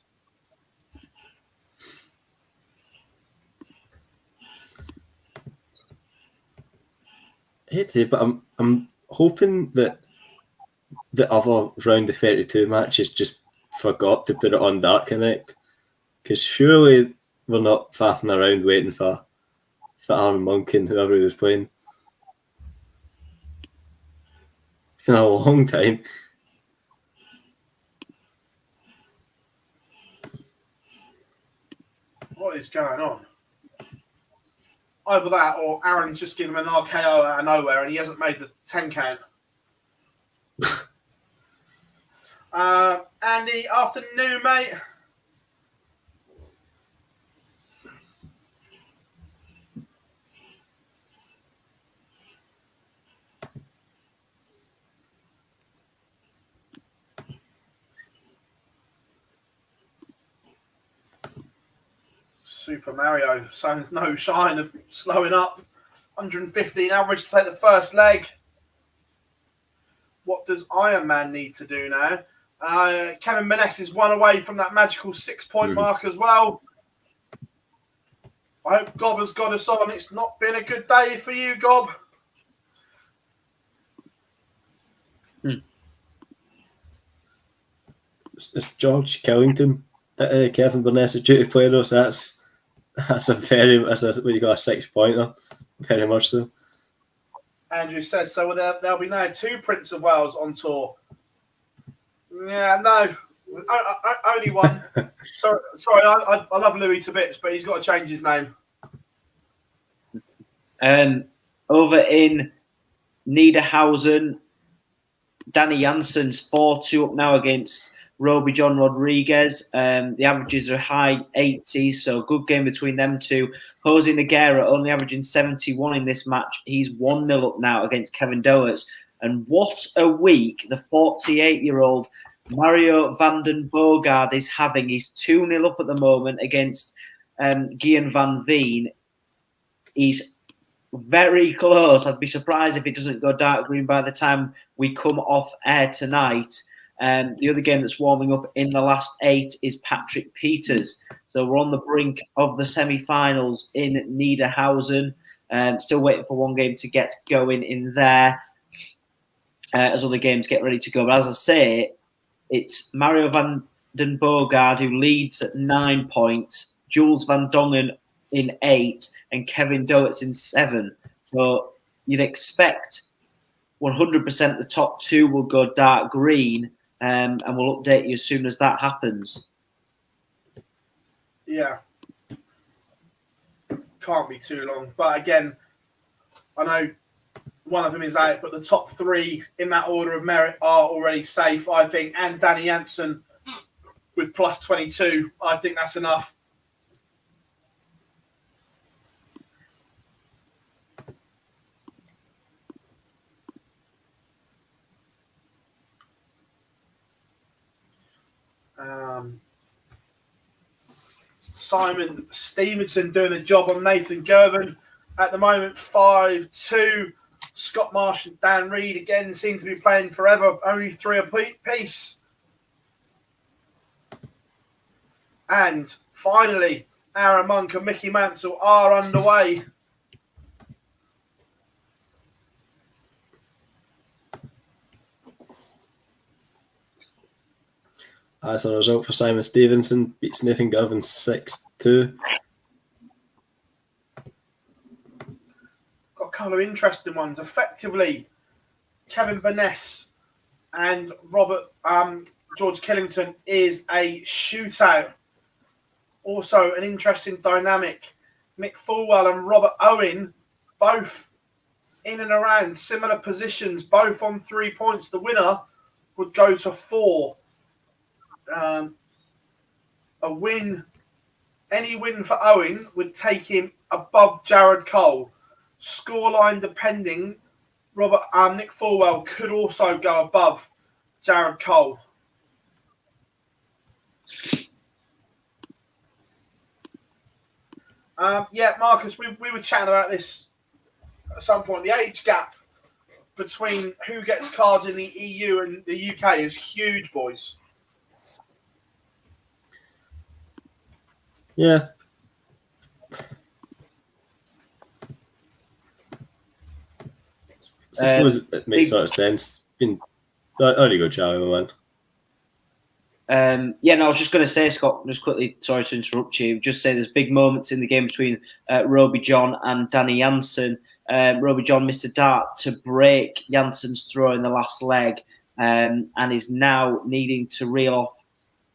But I'm hoping that the other round of 32 matches just forgot to put it on Dart Connect, because surely we're not faffing around waiting for Aaron Monk and whoever he was playing. It's been a long time. What is going on? Either that or Aaron's just given him an RKO out of nowhere and he hasn't made the 10 count. Andy, afternoon, mate. Super Mario shows no sign of slowing up. 115 average to take the first leg. What does Iron Man need to do now? Kevin Maness is 1 away from that magical 6 point mark as well. I hope Gob has got us on. It's not been a good day for you, Gob. It's George Killington that Kevin Burness is due to play though, so that's a what you got, a 6 pointer, very much so. Andrew says so. There'll be now 2 Prince of Wales on tour. Yeah, no, only one. sorry, I love Louis to bits, but he's got to change his name. Over in Niedernhausen, Danny Jansen's 4-2 up now against Roby John Rodriguez. The averages are high 80s, so good game between them two. Jose Nogueira only averaging 71 in this match. He's 1-0 up now against Kevin Doherty. And what a week the 48-year-old Mario van den Boogaard is having. He's 2-0 up at the moment against Gian van Veen. He's very close. I'd be surprised if it doesn't go dark green by the time we come off air tonight. The other game that's warming up in the last 8 is Patrick Peters. So we're on the brink of the semi-finals in Niedernhausen. Still waiting for one game to get going in there as other games get ready to go. But as I say, it's Mario van den Boogaard who leads at 9 points, Jules van Dongen in 8, and Kevin Doets in 7. So you'd expect 100% the top 2 will go dark green, and we'll update you as soon as that happens. Yeah. Can't be too long. But again, I know one of them is out, but the top 3 in that order of merit are already safe, I think. And Danny Jansen with plus 22. I think that's enough. Simon Stevenson doing a job on Nathan Gervin at the moment, 5-2. Scott Marsh and Dan Reed again seem to be playing forever, only 3 apiece. And finally, Aaron Monk and Mickey Mansell are underway. As a result for Simon Stevenson, beats Nathan Gervin 6-2. Got a couple of interesting ones. Effectively, Kevin Burness and George Killington is a shootout. Also, an interesting dynamic. Mick Fulwell and Robert Owen, both in and around similar positions, both on 3 points. The winner would go to 4. Any win for Owen would take him above Jared Cole. Scoreline depending, Nick Fulwell could also go above Jared Cole. Marcus, we were chatting about this at some point. The age gap between who gets cards in the EU and the UK is huge, boys. Yeah. I suppose it makes sort of sense. There you go, Charlie, my man. I was just going to say, Scott, just quickly, sorry to interrupt you, just say there's big moments in the game between Roby John and Danny Jansen. Roby John missed a dart to break Jansen's throw in the last leg and is now needing to reel off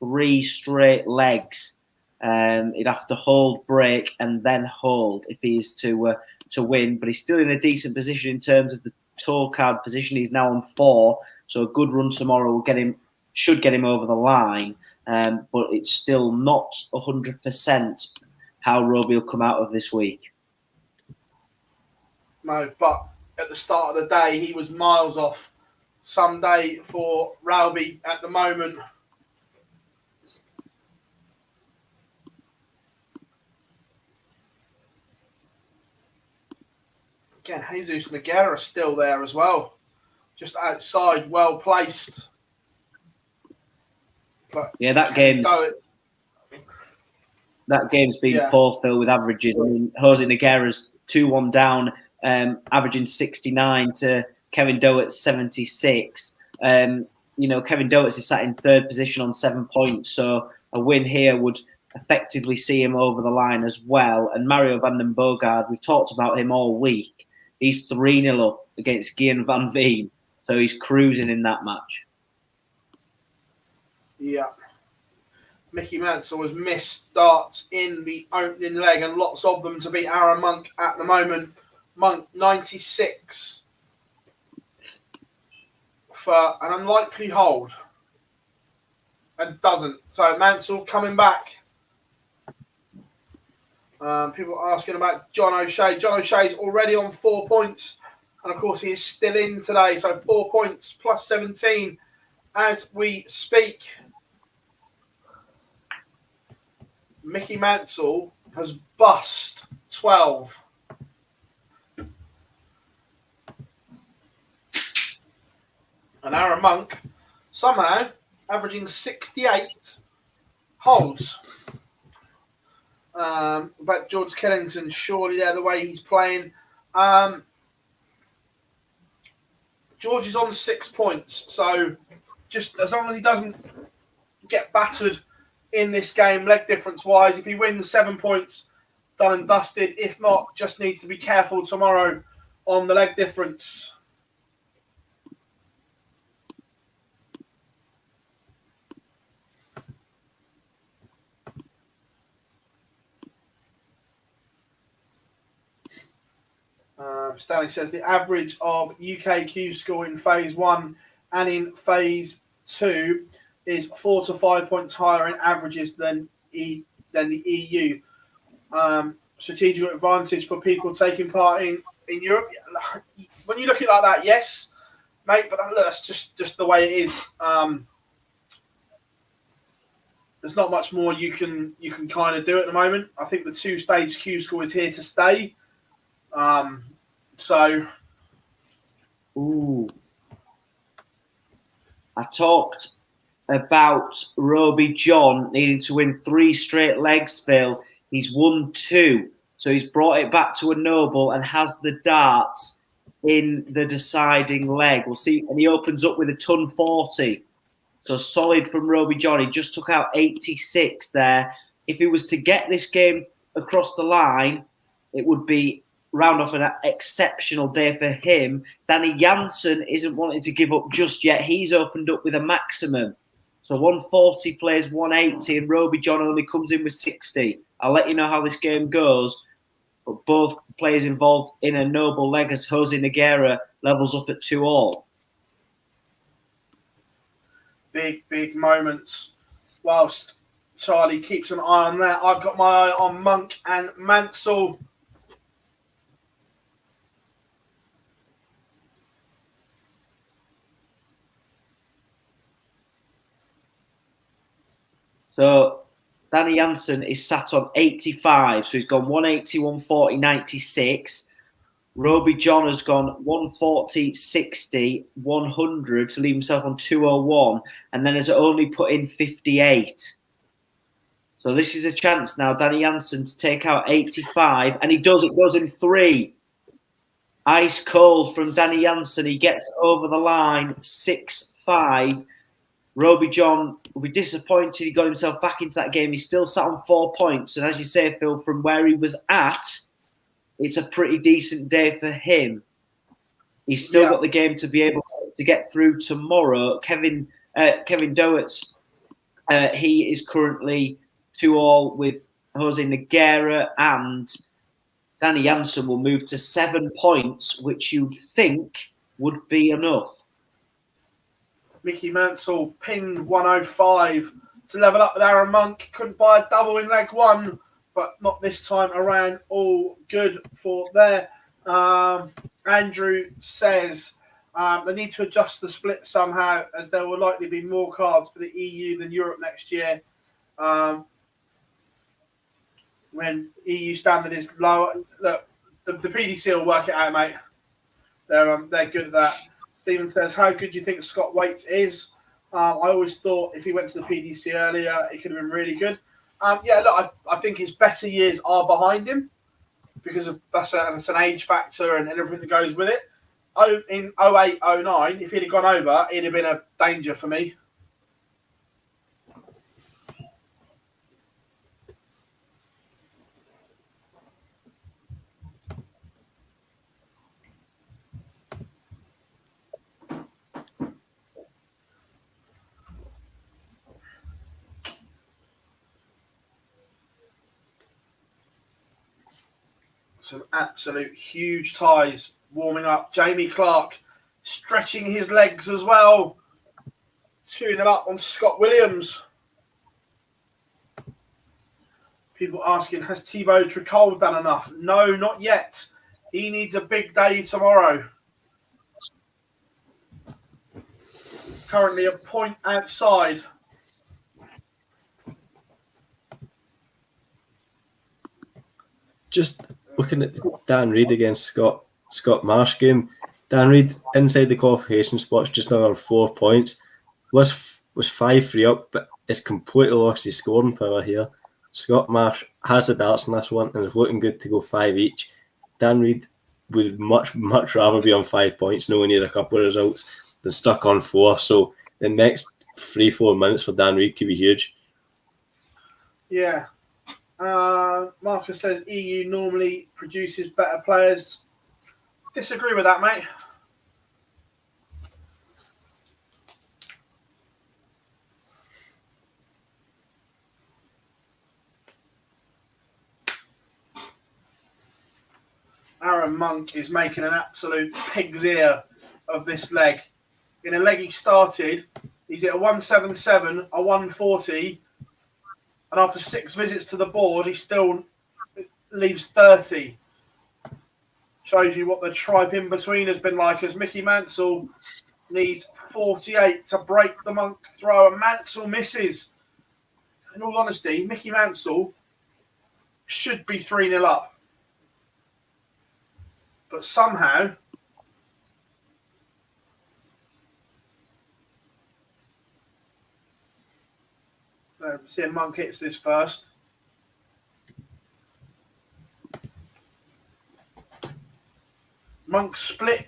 3 straight legs. He'd have to hold, break, and then hold if he is to win. But he's still in a decent position in terms of the tour card position. He's now on 4, so a good run tomorrow will should get him over the line. But it's still not 100% how Roby will come out of this week. No, but at the start of the day, he was miles off. Someday for Rowby at the moment. Again, Jesus Nogueira still there as well. Just outside, well placed. But yeah, that game's been poor, Phil, with averages. I mean, Jose Nogueira's 2-1 down, averaging 69 to Kevin Doet's 76. Kevin Doets is sat in 3rd position on 7 points, so a win here would effectively see him over the line as well. And Mario van den Boogaard, we talked about him all week. He's 3-0 up against Gian van Veen, so he's cruising in that match. Yeah. Mickey Mansell has missed darts in the opening leg, and lots of them to beat Aaron Monk at the moment. Monk 96 for an unlikely hold, and doesn't. So Mansell coming back. People are asking about John O'Shea. John O'Shea's already on 4 points. And, of course, he is still in today. So 4 points plus 17 as we speak. Mickey Mansell has bust 12. And Aaron Monk, somehow, averaging 68 holds. But George Killington, surely the way he's playing. George is on 6 points, so just as long as he doesn't get battered in this game, leg difference wise, if he wins 7 points, done and dusted. If not, just needs to be careful tomorrow on the leg difference. Stanley says the average of UK Q-School in phase 1 and in phase 2 is 4 to 5 points higher in averages than the EU. Strategic advantage for people taking part in Europe. When you look at it like that, yes, mate, but look, that's just the way it is. There's not much more you can kind of do at the moment. I think the 2-stage Q-School is here to stay. I talked about Roby John needing to win 3 straight legs, Phil. He's won 2. So he's brought it back to a noble and has the darts in the deciding leg. We'll see. And he opens up with a ton 40. So solid from Roby John. He just took out 86 there. If he was to get this game across the line, it would be round off an exceptional day for him. Danny Janssen isn't wanting to give up just yet. He's opened up with a maximum. So 140 plays 180 and Roby John only comes in with 60. I'll let you know how this game goes. But both players involved in a noble leg as Jose Nogueira levels up at 2-all. Big moments. Whilst Charlie keeps an eye on that, I've got my eye on Monk and Mansell. So Danny Janssen is sat on 85. So he's gone 180, 140, 96. Roby John has gone 140, 60, 100 to leave himself on 201. And then has only put in 58. So this is a chance now, Danny Janssen, to take out 85. And he does. It goes in 3. Ice cold from Danny Janssen. He gets over the line, 6-5. Roby John will be disappointed he got himself back into that game. He's still sat on 4 points. And as you say, Phil, from where he was at, it's a pretty decent day for him. He's still got the game to be able to get through tomorrow. Kevin Doertz, he is currently 2-all with Jose Nogueira, and Danny Janssen will move to 7 points, which you'd think would be enough. Mickey Mansell pinned 105 to level up with Aaron Monk. Couldn't buy a double in leg 1, but not this time around. All good for there. Andrew says they need to adjust the split somehow, as there will likely be more cards for the EU than Europe next year. When EU standard is lower. Look, the PDC will work it out, mate. They're good at that. Stephen says, how good do you think Scott Waits is? I always thought if he went to the PDC earlier, it could have been really good. Look, I think his better years are behind him because of that's an age factor and everything that goes with it. In 08, 09, if he'd have gone over, he'd have been a danger for me. Some absolute huge ties warming up. Jamie Clark stretching his legs as well. 2-0 up on Scott Williams. People asking, has Thibaut Tricol done enough? No, not yet. He needs a big day tomorrow. Currently a point outside. Just looking at Dan Reid against Scott Marsh game, Dan Reid inside the qualification spots just now on 4 points. Was 5-3 up, but it's completely lost his scoring power here. Scott Marsh has the darts in this one and is looking good to go 5 each. Dan Reid would much rather be on 5 points, knowing he had a couple of results, than stuck on 4. So the next 3-4 minutes for Dan Reid could be huge. Yeah. Marcus says EU normally produces better players. Disagree with that, mate. Aaron Monk is making an absolute pig's ear of this leg. In a leg he started, he's at a 177, a 140, and after 6 visits to the board, he still leaves 30. Shows you what the tripe in between has been like, as Mickey Mansell needs 48 to break the Monk throw, and Mansell misses. In all honesty, Mickey Mansell should be 3-0 up. But somehow, see if Monk hits this first. Monk split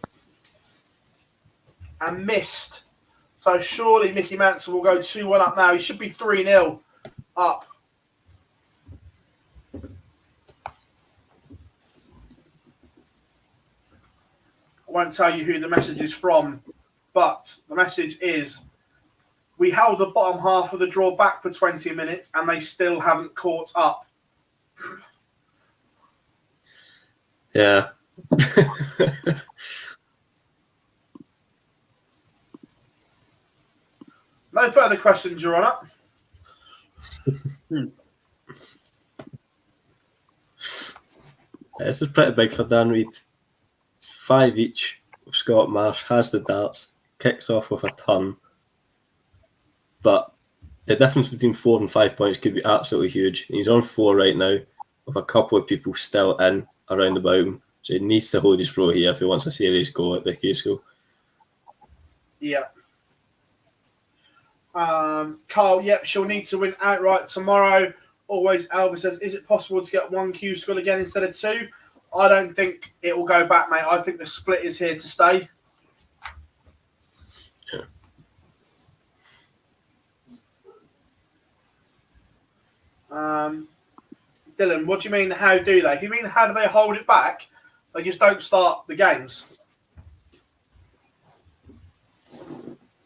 and missed. So surely Mickey Mansell will go 2-1 up now. He should be 3-0 up. I won't tell you who the message is from, but the message is, we held the bottom half of the draw back for 20 minutes and they still haven't caught up. Yeah. No further questions, Your Honour. This is pretty big for Dan Reid. It's 5 each of Scott Marsh, has the darts, kicks off with a ton. But the difference between 4 and 5 points could be absolutely huge. He's on 4 right now, with a couple of people still in around about him. So he needs to hold his throw here if he wants a serious goal at the Q-School. Yeah. Carl, yep, she'll need to win outright tomorrow. Always Elvis says, is it possible to get 1 Q-School again instead of 2? I don't think it will go back, mate. I think the split is here to stay. Yeah. Dylan, what do you mean, how do they? If you mean how do they hold it back, they just don't start the games.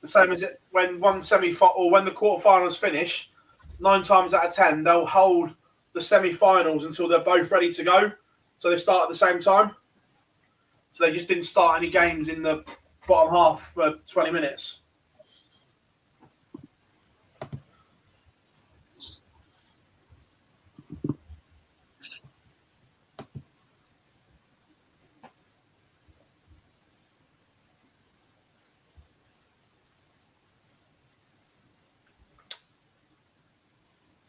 The same as it when one or when the quarterfinals finish, 9 times out of 10, they'll hold the semi-finals until they're both ready to go. So they start at the same time. So they just didn't start any games in the bottom half for 20 minutes.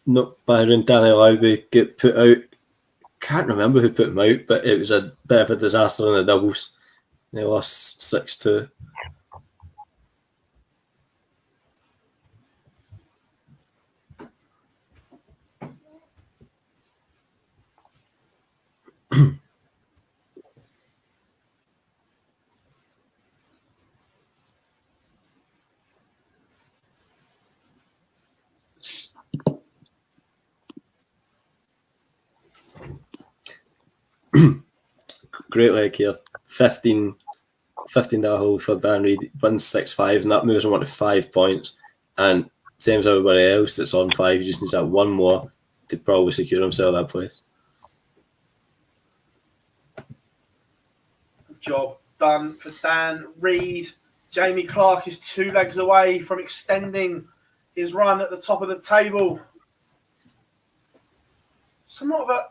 No, Byron Danny Lowby get put out. Can't remember who put him out, but it was a bit of a disaster in the doubles. They lost 6-2. Great leg here. 15 that hole for Dan Reid. Wins 6-5, and that moves him on to 5 points. And same as everybody else that's on 5, he just needs that one more to probably secure himself that place. Job done for Dan Reid. Jamie Clark is 2 legs away from extending his run at the top of the table. Somewhat of a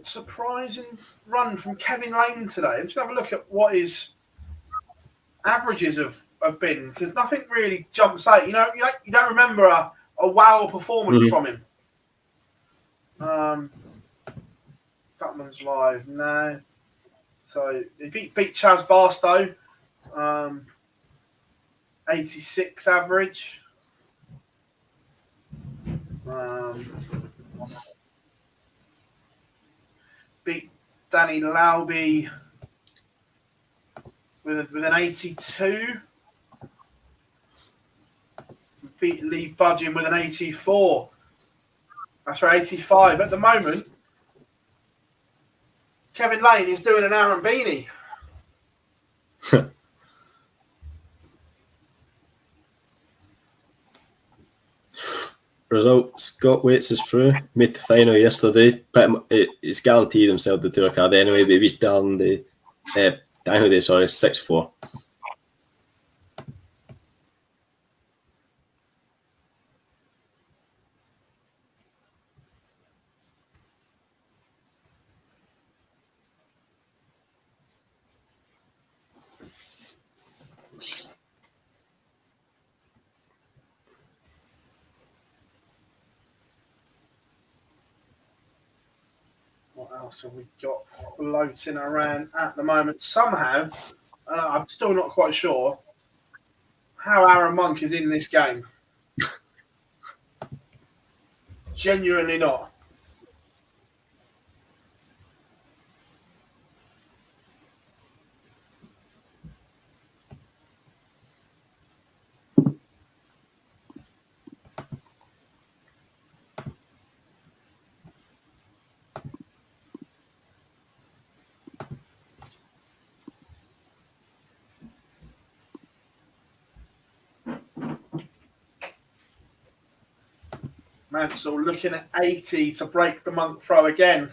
surprising run from Kevin Lane today. I'm just going to have a look at what his averages have been, because nothing really jumps out. You don't remember a wow performance from him. Gutman's live now. So he beat Chaz Barstow, 86 average. Beat Danny Lowby with an 82. leave budging with an 84. That's right, 85. At the moment, Kevin Lane is doing an Aaron Beanie. Result, Scott Waits is through. Made the final yesterday. It's guaranteed himself the tour card anyway, but he beat Daniel Day, 6-4. What else have we got floating around at the moment? Somehow, I'm still not quite sure how Aaron Monk is in this game. Genuinely not. Mansell looking at 80 to break the Monk throw again.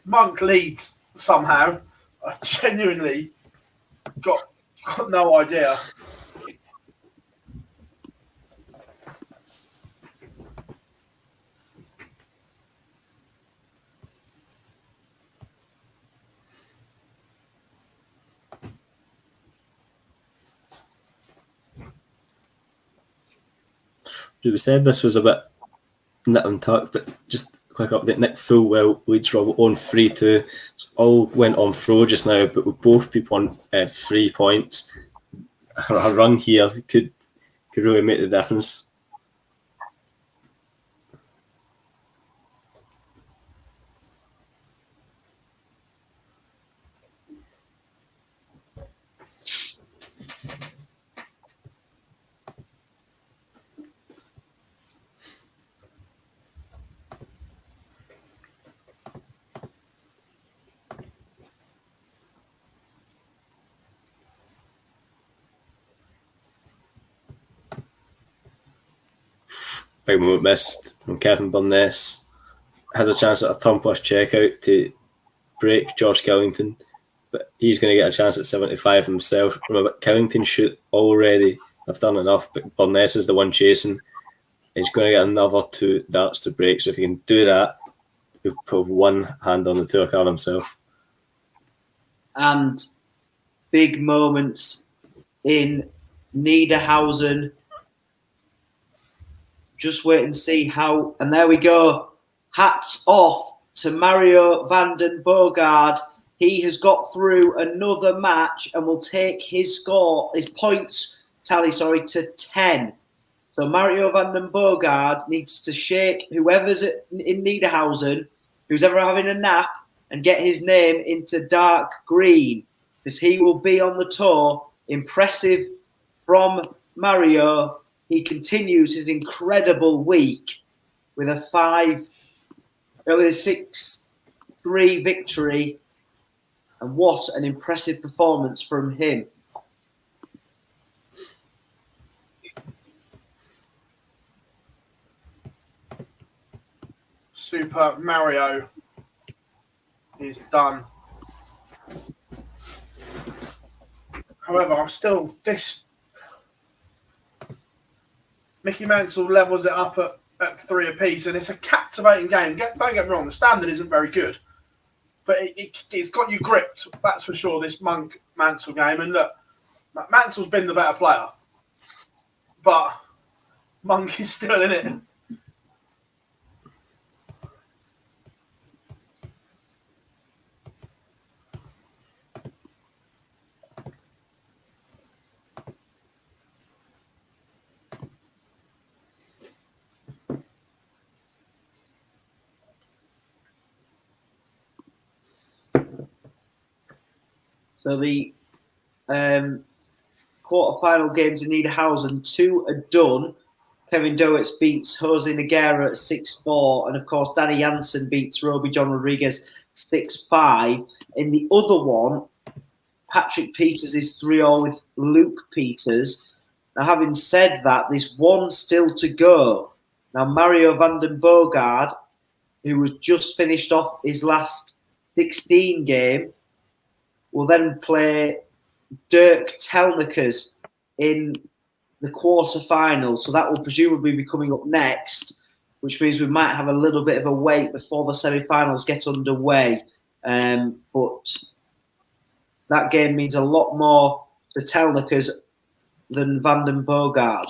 Monk leads somehow. I genuinely got no idea. We said this was a bit nip and tuck, but just a quick update. Nick Fulwell leads Rob on 3-2. All went on throw just now, but with both people on 3 points, a run here could really make the difference. Big moment missed from Kevin Burness. Had a chance at a turn plus checkout to break George Killington, but he's going to get a chance at 75 himself. Remember, Killington shoot already. I've done enough, but Burness is the one chasing. He's going to get another 2 darts to break, so if he can do that, he'll put one hand on the tour card himself. And big moments in Niedernhausen. Just wait and see how. And there we go. Hats off to Mario van den Boogaard. He has got through another match and will take his points tally, to 10. So Mario van den Boogaard needs to shake whoever's in Niedernhausen, who's ever having a nap, and get his name into dark green, because he will be on the tour. Impressive from Mario. He continues his incredible week with a 6-3 victory. And what an impressive performance from him. Super Mario is done. However, I'm still Mickey Mansell levels it up at 3 apiece, and it's a captivating game. Don't get me wrong, the standard isn't very good, but it's got you gripped, that's for sure, this Monk Mansell game. And look, Mansell's been the better player, but Monk is still in it. So the quarter-final games in Niedernhausen, 2 are done. Kevin Dowitz beats Jose Nogueira at 6-4. And, of course, Danny Jansen beats Roby John Rodriguez 6-5. In the other one, Patrick Peters is 3-0 with Luke Peters. Now, having said that, there's one still to go. Now, Mario van den Boogaard, who was just finished off his last 16 game, will then play Dirk Telnikers in the quarterfinals. So that will presumably be coming up next, which means we might have a little bit of a wait before the semi-finals get underway. But that game means a lot more to Telnikers than Van den Boogaard.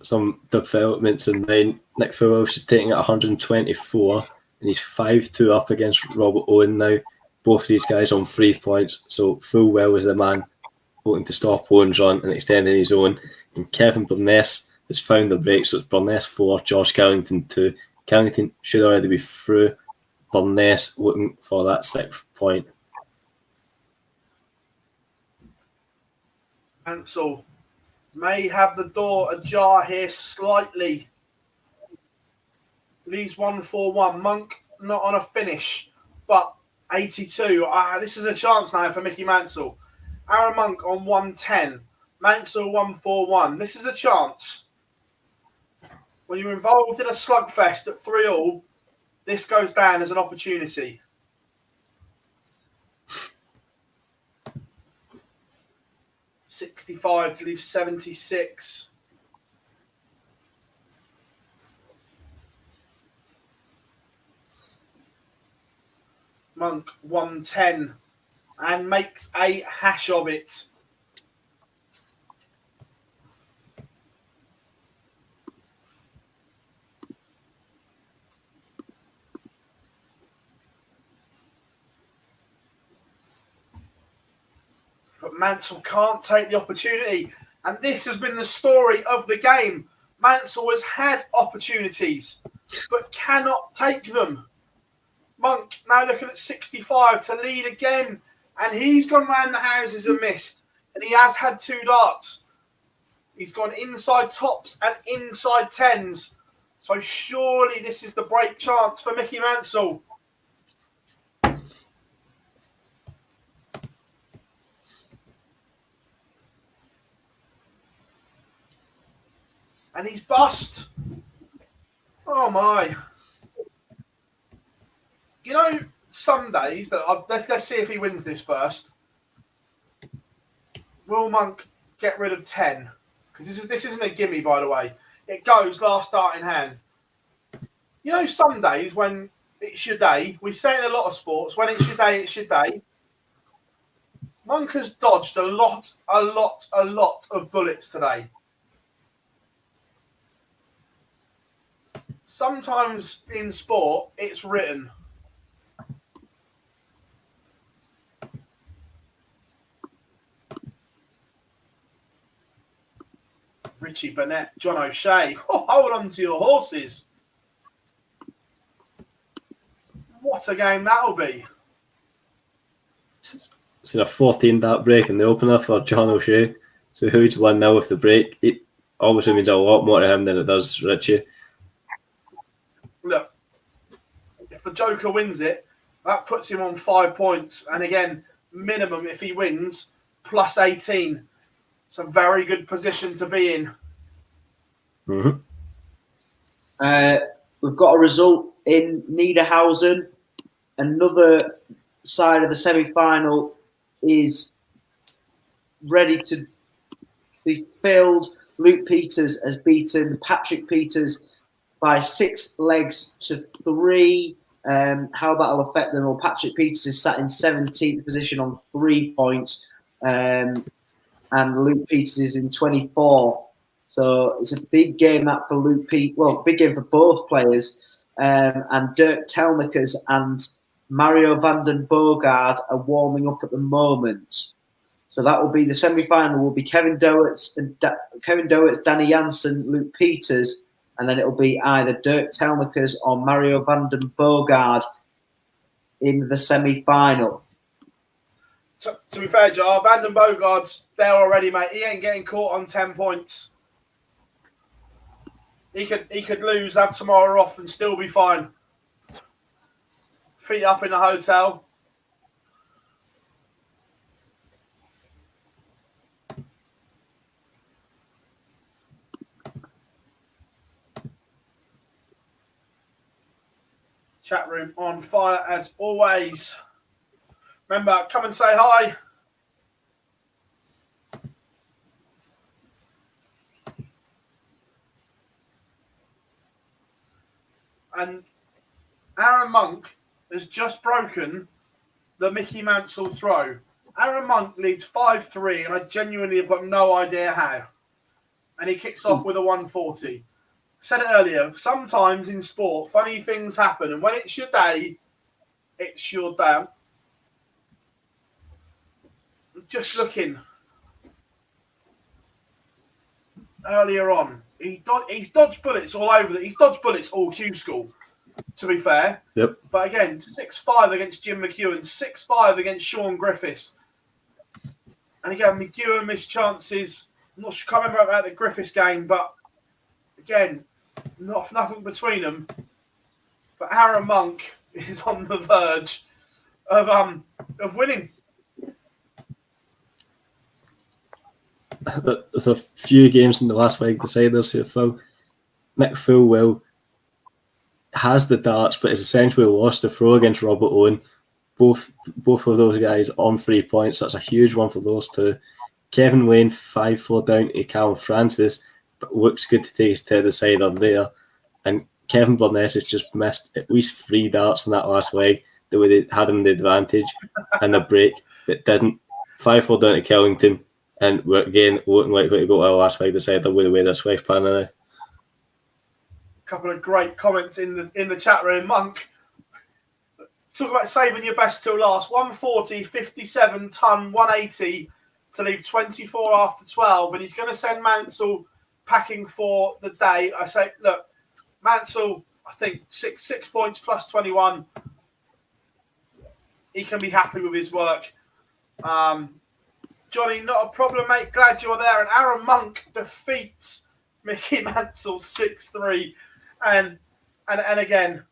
Some developments in mine. Nick Fullwelsh is taking it 124, and he's 5-2 up against Robert Owen now. Both of these guys on 3 points, so Fullwell is the man hoping to stop Owen's run and extending his own. And Kevin Burness has found the break, so it's Burness 4, George Callington 2. Callington should already be through. Burness looking for that 6th point. Ansel may have the door ajar here slightly. Leaves 1-4-1. Monk not on a finish, but 82. This is a chance now for Mickey Mansell. Aaron Monk on 110. Mansell 1-4-1. This is a chance. When you're involved in a slugfest at 3-all, this goes down as an opportunity. $65 to leave 76. Monk 110 and makes a hash of it. But Mansell can't take the opportunity. And this has been the story of the game. Mansell has had opportunities, but cannot take them. Monk now looking at 65 to lead again. And he's gone round the houses and missed. And he has had 2 darts. He's gone inside tops and inside tens. So surely this is the break chance for Mickey Mansell. And he's bust. Oh my. You know, some days that let's see if he wins this first. Will Monk get rid of 10? Because this isn't a gimme, by the way. It goes last dart in hand. You know, some days when it's your day, we say in a lot of sports, when it's your day, it's your day. Monk has dodged a lot of bullets today. Sometimes in sport, it's written. Richie Burnett, John O'Shea. Oh, hold on to your horses. What a game that'll be. It's a 14 dart break in the opener for John O'Shea. So who's won now with the break? It obviously means a lot more to him than it does Richie. Look, if the Joker wins it, that puts him on 5 points. And again, minimum if he wins, plus 18. It's a very good position to be in. Mm-hmm. We've got a result in Niedernhausen. Another side of the semi-final is ready to be filled. Luke Peters has beaten Patrick Peters by 6 legs to 3. How that'll affect them? Well, Patrick Peters is sat in 17th position on 3 points. And Luke Peters is in 24th. So it's a big game that for Luke Peters. Well, big game for both players. And Dirk Telnikers and Mario van den Boogaard are warming up at the moment. So that will be the semi-final. Will be Kevin Dowitz, Danny Jansen, Luke Peters, and then it'll be either Dirk Telmakers or Mario van den Bogaard in the semi-final. To be fair, Jar, Van den Bogaard's there already, mate. He ain't getting caught on 10 points. He could lose, have tomorrow off, and still be fine. Feet up in the hotel. Chat room on fire as always. Remember, come and say hi. And Aaron Monk has just broken the Mickey Mansell throw. Aaron Monk leads 5-3, and I genuinely have got no idea how. And he kicks off with a 140. Said it earlier, sometimes in sport, funny things happen, and when it's your day, it's your day. Just looking earlier on, he's dodged bullets all over. He's dodged bullets all Q-School, to be fair. Yep. But again, 6-5 against Jim McEwen, 6-5 against Sean Griffiths. And again, McEwen missed chances. I'm not sure, can't remember about the Griffiths game, but again, nothing between them. But Aaron Monk is on the verge of winning. There's a few games in the last week deciders here, Phil. Mick Fullwell has the darts, but has essentially lost the throw against Robert Owen. Both of those guys on 3 points. That's a huge one for those two. Kevin Wayne 5-4 down to Callum Francis, but looks good to take his to the decider there. And Kevin Burness has just missed at least 3 darts in that last leg. The way they had him the advantage and the break, but didn't. 5-4 down to Killington. And we're again looking likely to go to our last week decider with the way this week's panel now. A couple of great comments in the chat room. Monk, talk about saving your best till last. 140, 57 ton, 180 to leave 24 after 12, and he's going to send Mansell packing for the day. I say, look, Mansell, I think 6 points plus 21. He can be happy with his work. Johnny, not a problem, mate. Glad you're there. And Aaron Monk defeats Mickey Mansell 6-3. And again,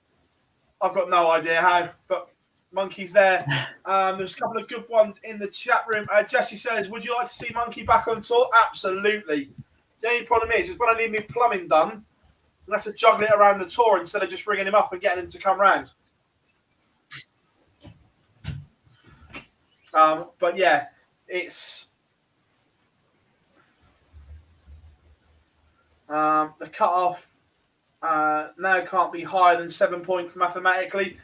I've got no idea how, but Monkey's there. There's a couple of good ones in the chat room. Jesse says, would you like to see Monkey back on tour? Absolutely. The only problem is when I need my plumbing done, I have to juggle it around the tour instead of just ringing him up and getting him to come round. But yeah, it's the cut-off now can't be higher than 7 points mathematically.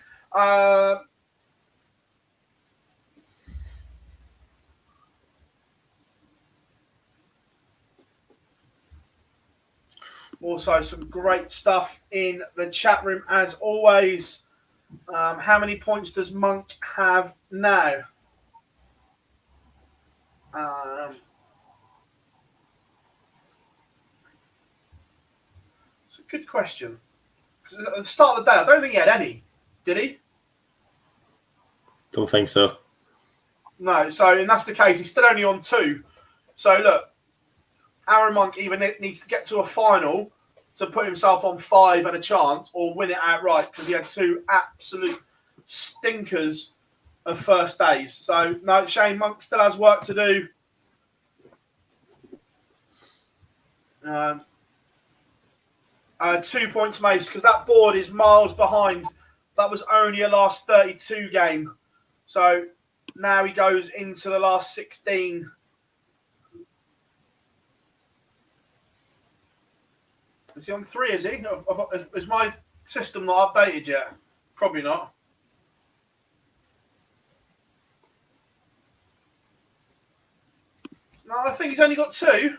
Also, some great stuff in the chat room as always. How many points does Monk have now? It's a good question. Because at the start of the day, I don't think he had any. Did he? Don't think so. No. So, and that's the case. He's still only on 2. So, look, Aaron Monk either needs to get to a final to put himself on 5 and a chance, or win it outright because he had 2 absolute stinkers of first days. So, no, Shane Monk still has work to do. 2 points, Mace, because that board is miles behind. That was only a last 32 game. So now he goes into the last 16. Is he on 3, is he? Is my system not updated yet? Probably not. No, I think he's only got 2.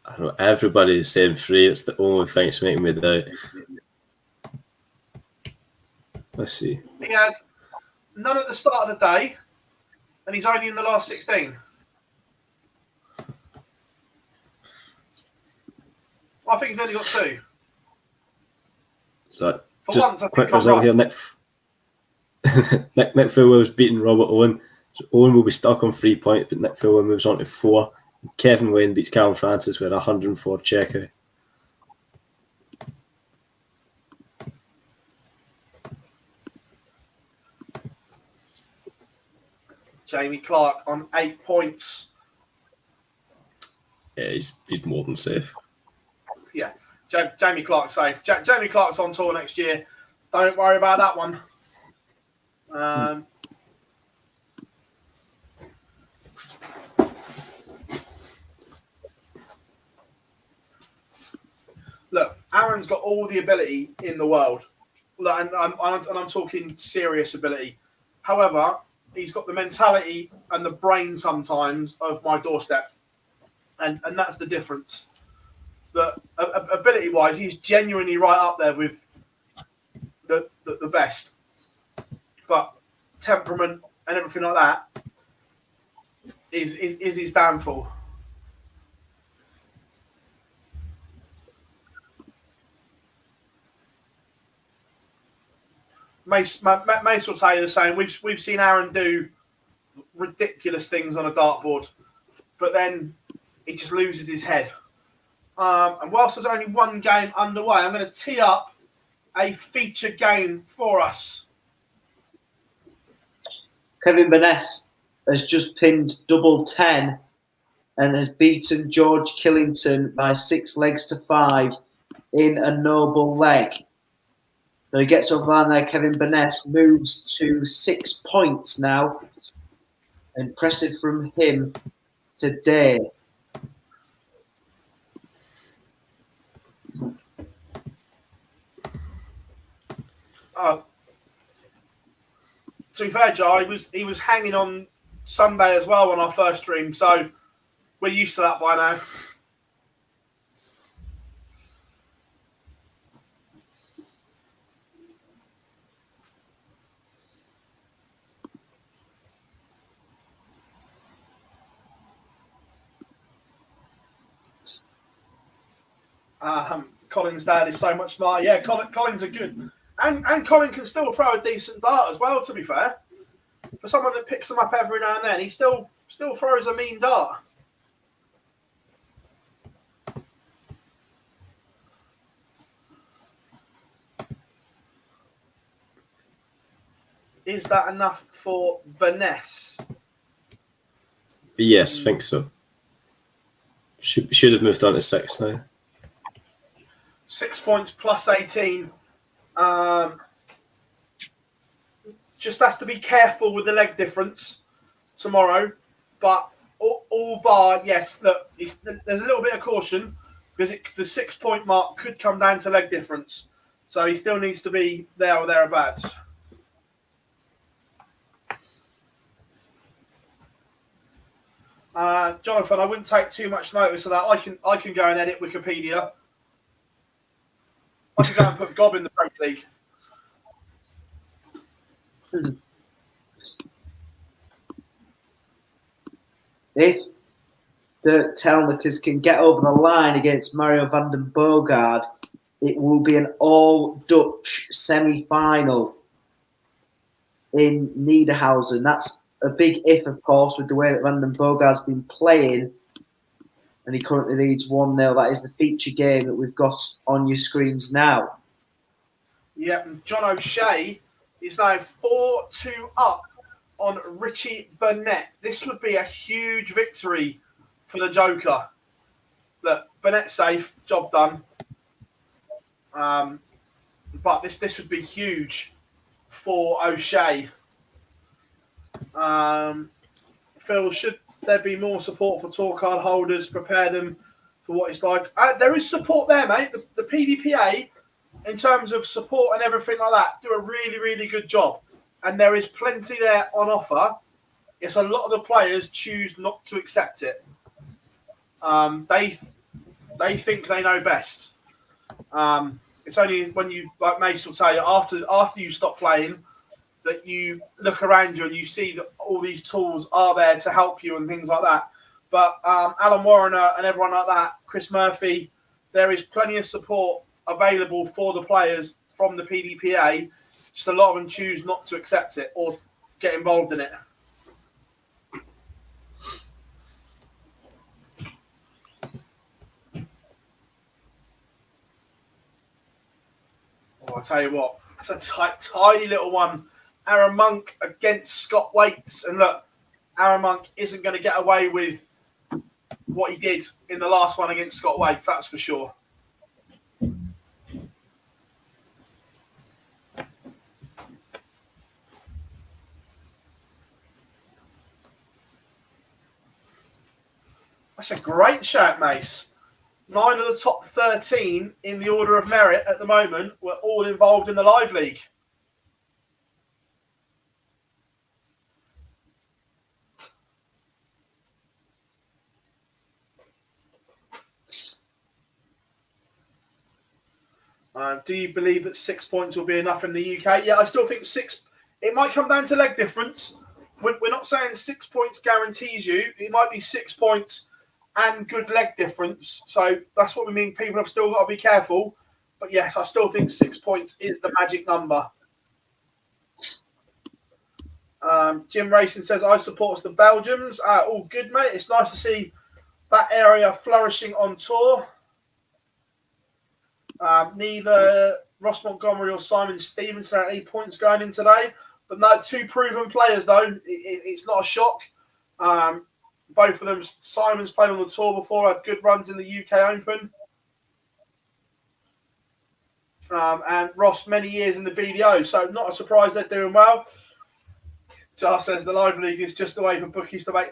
I don't know, everybody's saying 3. It's the only thing that's making me doubt. Let's see. He had none at the start of the day, and he's only in the last 16. I think he's only got 2. So For just once, I quick think I'm result right. here. Nick Fulwell's beaten Robert Owen. So Owen will be stuck on 3 points, but Nick Fulwell moves on to 4. Kevin Wayne beats Callum Francis with a 104 checkout. Jamie Clark on 8 points. Yeah, he's more than safe. Yeah, Jamie Clark's safe. Jamie Clark's on tour next year. Don't worry about that one. Look, Aaron's got all the ability in the world. Look, and I'm talking serious ability. However, he's got the mentality and the brain sometimes of my doorstep. And that's the difference. That ability-wise, he's genuinely right up there with the best. But temperament and everything like that is his downfall. Mace will tell you the same. We've seen Aaron do ridiculous things on a dartboard, but then he just loses his head. And whilst there's only one game underway, I'm going to tee up a feature game for us. Kevin Burness has just pinned double 10 and has beaten George Killington by 6 legs to 5 in a noble leg. So he gets over the line there. Kevin Burness moves to 6 points now. Impressive from him today. To be fair, Joe, he was hanging on Sunday as well on our first stream, so we're used to that by now. Colin's dad is so much smarter. Yeah, Colin's a good, and Colin can still throw a decent dart as well. To be fair, for someone that picks them up every now and then, he still throws a mean dart. Is that enough for Burness? Yes, I think so. Should have moved on to 6 now. 6 points plus 18. Just has to be careful with the leg difference tomorrow. But all bar, yes, look, there's a little bit of caution because the 6 point mark could come down to leg difference. So he still needs to be there or thereabouts. Jonathan, I wouldn't take too much notice of that. I can go and edit Wikipedia. I can go and put Gob in the Premier League. If the Telmakers can get over the line against Mario van den Boogaard, it will be an all-Dutch semi-final in Niedernhausen. That's a big if, of course, with the way that Van den Boogaard's been playing, and he currently leads 1-0. That is the feature game that we've got on your screens now. Yeah, and John O'Shea is now 4-2 up on Richie Burnett. This would be a huge victory for the Joker. Look, Burnett's safe, job done. But this would be huge for O'Shea. Phil, should there be more support for tour card holders? Prepare them for what it's like. There is support there, mate. The PDPA, in terms of support and everything like that, do a really, really good job. And there is plenty there on offer. It's a lot of the players choose not to accept it. They think they know best. It's only when you, like Mace will tell you, after you stop playing, that you look around you and you see that all these tools are there to help you and things like that. But Alan Warrener and everyone like that, Chris Murphy, there is plenty of support available for the players from the PDPA. Just a lot of them choose not to accept it or to get involved in it. Oh, I'll tell you what, it's a tiny little one. Aaron Monk against Scott Waits. And look, Aaron Monk isn't going to get away with what he did in the last one against Scott Waits, that's for sure. That's a great shout, Mace. 9 of the top 13 in the order of merit at the moment were all involved in the Live League. Do you believe that 6 points will be enough in the UK? Yeah, I still think 6. It might come down to leg difference. We're not saying 6 points guarantees you. It might be 6 points and good leg difference. So that's what we mean. People have still got to be careful. But yes, I still think 6 points is the magic number. Jim Racing says, I support the Belgians. All good, mate. It's nice to see that area flourishing on tour. Neither Ross Montgomery or Simon Stevenson had any points going in today. But no, 2 proven players, though. It's not a shock. Both of them, Simon's played on the tour before, had good runs in the UK Open. And Ross, many years in the BDO. So not a surprise they're doing well. Jar says the Live League is just a way for bookies to make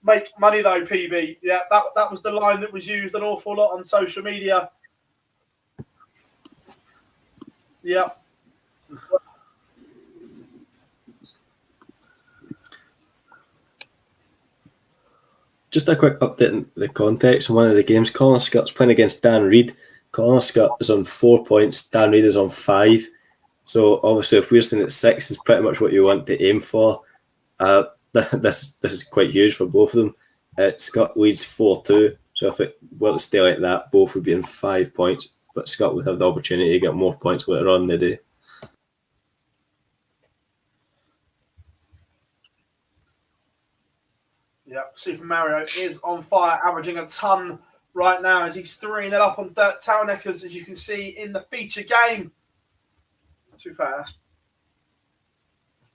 make money, though, PB. Yeah, that was the line that was used an awful lot on social media. Yeah. Just a quick update in the context of one of the games. Colin Scott's playing against Dan Reed. Colin Scott is on 4 points. Dan Reed is on 5. So obviously, if we're saying that 6 is pretty much what you want to aim for, this is quite huge for both of them. Scott leads 4-2. So if it were to stay like that, both would be in 5 points. But Scott would have the opportunity to get more points later on in the day. Yep, Super Mario is on fire, averaging a ton right now as he's 3-0 up on Dirk Towneckers, as you can see in the feature game. Not too fast.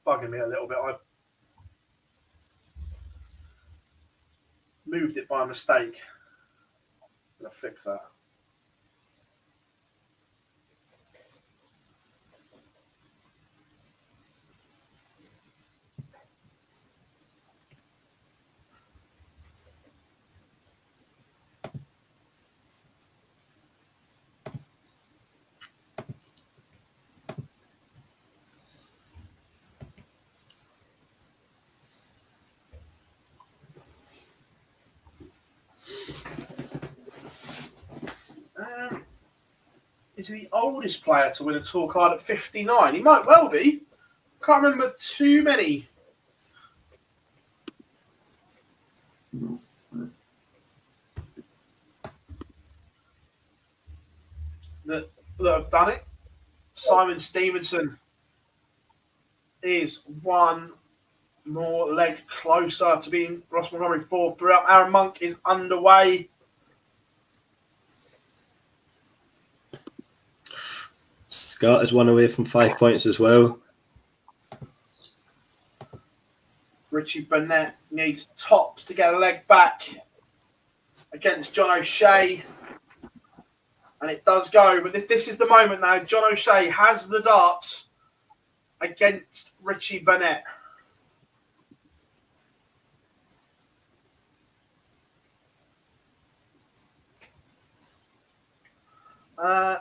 Bugging me a little bit. I moved it by mistake. I'm going to fix that. Is he the oldest player to win a tour card at 59? He might well be. Can't remember too many. That have done it. Simon Stevenson is one more leg closer to being Ross Montgomery 4-3 up. Aaron Monk is underway. Scott is 1 away from 5 points as well. Richie Burnett needs tops to get a leg back against John O'Shea. And it does go. But this is the moment now. John O'Shea has the darts against Richie Burnett.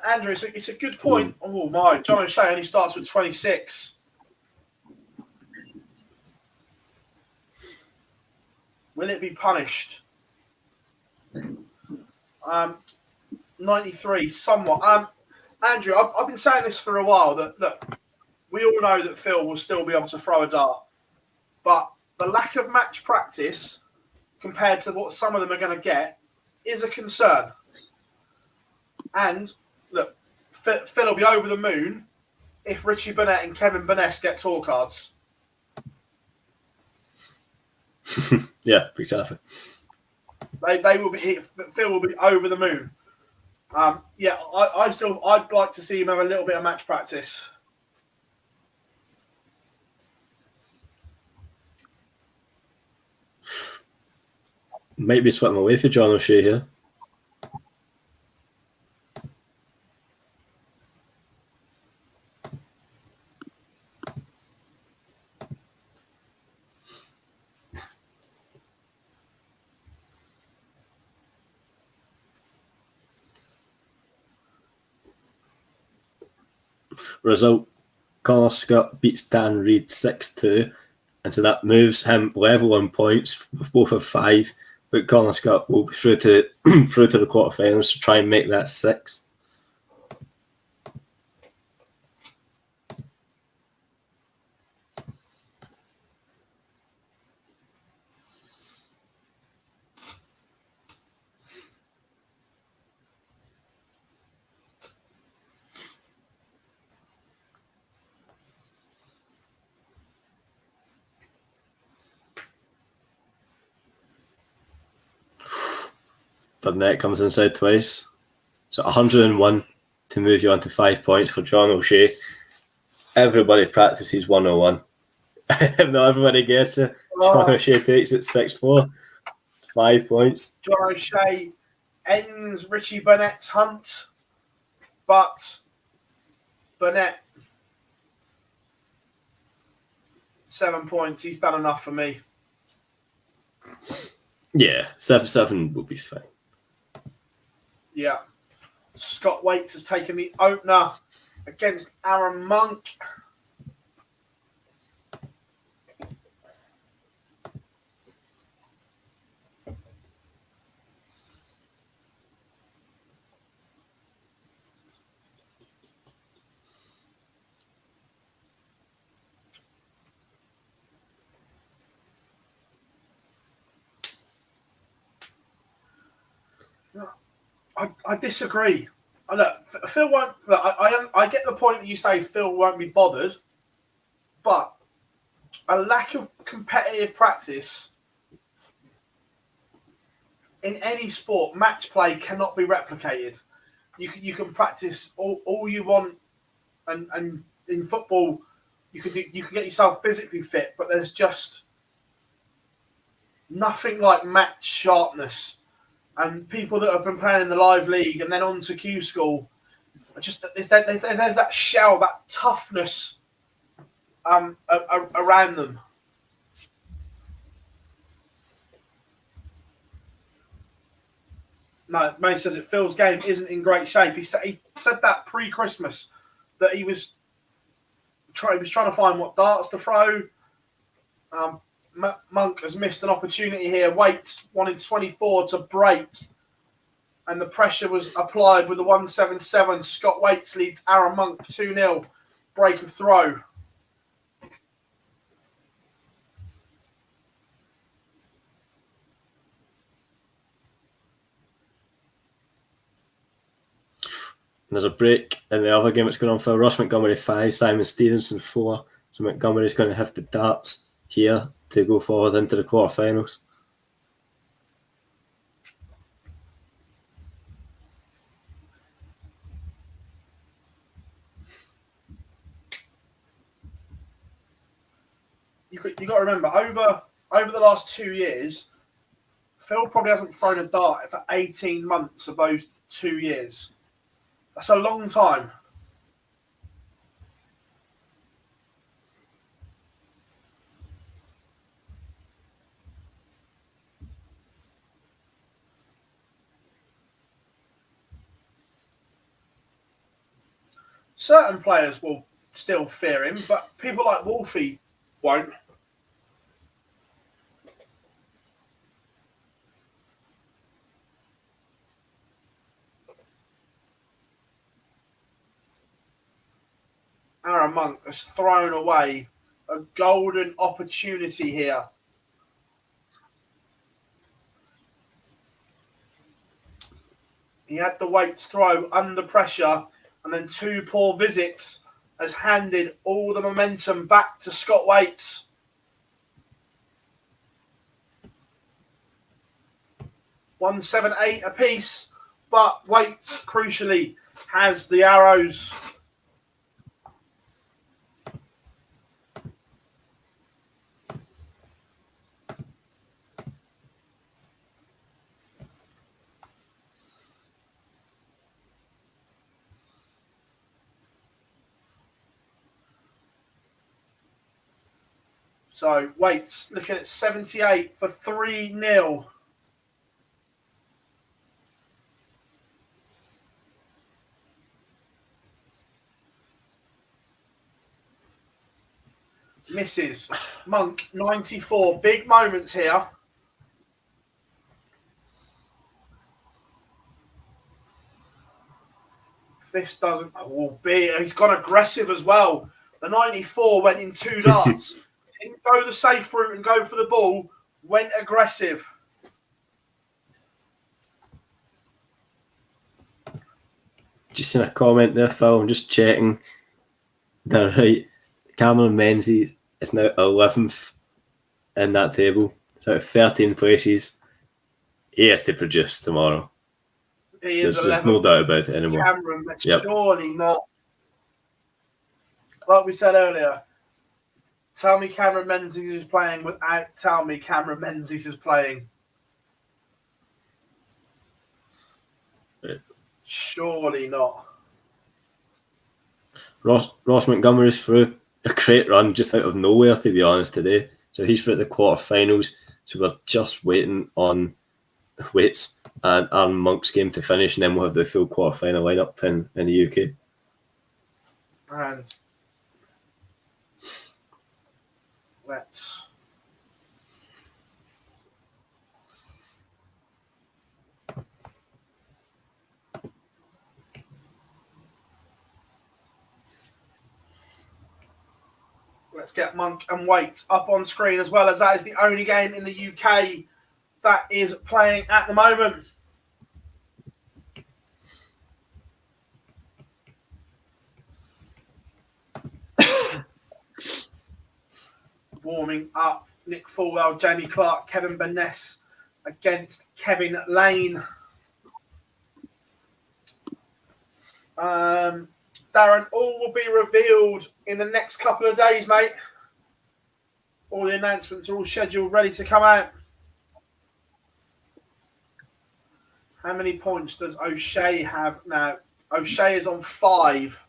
Andrew, it's a good point. Oh, my. John O'Shea only starts with 26. Will it be punished? 93, somewhat. Andrew, I've been saying this for a while, that, look, we all know that Phil will still be able to throw a dart. But the lack of match practice compared to what some of them are going to get is a concern. And look, Phil will be over the moon if Richie Burnett and Kevin Burness get tour cards. Yeah, exactly. They will be. Phil will be over the moon. I'd like to see him have a little bit of match practice. Might be sweating away for John O'Shea here. Result, Connor Scott beats Dan Reed 6-2, and so that moves him level on points with both of 5, but Connor Scott will be through to through to the quarterfinals to try and make that 6. Burnett comes inside twice. So 101 to move you on to 5 points for John O'Shea. Everybody practices 101. Not everybody gets it. John O'Shea takes it 6-4. 5 points. John O'Shea ends Richie Burnett's hunt, but Burnett, 7 points. He's done enough for me. Yeah, 7-7 will be fine. Yeah. Scott Waits has taken the opener against Aaron Monk. I disagree. Look, Phil won't. Look, I get the point that you say Phil won't be bothered, but a lack of competitive practice in any sport, match play cannot be replicated. You can practice all you want, and in football, you can get yourself physically fit, but there's just nothing like match sharpness. And people that have been playing in the live league and then on to Q-School, just there's that shell, that toughness around them. No, May says it. Phil's game isn't in great shape. He said that pre-Christmas that he was trying to find what darts to throw. Monk has missed an opportunity here. Waits wanted 24 to break, and the pressure was applied with the 177. Scott Waits leads Aaron Monk 2-0. Break of throw. There's a break in the other game that's going on for Ross Montgomery 5, Simon Stevenson 4. So Montgomery's going to have the darts here to go forward into the quarterfinals. You got to remember, over the last 2 years, Phil probably hasn't thrown a dart for 18 months of those 2 years. That's a long time. Certain players will still fear him, but people like Wolfie won't. Aaron Monk has thrown away a golden opportunity here. He had the weights throw under pressure, and then 2 poor visits has handed all the momentum back to Scott Waits. $178 apiece, but Waits, crucially, has the arrows. So Waits looking at 78 for 3-0. Misses. Monk 94. Big moments here. If this doesn't, he's gone aggressive as well. The 94 went in 2 darts. Didn't go the safe route and go for the ball. Went aggressive. Just seen a comment there, Phil. I'm just checking. They're right. Cameron Menzies is now 11th in that table. So out of 13 places, he has to produce tomorrow. There's no doubt about it anymore. Cameron, surely not. Like we said earlier, tell me Cameron Menzies is playing without tell me Cameron Menzies is playing. Right. Surely not. Ross Montgomery's through a great run just out of nowhere, to be honest, today. So he's through the quarterfinals. So we're just waiting on Waits and Aaron Monk's game to finish, and then we'll have the full quarterfinal lineup in the UK. And let's get Monk and Waits up on screen, as well as that is the only game in the UK that is playing at the moment. Warming up, Nick Fulwell, Jamie Clark, Kevin Burness against Kevin Lane. Darren, all will be revealed in the next couple of days, mate. All the announcements are all scheduled, ready to come out. How many points does O'Shea have now? O'Shea is on 5.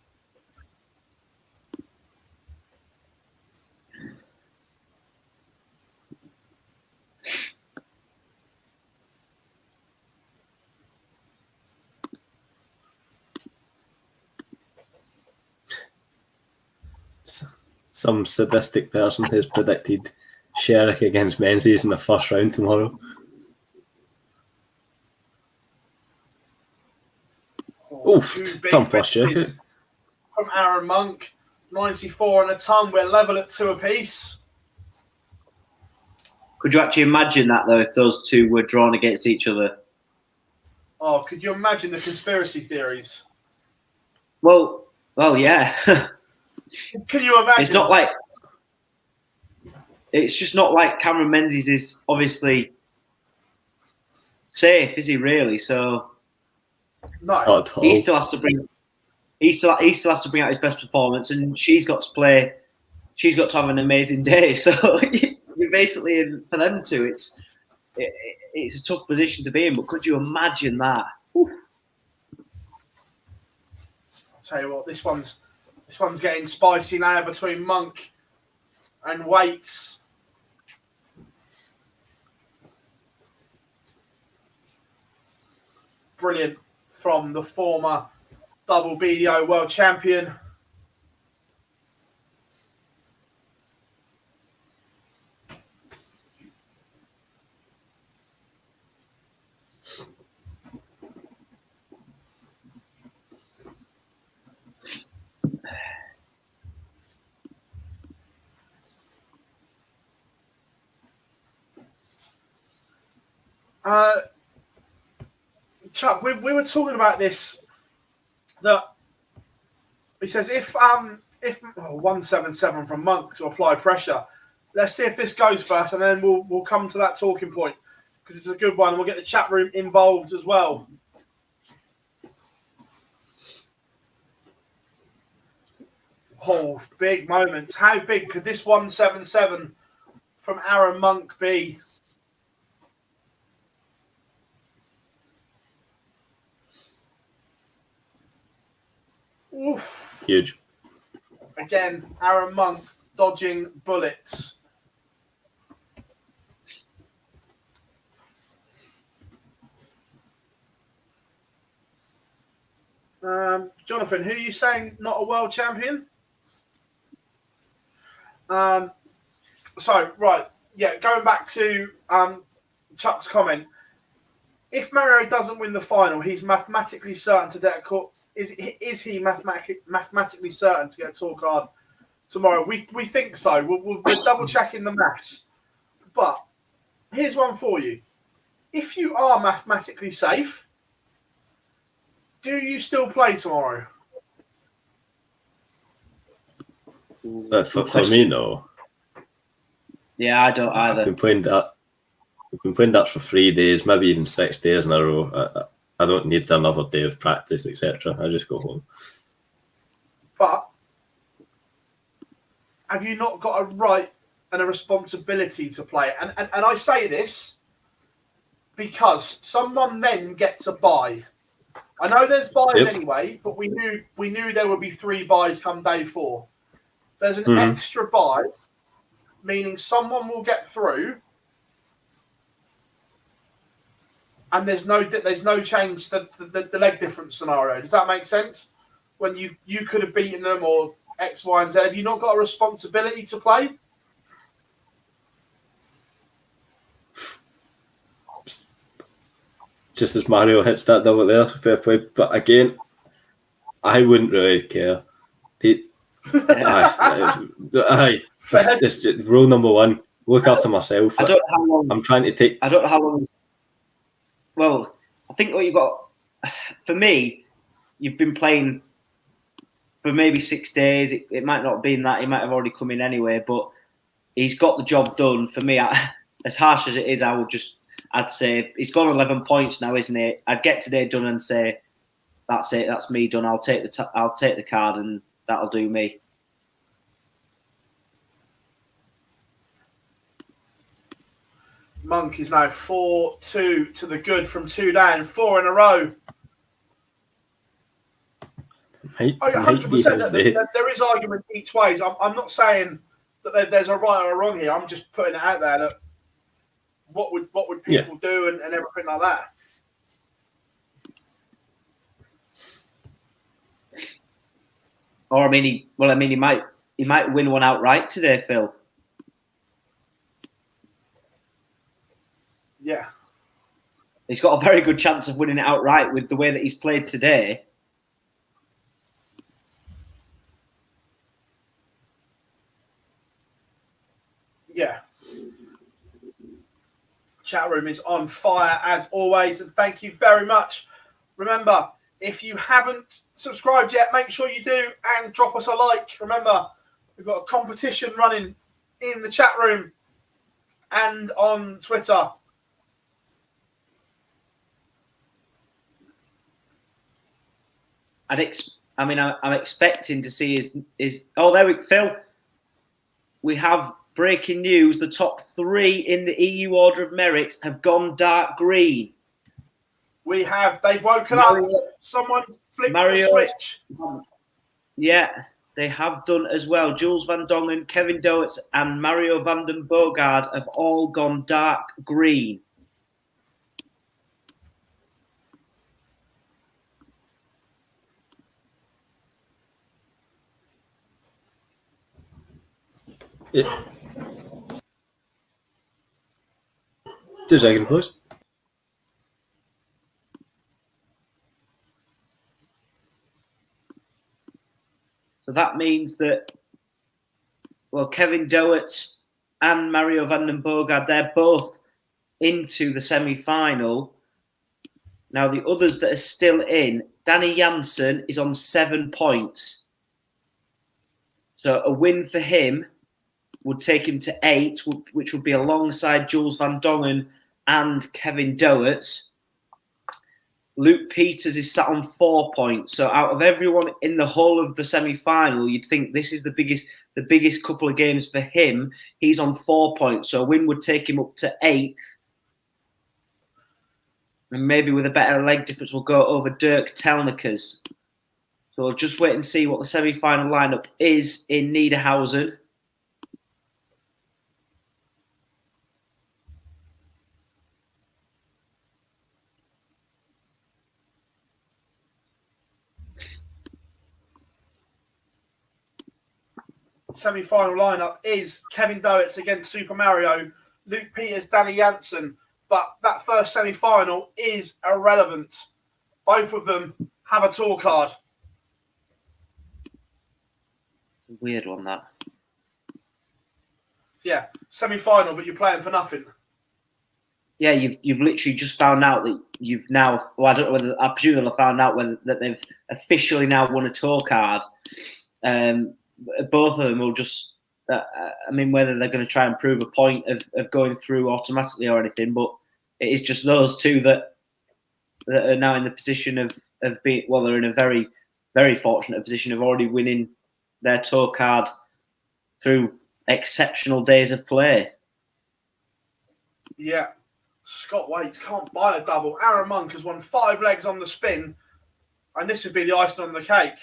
Some sadistic person has predicted Sherrick against Menzies in the first round tomorrow. Oof, done first check. From Aaron Monk, 94 and a ton. We're level at 2 apiece. Could you actually imagine that, though, if those two were drawn against each other? Oh, could you imagine the conspiracy theories? Well, yeah. Can you imagine? It's not like... It's just not like Cameron Menzies is obviously safe, is he really? So no, he still has to bring. He still has to bring out his best performance, and she's got to play. She's got to have an amazing day. So you're basically for them two. It's a tough position to be in. But could you imagine that? Oof. I'll tell you what, this one's getting spicy now between Monk and Waits. Brilliant from the former double BDO world champion. Chuck, we were talking about this. That he says if 177 from Monk to apply pressure. Let's see if this goes first, and then we'll come to that talking point because it's a good one. We'll get the chat room involved as well. Oh, big moments. How big could this 177 from Aaron Monk be? Oof. Huge. Again, Aaron Monk dodging bullets. Jonathan, who are you saying not a world champion? Going back to Chuck's comment. If Mario doesn't win the final, he's mathematically certain to get a call. Is he mathematically certain to get a tour card tomorrow? We think so. We're double checking the maths. But here's one for you. If you are mathematically safe, do you still play tomorrow? For me, no. Yeah, I don't either. I've been playing that for 3 days, maybe even 6 days in a row. I don't need another day of practice, etc. I just go home. But have you not got a right and a responsibility to play? And I say this because someone then gets a bye. I know there's buys anyway, but we knew there would be 3 buys come day 4. There's an extra buy, meaning someone will get through, and there's no change to the leg difference scenario. Does that make sense? When you could have beaten them or X, Y, and Z, have you not got a responsibility to play? Just as Mario hits that double there, fair play. But again, I wouldn't really care. It's just rule number 1. Look after myself. I don't know how long. I'm trying to take. I don't know how long. Well, I think what you got for me, you've been playing for maybe 6 days. It might not have been that. He might have already come in anyway, but he's got the job done. For me, as harsh as it is, I'd say he's got 11 points now, isn't he? I'd get today done and say, that's it, that's me done. I'll take the card and that'll do me. Monk is now 4-2 to the good from 2 down, 4 in a row. 100%. There is argument each way. I'm not saying that there's a right or a wrong here. I'm just putting it out there that what would people do and everything like that. Or he might win one outright today, Phil. Yeah. He's got a very good chance of winning it outright with the way that he's played today. Yeah. Chat room is on fire as always, and thank you very much. Remember, if you haven't subscribed yet, make sure you do and drop us a like. Remember, we've got a competition running in the chat room and on Twitter. I'm expecting to see is there we Phil. We have breaking news. The top 3 in the EU order of merit have gone dark green. They've woken up. Someone flicked the switch. Yeah, they have done as well. Jules Van Dongen, Kevin Doets, and Mario van den Boogaard have all gone dark green. Yeah. 2 seconds, please. So that means that, Kevin Doets and Mario van den Boogaard, they're both into the semi-final. Now, the others that are still in, Danny Janssen is on 7 points. So a win for him would take him to 8, which would be alongside Jules Van Dongen and Kevin Doherty. Luke Peters is sat on 4 points. So out of everyone in the whole of the semi-final, you'd think this is the biggest couple of games for him. He's on 4 points. So a win would take him up to 8th. And maybe with a better leg difference, we'll go over Dirk Telnikers. So we'll just wait and see what the semi-final lineup is in Niedernhausen. Semi-final lineup is Kevin Doherty against Super Mario, Luke Peters, Danny Janssen. But that first semi-final is irrelevant. Both of them have a tour card. It's a weird one, that. Yeah, semi-final, but you're playing for nothing. Yeah, you've literally just found out that you've now. Well, I don't know whether I presume they'll have found out that they've officially now won a tour card. Both of them will just. I mean, whether they're going to try and prove a point of going through automatically or anything, but it is just those two that are now in the position of being. Well, they're in a very, very fortunate position of already winning their tour card through exceptional days of play. Yeah. Scott Waits can't buy a double. Aaron Monk has won 5 legs on the spin, and this would be the icing on the cake.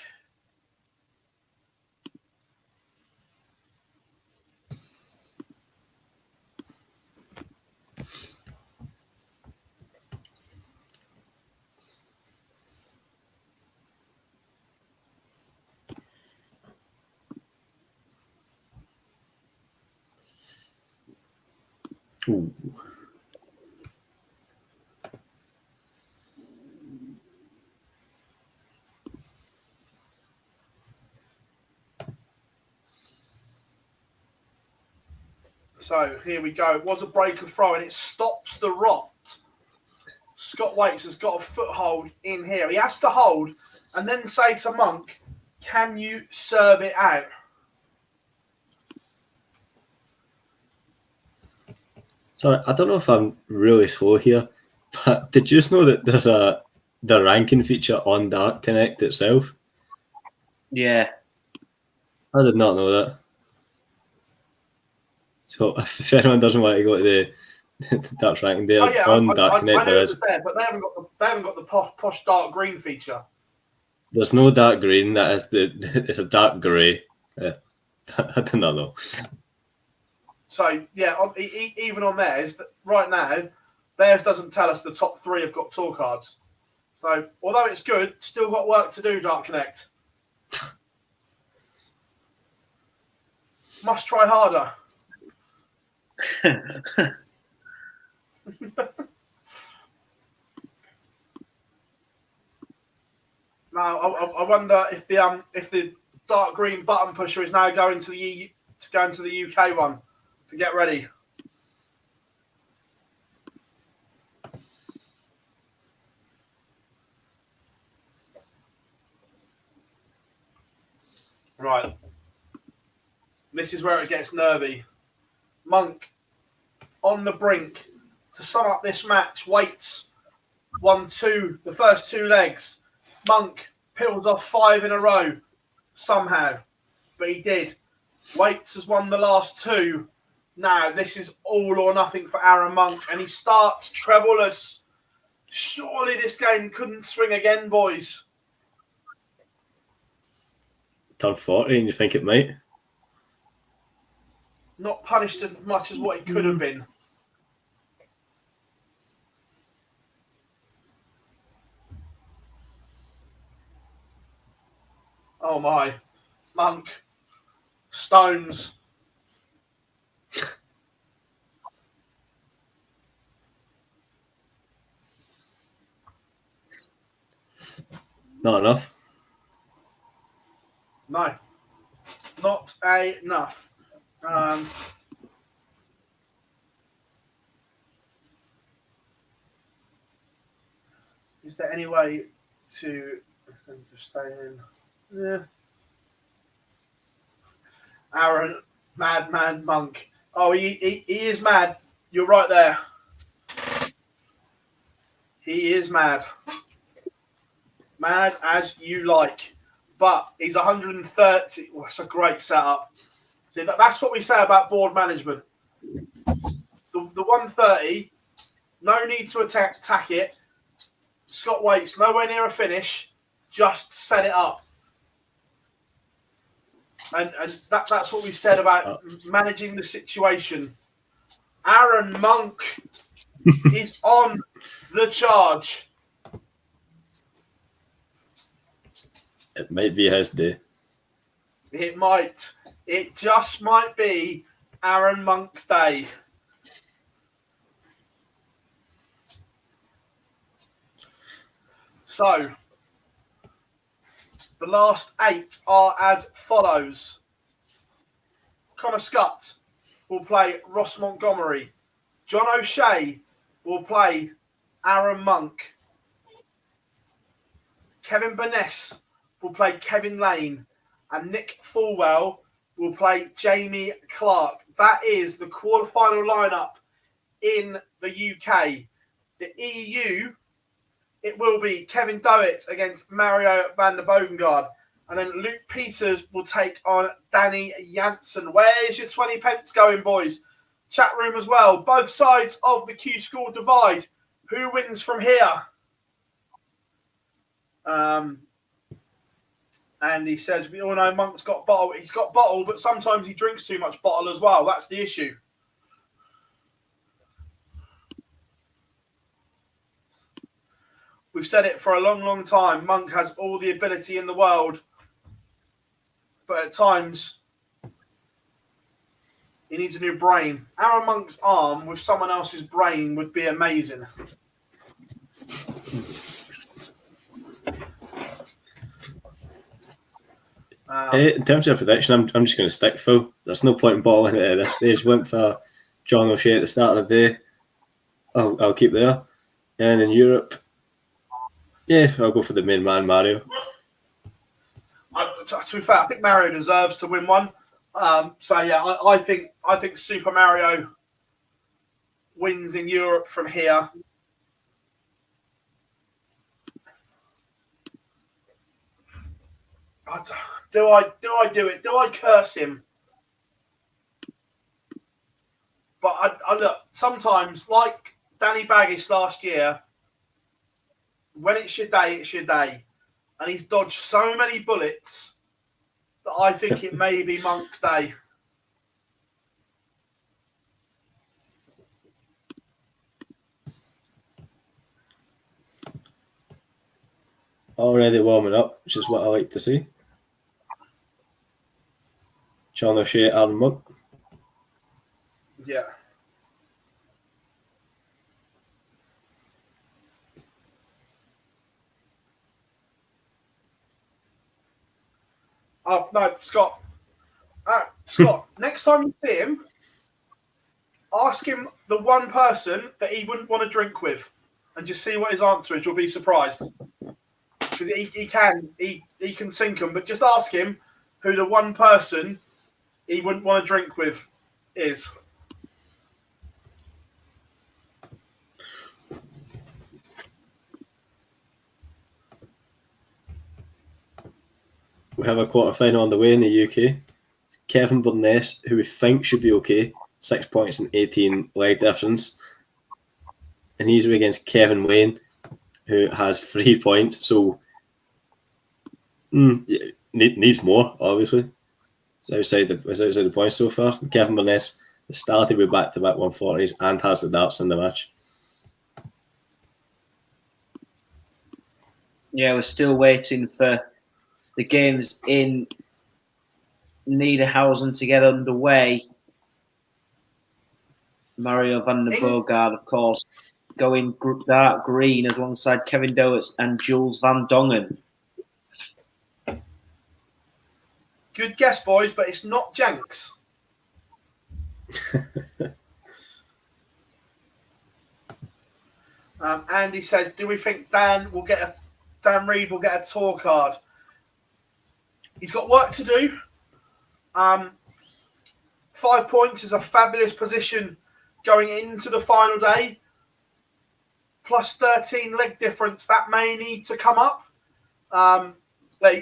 Ooh. So here we go. It was a break of throw, and it stops the rot. Scott Waits has got a foothold in here. He has to hold and then say to Monk, can you serve it out? Sorry, I don't know if I'm really slow here, but did you just know that there's the ranking feature on Dart Connect itself? Yeah. I did not know that. So if anyone doesn't want to go to the Darts ranking there on Dart Connect, I know it's there, but they haven't got the posh dark green feature. There's no dark green. That is it's a dark grey. I do not know. So yeah, even on theirs, right now, theirs doesn't tell us the top 3 have got tour cards. So although it's good, still got work to do. Dart Connect must try harder. Now I wonder if the dark green button pusher is now going to the UK one to get ready. Right. This is where it gets nervy. Monk on the brink to sum up this match. Waits won the first 2 legs. Monk peels off 5 in a row somehow, but he did. Waits has won the last 2. Now this is all or nothing for Aaron Monk, and he starts trebleless. Surely this game couldn't swing again, boys. Turn 40 and you think it might? Not punished as much as what it could have been. Oh my. Monk. Stones. Not enough. No. Not enough. Is there any way to just stay in? Yeah. Aaron, Madman Monk. Oh, he is mad. You're right there. He is mad. Mad as you like. But he's 130. Oh, that's a great setup. See, that's what we say about board management. The 130, no need to attack it. Scott Waits, nowhere near a finish. Just set it up. And that's what we said about managing the situation. Aaron Monk is on the charge. It might be his day. It might. It just might be Aaron Monk's day. So, the last 8 are as follows. Connor Scott will play Ross Montgomery. John O'Shea will play Aaron Monk. Kevin Burness will play Kevin Lane. And Nick Fulwell will play Jamie Clark. That is the quarterfinal lineup in the UK. The EU, it will be Kevin Dowitt against Mario van der Bogengard. And then Luke Peters will take on Danny Janssen. Where's your 20 pence going, boys? Chat room as well. Both sides of the Q-School divide. Who wins from here? And he says, we all know Monk's got bottle. He's got bottle, but sometimes he drinks too much bottle as well. That's the issue. We've said it for a long, long time. Monk has all the ability in the world. But at times, he needs a new brain. Aaron Monk's arm with someone else's brain would be amazing. In terms of prediction, I'm just going to stick Phil. There's no point in balling it at this stage. Went for John O'Shea at the start of the day. I'll keep there. And in Europe, yeah, I'll go for the main man, Mario. To be fair, I think Mario deserves to win one. So yeah, I think Super Mario wins in Europe from here. Do I do it? Do I curse him? But I look, sometimes, like Danny Baggish last year, when it's your day, it's your day. And he's dodged so many bullets that I think it may be Monk's day. Already warming up, which is what I like to see. John O'Shea, Aaron Monk. Yeah. Oh, no, Scott. Scott, next time you see him, ask him the one person that he wouldn't want to drink with and just see what his answer is. You'll be surprised. Because he can sink them, but just ask him who the one person he wouldn't want to drink with is. We have a quarter-final on the way in the UK. Kevin Burness, who we think should be okay, 6 points and 18 leg difference. And he's against Kevin Lane, who has 3 points. So, needs more, obviously. It's outside the points so far. Kevin Burness has started with back-to-back 140s and has the darts in the match. Yeah, we're still waiting for the games in Niedernhausen to get underway. Mario van der Bogard, of course, going dark green alongside Kevin Dowitt and Jules van Dongen. Good guess, boys, but it's not Jenks. Andy says, do we think Dan Reid will get a tour card? He's got work to do. 5 points is a fabulous position going into the final day. Plus 13 leg difference, that may need to come up.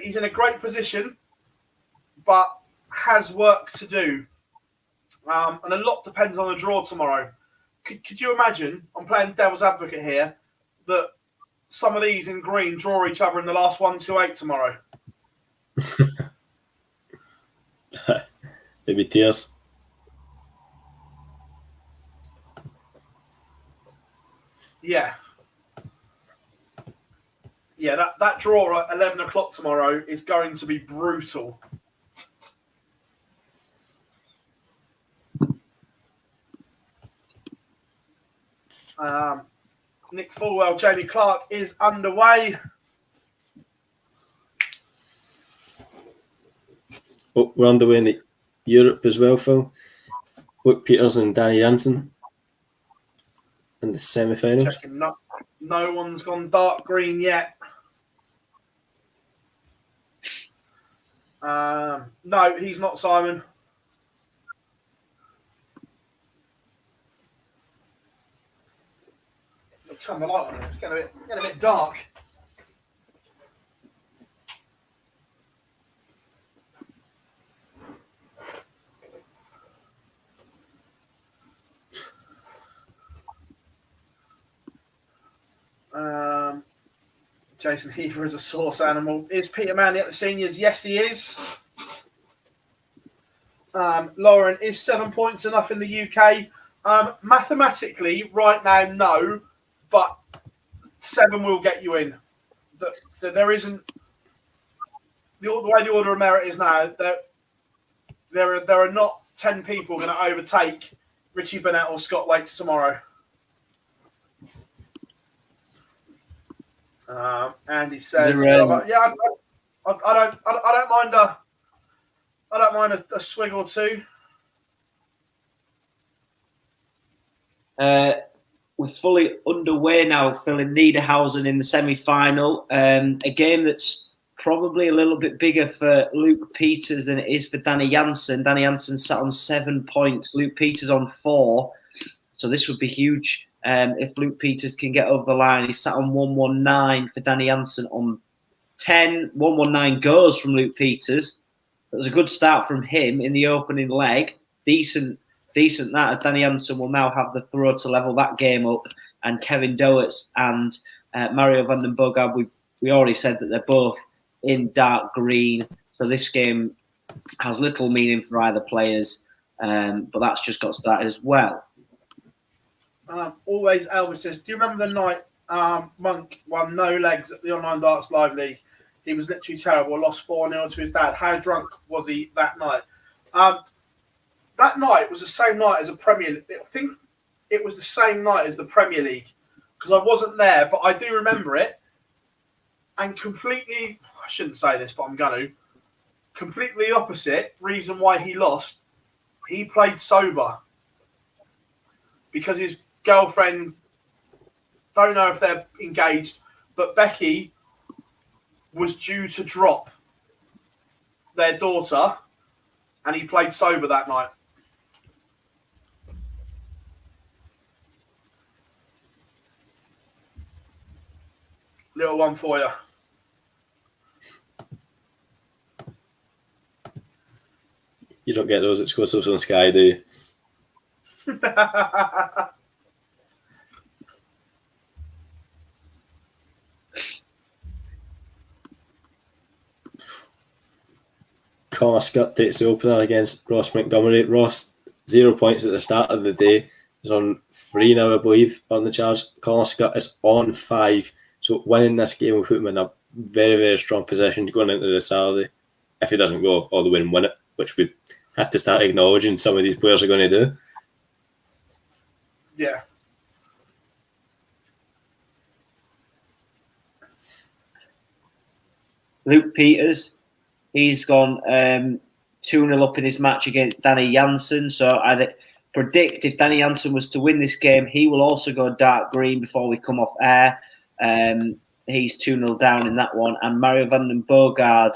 He's in a great position, but has work to do. And a lot depends on the draw tomorrow. Could you imagine, I'm playing devil's advocate here, that some of these in green draw each other in the last 1, 2, 8 tomorrow? Maybe tears. Yeah. Yeah, that draw at 11 o'clock tomorrow is going to be brutal. Nick Fulwell, Jamie Clark is underway. Oh, we're underway in Europe as well, Phil. Luke Peters and Danny Jansen in the semi-finals. Checking, no one's gone dark green yet. No, he's not Simon. I'll turn the light on. It's getting a bit dark. Jason Heaver is a source animal. Is Peter Manley at the seniors? Yes, he is. Lauren, is 7 points enough in the UK? Mathematically, right now, no. But 7 will get you in. There isn't the way the order of merit is now. There are not 10 people going to overtake Richie Burnett or Scott Waits tomorrow. Andy says, I don't mind a swig or two. We're fully underway now, Phil, in Niedernhausen in the semi-final. A game that's probably a little bit bigger for Luke Peters than it is for Danny Jansen. Danny Jansen sat on 7 points, Luke Peters on 4. So this would be huge. If Luke Peters can get over the line. He's sat on 119 for Danny Jansen on 10. 119 goes from Luke Peters. That was a good start from him in the opening leg. Decent that, as Danny Jansen will now have the throw to level that game up. And Kevin Doertz and Mario van den Bogard, we already said that they're both in dark green. So this game has little meaning for either players. But that's just got started as well. Always Elvis says, do you remember the night Monk won no legs at the Online Darts Live League? He was literally terrible, lost 4-0 to his dad. How drunk was he that night? That night was the same night as a Premier League. I think it was the same night as the Premier League because I wasn't there, but I do remember it. And completely, I shouldn't say this, but I'm going to. Completely opposite reason why he lost. He played sober because his girlfriend, don't know if they're engaged, but Becky was due to drop their daughter and he played sober that night. Little one for you. You don't get those exclusives on Sky, do you? Connor Scott takes the opener against Ross Montgomery. Ross, 0 points at the start of the day. He's on 3 now, I believe, on the charge. Connor Scott is on 5. So winning this game will put him in a very, very strong position going into the Saturday. If he doesn't go all the way and win it, which we have to start acknowledging some of these players are going to do. Yeah. Luke Peters, he's gone 2-0 up in his match against Danny Jansen. So predict if Danny Jansen was to win this game, he will also go dark green before we come off air. He's 2-0 down in that one. And Mario van den Boogaard,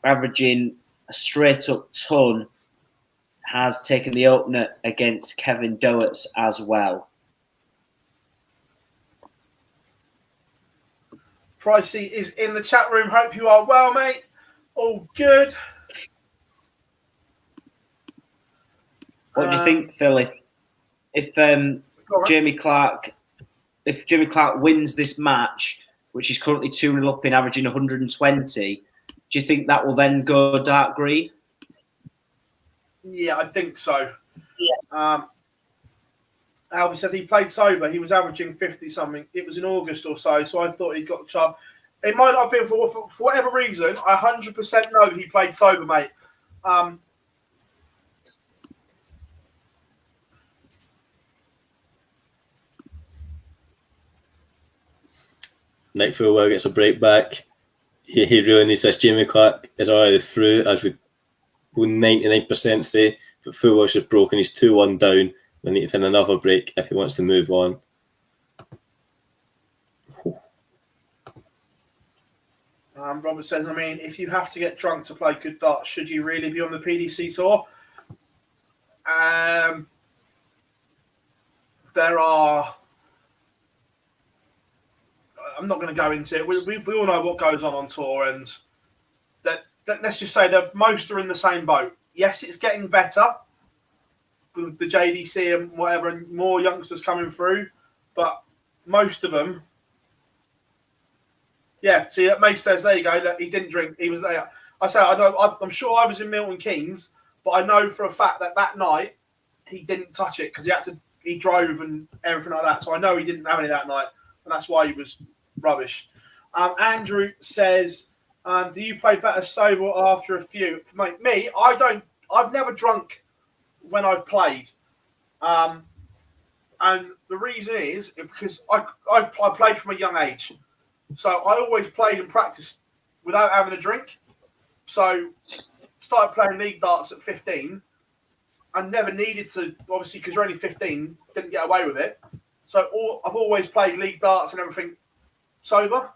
averaging a straight-up ton, has taken the opener against Kevin Doertz as well. Pricey is in the chat room. Hope you are well, mate. All good. What do you think, Phil? If Jamie Clark wins this match, which is currently 2-0 up in averaging 120, do you think that will then go dark green? Yeah, I think so. Yeah. Alvin said he played sober. He was averaging 50 something. It was in August or so, so I thought he'd got the chance. It might not have been for whatever reason. I 100% know he played sober, mate. Nick Fulwell gets a break back. He really needs this. Jamie Clark is already through, as we will 99% say, but Fulwell's just broken. He's 2-1 down. They need to find another break if he wants to move on. Robert says, I mean, if you have to get drunk to play good darts, should you really be on the PDC tour? There are... I'm not going to go into it. We all know what goes on tour, and that let's just say that most are in the same boat. Yes, it's getting better with the JDC and whatever, and more youngsters coming through, but most of them, yeah. See, Mace says, there you go. He didn't drink. He was there. I say, I'm sure I was in Milton Keynes, but I know for a fact that night he didn't touch it because he drove and everything like that. So I know he didn't have any that night, and that's why he was rubbish. Andrew says, do you play better sober or after a few? For me, I don't. I've never drunk when I've played, and the reason is because I played from a young age, so I always played and practiced without having a drink. So started playing league darts at 15, and never needed to, obviously because you're only 15, didn't get away with it. So I've always played league darts and everything sober.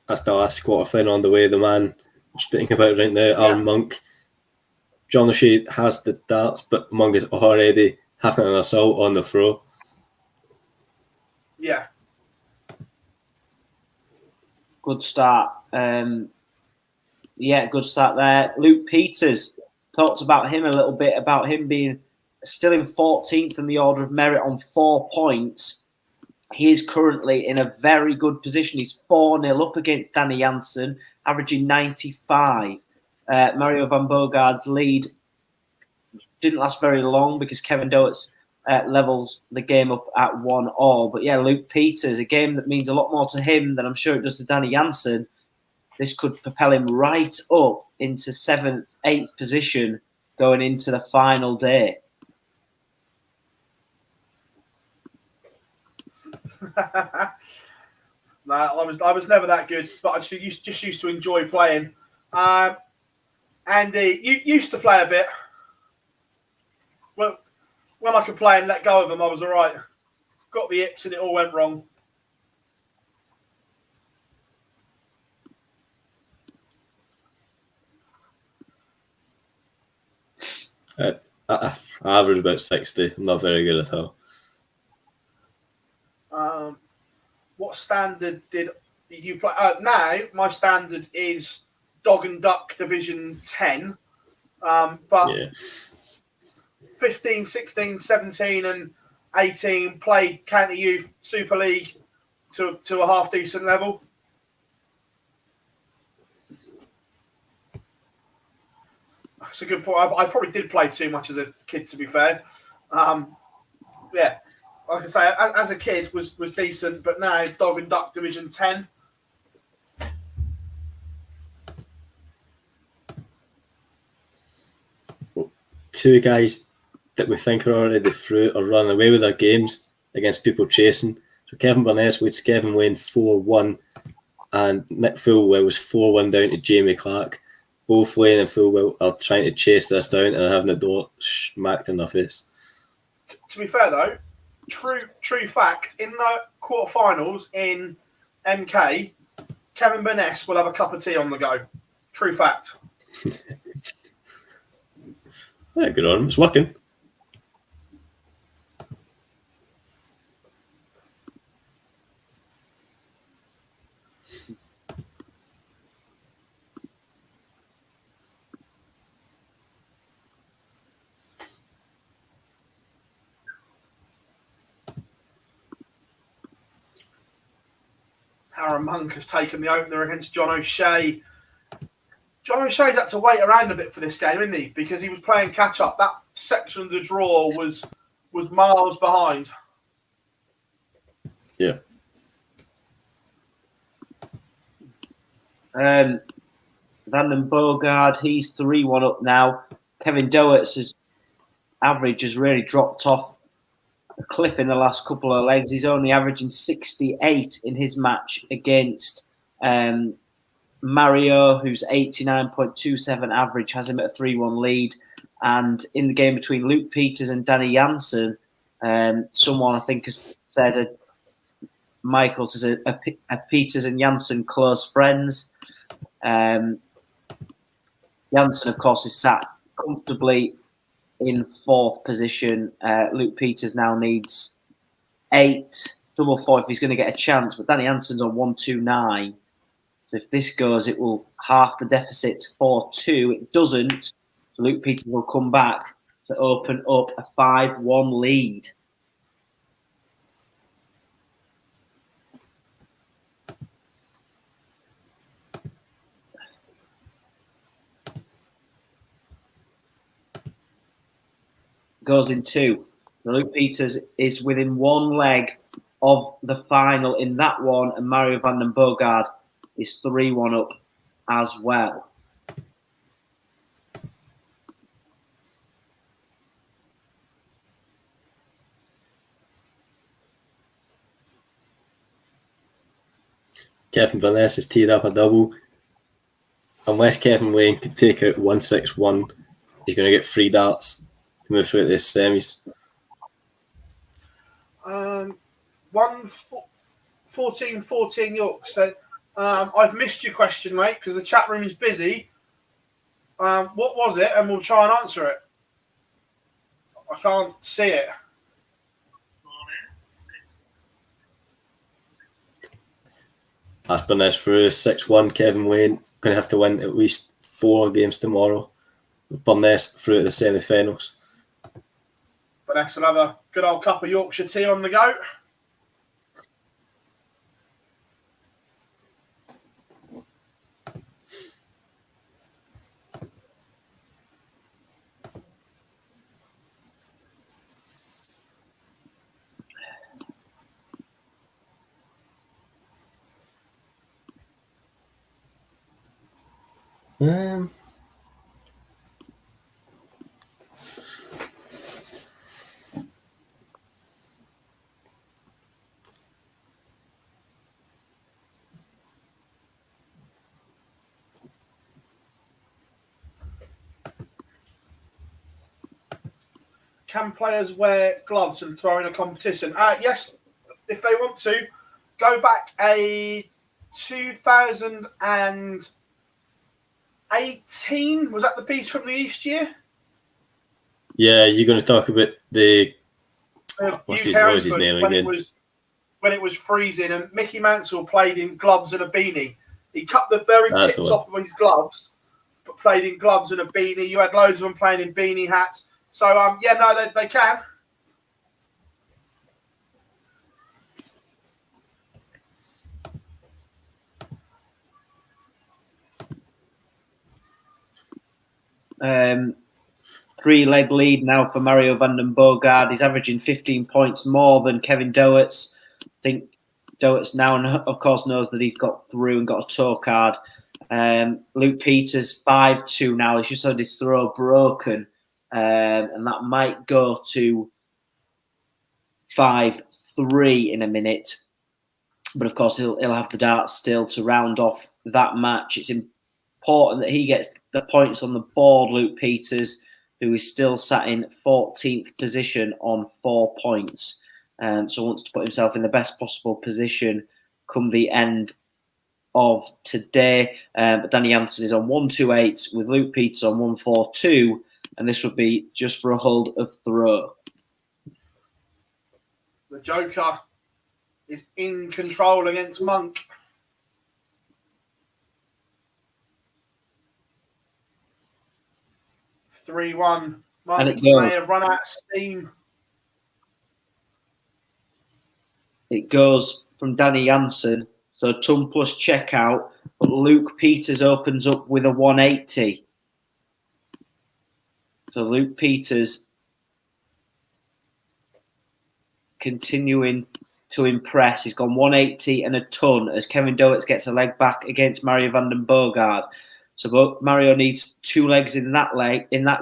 That's the last quarter final on the way. The man we're speaking about right now, Aaron Monk. John O'Shea has the darts, but Monk is already having an assault on the throw. Yeah. Good start. Good start there. Luke Peters talked about him a little bit, about him being still in 14th in the order of merit on 4 points. He is currently in a very good position. He's 4-0 up against Danny Jansen, averaging 95. Mario van Boogaard's lead didn't last very long because Kevin Doertz levels the game up at 1-all. But yeah, Luke Peters, a game that means a lot more to him than I'm sure it does to Danny Jansen. This could propel him right up into 7th, 8th position going into the final day. No, I was never that good, but I just used to enjoy playing. Andy, you used to play a bit. Well, when I could play and let go of them, I was all right. Got the hips and it all went wrong. I average about 60. I'm not very good at all. What standard did you play? Now, my standard is Dog and Duck Division 10. But 15, 16, 17 and 18 played County Youth Super League to a half-decent level. That's a good point. I probably did play too much as a kid, to be fair. Like I say, as a kid was decent, but now Dog and Duck Division 10. Two guys that we think are already through or running away with their games against people chasing. So Kevin Burness leads Kevin Wayne 4-1, and Mick Fulwell was 4-1 down to Jamie Clark. Both Wayne and Fulwell are trying to chase this down and are having the door smacked in their face. To be fair though, true fact, in the quarterfinals in MK, Kevin Burness will have a cup of tea on the go. True fact. Yeah, good on him. It's working. Aaron Monk has taken the opener against John O'Shea. John O'Shea's had to wait around a bit for this game, isn't he? Because he was playing catch-up. That section of the draw was miles behind. Yeah. Van den Bogard, he's 3-1 up now. Kevin Doert's average has really dropped off a cliff in the last couple of legs. He's only averaging 68 in his match against Mario, who's 89.27 average, has him at a 3-1 lead. And in the game between Luke Peters and Danny Janssen, someone I think has said Michaels is a Peters and Janssen close friends. Janssen, of course, is sat comfortably in 4th position. Luke Peters now needs 8, double 4 if he's going to get a chance. But Danny Janssen's on 1-2-9. So if this goes, it will half the deficit to 4-2. It doesn't. So Luke Peters will come back to open up a 5-1 lead. Goes in 2. So Luke Peters is within 1 leg of the final in that one, and Mario van den Bogard is 3-1 up as well. Kevin Burness has teed up a double. Unless Kevin Wayne could take out 1-6-1, he's going to get 3 darts to move through to the semis. 14-14 York said, I've missed your question, mate, because the chat room is busy. What was it? And we'll try and answer it. I can't see it. That's Burness through 6-1. Kevin Wayne going to have to win at least 4 games tomorrow. Burness through to the semi-finals. Burness will have a good old cup of Yorkshire tea on the go. Can players wear gloves and throw in a competition? Yes, if they want to. Go back a 2018. Was that the piece from the East year? Yeah, you're going to talk about the... What's his name again? When it was freezing and Mickey Mansell played in gloves and a beanie. He cut the very tips off of his gloves, but played in gloves and a beanie. You had loads of them playing in beanie hats. So, yeah, no, they can. Three-leg lead now for Mario van den Bogard. He's averaging 15 points more than Kevin Doert's. I think Doert's now, of course, knows that he's got through and got a toe card. Luke Peters, 5-2 now. He's just had his throw broken and that might go to 5-3 in a minute. But of course, he'll have the darts still to round off that match. It's important that he gets the points on the board, Luke Peters, who is still sat in 14th position on 4 points. So wants to put himself in the best possible position come the end of today. But Danny Jansen is on 128 with Luke Peters on 142, and this would be just for a hold of throw. The Joker is in control against Monk. (3-1). Monk may have run out of steam. It goes from Danny Jansen, so ton plus checkout, but Luke Peters opens up with a 180. So Luke Peters continuing to impress. He's gone 180 and a ton as Kevin Dowitz gets a leg back against Mario van den Boogaard. So Mario needs 2 legs in that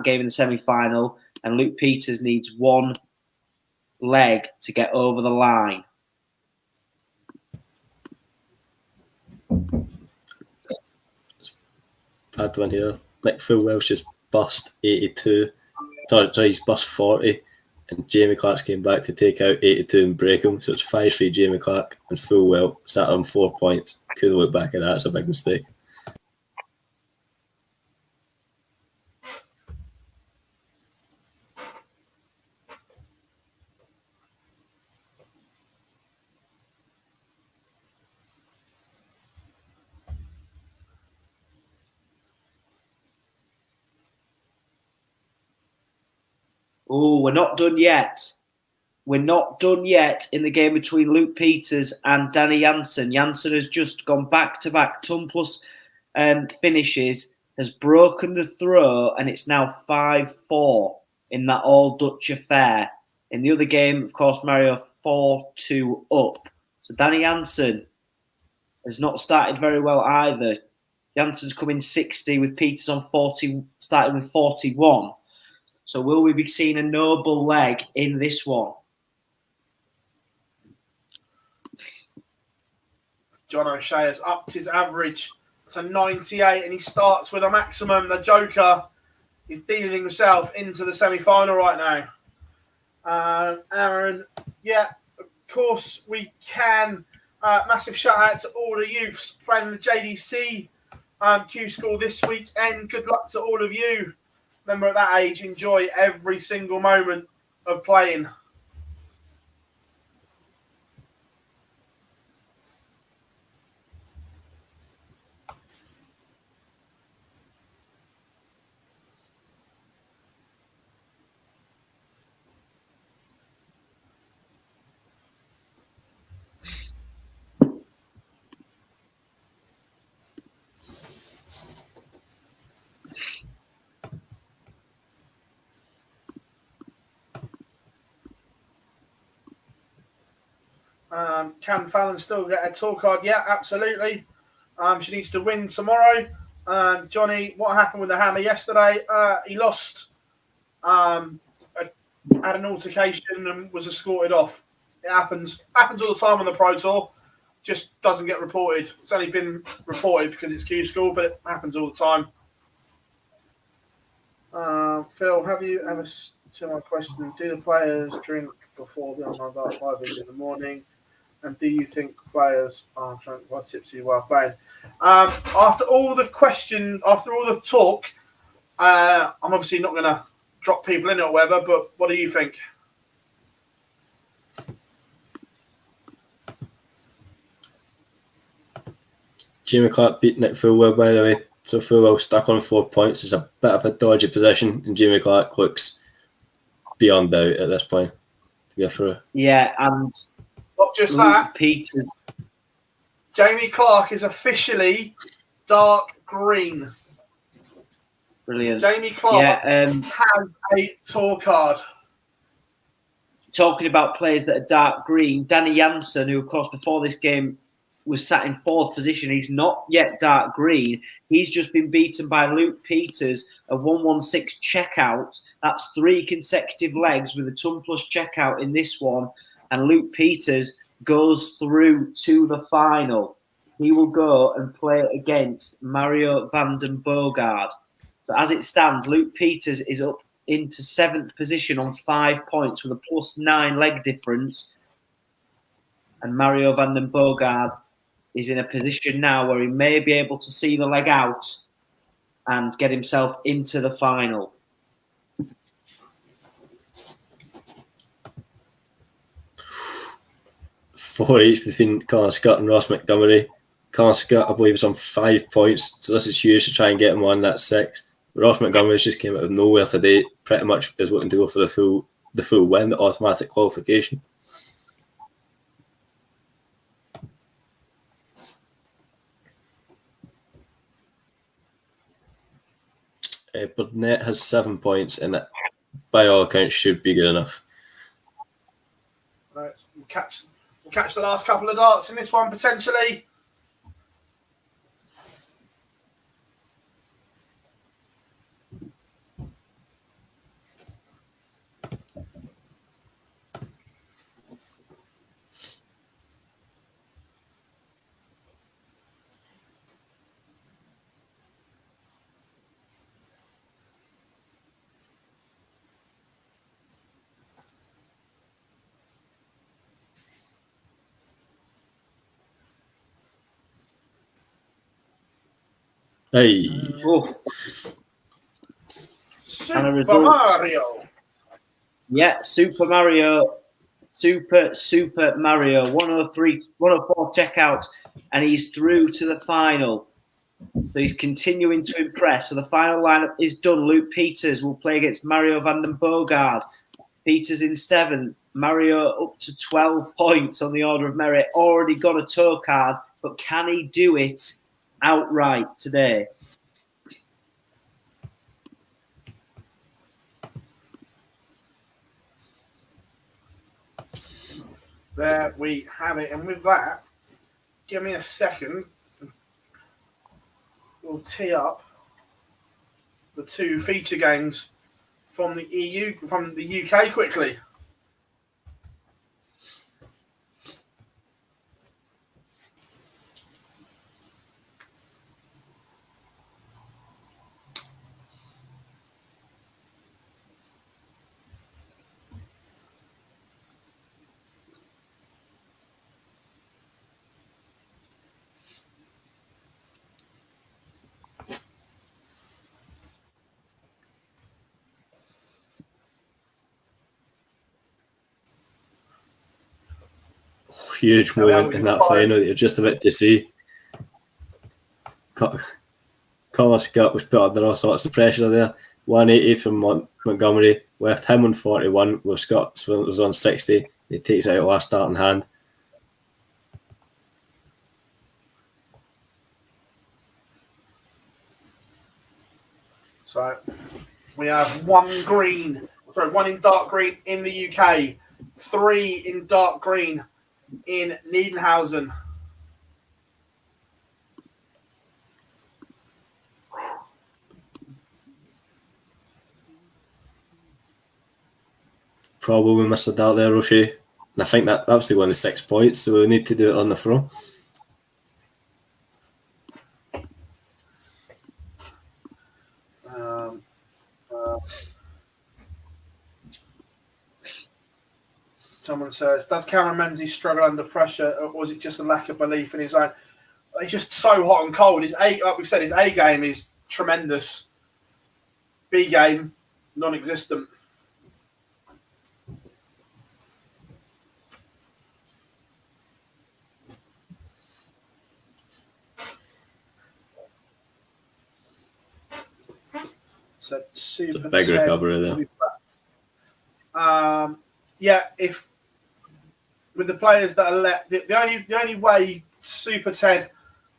game in the semi-final, and Luke Peters needs 1 leg to get over the line. Bad one here. Nick Full Welsh just bust 82. Sorry, he's bust 40. And Jamie Clark's came back to take out 82 and break him. So it's 5-3 Jamie Clark, and Full Welsh sat on 4 points. Could have looked back at that. It's a big mistake. Oh, we're not done yet. We're not done yet in the game between Luke Peters and Danny Jansen. Jansen has just gone back-to-back ton plus finishes, has broken the throw, and it's now 5-4 in that all-Dutch affair. In the other game, of course, Mario 4-2 up. So Danny Jansen has not started very well either. Jansen's come in 60 with Peters on 40, starting with 41. So will we be seeing a noble leg in this one? John O'Shea has upped his average to 98, and he starts with a maximum. The Joker is dealing himself into the semi-final right now. Aaron, yeah, of course we can. Massive shout out to all the youths playing the JDC Q-School this week, and good luck to all of you. Remember, at that age, enjoy every single moment of playing. Can Fallon still get a tour card? Yeah, absolutely. She needs to win tomorrow. Johnny, what happened with the hammer yesterday? He lost, had an altercation and was escorted off. It happens all the time on the Pro Tour. Just doesn't get reported. It's only been reported because it's Q-School, but it happens all the time. Phil, have you ever, to my question, do the players drink before the online darts 5 in the morning? And do you think players are drunk while tipsy while playing? After all the talk, I'm obviously not going to drop people in or whatever, but what do you think? Jamie Clark beat Nick Fullwell, by the way. So Fullwell stuck on 4 points. It's a bit of a dodgy position, and Jamie Clark looks beyond doubt at this point to go through. Yeah, and not just that, Peters. Jamie Clark is officially dark green. Brilliant. Jamie Clark has a tour card. Talking about players that are dark green, Danny Jansen, who of course before this game was sat in 4th position. He's not yet dark green. He's just been beaten by Luke Peters, a 1:16 checkout. That's 3 consecutive legs with a ton plus checkout in this one. And Luke Peters goes through to the final. He will go and play against Mario van den Boogaard. So as it stands, Luke Peters is up into 7th position on 5 points with a +9 leg difference. And Mario van den Boogaard is in a position now where he may be able to see the leg out and get himself into the final. Four each between Connor Scott and Ross Montgomery. Connor Scott, I believe, is on 5 points, so this is huge to try and get him on that 6. Ross Montgomery just came out of nowhere today. Pretty much is looking to go for the full win, the automatic qualification. Burnett has 7 points, and it, by all accounts, should be good enough. Right, we'll catch the last couple of darts in this one potentially. Hey. Oof. Super result. Mario. Yeah, Super Mario 104 checkout, and he's through to the final. So he's continuing to impress. So the final lineup is done. Luke Peters will play against Mario van den Boogaard. Peters in 7th. Mario up to 12 points on the order of merit. Already got a toe card, but can he do it outright today? There we have it. And with that, give me a second. We'll tee up the 2 feature games from the UK quickly. Huge moment in that final that you're just about to see. Connor Scott was put under all sorts of pressure there. 180 from Montgomery, left him on 41, where Scott was on 60. He takes out last starting hand. So we have one in dark green in the UK, 3 in dark green in Niedernhausen. Probably missed a dart there, Roche. And I think that was the one of 6 points, so we need to do it on the throw. Someone says, does Cameron Menzies struggle under pressure, or was it just a lack of belief in his own? He's just so hot and cold. Like we've said, his A game is tremendous. B game, non-existent. So super. It's a big recovery there. Yeah, if with the players that are left, the only way Super Ted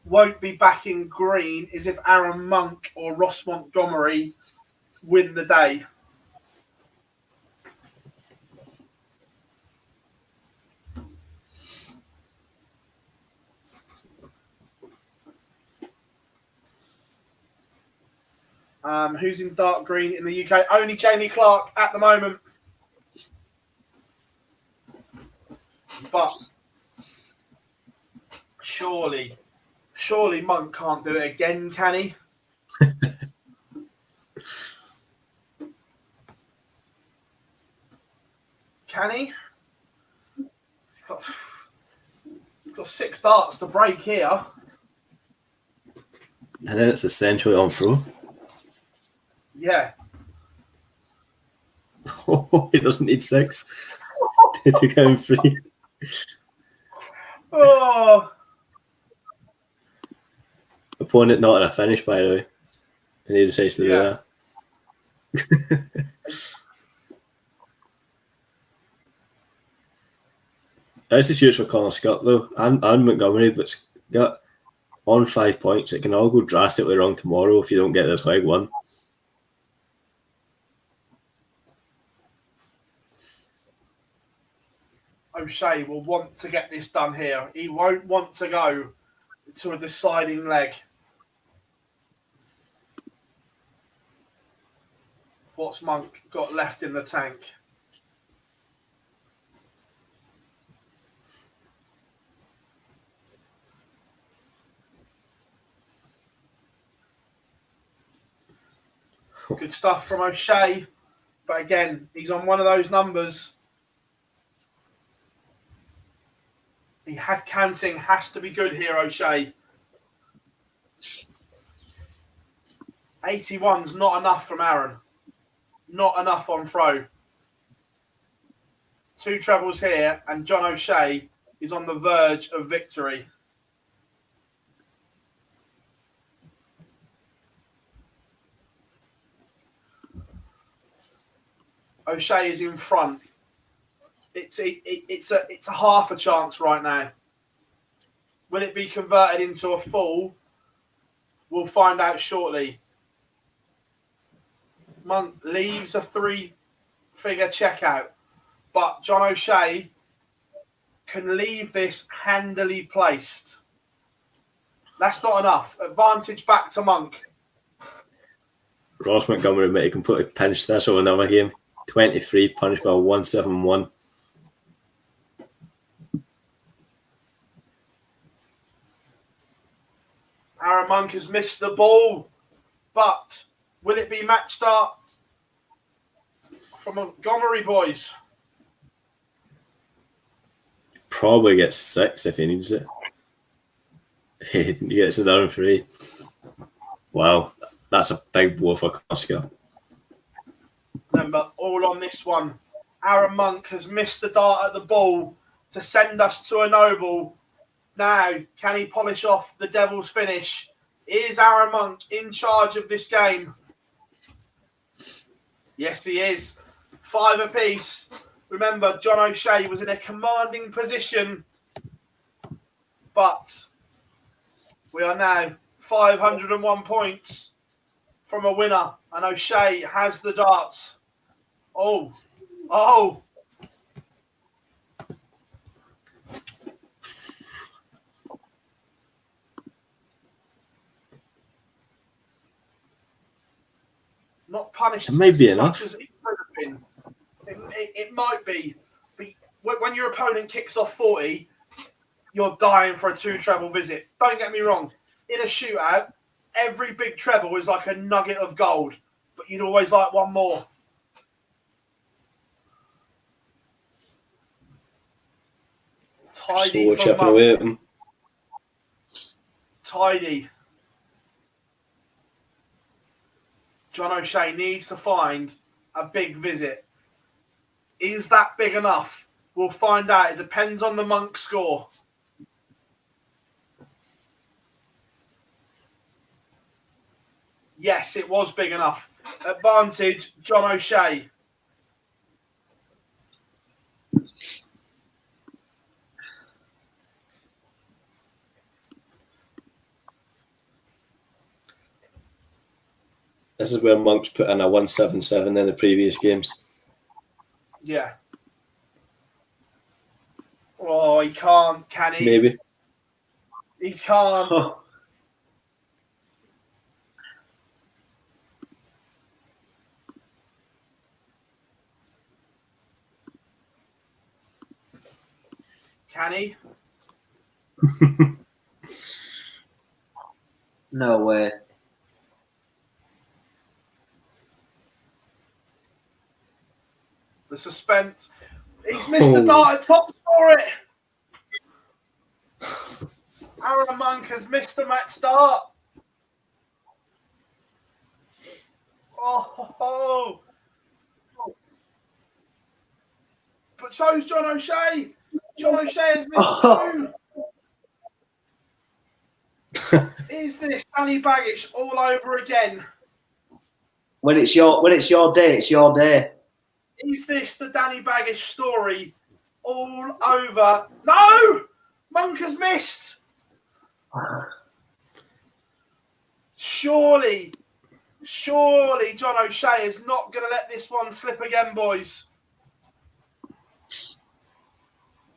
won't be back in green is if Aaron Monk or Ross Montgomery win the day. Who's in dark green in the UK? Only Jamie Clark at the moment. But surely Monk can't do it again, can he? Can he? He's got 6 darts to break here. And then it's essentially on throw. Yeah. Oh, he doesn't need 6 to get him free. Oh. Opponent not in a finish, by the way. And he decides to do that. That's the huge for Connor Scott, though, and Montgomery, but Scott on 5 points. It can all go drastically wrong tomorrow if you don't get this leg won. O'Shea will want to get this done here. He won't want to go to a deciding leg. What's Monk got left in the tank? Good stuff from O'Shea. But again, he's on one of those numbers. Counting has to be good here, O'Shea. 81's not enough from Aaron. Not enough on throw. 2 trebles here, and John O'Shea is on the verge of victory. O'Shea is in front. It's a half a chance right now. Will it be converted into a full? We'll find out shortly. Monk leaves a 3-figure checkout, but John O'Shea can leave this handily placed. That's not enough. Advantage back to Monk. Ross Montgomery might have completely pinched this over another game. 23 punished by 171. Aaron Monk has missed the ball, but will it be match start from Montgomery, boys? Probably gets 6 if he needs it. He gets another 3. Wow, that's a big blow for Costco. Remember, all on this one. Aaron Monk has missed the dart at the ball to send us to a noble. Now, can he polish off the Devil's finish? Is Aaron Monk in charge of this game? Yes, he is. 5 apiece. Remember, John O'Shea was in a commanding position. But we are now 501 points from a winner. And O'Shea has the darts. Oh. Not punished. It might be as enough. much as it could have been. It might be. But when your opponent kicks off 40, you're dying for a 2 treble visit. Don't get me wrong. In a shootout, every big treble is like a nugget of gold. But you'd always like one more. Tidy. So chipping away at him. Tidy. John O'Shea needs to find a big visit. Is that big enough? We'll find out. It depends on the Monk score. Yes, it was big enough. Advantage, John O'Shea. This is where Monk's put in a 177 in the previous games. Yeah. Oh, he can't, can he? Maybe. He can't. Oh. Can he? No way. The suspense. He's missed the dart at top for it. Aaron Monk has missed the match start. Oh. But so's John O'Shea. John O'Shea has missed two. Is this Danny Baggish all over again? When it's your day, it's your day. Is this the Danny Baggish story all over? No! Monk has missed. Surely John O'Shea is not going to let this one slip again, boys.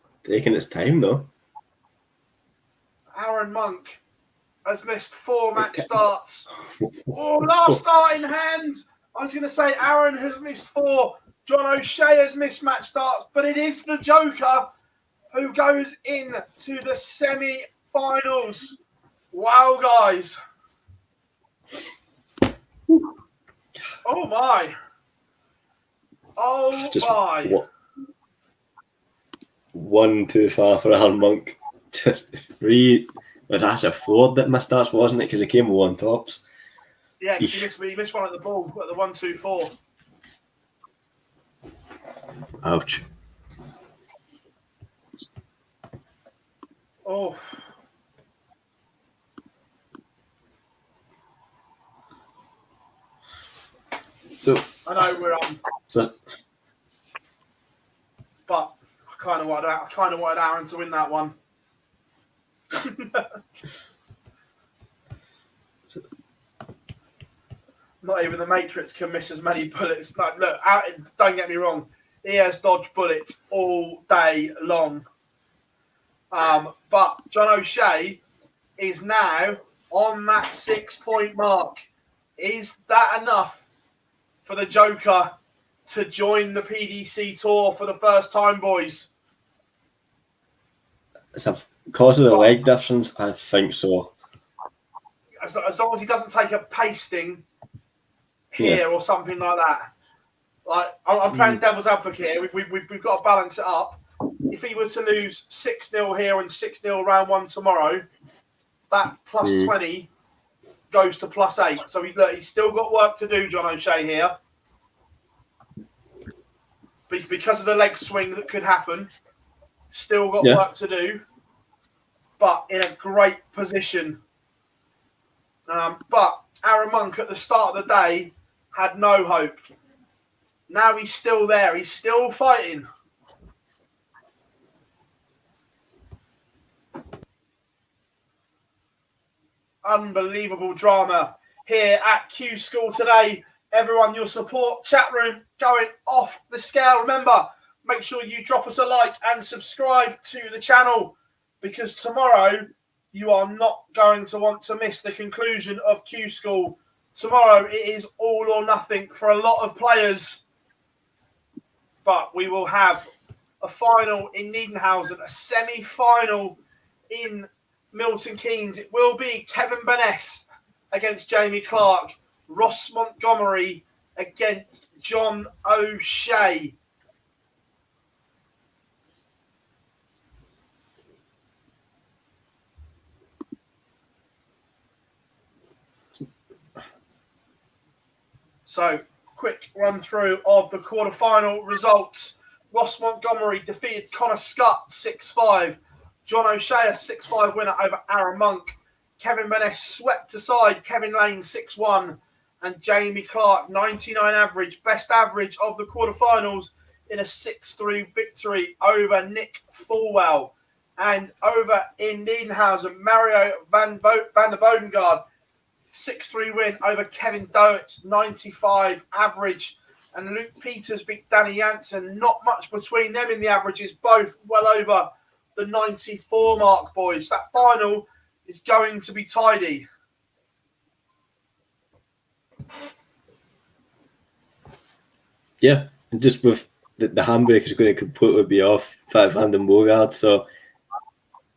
It's taking its time, though. Aaron Monk has missed 4 match starts. Oh, last start in hand. I was going to say Aaron has missed 4. John O'Shea has missed match starts, but it is the Joker who goes into the semi-finals. Wow, guys. Oh, my. Oh, Just my. One too far for Aaron Monk. Just 3. But that's a 4 that missed starts, wasn't it? Because he came with 1 tops. Yeah, he missed one at the ball, at the 1-2-4. Ouch. Oh. So I know we're on, so but I kind of wanted Aaron to win that one. Not even the Matrix can miss as many bullets. Like, look, don't get me wrong. He has dodged bullets all day long. But John O'Shea is now on that 6-point mark. Is that enough for the Joker to join the PDC Tour for the first time, boys? it's because of the leg difference, I think so. As long as he doesn't take a pasting here or something like that. Like, I'm playing devil's advocate here. We've got to balance it up. If he were to lose 6-0 here and 6-0 round 1 tomorrow, that plus 20 goes to plus 8. So he's still got work to do, John O'Shea here. Because of the leg swing that could happen. Still got work to do. But in a great position. But Aaron Monk at the start of the day had no hope. Now he's still there. He's still fighting. Unbelievable drama here at Q-School today. Everyone, your support chat room going off the scale. Remember, make sure you drop us a like and subscribe to the channel, because tomorrow you are not going to want to miss the conclusion of Q-School. Tomorrow it is all or nothing for a lot of players. But we will have a final in Niedernhausen, a semi-final in Milton Keynes. It will be Kevin Burness against Jamie Clark, Ross Montgomery against John O'Shea. So, quick run through of the quarterfinal results. Ross Montgomery defeated Connor Scott 6-5. John O'Shea, a 6-5 winner over Aaron Monk. Kevin Burness swept aside Kevin Lane 6-1. And Jamie Clark, 99 average, best average of the quarterfinals in a 6-3 victory over Nick Fulwell. And over in Niedernhausen, Mario van der Bodengard, 6-3 win over Kevin Doet's 95 average. And Luke Peters beat Danny Jansen. Not much between them in the averages, both well over the 94 mark, boys. That final is going to be tidy. Yeah, just with the handbrake is going to completely be off Van den Bogart. So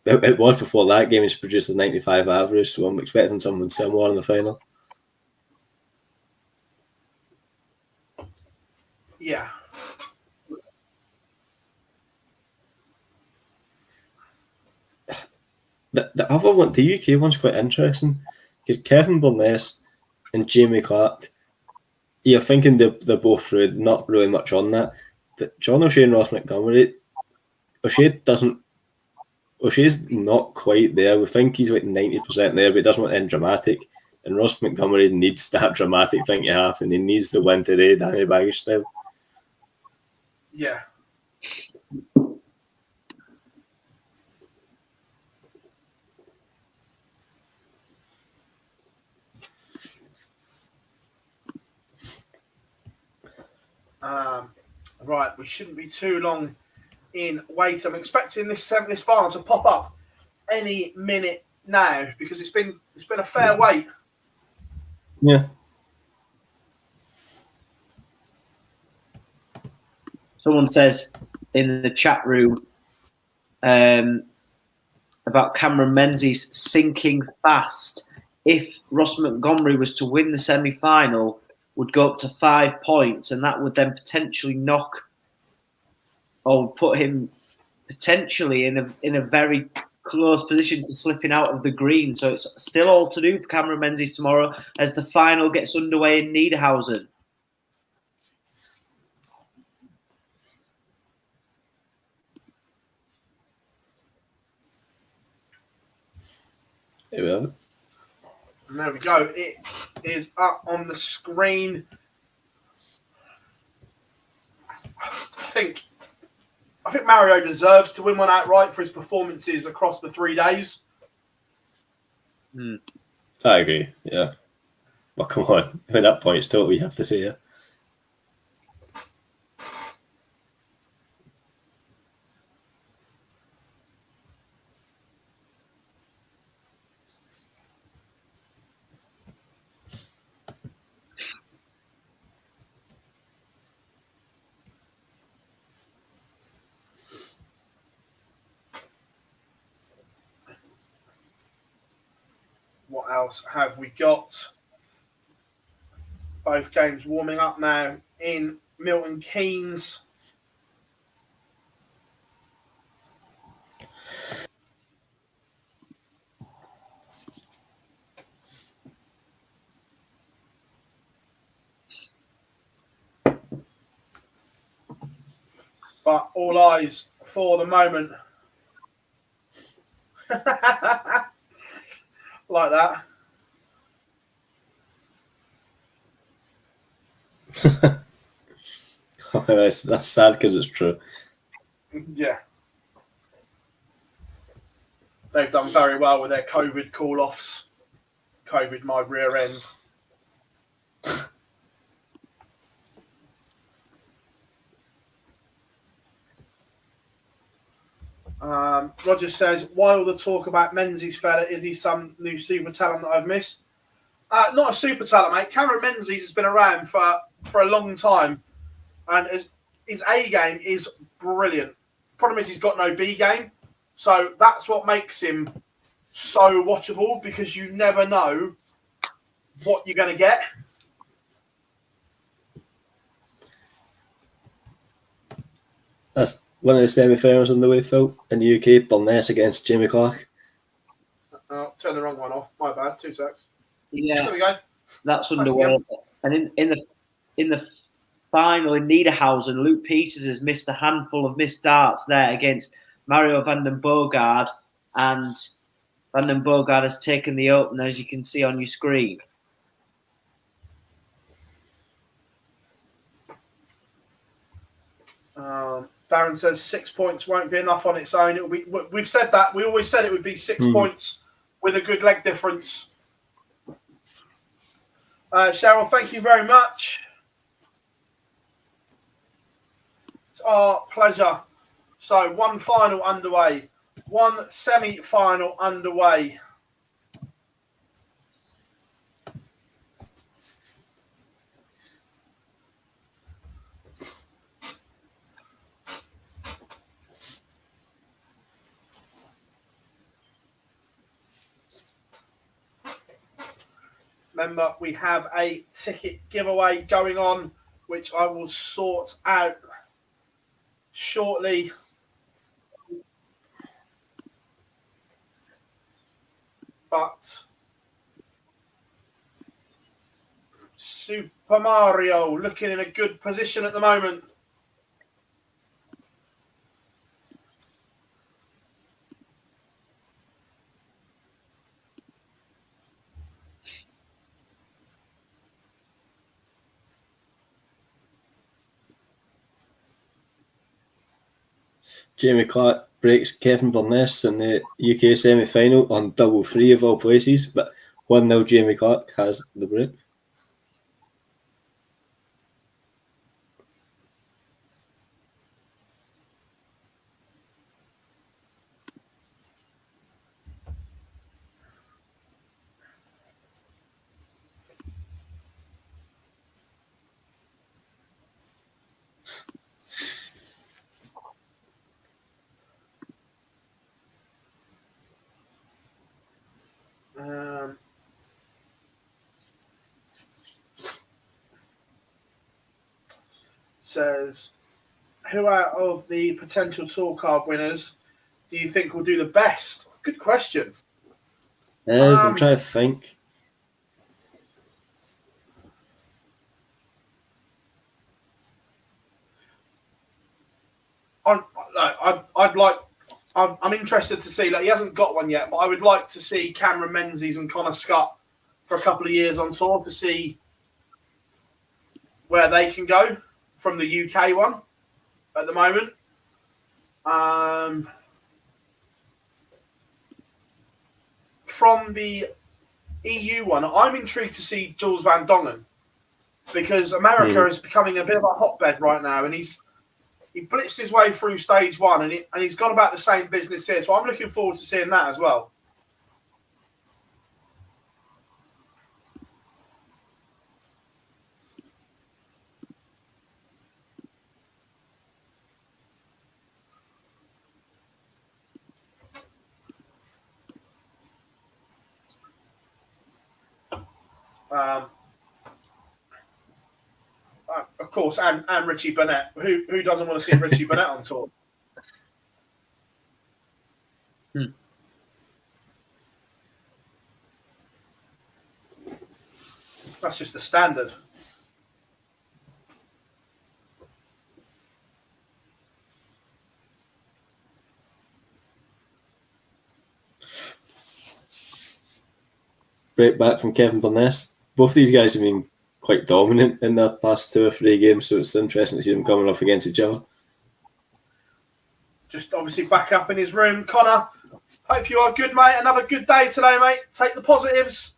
it was before that game. He's produced a 95 average, so I'm expecting something similar in the final. Yeah. The other one, the UK one's quite interesting because Kevin Burness and Jamie Clark, you're thinking they're both through, not really much on that. But John O'Shea and Ross Montgomery, O'Shea's not quite there. We think he's like 90% there, but he doesn't want anything dramatic. And Ross Montgomery needs that dramatic thing to happen. He needs the win today, Danny Baggage style. Yeah. Right, we shouldn't be too long in wait. I'm expecting this final to pop up any minute now because it's been a fair wait. Yeah. Someone says in the chat room about Cameron Menzies sinking fast. If Ross Montgomery was to win the semi-final, would go up to 5 points, and that would then potentially knock or put him potentially in a very close position to slipping out of the green. So it's still all to do for Cameron Menzies tomorrow as the final gets underway in Niedernhausen. There we have it. And there we go. It is up on the screen. I think Mario deserves to win one outright for his performances across the 3 days. I agree. Yeah. Well, come on. At that point, it's still what we have to say. Yeah. What else have we got? Both games warming up now in Milton Keynes. But all eyes for the moment. Like that. That's sad because it's true. Yeah. They've done very well with their COVID call-offs. COVID my rear end. Roger says, why all the talk about Menzies fella? Is he some new super talent that I've missed? Not a super talent, mate. Cameron Menzies has been around for a long time, and his A game is brilliant. Problem is he's got no B game, so that's what makes him so watchable because you never know what you're going to get. That's one of the semi-finals on the way, Phil, in the UK. Burness against Jamie Clark. Oh, turn the wrong one off. My bad. 2 secs. Yeah, There we go. that's underway. And in the final in Niederhausen, Luke Peters has missed a handful of missed darts there against Mario van den Boogaard, and Van den Boogaard has taken the opener, as you can see on your screen. Darren says 6 points won't be enough on its own. It'll be. We've said that. We always said it would be 6 points with a good leg difference. Cheryl, thank you very much. It's our pleasure. So one final underway, one semi-final underway. Remember, we have a ticket giveaway going on, which I will sort out shortly. But Super Mario looking in a good position at the moment. Jamie Clark breaks Kevin Burness in the UK semi-final on double free of all places, but 1-0 Jamie Clark has the break. Says, who out of the potential tour card winners do you think will do the best? Good question. I'm trying to think. I'm interested to see. Like, he hasn't got one yet, but I would like to see Cameron Menzies and Connor Scott for a couple of years on tour to see where they can go from the UK one at the moment. From the EU one, I'm intrigued to see Jules Van Dongen because America is becoming a bit of a hotbed right now, and he blitzed his way through stage one, and he's got about the same business here. So I'm looking forward to seeing that as well. Of course, and Richie Burnett. Who doesn't want to see Richie Burnett on tour? That's just the standard. Break back from Kevin Burness. Both these guys have been quite dominant in their past 2 or 3 games, so it's interesting to see them coming up against each other. Just obviously back up in his room. Connor, hope you are good, mate. Another good day today, mate. Take the positives.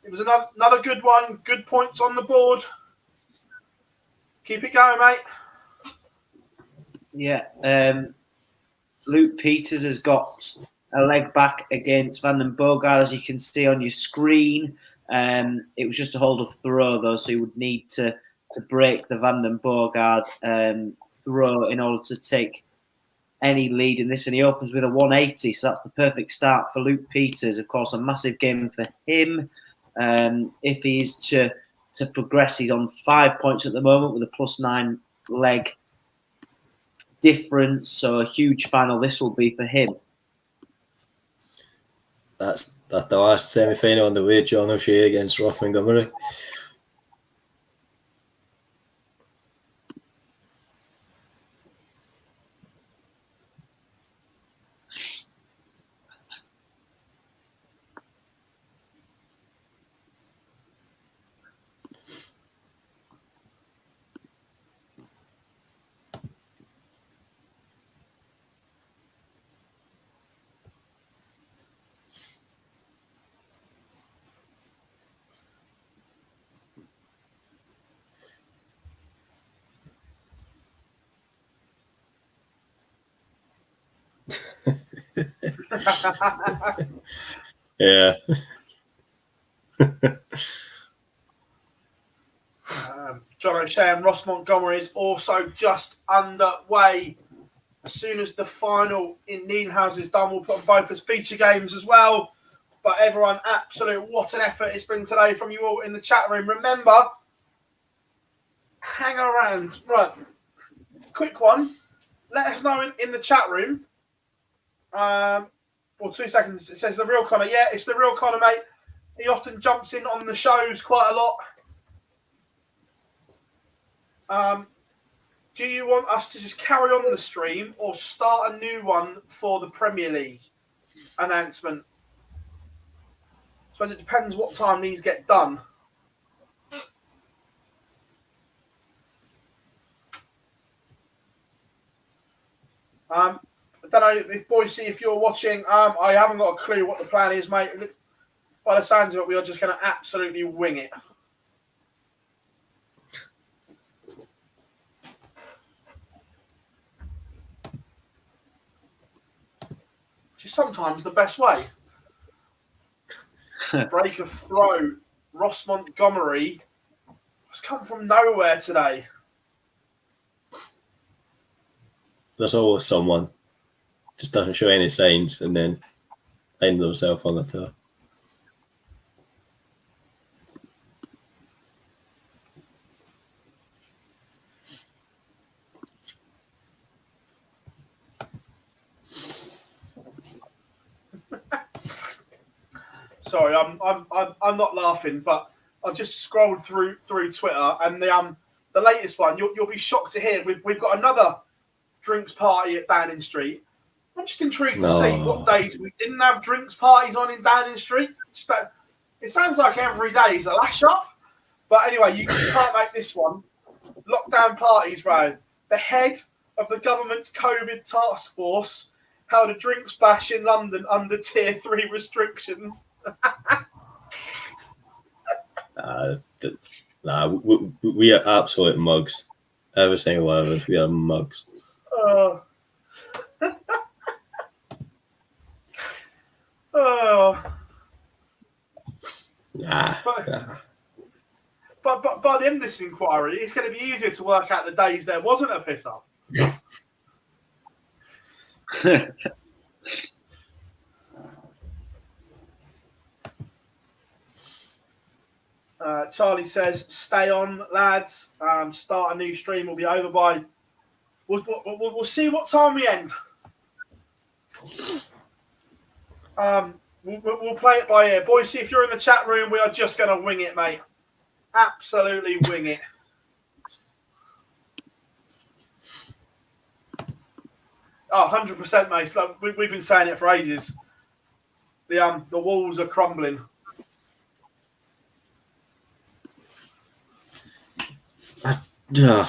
It was another good one. Good points on the board. Keep it going, mate. Yeah. Luke Peters has got a leg back against Van den Boogaard, as you can see on your screen. It was just a hold of throw, though, so he would need to break the Van den Boogaard throw in order to take any lead in this. And he opens with a 180, so that's the perfect start for Luke Peters. Of course, a massive game for him. If he's to progress, he's on 5 points at the moment with a +9 leg difference, so a huge final this will be for him. That's the last semi-final on the way, John O'Shea against Roth Montgomery. Yeah. John O'Shea and Ross Montgomery is also just underway. As soon as the final in Niedernhausen is done, we'll put them both as feature games as well. But everyone, absolute, what an effort it's been today from you all in the chat room. Remember, hang around. Right, quick one. Let us know in the chat room. Well, 2 seconds. It says the real Connor. Yeah, it's the real Connor, mate. He often jumps in on the shows quite a lot. Do you want us to just carry on the stream or start a new one for the Premier League announcement? I suppose it depends what time these get done. I don't know if Boise, if you're watching, I haven't got a clue what the plan is, mate. By the sounds of it, we are just going to absolutely wing it. Which is sometimes the best way. Break of throw. Ross Montgomery has come from nowhere today. There's always someone just doesn't show any signs and then finds himself on the tour. Sorry, I'm not laughing, but I've just scrolled through Twitter and the latest one. You'll be shocked to hear we've got another drinks party at Downing Street. I'm just intrigued to see what days we didn't have drinks parties on in Downing Street. It sounds like every day is a lash up, but anyway, you can't make this one. Lockdown parties, right? The head of the government's COVID task force held a drinks bash in London under Tier 3 restrictions. We are absolute mugs. Every single one of us, we are mugs. Oh. But by the end of this inquiry, it's going to be easier to work out the days there wasn't a piss up. Charlie says, "Stay on, lads. Start a new stream. Will be over by. We'll see what time we end. We'll play it by ear. Boys, see if you're in the chat room. We are just going to wing it, mate. Absolutely wing it." Oh, 100%, mate. Like, we've been saying it for ages. The walls are crumbling. No,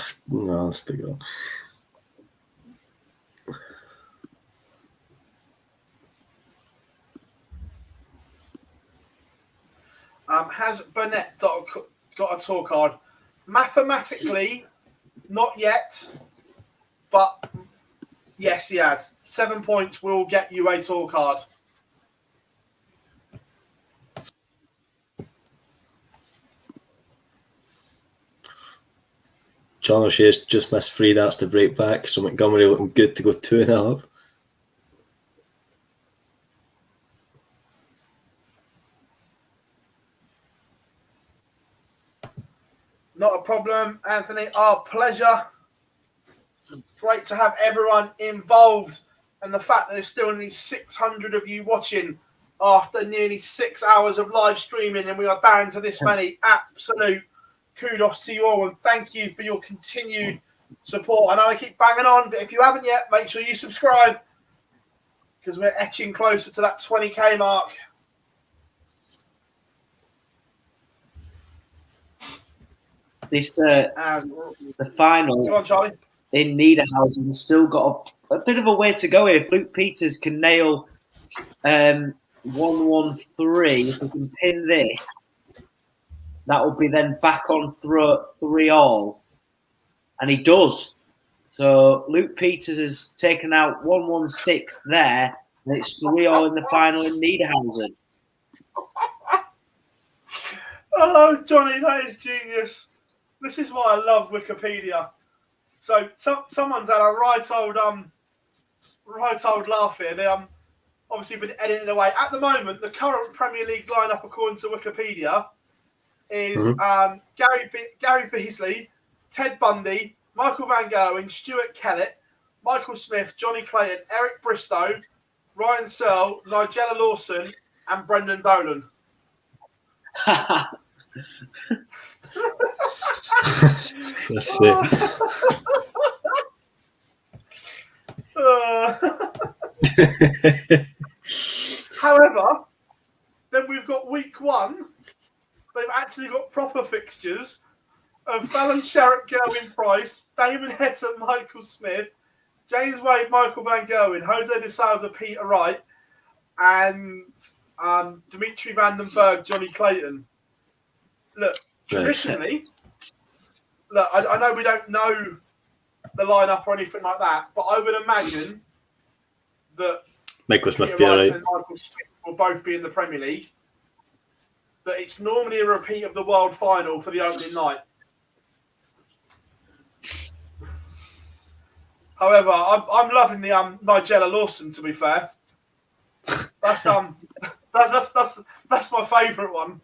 stick it on. Has Burnett got a tour card? Mathematically, not yet, but yes, he has. 7 points will get you a tour card. John O'Shea's just missed 3 darts to break back, so Montgomery looking good to go 2.5. Not a problem, Anthony. Our pleasure. Great to have everyone involved, and the fact that there's still only 600 of you watching after nearly 6 hours of live streaming, and we are down to this many. Absolute kudos to you all, and thank you for your continued support. I know I keep banging on, but if you haven't yet, make sure you subscribe, because we're etching closer to that 20k mark. This the final. Go on, Charlie. In Niedernhausen still got a bit of a way to go here. If Luke Peters can nail 1-1-3, if we can pin this, that will be then back on 3-3, and he does. So Luke Peters has taken out 1-1-6 there, and it's 3-3 in the final in Niedernhausen. Oh, Johnny, that is genius. This is why I love Wikipedia. So someone's had a right old laugh here. obviously been edited away. At the moment, the current Premier League lineup, according to Wikipedia, is Gary Beasley, Ted Bundy, Michael Van Gerwen, Stuart Kellett, Michael Smith, Johnny Clayton, Eric Bristow, Ryan Searle, Nigella Lawson, and Brendan Dolan. That's it. However, then we've got week 1. They've actually got proper fixtures of Fallon Sherritt, Gerwin Price, Damon Heta, Michael Smith, James Wade, Michael Van Gerwen, Jose de Souza, Peter Wright, and Dimitri Van den Berg, Johnny Clayton. Look, traditionally, I know we don't know the lineup or anything like that, but I would imagine that Michael Smith Peter be Wright alright. and Michael Smith will both be in the Premier League. That it's normally a repeat of the World Final for the opening night. However, I'm loving the Nigella Lawson. To be fair, that's that's my favourite one.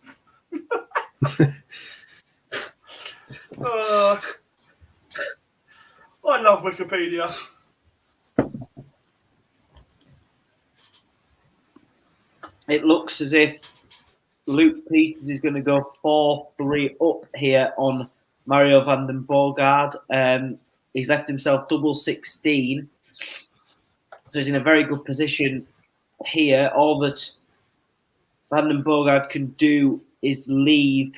I love Wikipedia. It looks as if Luke Peters is going to go 4-3 up here on Mario van den Borgaard. He's left himself double 16. So he's in a very good position here. All that Van den Borgaard can do is leave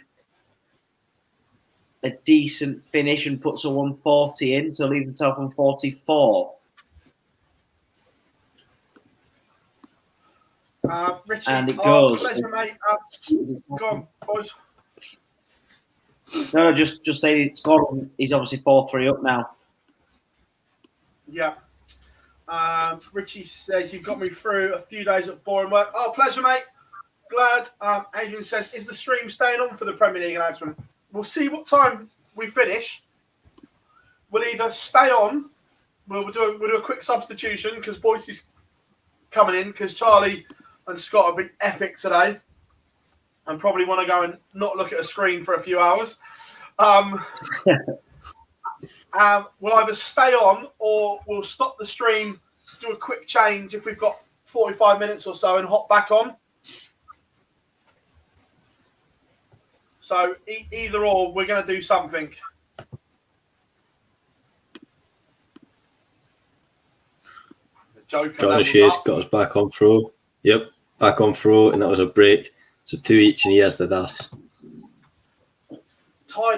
a decent finish and puts a 140 in, so leave himself on 44. Richie, And it goes. Pleasure, mate. Go on, boys. No, just saying it's gone. He's obviously 4-3 up now. Yeah. Richie says, you've got me through a few days of boring work. Oh, pleasure, mate. Glad. Adrian says, is the stream staying on for the Premier League announcement? We'll see what time we finish. We'll either stay on. We'll do a quick substitution because Boyce's coming in because Charlie and Scott have been epic today and probably want to go and not look at a screen for a few hours. We'll either stay on or we'll stop the stream, do a quick change if we've got 45 minutes or so and hop back on. So either or, we're going to do something. John O'Shea's got us back on throw. Yep, back on throw, and that was a break. So 2 each, and he has the das.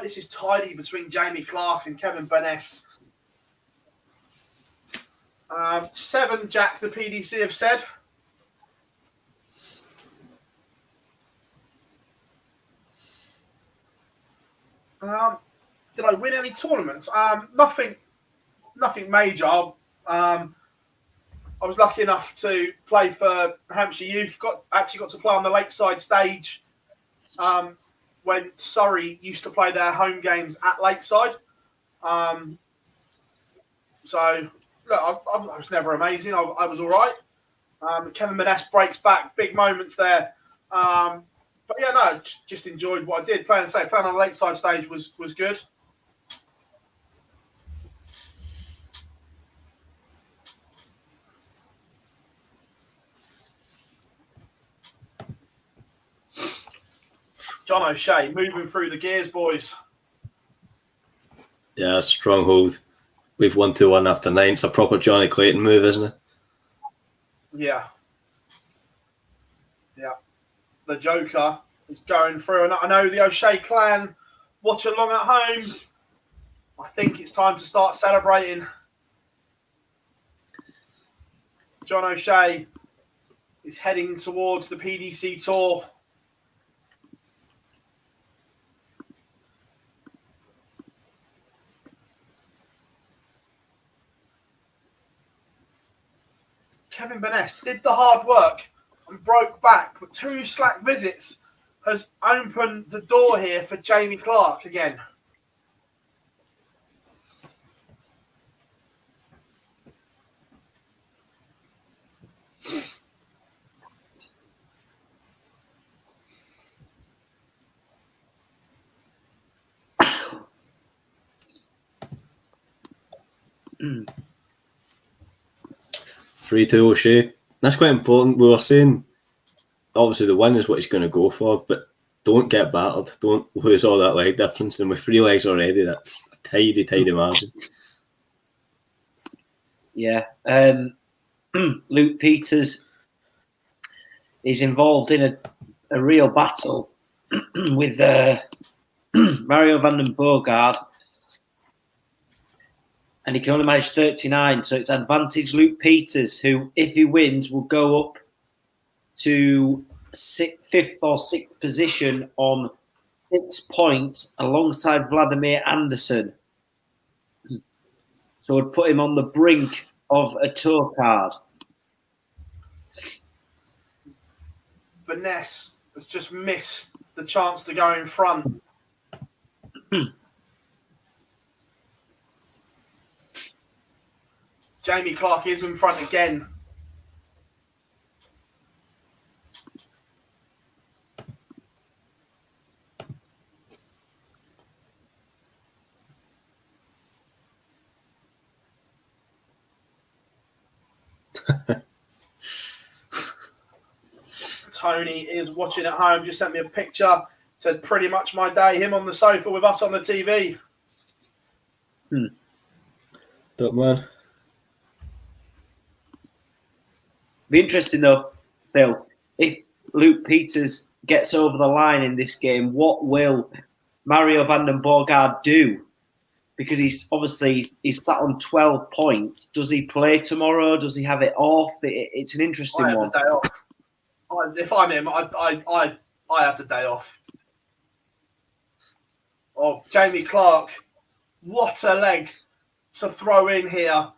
This is tidy between Jamie Clark and Kevin Burness. 7, Jack, the PDC have said. Did I win any tournaments? Nothing major. I was lucky enough to play for Hampshire Youth. Got to play on the Lakeside stage when Surrey used to play their home games at Lakeside. So look, I was never amazing. I was all right. Kevin Maness breaks back, big moments there. But yeah, no, just enjoyed what I did. Playing on the Lakeside stage was good. John O'Shea moving through the gears, boys. Yeah, stronghold. We've 1-2-1 after 9. It's a proper Johnny Clayton move, isn't it? Yeah. The Joker is going through. And I know the O'Shea clan watch along at home. I think it's time to start celebrating. John O'Shea is heading towards the PDC Tour. Kevin Burness did the hard work and broke back, but 2 slack visits has opened the door here for Jamie Clark again. 3-2 O'Shea. That's quite important. We were saying, obviously, the win is what he's going to go for, but don't get battered. Don't lose all that leg difference. And with 3 legs already, that's a tidy margin. Yeah. Luke Peters is involved in a real battle with Mario van den Boogaard, and he can only manage 39, so it's advantage Luke Peters, who, if he wins, will go up to 5th or 6th position on 6 points alongside Vladimir Anderson. So it would put him on the brink of a tour card. Vanessa has just missed the chance to go in front. Jamie Clark is in front again. Tony is watching at home, just sent me a picture, said pretty much my day, him on the sofa with us on the TV. Top man. Be interesting though, Phil, if Luke Peters gets over the line in this game, what will Mario van den Boogaard do? Because he's sat on 12 points. Does he play tomorrow? Does he have it off? It's an interesting one. I have the day off. If I'm him, I have the day off. Oh, Jamie Clark, what a leg to throw in here.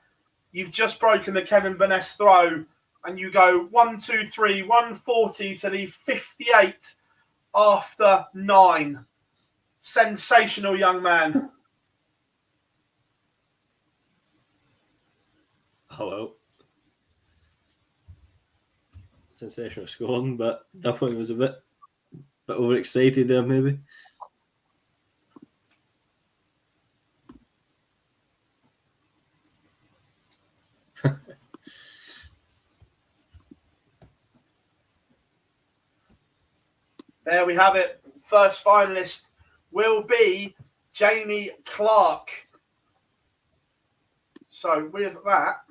You've just broken the Kevin Vanessa throw, and you go 1, 2, 3, 140 to the 58 after 9. Sensational young man. Hello. Sensational scoring, but definitely was a bit overexcited there, maybe. There we have it. First finalist will be Jamie Clark. So with that,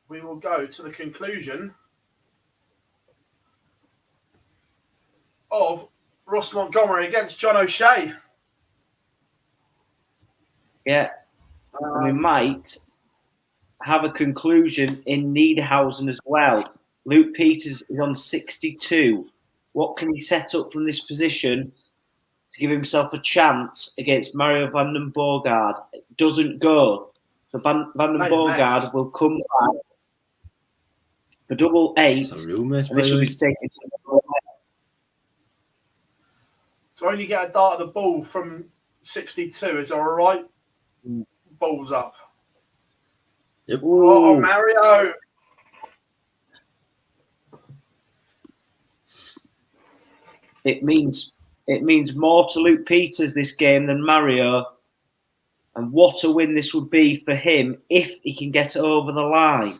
we will go to the conclusion of Ross Montgomery against John O'Shea. Yeah. We might have a conclusion in Niedernhausen as well. Luke Peters is on 62. What can he set up from this position to give himself a chance against Mario van den Boogaard? It doesn't go. So Van den Boogaard will come back for double 8. It's a real mess, and this will be taken to the So only get a dart of the ball from 62. Is that all right? Balls up. Yep. Oh, Mario. It means more to Luke Peters this game than Mario. And what a win this would be for him if he can get it over the line.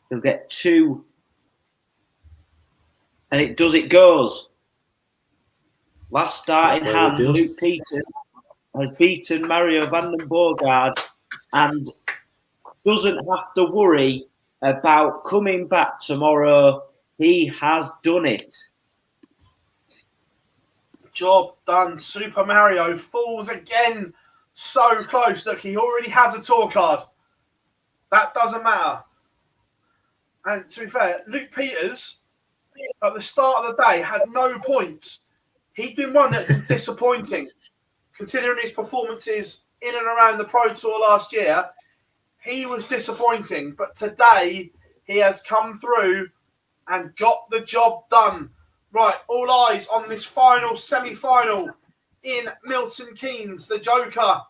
He'll get 2. And it goes. Last start in hand, Luke Peters has beaten Mario van den Boogaard and doesn't have to worry about coming back tomorrow. He has done it. Job done. Super Mario falls again. So close. Look, he already has a tour card. That doesn't matter. And to be fair, Luke Peters, at the start of the day, had no points. He'd been one that's been disappointing, considering his performances in and around the Pro Tour last year. He was disappointing, but today he has come through and got the job done. Right, all eyes on this final semi-final in Milton Keynes, the Joker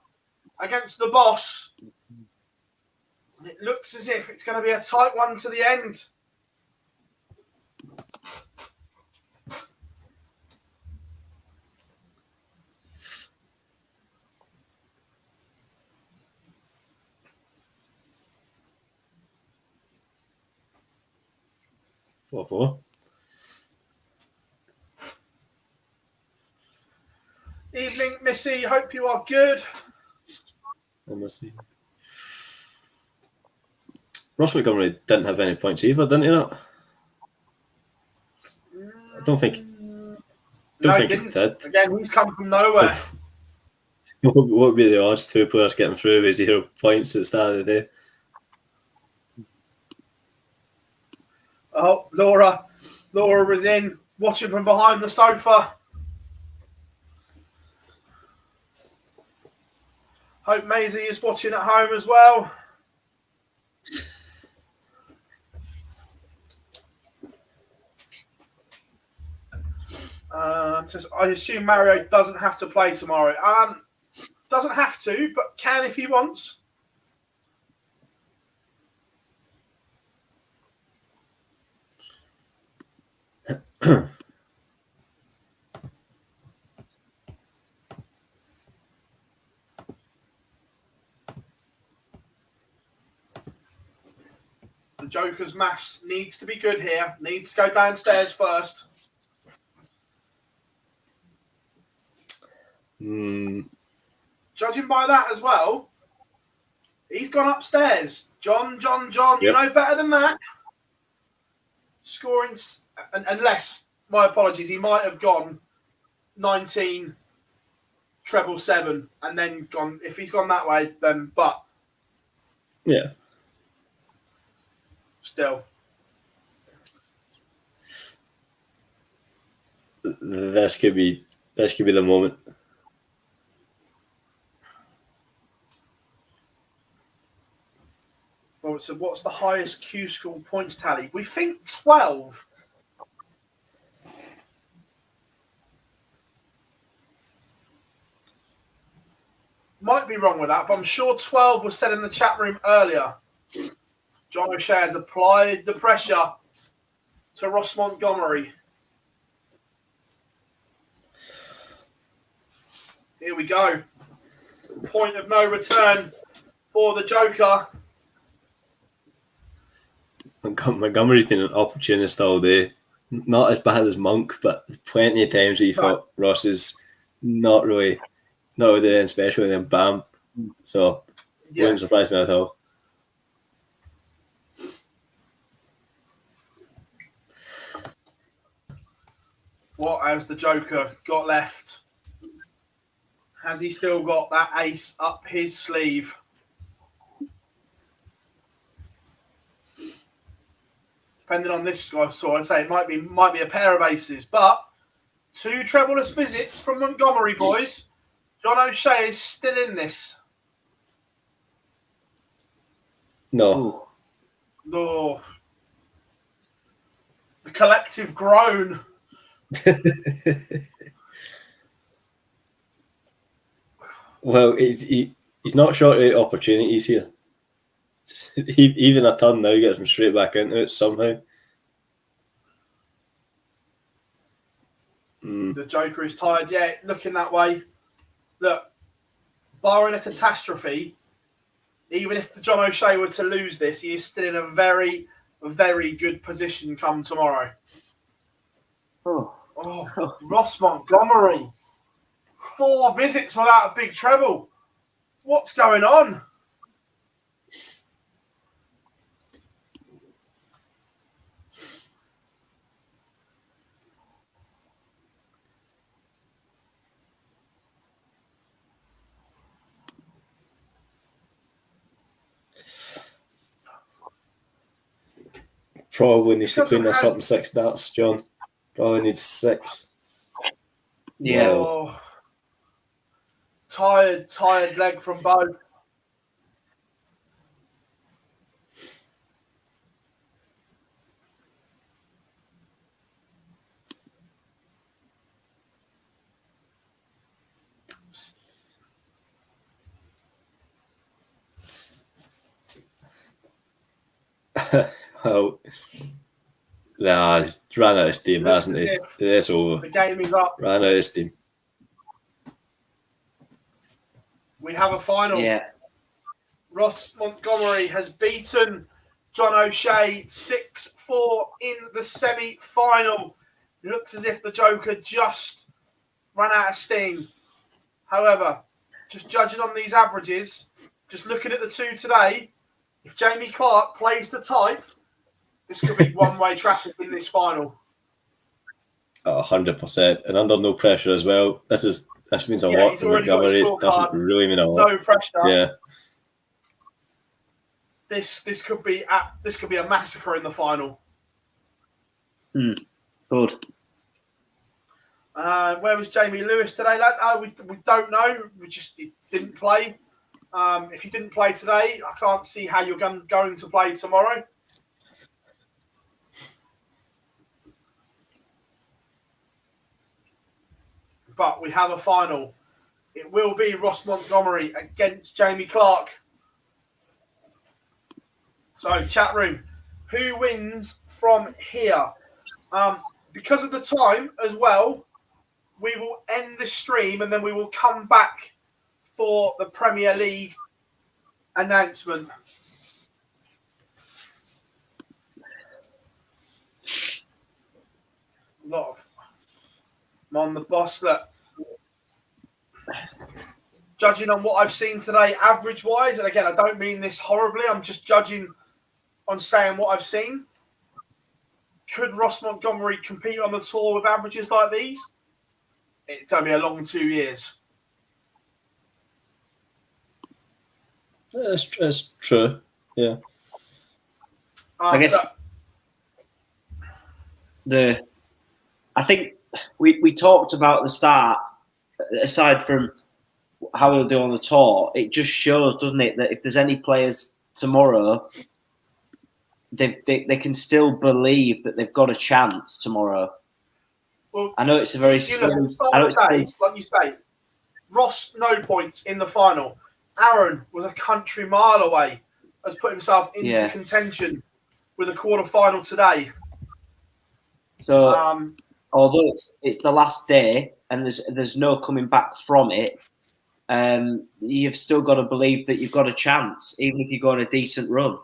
against the Boss. And it looks as if it's going to be a tight one to the end. What? Evening, Missy. Hope you are good. Let me see. Ross Montgomery didn't have any points either, didn't he? Not? I don't think. No, He didn't. did. Again, he's come from nowhere. What would be the odds? Two players getting through with 0 points at the start of the day. Oh, Laura was in, watching from behind the sofa. Hope Maisie is watching at home as well. I assume Mario doesn't have to play tomorrow. Doesn't have to, but can if he wants. The Joker's maths needs to be good here. Needs to go downstairs first. Judging by that as well, he's gone upstairs. John, Yep. you know better than that. Scoring, unless, my apologies, he might have gone 19, treble 7, and then gone, if he's gone that way, then, but. Yeah. Still. This could be the moment. Well, so what's the highest Q-School points tally? We think 12. Might be wrong with that, but I'm sure 12 was said in the chat room earlier. John O'Shea has applied the pressure to Ross Montgomery. Here we go. Point of no return for the Joker. Montgomery's been an opportunist all day. Not as bad as Monk, but plenty of times where you thought Ross is not really doing anything special, and then bam. So, wouldn't surprise me at all. What has the Joker got left? Has he still got that ace up his sleeve? Depending on this score, so I'd say it might be a pair of aces, but 2 trebleless visits from Montgomery, boys. John O'Shea is still in this. No. No. The collective groan. Well, he's not short of opportunities here. Even a turn now gets him straight back into it somehow. The Joker is tired. Yeah, looking that way. Look, barring a catastrophe, even if the John O'Shea were to lose this, he is still in a very, very good position come tomorrow. Oh, Ross Montgomery. 4 visits without a big treble. What's going on? Probably needs to clean this up in 6 darts, John. Probably needs 6. Yeah. Oh, tired leg from both. Well, nah, he's ran out of steam, hasn't he? It's over. The game is up. Ran out of steam. We have a final. Yeah. Ross Montgomery has beaten John O'Shea 6-4 in the semi-final. It looks as if the Joker just ran out of steam. However, just judging on these averages, just looking at the two today, if Jamie Clark plays the type, this could be one-way traffic in this final. 100%, and under no pressure as well. This means a lot he's for already got his Montgomery. Doesn't scorecard. really mean a lot. No pressure. Yeah. This could be a massacre in the final. Good. Where was Jamie Lewis today, lads? We don't know. He didn't play. If you didn't play today, I can't see how you're going to play tomorrow. But we have a final. It will be Ross Montgomery against Jamie Clark. So, chat room, who wins from here? Because of the time as well, we will end the stream and then we will come back for the Premier League announcement. I'm on the boss. Look, judging on what I've seen today, average-wise, and again, I don't mean this horribly, I'm just judging on saying what I've seen. Could Ross Montgomery compete on the tour with averages like these? It's only a long 2 years. It's true. Yeah. I guess I think we talked about at the start, aside from how he'll do on the tour, it just shows, doesn't it, that if there's any players tomorrow, they can still believe that they've got a chance tomorrow. Well, I know it's a very like you say, Ross no points in the final. Aaron was a country mile away, has put himself into contention with a quarter-final today. So, although it's the last day and there's no coming back from it, you've still got to believe that you've got a chance, even if you go on a decent run.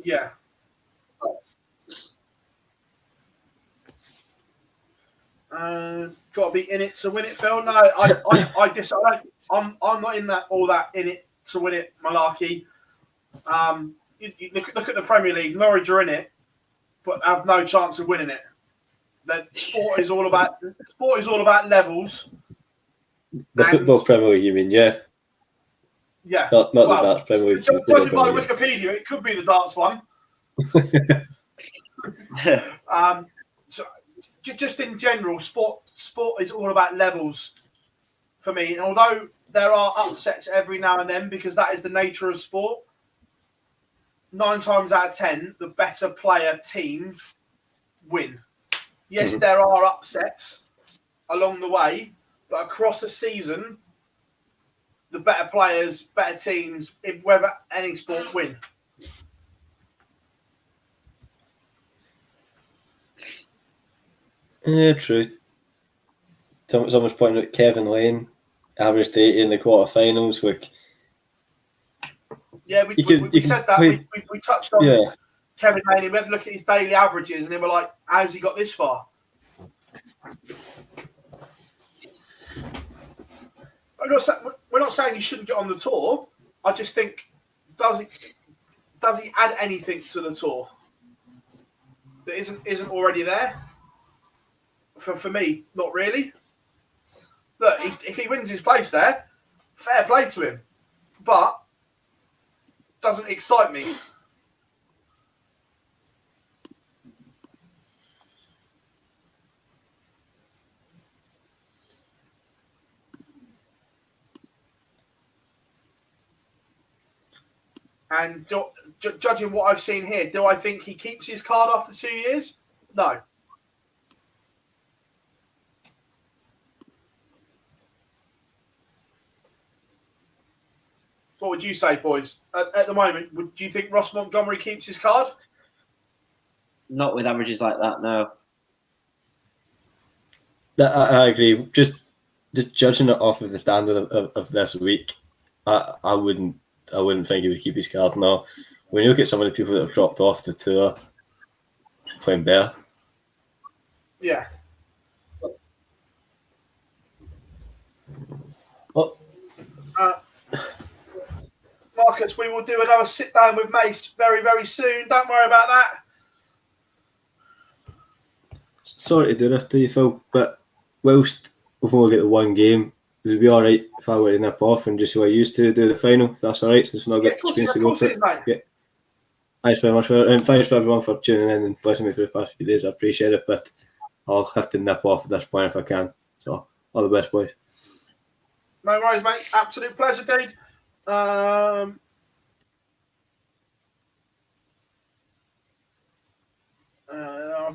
Yeah. Got to be in it to win it, Phil. No, I disagree. I'm not in that in it to win it malarkey. You look at the Premier League. Norwich are in it, but have no chance of winning it. The sport is all about levels. The football Premier League, you mean? Yeah. Yeah. Not the darts Premier League. Judging by Wikipedia, it could be the darts one. So just in general, sport is all about levels for me. And although there are upsets every now and then, because that is the nature of sport, 9 times out of 10, the better player team win. Yes, there are upsets along the way, but across a season, the better players, better teams, in whether any sport, win. Yeah, true. Someone's pointing out Kevin Lane averaged 80 in the quarterfinals. Yeah, we said that. We touched on Kevin Lane. We had to look at his daily averages, and they were like, "How's he got this far?" We're not saying he shouldn't get on the tour. I just think, does he add anything to the tour that isn't already there? For me, not really. Look, if he wins his place there, fair play to him, but doesn't excite me. And judging what I've seen here, do I think he keeps his card after 2 years? No. What would you say, boys? At the moment, do you think Ross Montgomery keeps his card? Not with averages like that, no. I agree. Just judging it off of the standard of this week, I wouldn't think he would keep his card. No, when you look at some of the people that have dropped off the tour, playing better. Yeah. Well, Marcus, we will do another sit down with Mace very, very soon. Don't worry about that. sorry to do this to you, Phil, but whilst we've only got the one game, would it be all right if I were to nip off and just what I used to do the final? If that's all right, since we've not got experience to go for it. Yeah. Thanks very much and thanks for everyone for tuning in and listening to me for the past few days. I appreciate it, but I'll have to nip off at this point if I can. So all the best, boys. No worries, mate. Absolute pleasure, dude. I've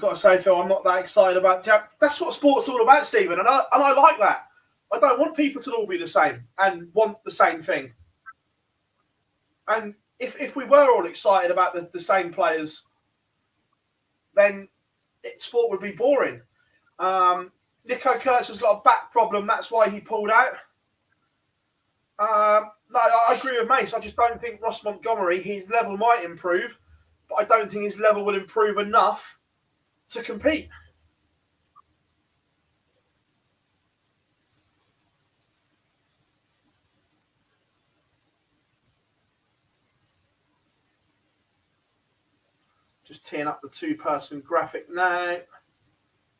got to say, Phil, I'm not that excited about Jack. That's what sport's all about, Stephen, and I like that. I don't want people to all be the same and want the same thing. And if we were all excited about the same players, then sport would be boring. Nico Kurtz has got a back problem. That's why he pulled out. No, I agree with Mace. I just don't think Ross Montgomery, his level might improve, but I don't think his level will improve enough to compete. Just teeing up the two-person graphic now,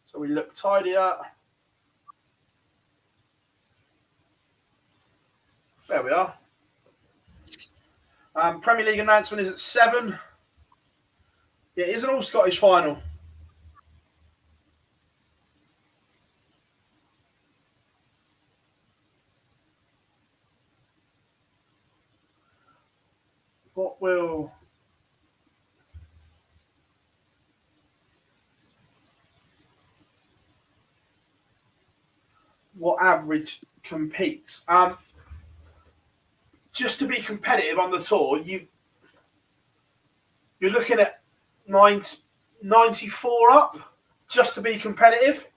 so we look tidier. There we are. Premier League announcement is at 7. Yeah, it is an all-Scottish final. What average competes? Just to be competitive on the tour, you're looking at 94 up just to be competitive.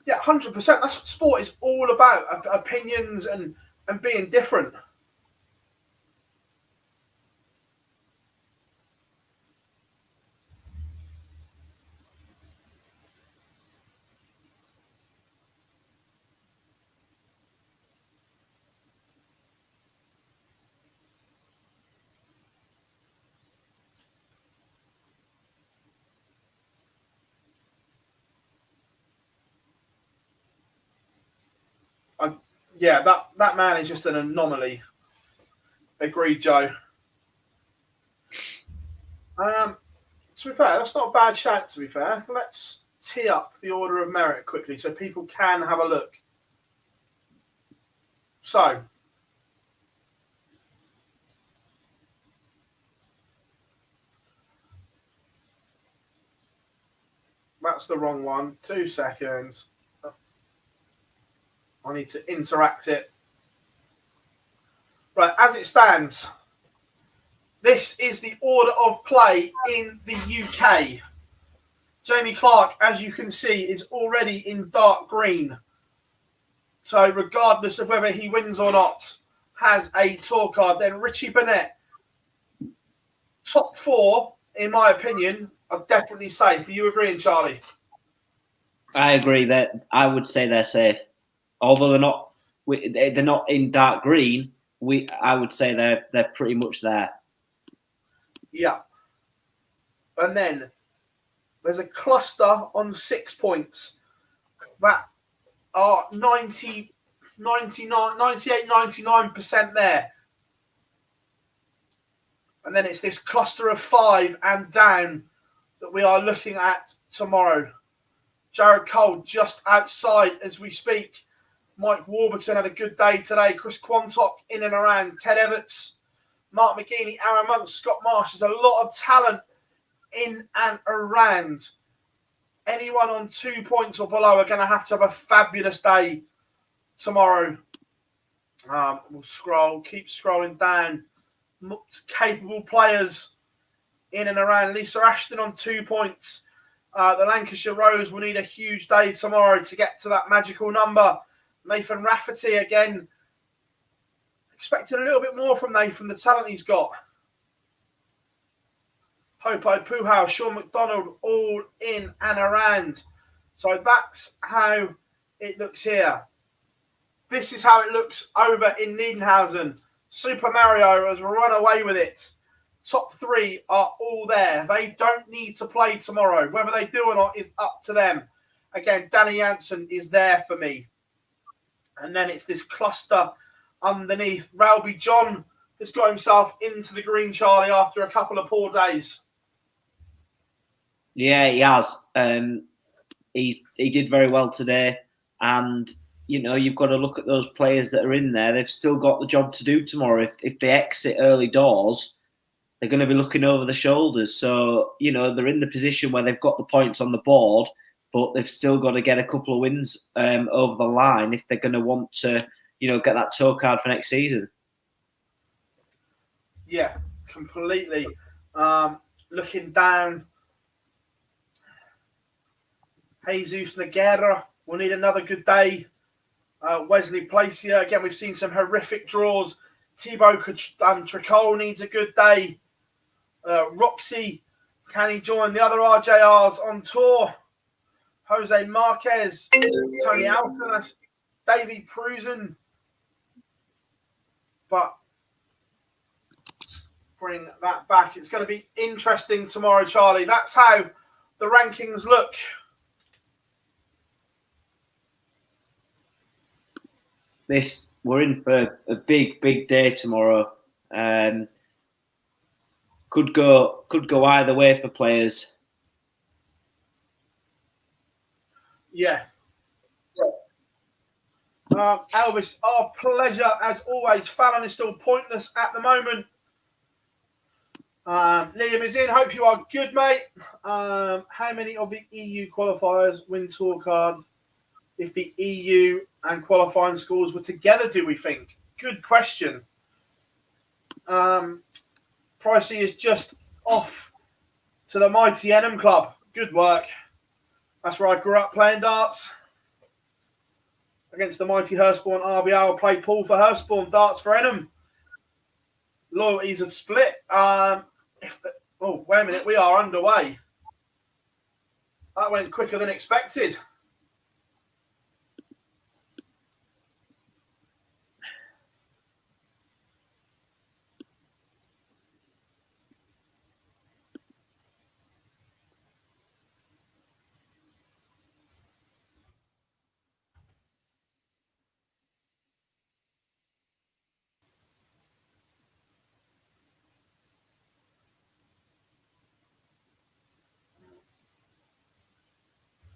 Yeah, 100%. That's what sport is all about, opinions and being different. Yeah, that man is just an anomaly. Agreed, Joe. To be fair, that's not a bad shout, to be fair. Let's tee up the order of merit quickly so people can have a look. So, that's the wrong one. 2 seconds. I need to interact it. Right, as it stands, this is the order of play in the UK. Jamie Clark, as you can see, is already in dark green. So regardless of whether he wins or not, has a tour card. Then Richie Burnett, top 4, in my opinion, are definitely safe. Are you agreeing, Charlie? I agree that I would say they're safe. Although they're not in dark green, I would say they're pretty much there. Yeah. And then there's a cluster on 6 points that are 98, 99% there. And then it's this cluster of 5 and down that we are looking at tomorrow. Jared Cole just outside as we speak. Mike Warburton had a good day today. Chris Quantock in and around. Ted Everts, Mark McGeaney, Aaron Monk, Scott Marsh. There's a lot of talent in and around. Anyone on 2 points or below are going to have a fabulous day tomorrow. We'll keep scrolling down. Capable players in and around. Lisa Ashton on 2 points. The Lancashire Rose will need a huge day tomorrow to get to that magical number. Nathan Rafferty again. Expecting a little bit more from Nathan, the talent he's got. Hopo Puhau, Sean McDonald, all in and around. So that's how it looks here. This is how it looks over in Niedernhausen. Super Mario has run away with it. Top 3 are all there. They don't need to play tomorrow. Whether they do or not is up to them. Again, Danny Jansen is there for me. And then it's this cluster underneath. Ralby John has got himself into the green, Charlie, after a couple of poor days. Yeah, he has. He did very well today. And, you know, you've got to look at those players that are in there. They've still got the job to do tomorrow. If they exit early doors, they're going to be looking over the shoulders. So, you know, they're in the position where they've got the points on the board, but they've still got to get a couple of wins over the line if they're going to want to, you know, get that toe card for next season. Yeah, completely. Looking down, Jesus Noguera will need another good day. Wesley Placier, again, we've seen some horrific draws. Thibaut Tricol needs a good day. Roxy, can he join the other RJRs on tour? Jose Marquez, Tony Alton, Davy Prusen. But let's bring that back. It's going to be interesting tomorrow, Charlie. That's how the rankings look. We're in for a big day tomorrow. Could go either way for players. Yeah. Elvis, our pleasure as always. Fallon is still pointless at the moment. Liam is in. Hope you are good, mate. How many of the EU qualifiers win tour card if the EU and qualifying scores were together, do we think? Good question. Pricey is just off to the mighty Enham Club. Good work. That's where I grew up playing darts. Against the mighty Hurstbourne RBL. Played Paul for Hurstbourne, darts for Enham. Loyalties had split. Oh, wait a minute. We are underway. That went quicker than expected.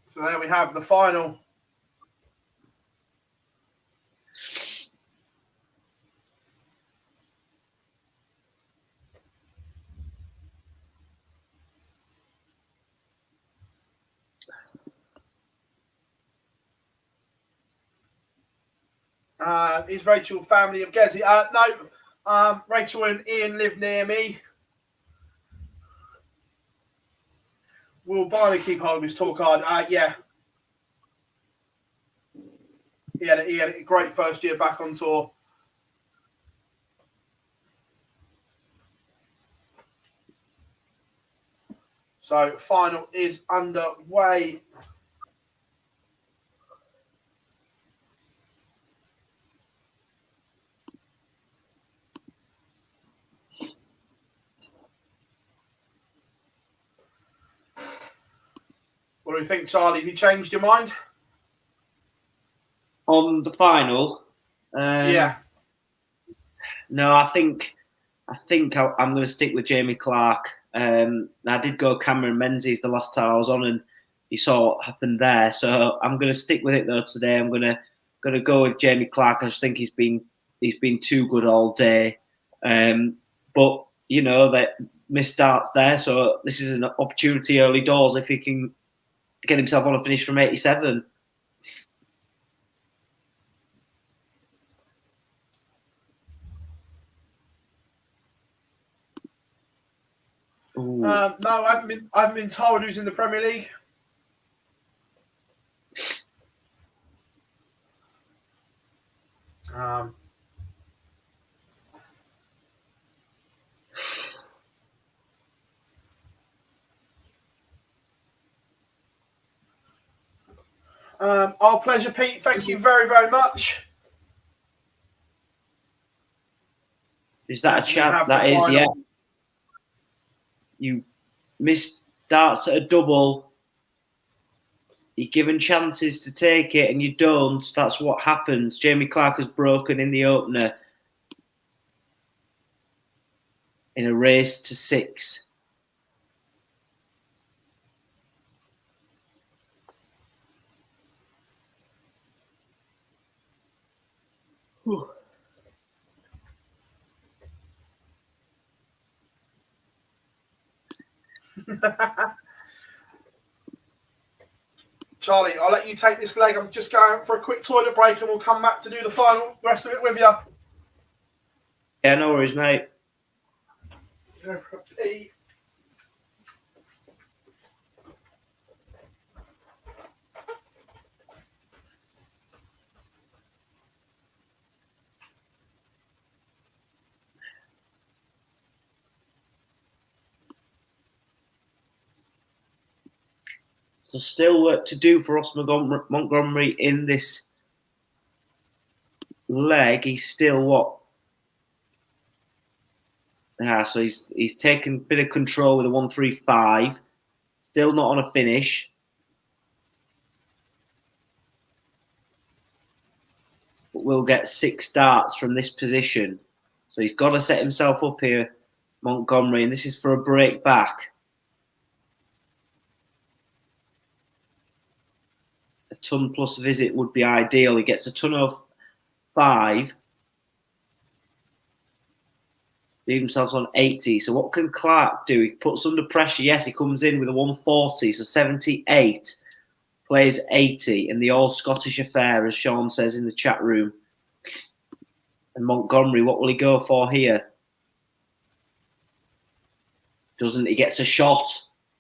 So there we have the final. Is Rachel family of Gezi? No. Rachel and Ian live near me. Will Barney keep hold of his tour card? Yeah. He had a great first year back on tour. So final is underway. What do you think, Charlie? Have you changed your mind? On the final? Yeah. No, I think I'm going to stick with Jamie Clark. I did go Cameron Menzies the last time I was on, and you saw what happened there. So I'm going to stick with it though today. I'm going to go with Jamie Clark. I just think he's been too good all day. But you know that missed darts there. So this is an opportunity early doors if he can get himself on a finish from 87. No, I haven't been told who's in the Premier League. Our pleasure, Pete. Thank you very, very much. Is that a chance? That is, yeah. You missed darts at a double. You're given chances to take it and you don't. That's what happens. Jamie Clark has broken in the opener in a race to 6. Whew. Charlie, I'll let you take this leg. I'm just going for a quick toilet break and we'll come back to do the final rest of it with you. Yeah, no worries, mate. Go for a pee. So still work to do for Ross Montgomery in this leg. He's still what? So he's taken a bit of control with a 1-3-5. Still not on a finish. But we'll get 6 darts from this position. So he's got to set himself up here, Montgomery, and this is for a break back. A ton plus visit would be ideal. He gets a ton of 5. Leave himself on 80. So what can Clark do? He puts under pressure. Yes, he comes in with a 140. So 78. Plays 80 in the all-Scottish affair, as Sean says in the chat room. And Montgomery, what will he go for here? Doesn't he? Gets a shot.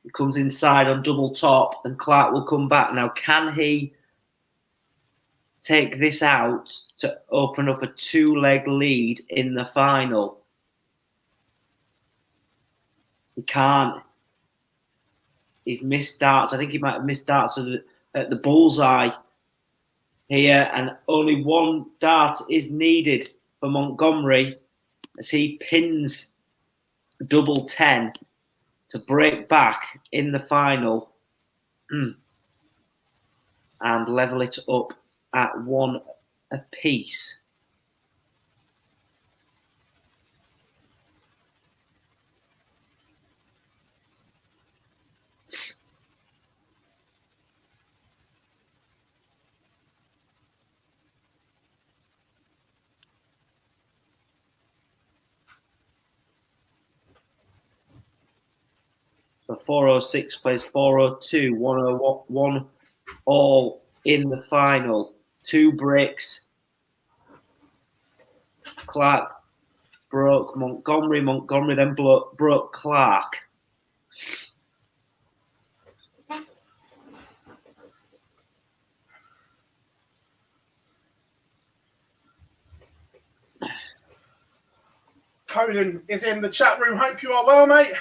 He comes inside on double top, and Clark will come back. Now, can he take this out to open up a 2-leg lead in the final? He can't. He's missed darts. I think he might have missed darts at the bullseye here, and only 1 dart is needed for Montgomery as he pins double 10 to break back in the final and level it up at 1 apiece. So 406 plays 402, 101 all in the final. 2 breaks. Clark broke Montgomery. Montgomery then broke Clark. Conan is in the chat room. Hope you are well, mate.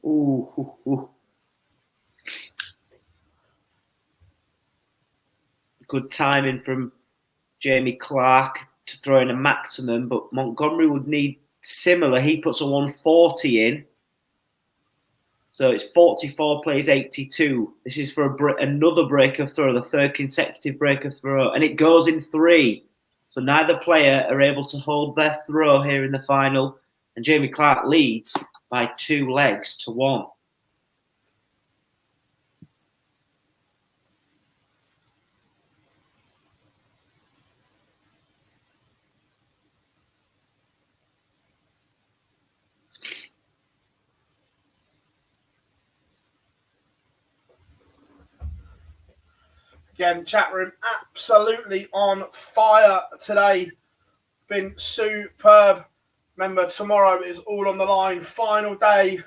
Ooh. Good timing from Jamie Clark to throw in a maximum, but Montgomery would need similar. He puts a 140 in. So it's 44 plays 82. This is for another break of throw, the 3rd consecutive break of throw, and it goes in 3. So neither player are able to hold their throw here in the final, and Jamie Clark leads by 2 legs to 1. Again, chat room absolutely on fire today. Been superb. Remember, tomorrow is all on the line. Final day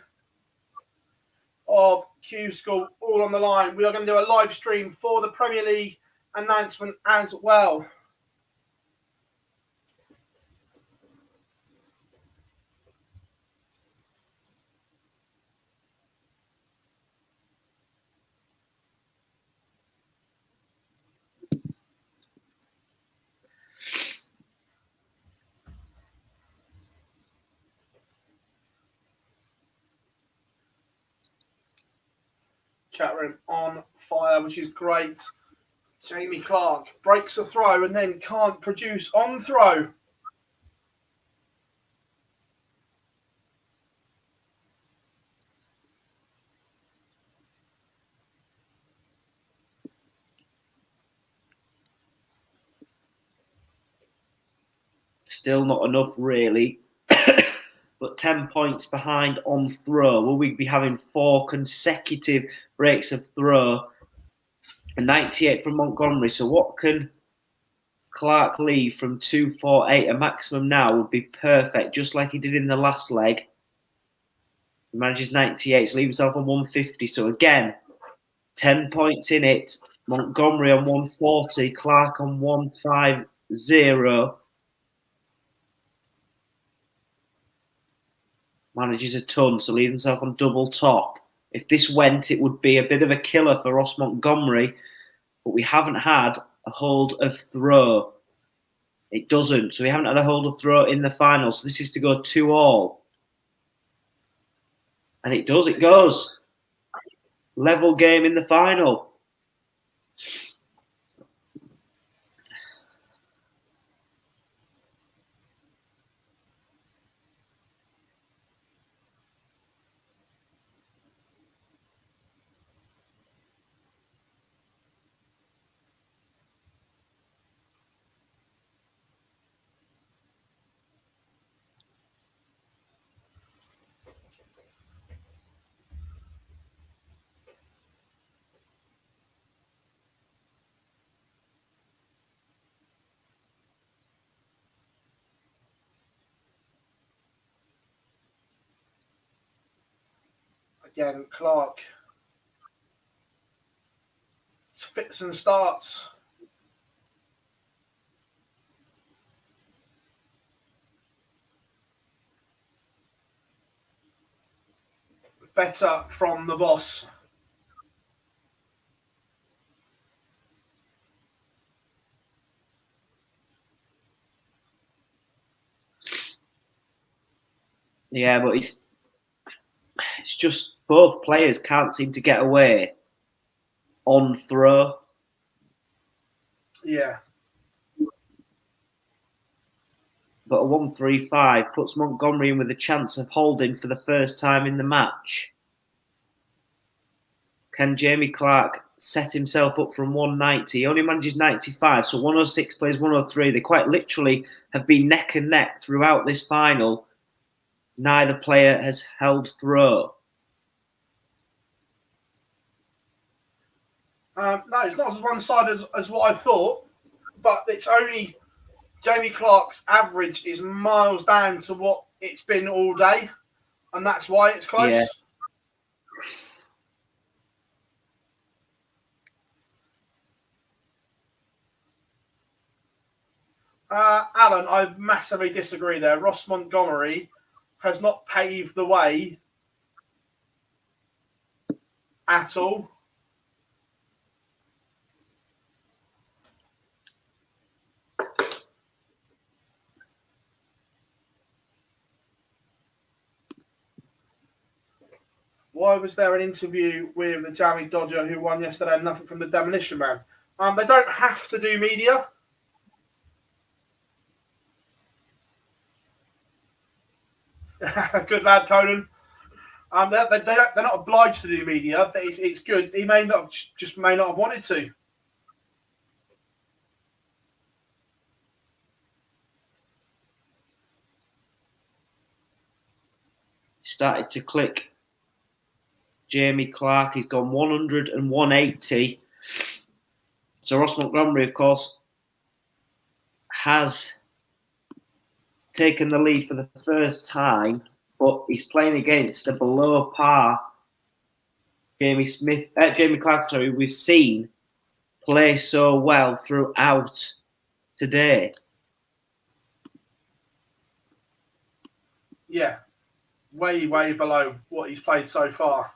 of Q-School, all on the line. We are going to do a live stream for the Premier League announcement as well. Chat room on fire, which is great. Jamie Clark breaks a throw and then can't produce on throw. Still not enough, really. But 10 points behind on throw. Will we be having 4 consecutive breaks of throw? A 98 from Montgomery. So what can Clark leave from 248? A maximum now would be perfect, just like he did in the last leg. He manages 98, so leave himself on 150. So again, 10 points in it. Montgomery on 140, Clark on 150. Manages a ton, so leave himself on double top. If this went, it would be a bit of a killer for Ross Montgomery, but we haven't had a hold of throw. It doesn't, so we haven't had a hold of throw in the final, so this is to go 2-all. And it does, it goes. Level game in the final. Again, Clark. Fits and starts. Better from the boss. Yeah, but it's just both players can't seem to get away on throw. Yeah. But a 135 puts Montgomery in with a chance of holding for the first time in the match. Can Jamie Clark set himself up from 190? He only manages 95, so 106 plays 103. They quite literally have been neck and neck throughout this final. Neither player has held throw. No, it's not as one-sided as what I thought, but it's only Jamie Clark's average is miles down to what it's been all day, and that's why it's close. Yeah. Alan, I massively disagree there. Ross Montgomery has not paved the way at all. Why was there an interview with the Jammy Dodger who won yesterday and nothing from the Demolition Man? They don't have to do media. Good lad, Conan. They're not obliged to do media. It's good. He may not have wanted to. Started to click. Jamie Clark, he's gone 100 and 180 So Ross Montgomery, of course, has taken the lead for the first time, but he's playing against a below par Jamie Clark, who we've seen play so well throughout today. Yeah, way below what he's played so far.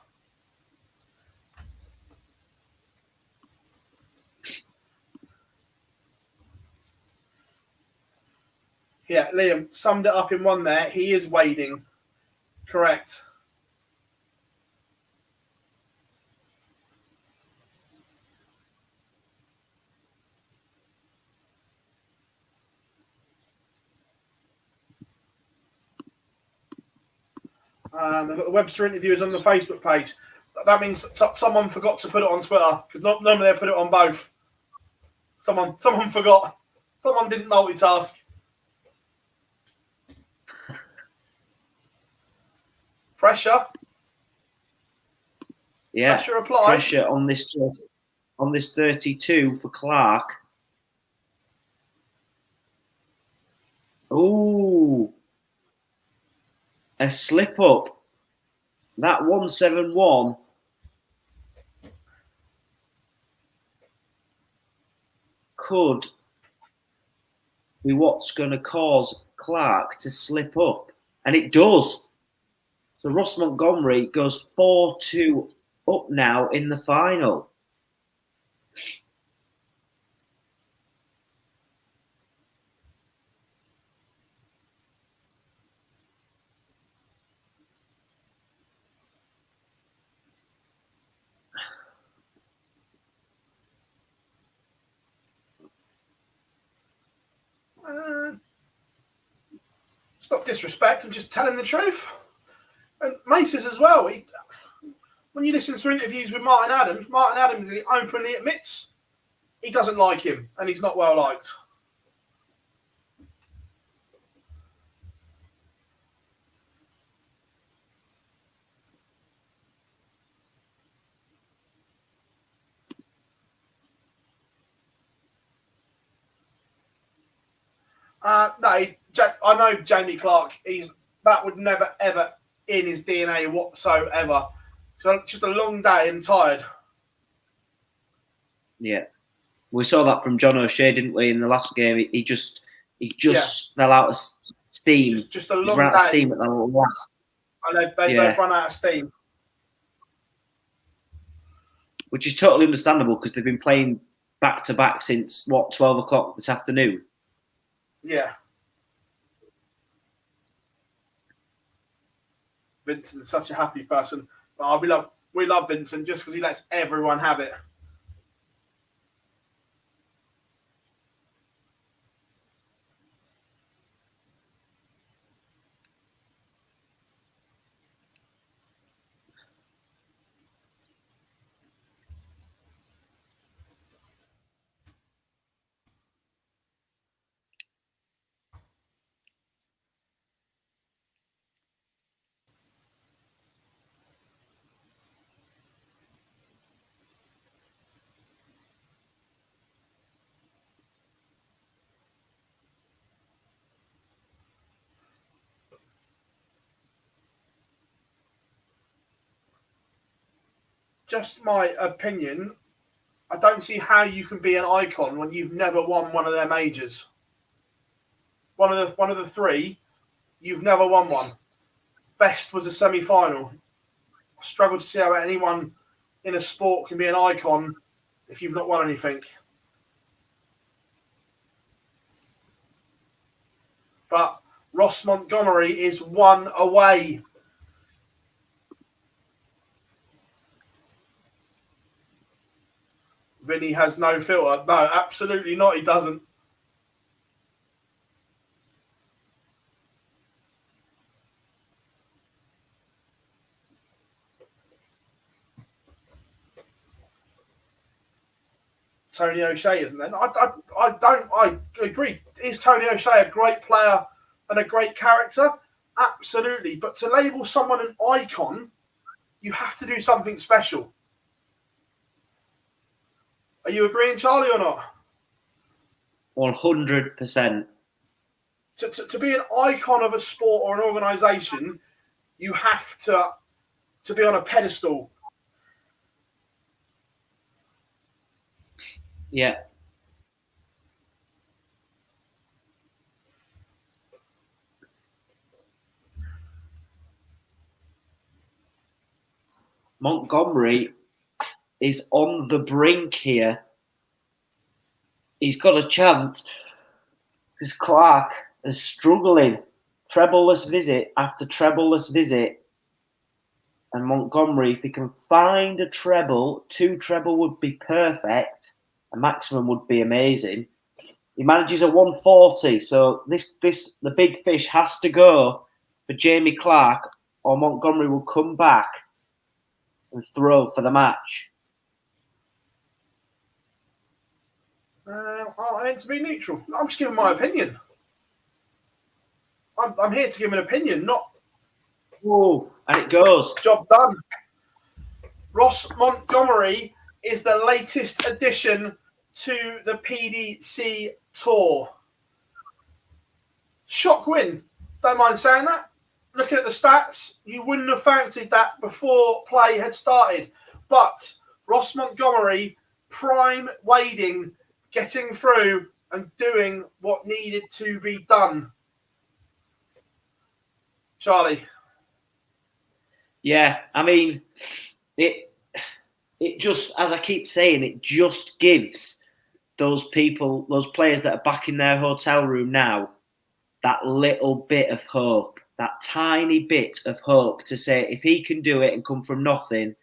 Yeah, Liam summed it up in one there. He is wading. Correct. They've got the Webster interviews on the Facebook page. That means someone forgot to put it on Twitter, because normally they put it on both. Someone forgot. Someone didn't multitask. Pressure. Yeah, Pressure applied. Pressure on this 32 for Clark. Ooh, a slip up. That 171 could be what's going to cause Clark to slip up, and it does. So Ross Montgomery goes 4-2 up now in the final. It's not disrespect. I'm just telling the truth. And Mace's as well. When you listen to interviews with Martin Adams openly admits he doesn't like him and he's not well liked. No, I know Jamie Clark. That would never ever in his DNA whatsoever. So just a long day and tired. Yeah, we saw that from John O'Shea, didn't we? In the last game, he just fell out of steam. Just a long ran out day. of steam at the last. And they've run out of steam. Which is totally understandable because they've been playing back to back since 12 o'clock this afternoon. Yeah. Vincent's such a happy person. But we love Vincent just because he lets everyone have it. Just my opinion, I don't see how you can be an icon when you've never won one of their majors. One of the three, you've never won one. Best was a semi-final. I struggle to see how anyone in a sport can be an icon if you've not won anything. But Ross Montgomery is one away. Vinny has no filter. No, absolutely not. He doesn't. Tony O'Shea, isn't there? I agree. Is Tony O'Shea a great player and a great character? Absolutely. But to label someone an icon, you have to do something special. Are you agreeing, Charlie, or not? 100%. To be an icon of a sport or an organisation, you have to be on a pedestal. Yeah. Montgomery is on the brink here. He's got a chance because Clark is struggling. Trebleless visit after trebleless visit. And Montgomery, if he can find a treble, 2 treble would be perfect. A maximum would be amazing. He manages a 140, so this the big fish has to go for Jamie Clark, or Montgomery will come back and throw for the match. I meant to be neutral. I'm just giving my opinion. I'm here to give an opinion, not. Oh, and it goes. Job done. Ross Montgomery is the latest addition to the PDC Tour. Shock win. Don't mind saying that. Looking at the stats, you wouldn't have fancied that before play had started. But Ross Montgomery, prime wading, getting through and doing what needed to be done. Charlie. Yeah, I mean, it just, as I keep saying, it just gives those people, those players that are back in their hotel room now, that little bit of hope, that tiny bit of hope to say, if he can do it and come from nothing,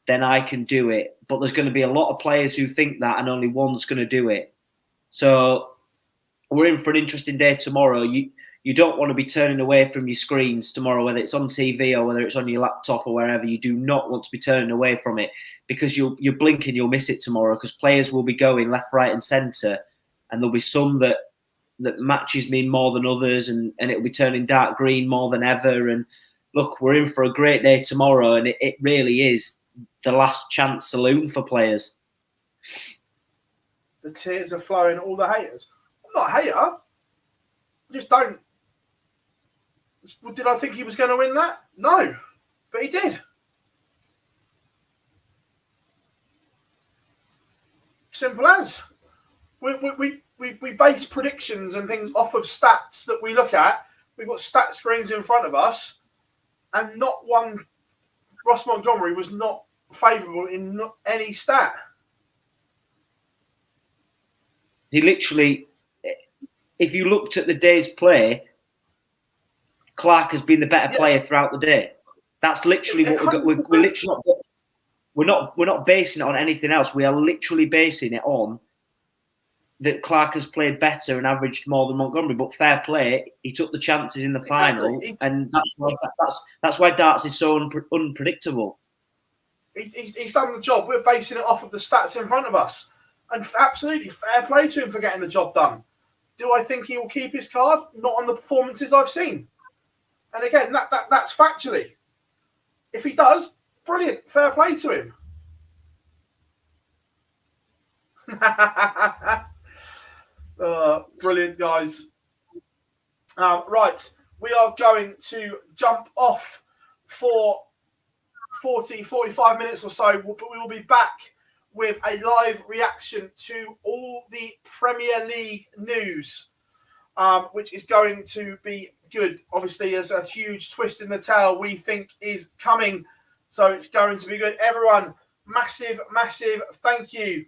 then I can do it. But there's going to be a lot of players who think that and only one's going to do it. So we're in for an interesting day tomorrow. You don't want to be turning away from your screens tomorrow, whether it's on TV or whether it's on your laptop or wherever. You do not want to be turning away from it, because you're blinking, you'll miss it tomorrow, because players will be going left, right and centre, and there'll be some that matches mean more than others, and it'll be turning dark green more than ever. And look, we're in for a great day tomorrow, and it really is the last chance saloon for players. The tears are flowing, all the haters. I'm not a hater. I just don't. Did I think he was going to win that? No, but he did. Simple as. We base predictions and things off of stats that we look at. We've got stat screens in front of us, and not one. Ross Montgomery was not favourable in not any stat. He literally, if you looked at the day's play, Clark has been the better player throughout the day. That's literally what we're literally not. We're not basing it on anything else. We are literally basing it on that Clark has played better and averaged more than Montgomery. But fair play, he took the chances in the final, and that's why darts is so unpredictable. He's done the job. We're basing it off of the stats in front of us, and absolutely fair play to him for getting the job done. Do I think he will keep his card? Not on the performances I've seen. And again, that's factually. If he does, brilliant. Fair play to him. Brilliant, guys. Right, we are going to jump off for 45 minutes or so, but we will be back with a live reaction to all the Premier League news, which is going to be good. Obviously, there's a huge twist in the tale we think is coming, so it's going to be good. Everyone, massive thank you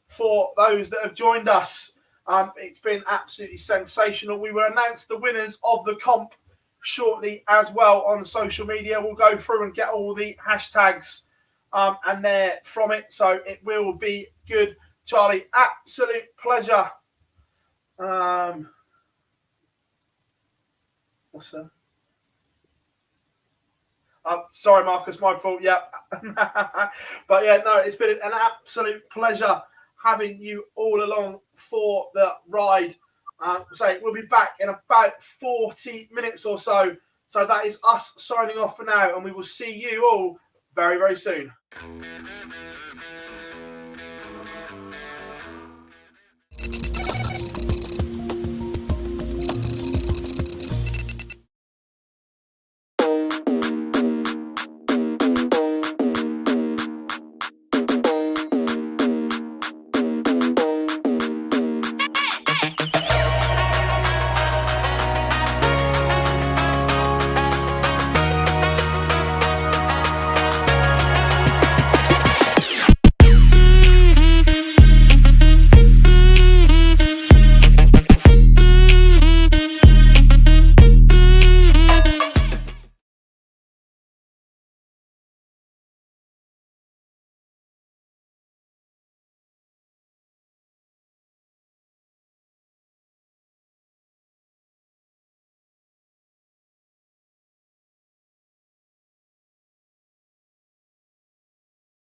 for those that have joined us. It's been absolutely sensational. We will announce the winners of the comp shortly as well on social media. We'll go through and get all the hashtags and they're from it, so it will be good. Charlie, absolute pleasure. What's that? Sorry, Marcus, my fault. Yeah. But yeah, no, it's been an absolute pleasure having you all along for the ride. So we'll be back in about 40 minutes or so. So that is us signing off for now, and we will see you all very, very soon.